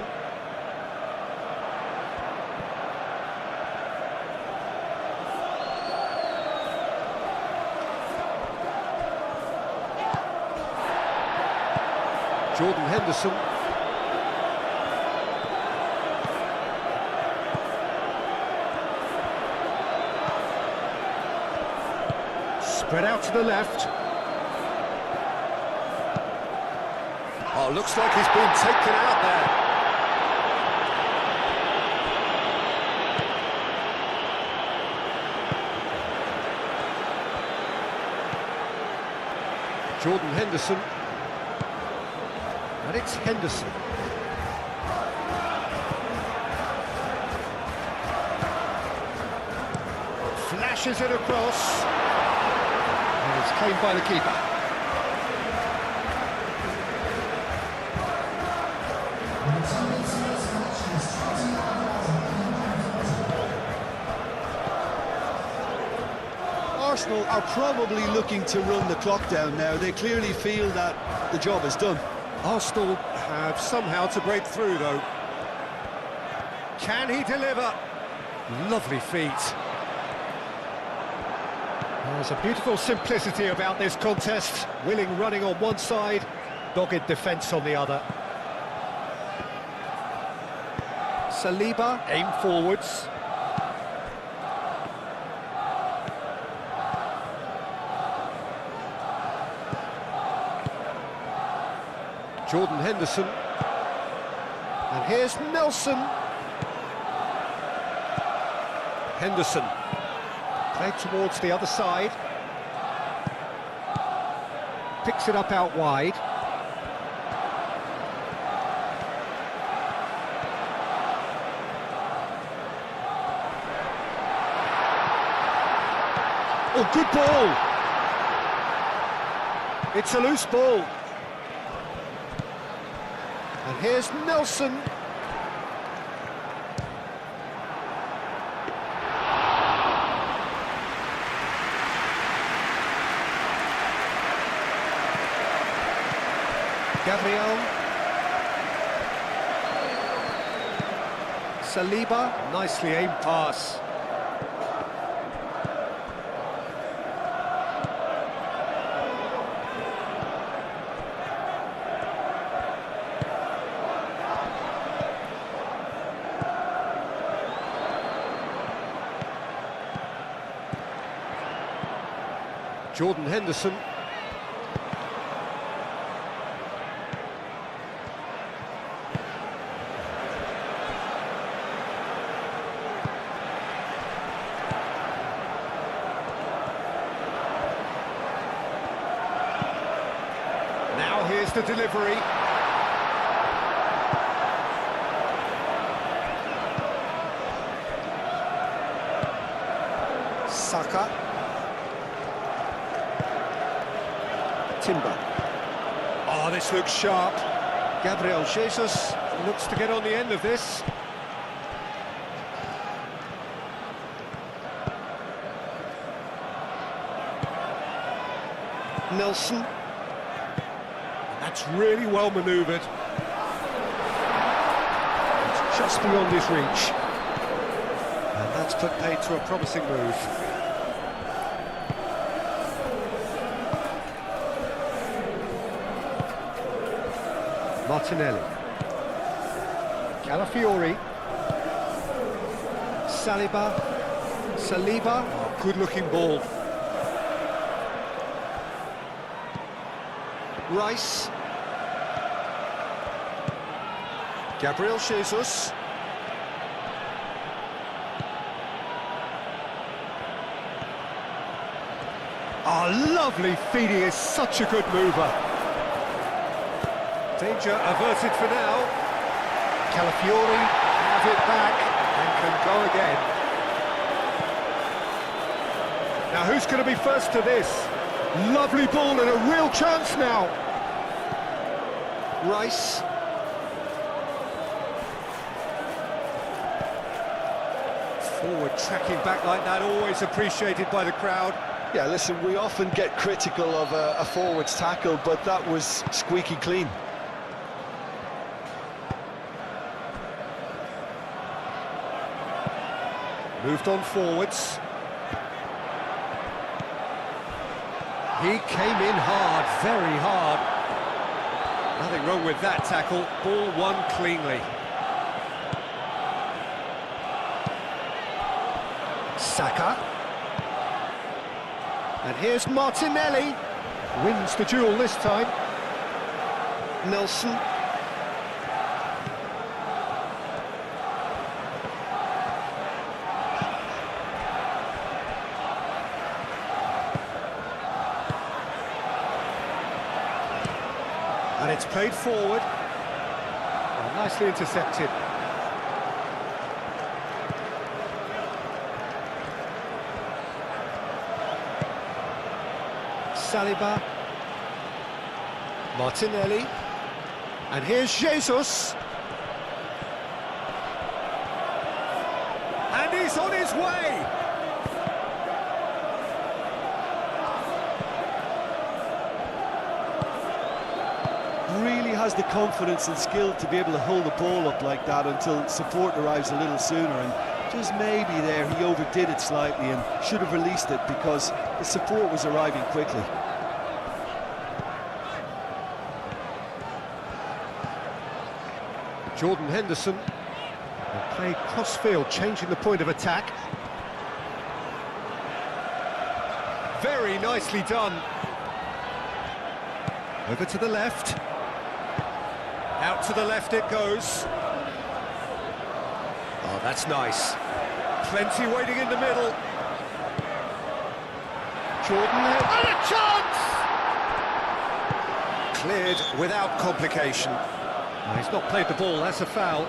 Jordan Henderson. Spread out to the left. Oh, looks like he's been taken out there. Jordan Henderson. And it's Henderson. Flashes it across. And it's claimed by the keeper. Arsenal are probably looking to run the clock down now. They clearly feel that the job is done. Arsenal have somehow to break through, though. Can he deliver? Lovely feet. There's a beautiful simplicity about this contest. Willing running on one side, dogged defence on the other. Saliba, aim forwards. Jordan Henderson. And here's Nelson. Henderson. Played towards the other side. Picks it up out wide. Oh, good ball! It's a loose ball. And here's Nelson. Gabriel. Saliba, nicely aimed pass. Jordan Henderson. Now here's the delivery. This looks sharp. Gabriel Jesus looks to get on the end of this. Nelson. That's really well manoeuvred. It's just beyond his reach. And that's put paid to a promising move. Martinelli. Calafiori. Saliba. Oh, good-looking ball. Rice. Gabriel Jesus. Oh, lovely feed. He is such a good mover. Danger averted for now. Calafiori has it back and can go again. Now who's going to be first to this? Lovely ball and a real chance now. Rice. Forward tracking back like that, always appreciated by the crowd. Yeah, listen, we often get critical of a forward's tackle, but that was squeaky clean. Moved on forwards. He came in hard, very hard. Nothing wrong with that tackle. Ball won cleanly. Saka. And here's Martinelli. Wins the duel this time. Nelson. And it's played forward. Oh, nicely intercepted. Saliba. Martinelli. And here's Jesus. And he's on his way. Really has the confidence and skill to be able to hold the ball up like that until support arrives a little sooner, and just maybe there he overdid it slightly and should have released it because the support was arriving quickly. Jordan Henderson will play cross-field, changing the point of attack. Very nicely done. Over to the left. Out to the left it goes. Oh, that's nice. Plenty waiting in the middle. Jordan, and a chance! Cleared without complication. Oh, he's not played the ball, that's a foul.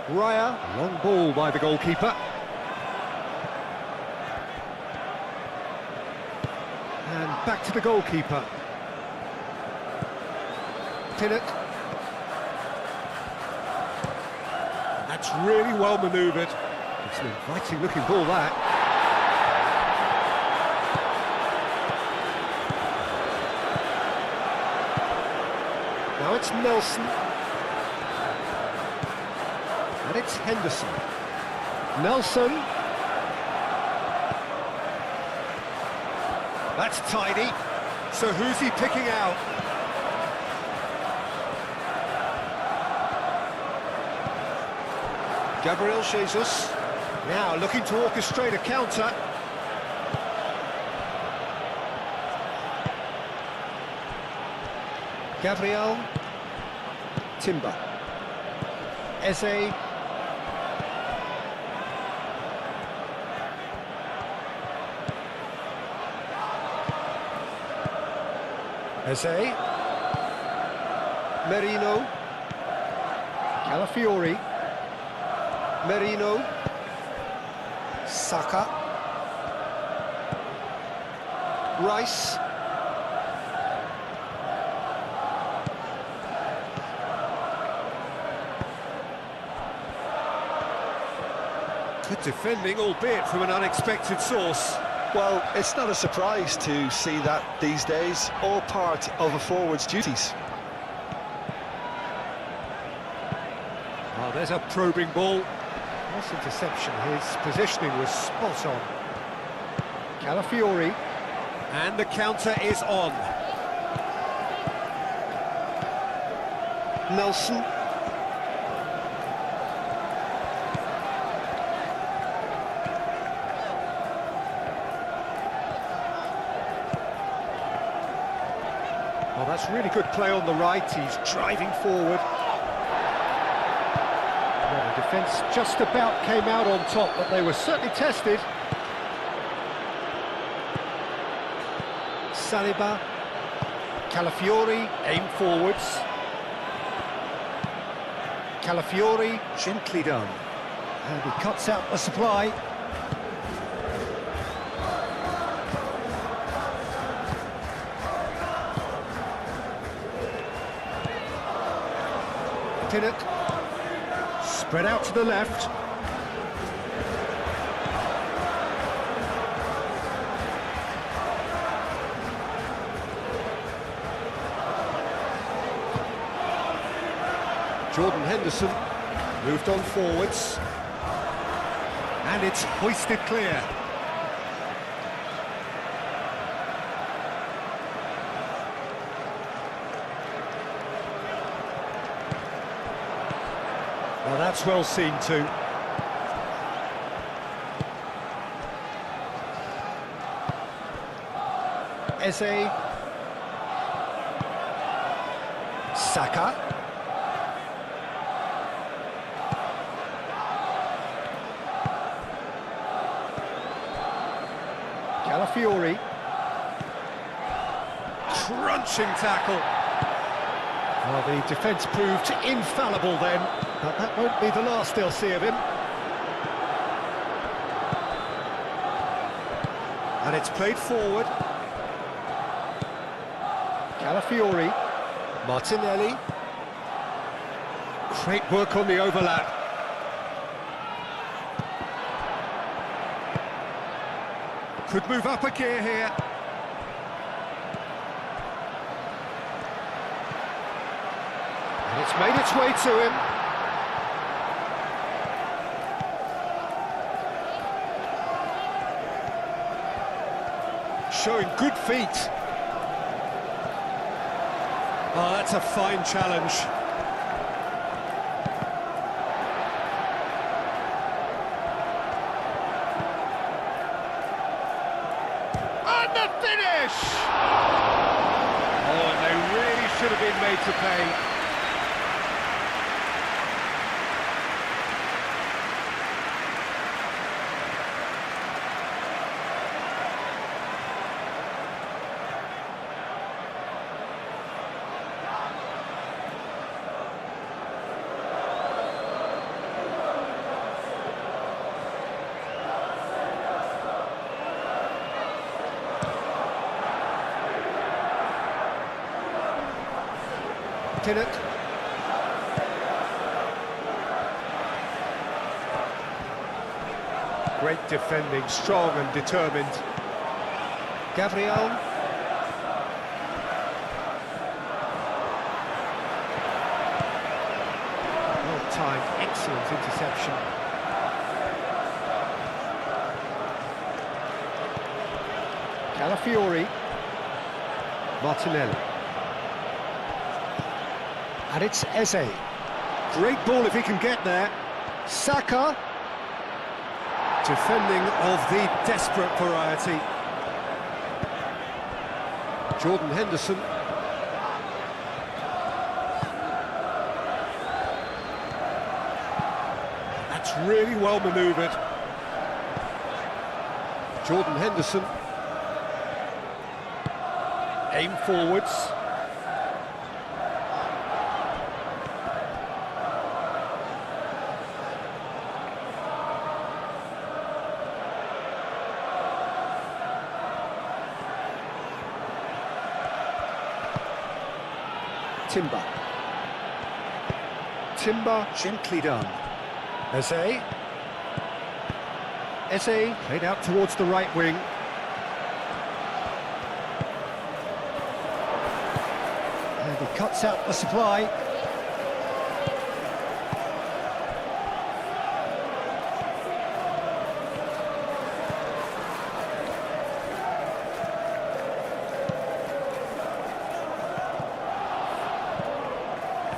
Raya, long ball by the goalkeeper. And back to the goalkeeper. Pinnock. That's really well manoeuvred. It's an inviting looking ball, that. Now it's Nelson. And it's Henderson. Nelson. That's tidy. So who's he picking out? Gabriel Jesus. Now looking to orchestrate a counter. Gabriel. Timber. Eze. Eze. Merino. Calafiori. Merino. Saka. Rice. Good defending, albeit from an unexpected source. Well, it's not a surprise to see that these days, all part of a forward's duties. Oh, there's a probing ball. Nice interception, his positioning was spot on. Calafiori. And the counter is on. Nelson. Oh, that's really good play on the right, he's driving forward. Well, the defence just about came out on top, but they were certainly tested. Saliba. Calafiori, aim forwards. Calafiori, gently done. And he cuts out the supply. Pinnock. Spread out to the left. Jordan Henderson moved on forwards. And it's hoisted clear. Well, that's well seen too. Eze. Saka. Calafiori. Crunching tackle. Well, the defence proved infallible then, but that won't be the last they'll see of him. And it's played forward. Calafiori. Martinelli. Great work on the overlap. Could move up a gear here. And it's made its way to him. Showing good feet. Oh, that's a fine challenge. And the finish! Oh, and they really should have been made to pay. Pinnock. Great defending, strong and determined. Gabriel. Well timed, excellent interception. Calafiori. Martinelli. And it's Eze. Great ball if he can get there. Saka. Defending of the desperate variety. Jordan Henderson. That's really well manoeuvred. Jordan Henderson. Aim forwards. Timber gently done. Eze played out towards the right wing. And he cuts out the supply.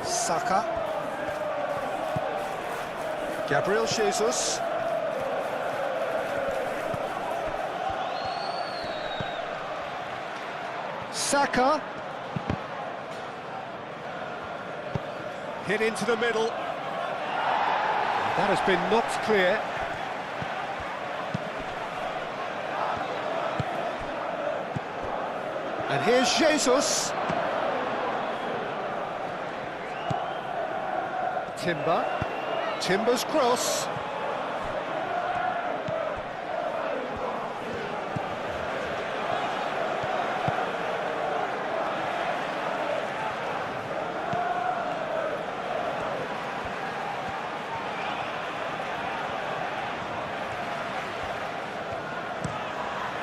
Saka. Gabriel Jesus. Saka. Hit into the middle. That has been knocked clear. And here's Jesus. Timber's cross.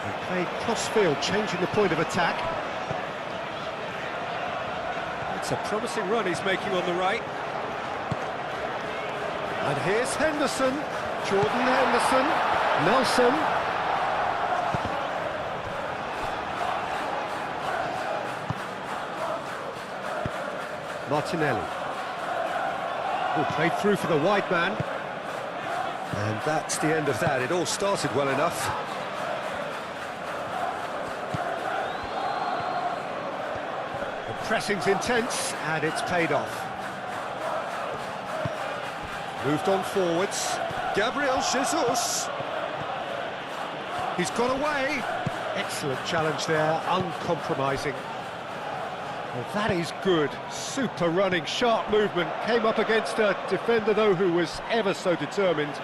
They play cross-field, changing the point of attack. It's a promising run he's making on the right. And here's Henderson, Jordan Henderson, Nelson. Martinelli. Oh, played through for the wide man. And that's the end of that. It all started well enough. The pressing's intense, and it's paid off. Moved on forwards. Gabriel Jesus. He's got away. Excellent challenge there, uncompromising. Well, that is good. Super running, sharp movement. Came up against a defender, though, who was ever so determined.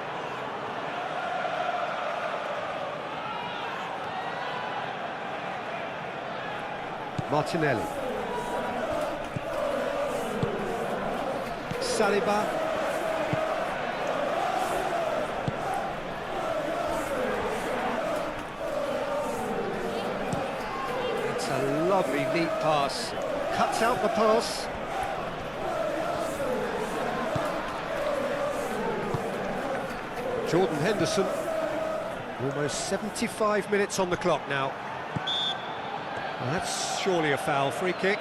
Martinelli. Saliba. A lovely, neat pass. Cuts out the pass. Jordan Henderson. Almost 75 minutes on the clock now. Well, that's surely a foul. Free kick.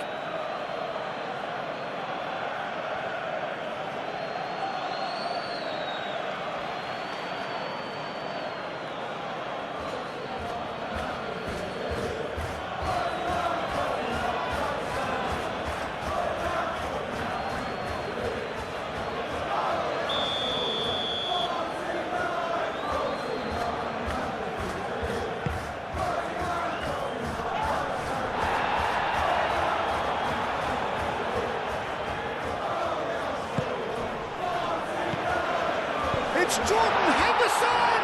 It's Jordan Henderson!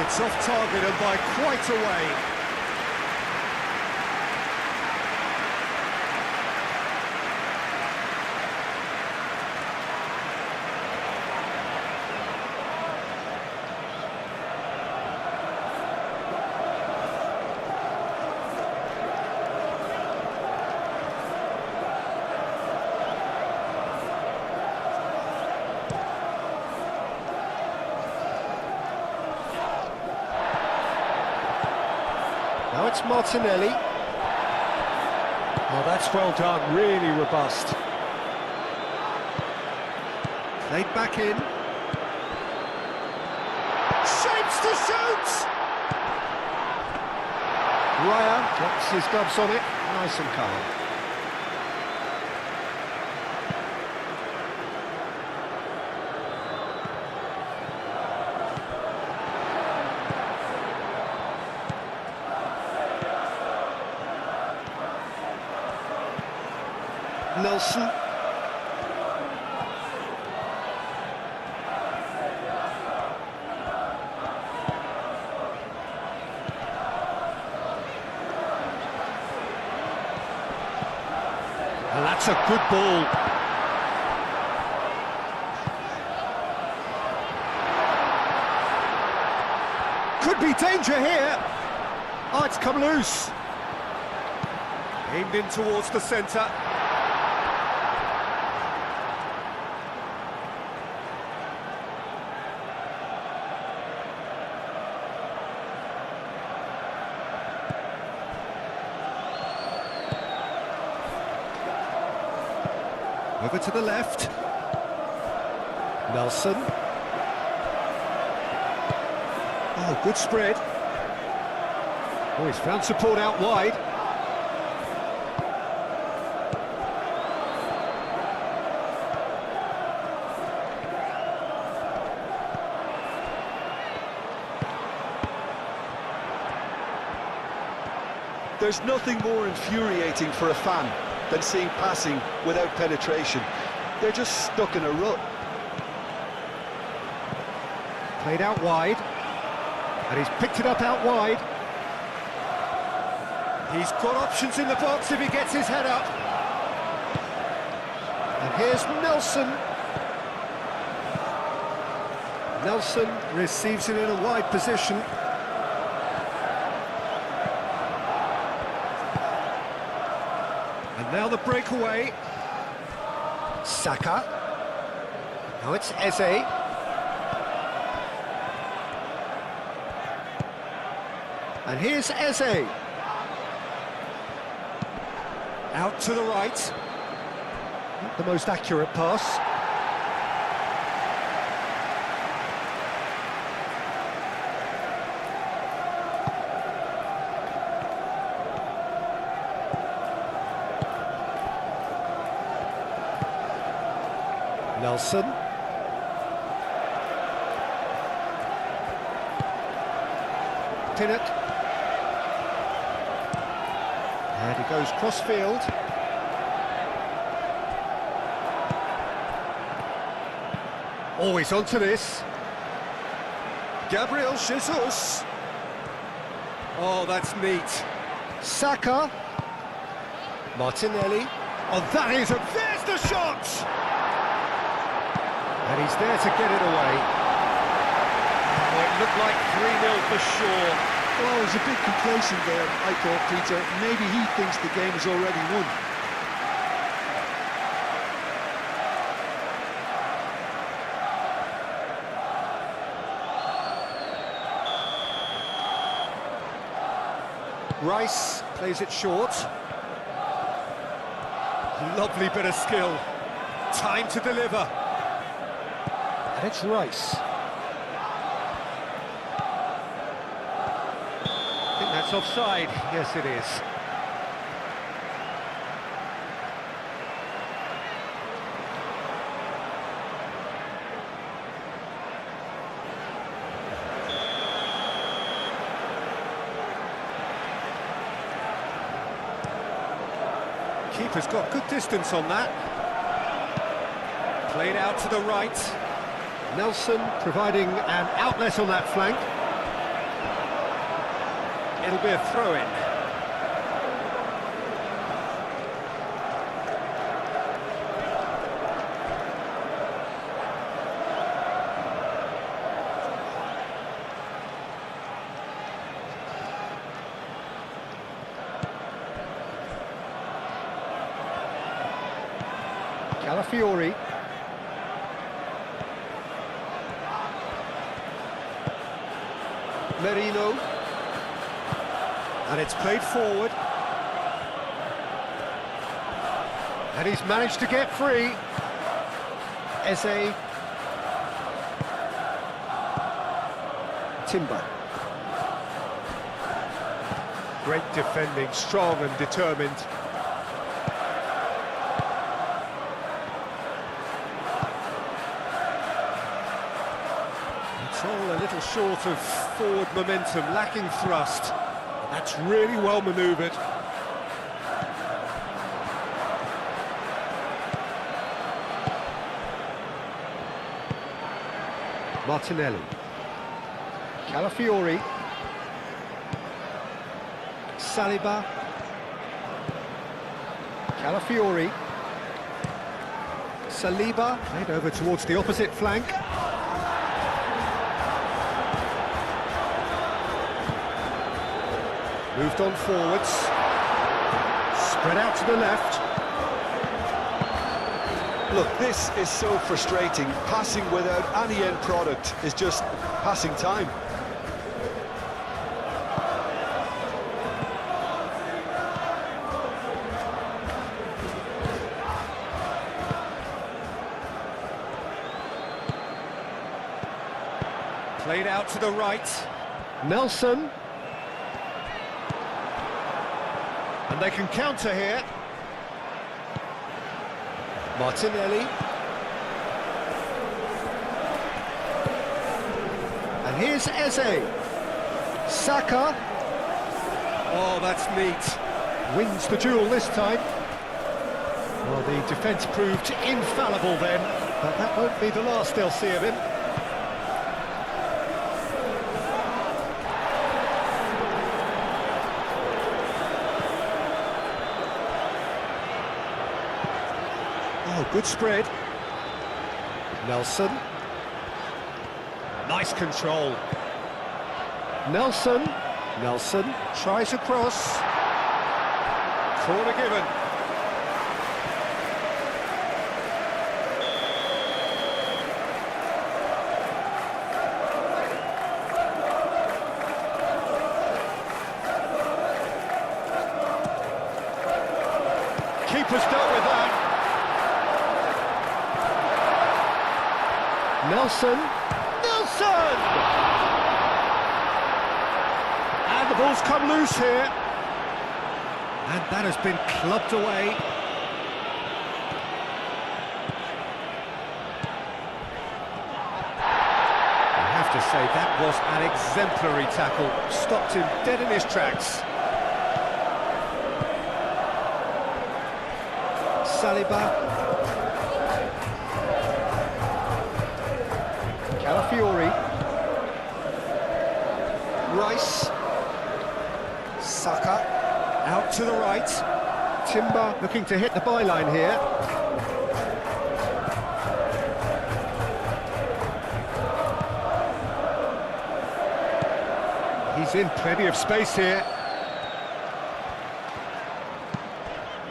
It's off target and by quite a way. Now it's Martinelli. Oh, that's well done, really robust. Played back in. Shapes to shoot! Raya drops his gloves on it, nice and calm. Nelson. And that's a good ball. Could be danger here. Oh, it's come loose. Aimed in towards the centre. Over to the left. Nelson. Oh, good spread. Oh, he's found support out wide. There's nothing more infuriating for a fan than seeing passing without penetration. They're just stuck in a rut. Played out wide. And he's picked it up out wide. He's got options in the box if he gets his head up. And here's Nelson. Nelson receives it in a wide position. And now the breakaway. Saka. Now it's Eze. And here's Eze. Out to the right. Not the most accurate pass. Nelson. Pinnock. And he goes cross-field. Oh, he's onto this. Gabriel Jesus. Oh, that's neat. Saka. Martinelli. Oh, that is a... There's the shot! And he's there to get it away. Oh, it looked like 3-0 for sure. Well, it was a bit complacent there, I thought, Peter. Maybe he thinks the game is already won. Rice plays it short. Lovely bit of skill. Time to deliver. And it's Rice. I think that's offside. Yes, it is. Keeper's got good distance on that. Played out to the right. Nelson providing an outlet on that flank. It'll be a throw-in. Calafiori. Merino. And it's played forward. And he's managed to get free. Eze. Timber. Great defending, strong and determined. It's all a little short of forward momentum, lacking thrust. That's really well manoeuvred. Martinelli. Calafiori. Saliba. Calafiori. Saliba. Played over towards the opposite flank. Moved on forwards. Spread out to the left. Look, this is so frustrating. Passing without any end product is just passing time. Played out to the right. Nelson. And they can counter here. Martinelli. And here's Eze. Saka. Oh, that's neat. Wins the duel this time. Well, the defence proved infallible then, but that won't be the last they'll see of him. Oh, good spread. Nelson. Nice control. Nelson. Nelson tries a cross. Corner given. Keeper's dealt with that. Nelson. Nelson! And the ball's come loose here. And that has been clubbed away. I have to say, that was an exemplary tackle. Stopped him dead in his tracks. Saliba. Calafiori. Rice. Saka. Out to the right. Timber looking to hit the byline here. He's in plenty of space here.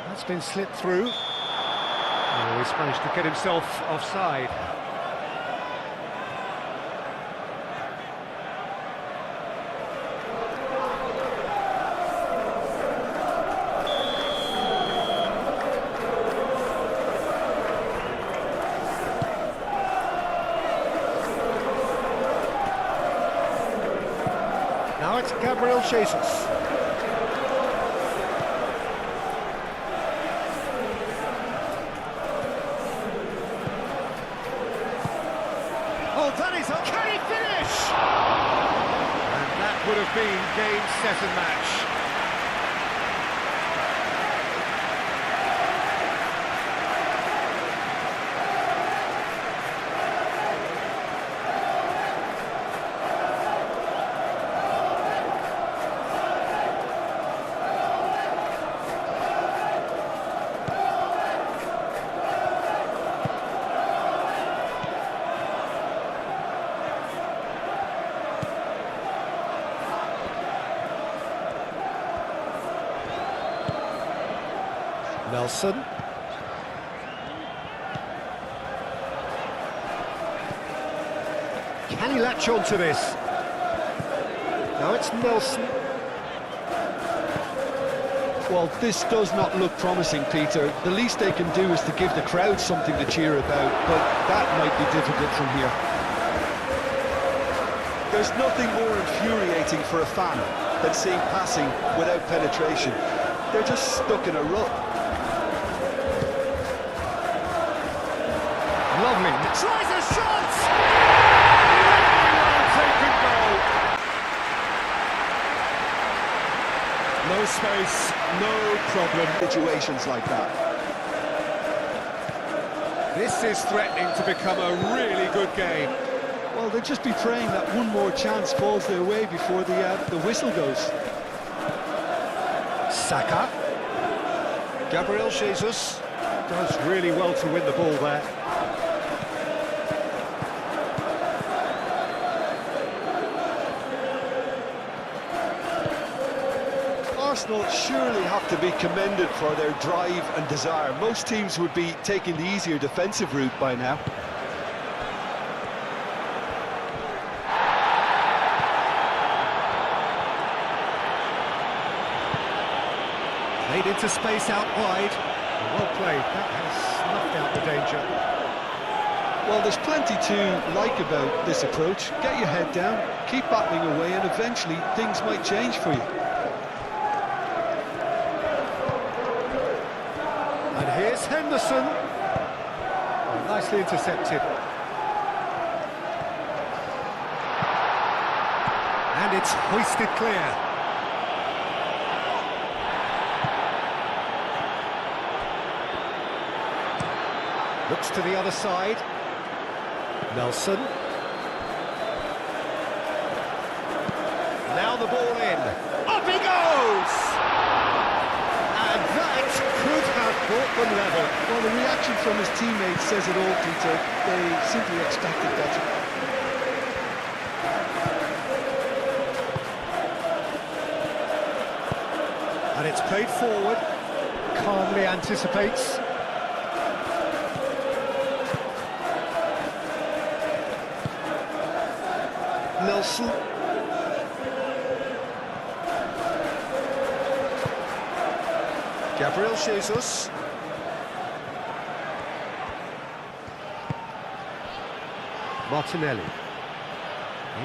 That's been slipped through. Oh, he's managed to get himself offside. Now it's Gabriel Jesus. Oh, that is... Can he finish? And that would have been game, set and match. Nelson. Can he latch on to this? Now it's Nelson. Well, this does not look promising, Peter. The least they can do is to give the crowd something to cheer about, but that might be difficult from here. There's nothing more infuriating for a fan than seeing passing without penetration. They're just stuck in a rut. Lovely. Tries a shot! Well taken goal. No space, no problem. Situations like that. This is threatening to become a really good game. Well, Well, they'll just be praying that one more chance falls their way before the whistle goes. Saka. Gabriel Jesus does really well to win the ball there. Arsenal surely have to be commended for their drive and desire. Most teams would be taking the easier defensive route by now. Played into space out wide. Well played, that has snuffed out the danger. Well, there's plenty to like about this approach. Get your head down, keep battling away, and eventually things might change for you. And here's Henderson. Oh, nicely intercepted. And it's hoisted clear. Looks to the other side. Nelson. Now the ball in. Up he goes! And that could have brought them level. Well, the reaction from his teammates says it all, Peter. They simply expected better. And it's played forward. Calmly anticipates. Nelson. Gabriel Jesus. Martinelli.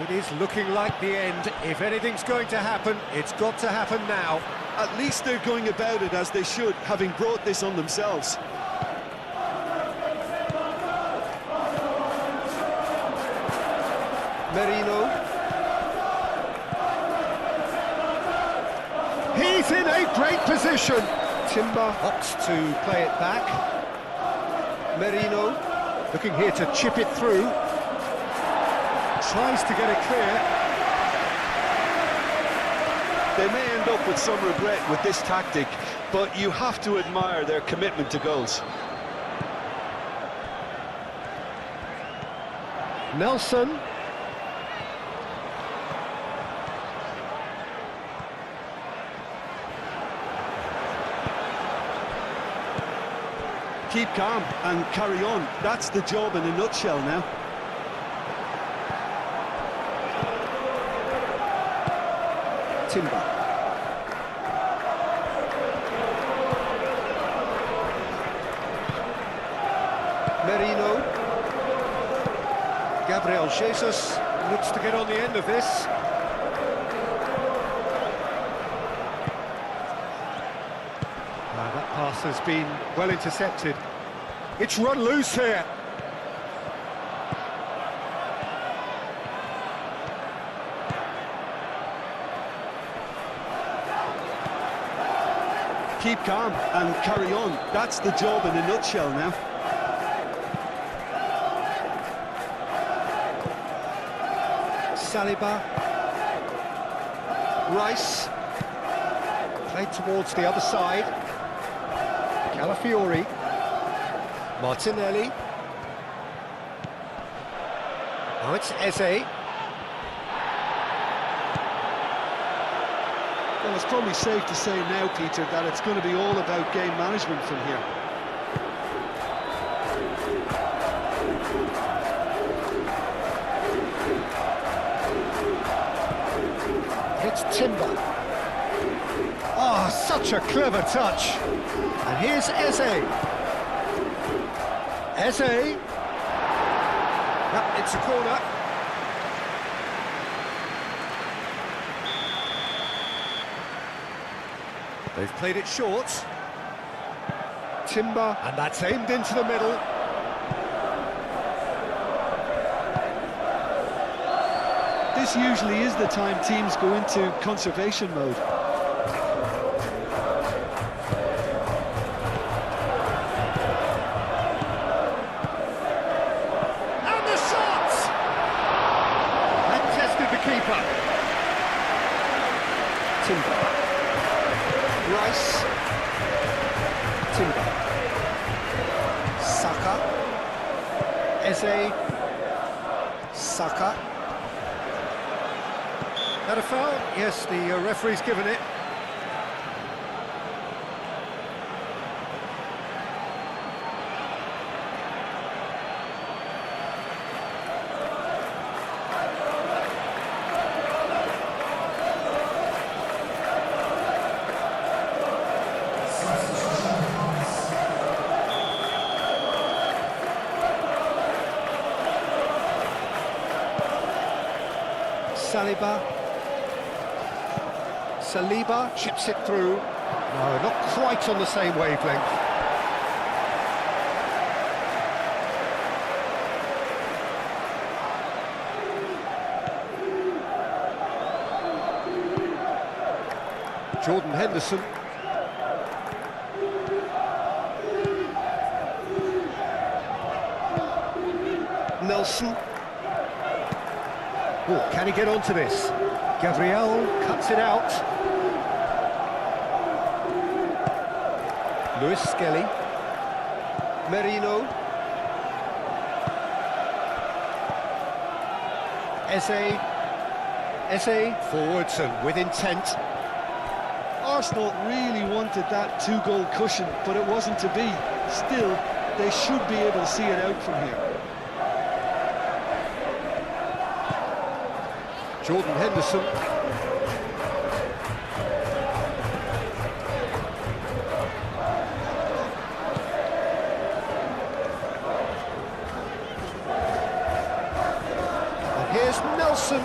It is looking like the end. If anything's going to happen, it's got to happen now. At least they're going about it as they should, having brought this on themselves. Merino. He's in a great position. Timber opts to play it back. Merino looking here to chip it through. Tries to get it clear. They may end up with some regret with this tactic, but you have to admire their commitment to goals. Nelson. Keep calm and carry on. That's the job in a nutshell now. Timber. Merino. Gabriel Jesus looks to get on the end of this. That pass has been well intercepted. It's run loose here. Keep calm and carry on. That's the job in a nutshell now. Saliba. Rice. Played towards the other side. Calafiori. Martinelli. Now it's Eze. Well, it's probably safe to say now, Peter, that it's going to be all about game management from here. It's Timber. Oh, such a clever touch. And here's Eze. Eze. Yep, it's a corner. They've played it short. Timber, and that's aimed into the middle. This usually is the time teams go into conservation mode. And the shot! Timber. Rice. Timber. Saka. Eze. Saka. That a foul? Yes, the referee's given it. Saliba chips it through. No, not quite on the same wavelength. Jordan Henderson. Nelson. Oh, can he get onto this? Gabriel cuts it out. Lewis Skelly. Merino. Eze forwards and with intent. Arsenal really wanted that two-goal cushion, but it wasn't to be. Still, they should be able to see it out from here. Jordan Henderson. And here's Nelson.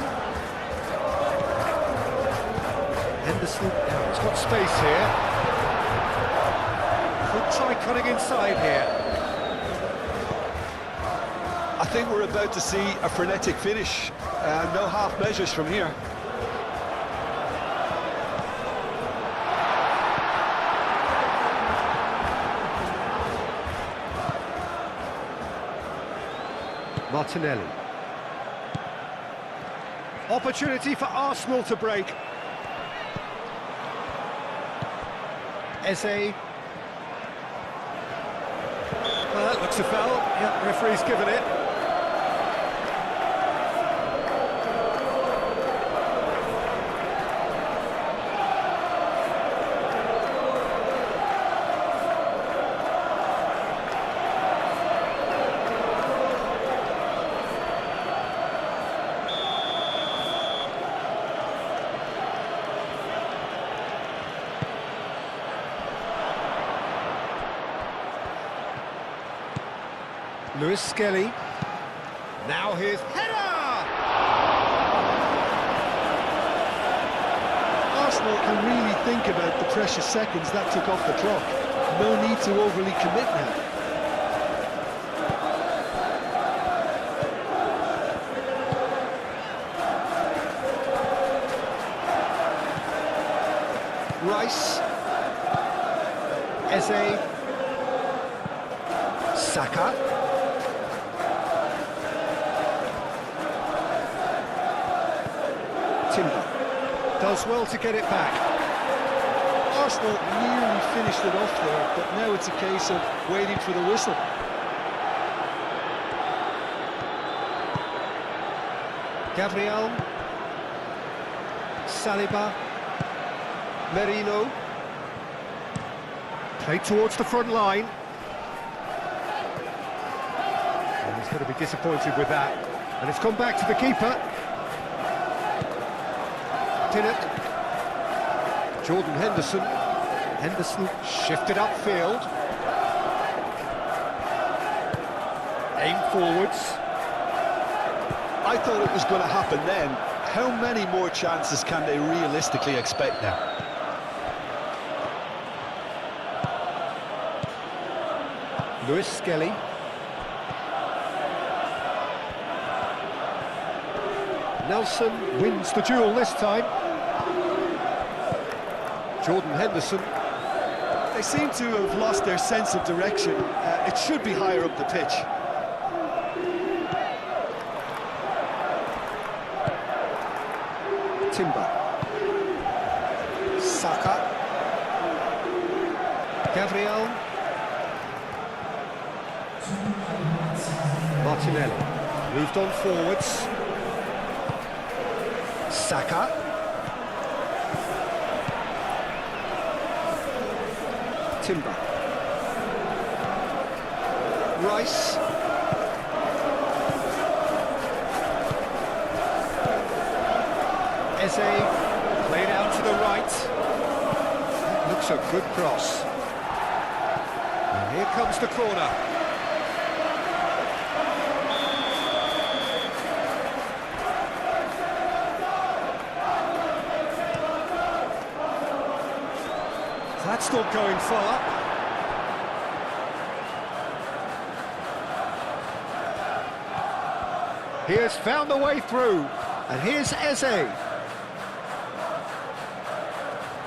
Henderson, now he's got space here. Could try cutting inside here. I think we're about to see a frenetic finish. No half measures from here. Martinelli. Opportunity for Arsenal to break. Eze. Well, that looks a foul. Yeah, referee's given it. Lewis Skelly. Now here's header! Arsenal can really think about the precious seconds that took off the clock. No need to overly commit now. Rice. Eze. Saka. Timber. Does well to get it back. Arsenal nearly finished it off there, but now it's a case of waiting for the whistle. Gabriel. Saliba. Merino. Played towards the front line. And he's going to be disappointed with that. And it's come back to the keeper. Jordan Henderson. Henderson shifted upfield. Aim forwards. I thought it was going to happen then. How many more chances can they realistically expect now? Lewis Skelly. Nelson wins the duel this time. Jordan Henderson. They seem to have lost their sense of direction. It should be higher up the pitch. Timber. Saka. Gabriel. Martinelli. Moved on forwards. Saka. Timber. Rice. Eze, played out to the right. That looks a good cross. And here comes the corner. That's not going far. He has found a way through, and here's Eze.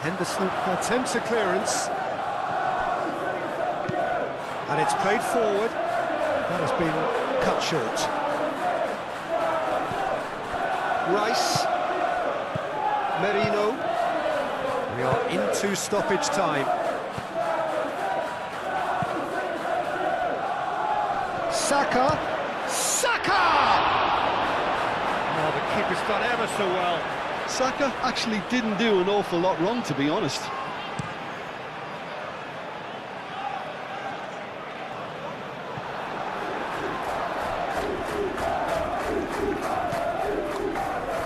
Henderson attempts a clearance, and it's played forward. That has been cut short. Rice. Merino. We are into stoppage time. Saka. Saka! Oh, the keeper's done ever so well. Saka actually didn't do an awful lot wrong, to be honest.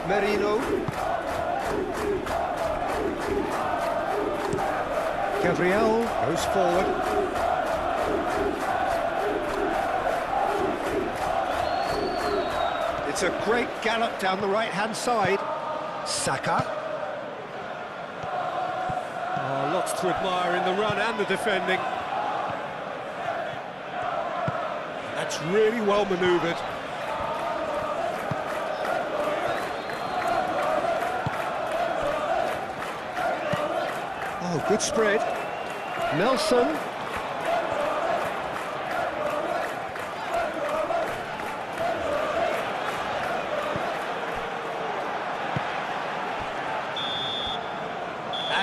Merino. Gabriel goes forward. It's a great gallop down the right-hand side. Saka. Oh, lots to admire in the run and the defending. That's really well manoeuvred. Oh, good spread. Nelson.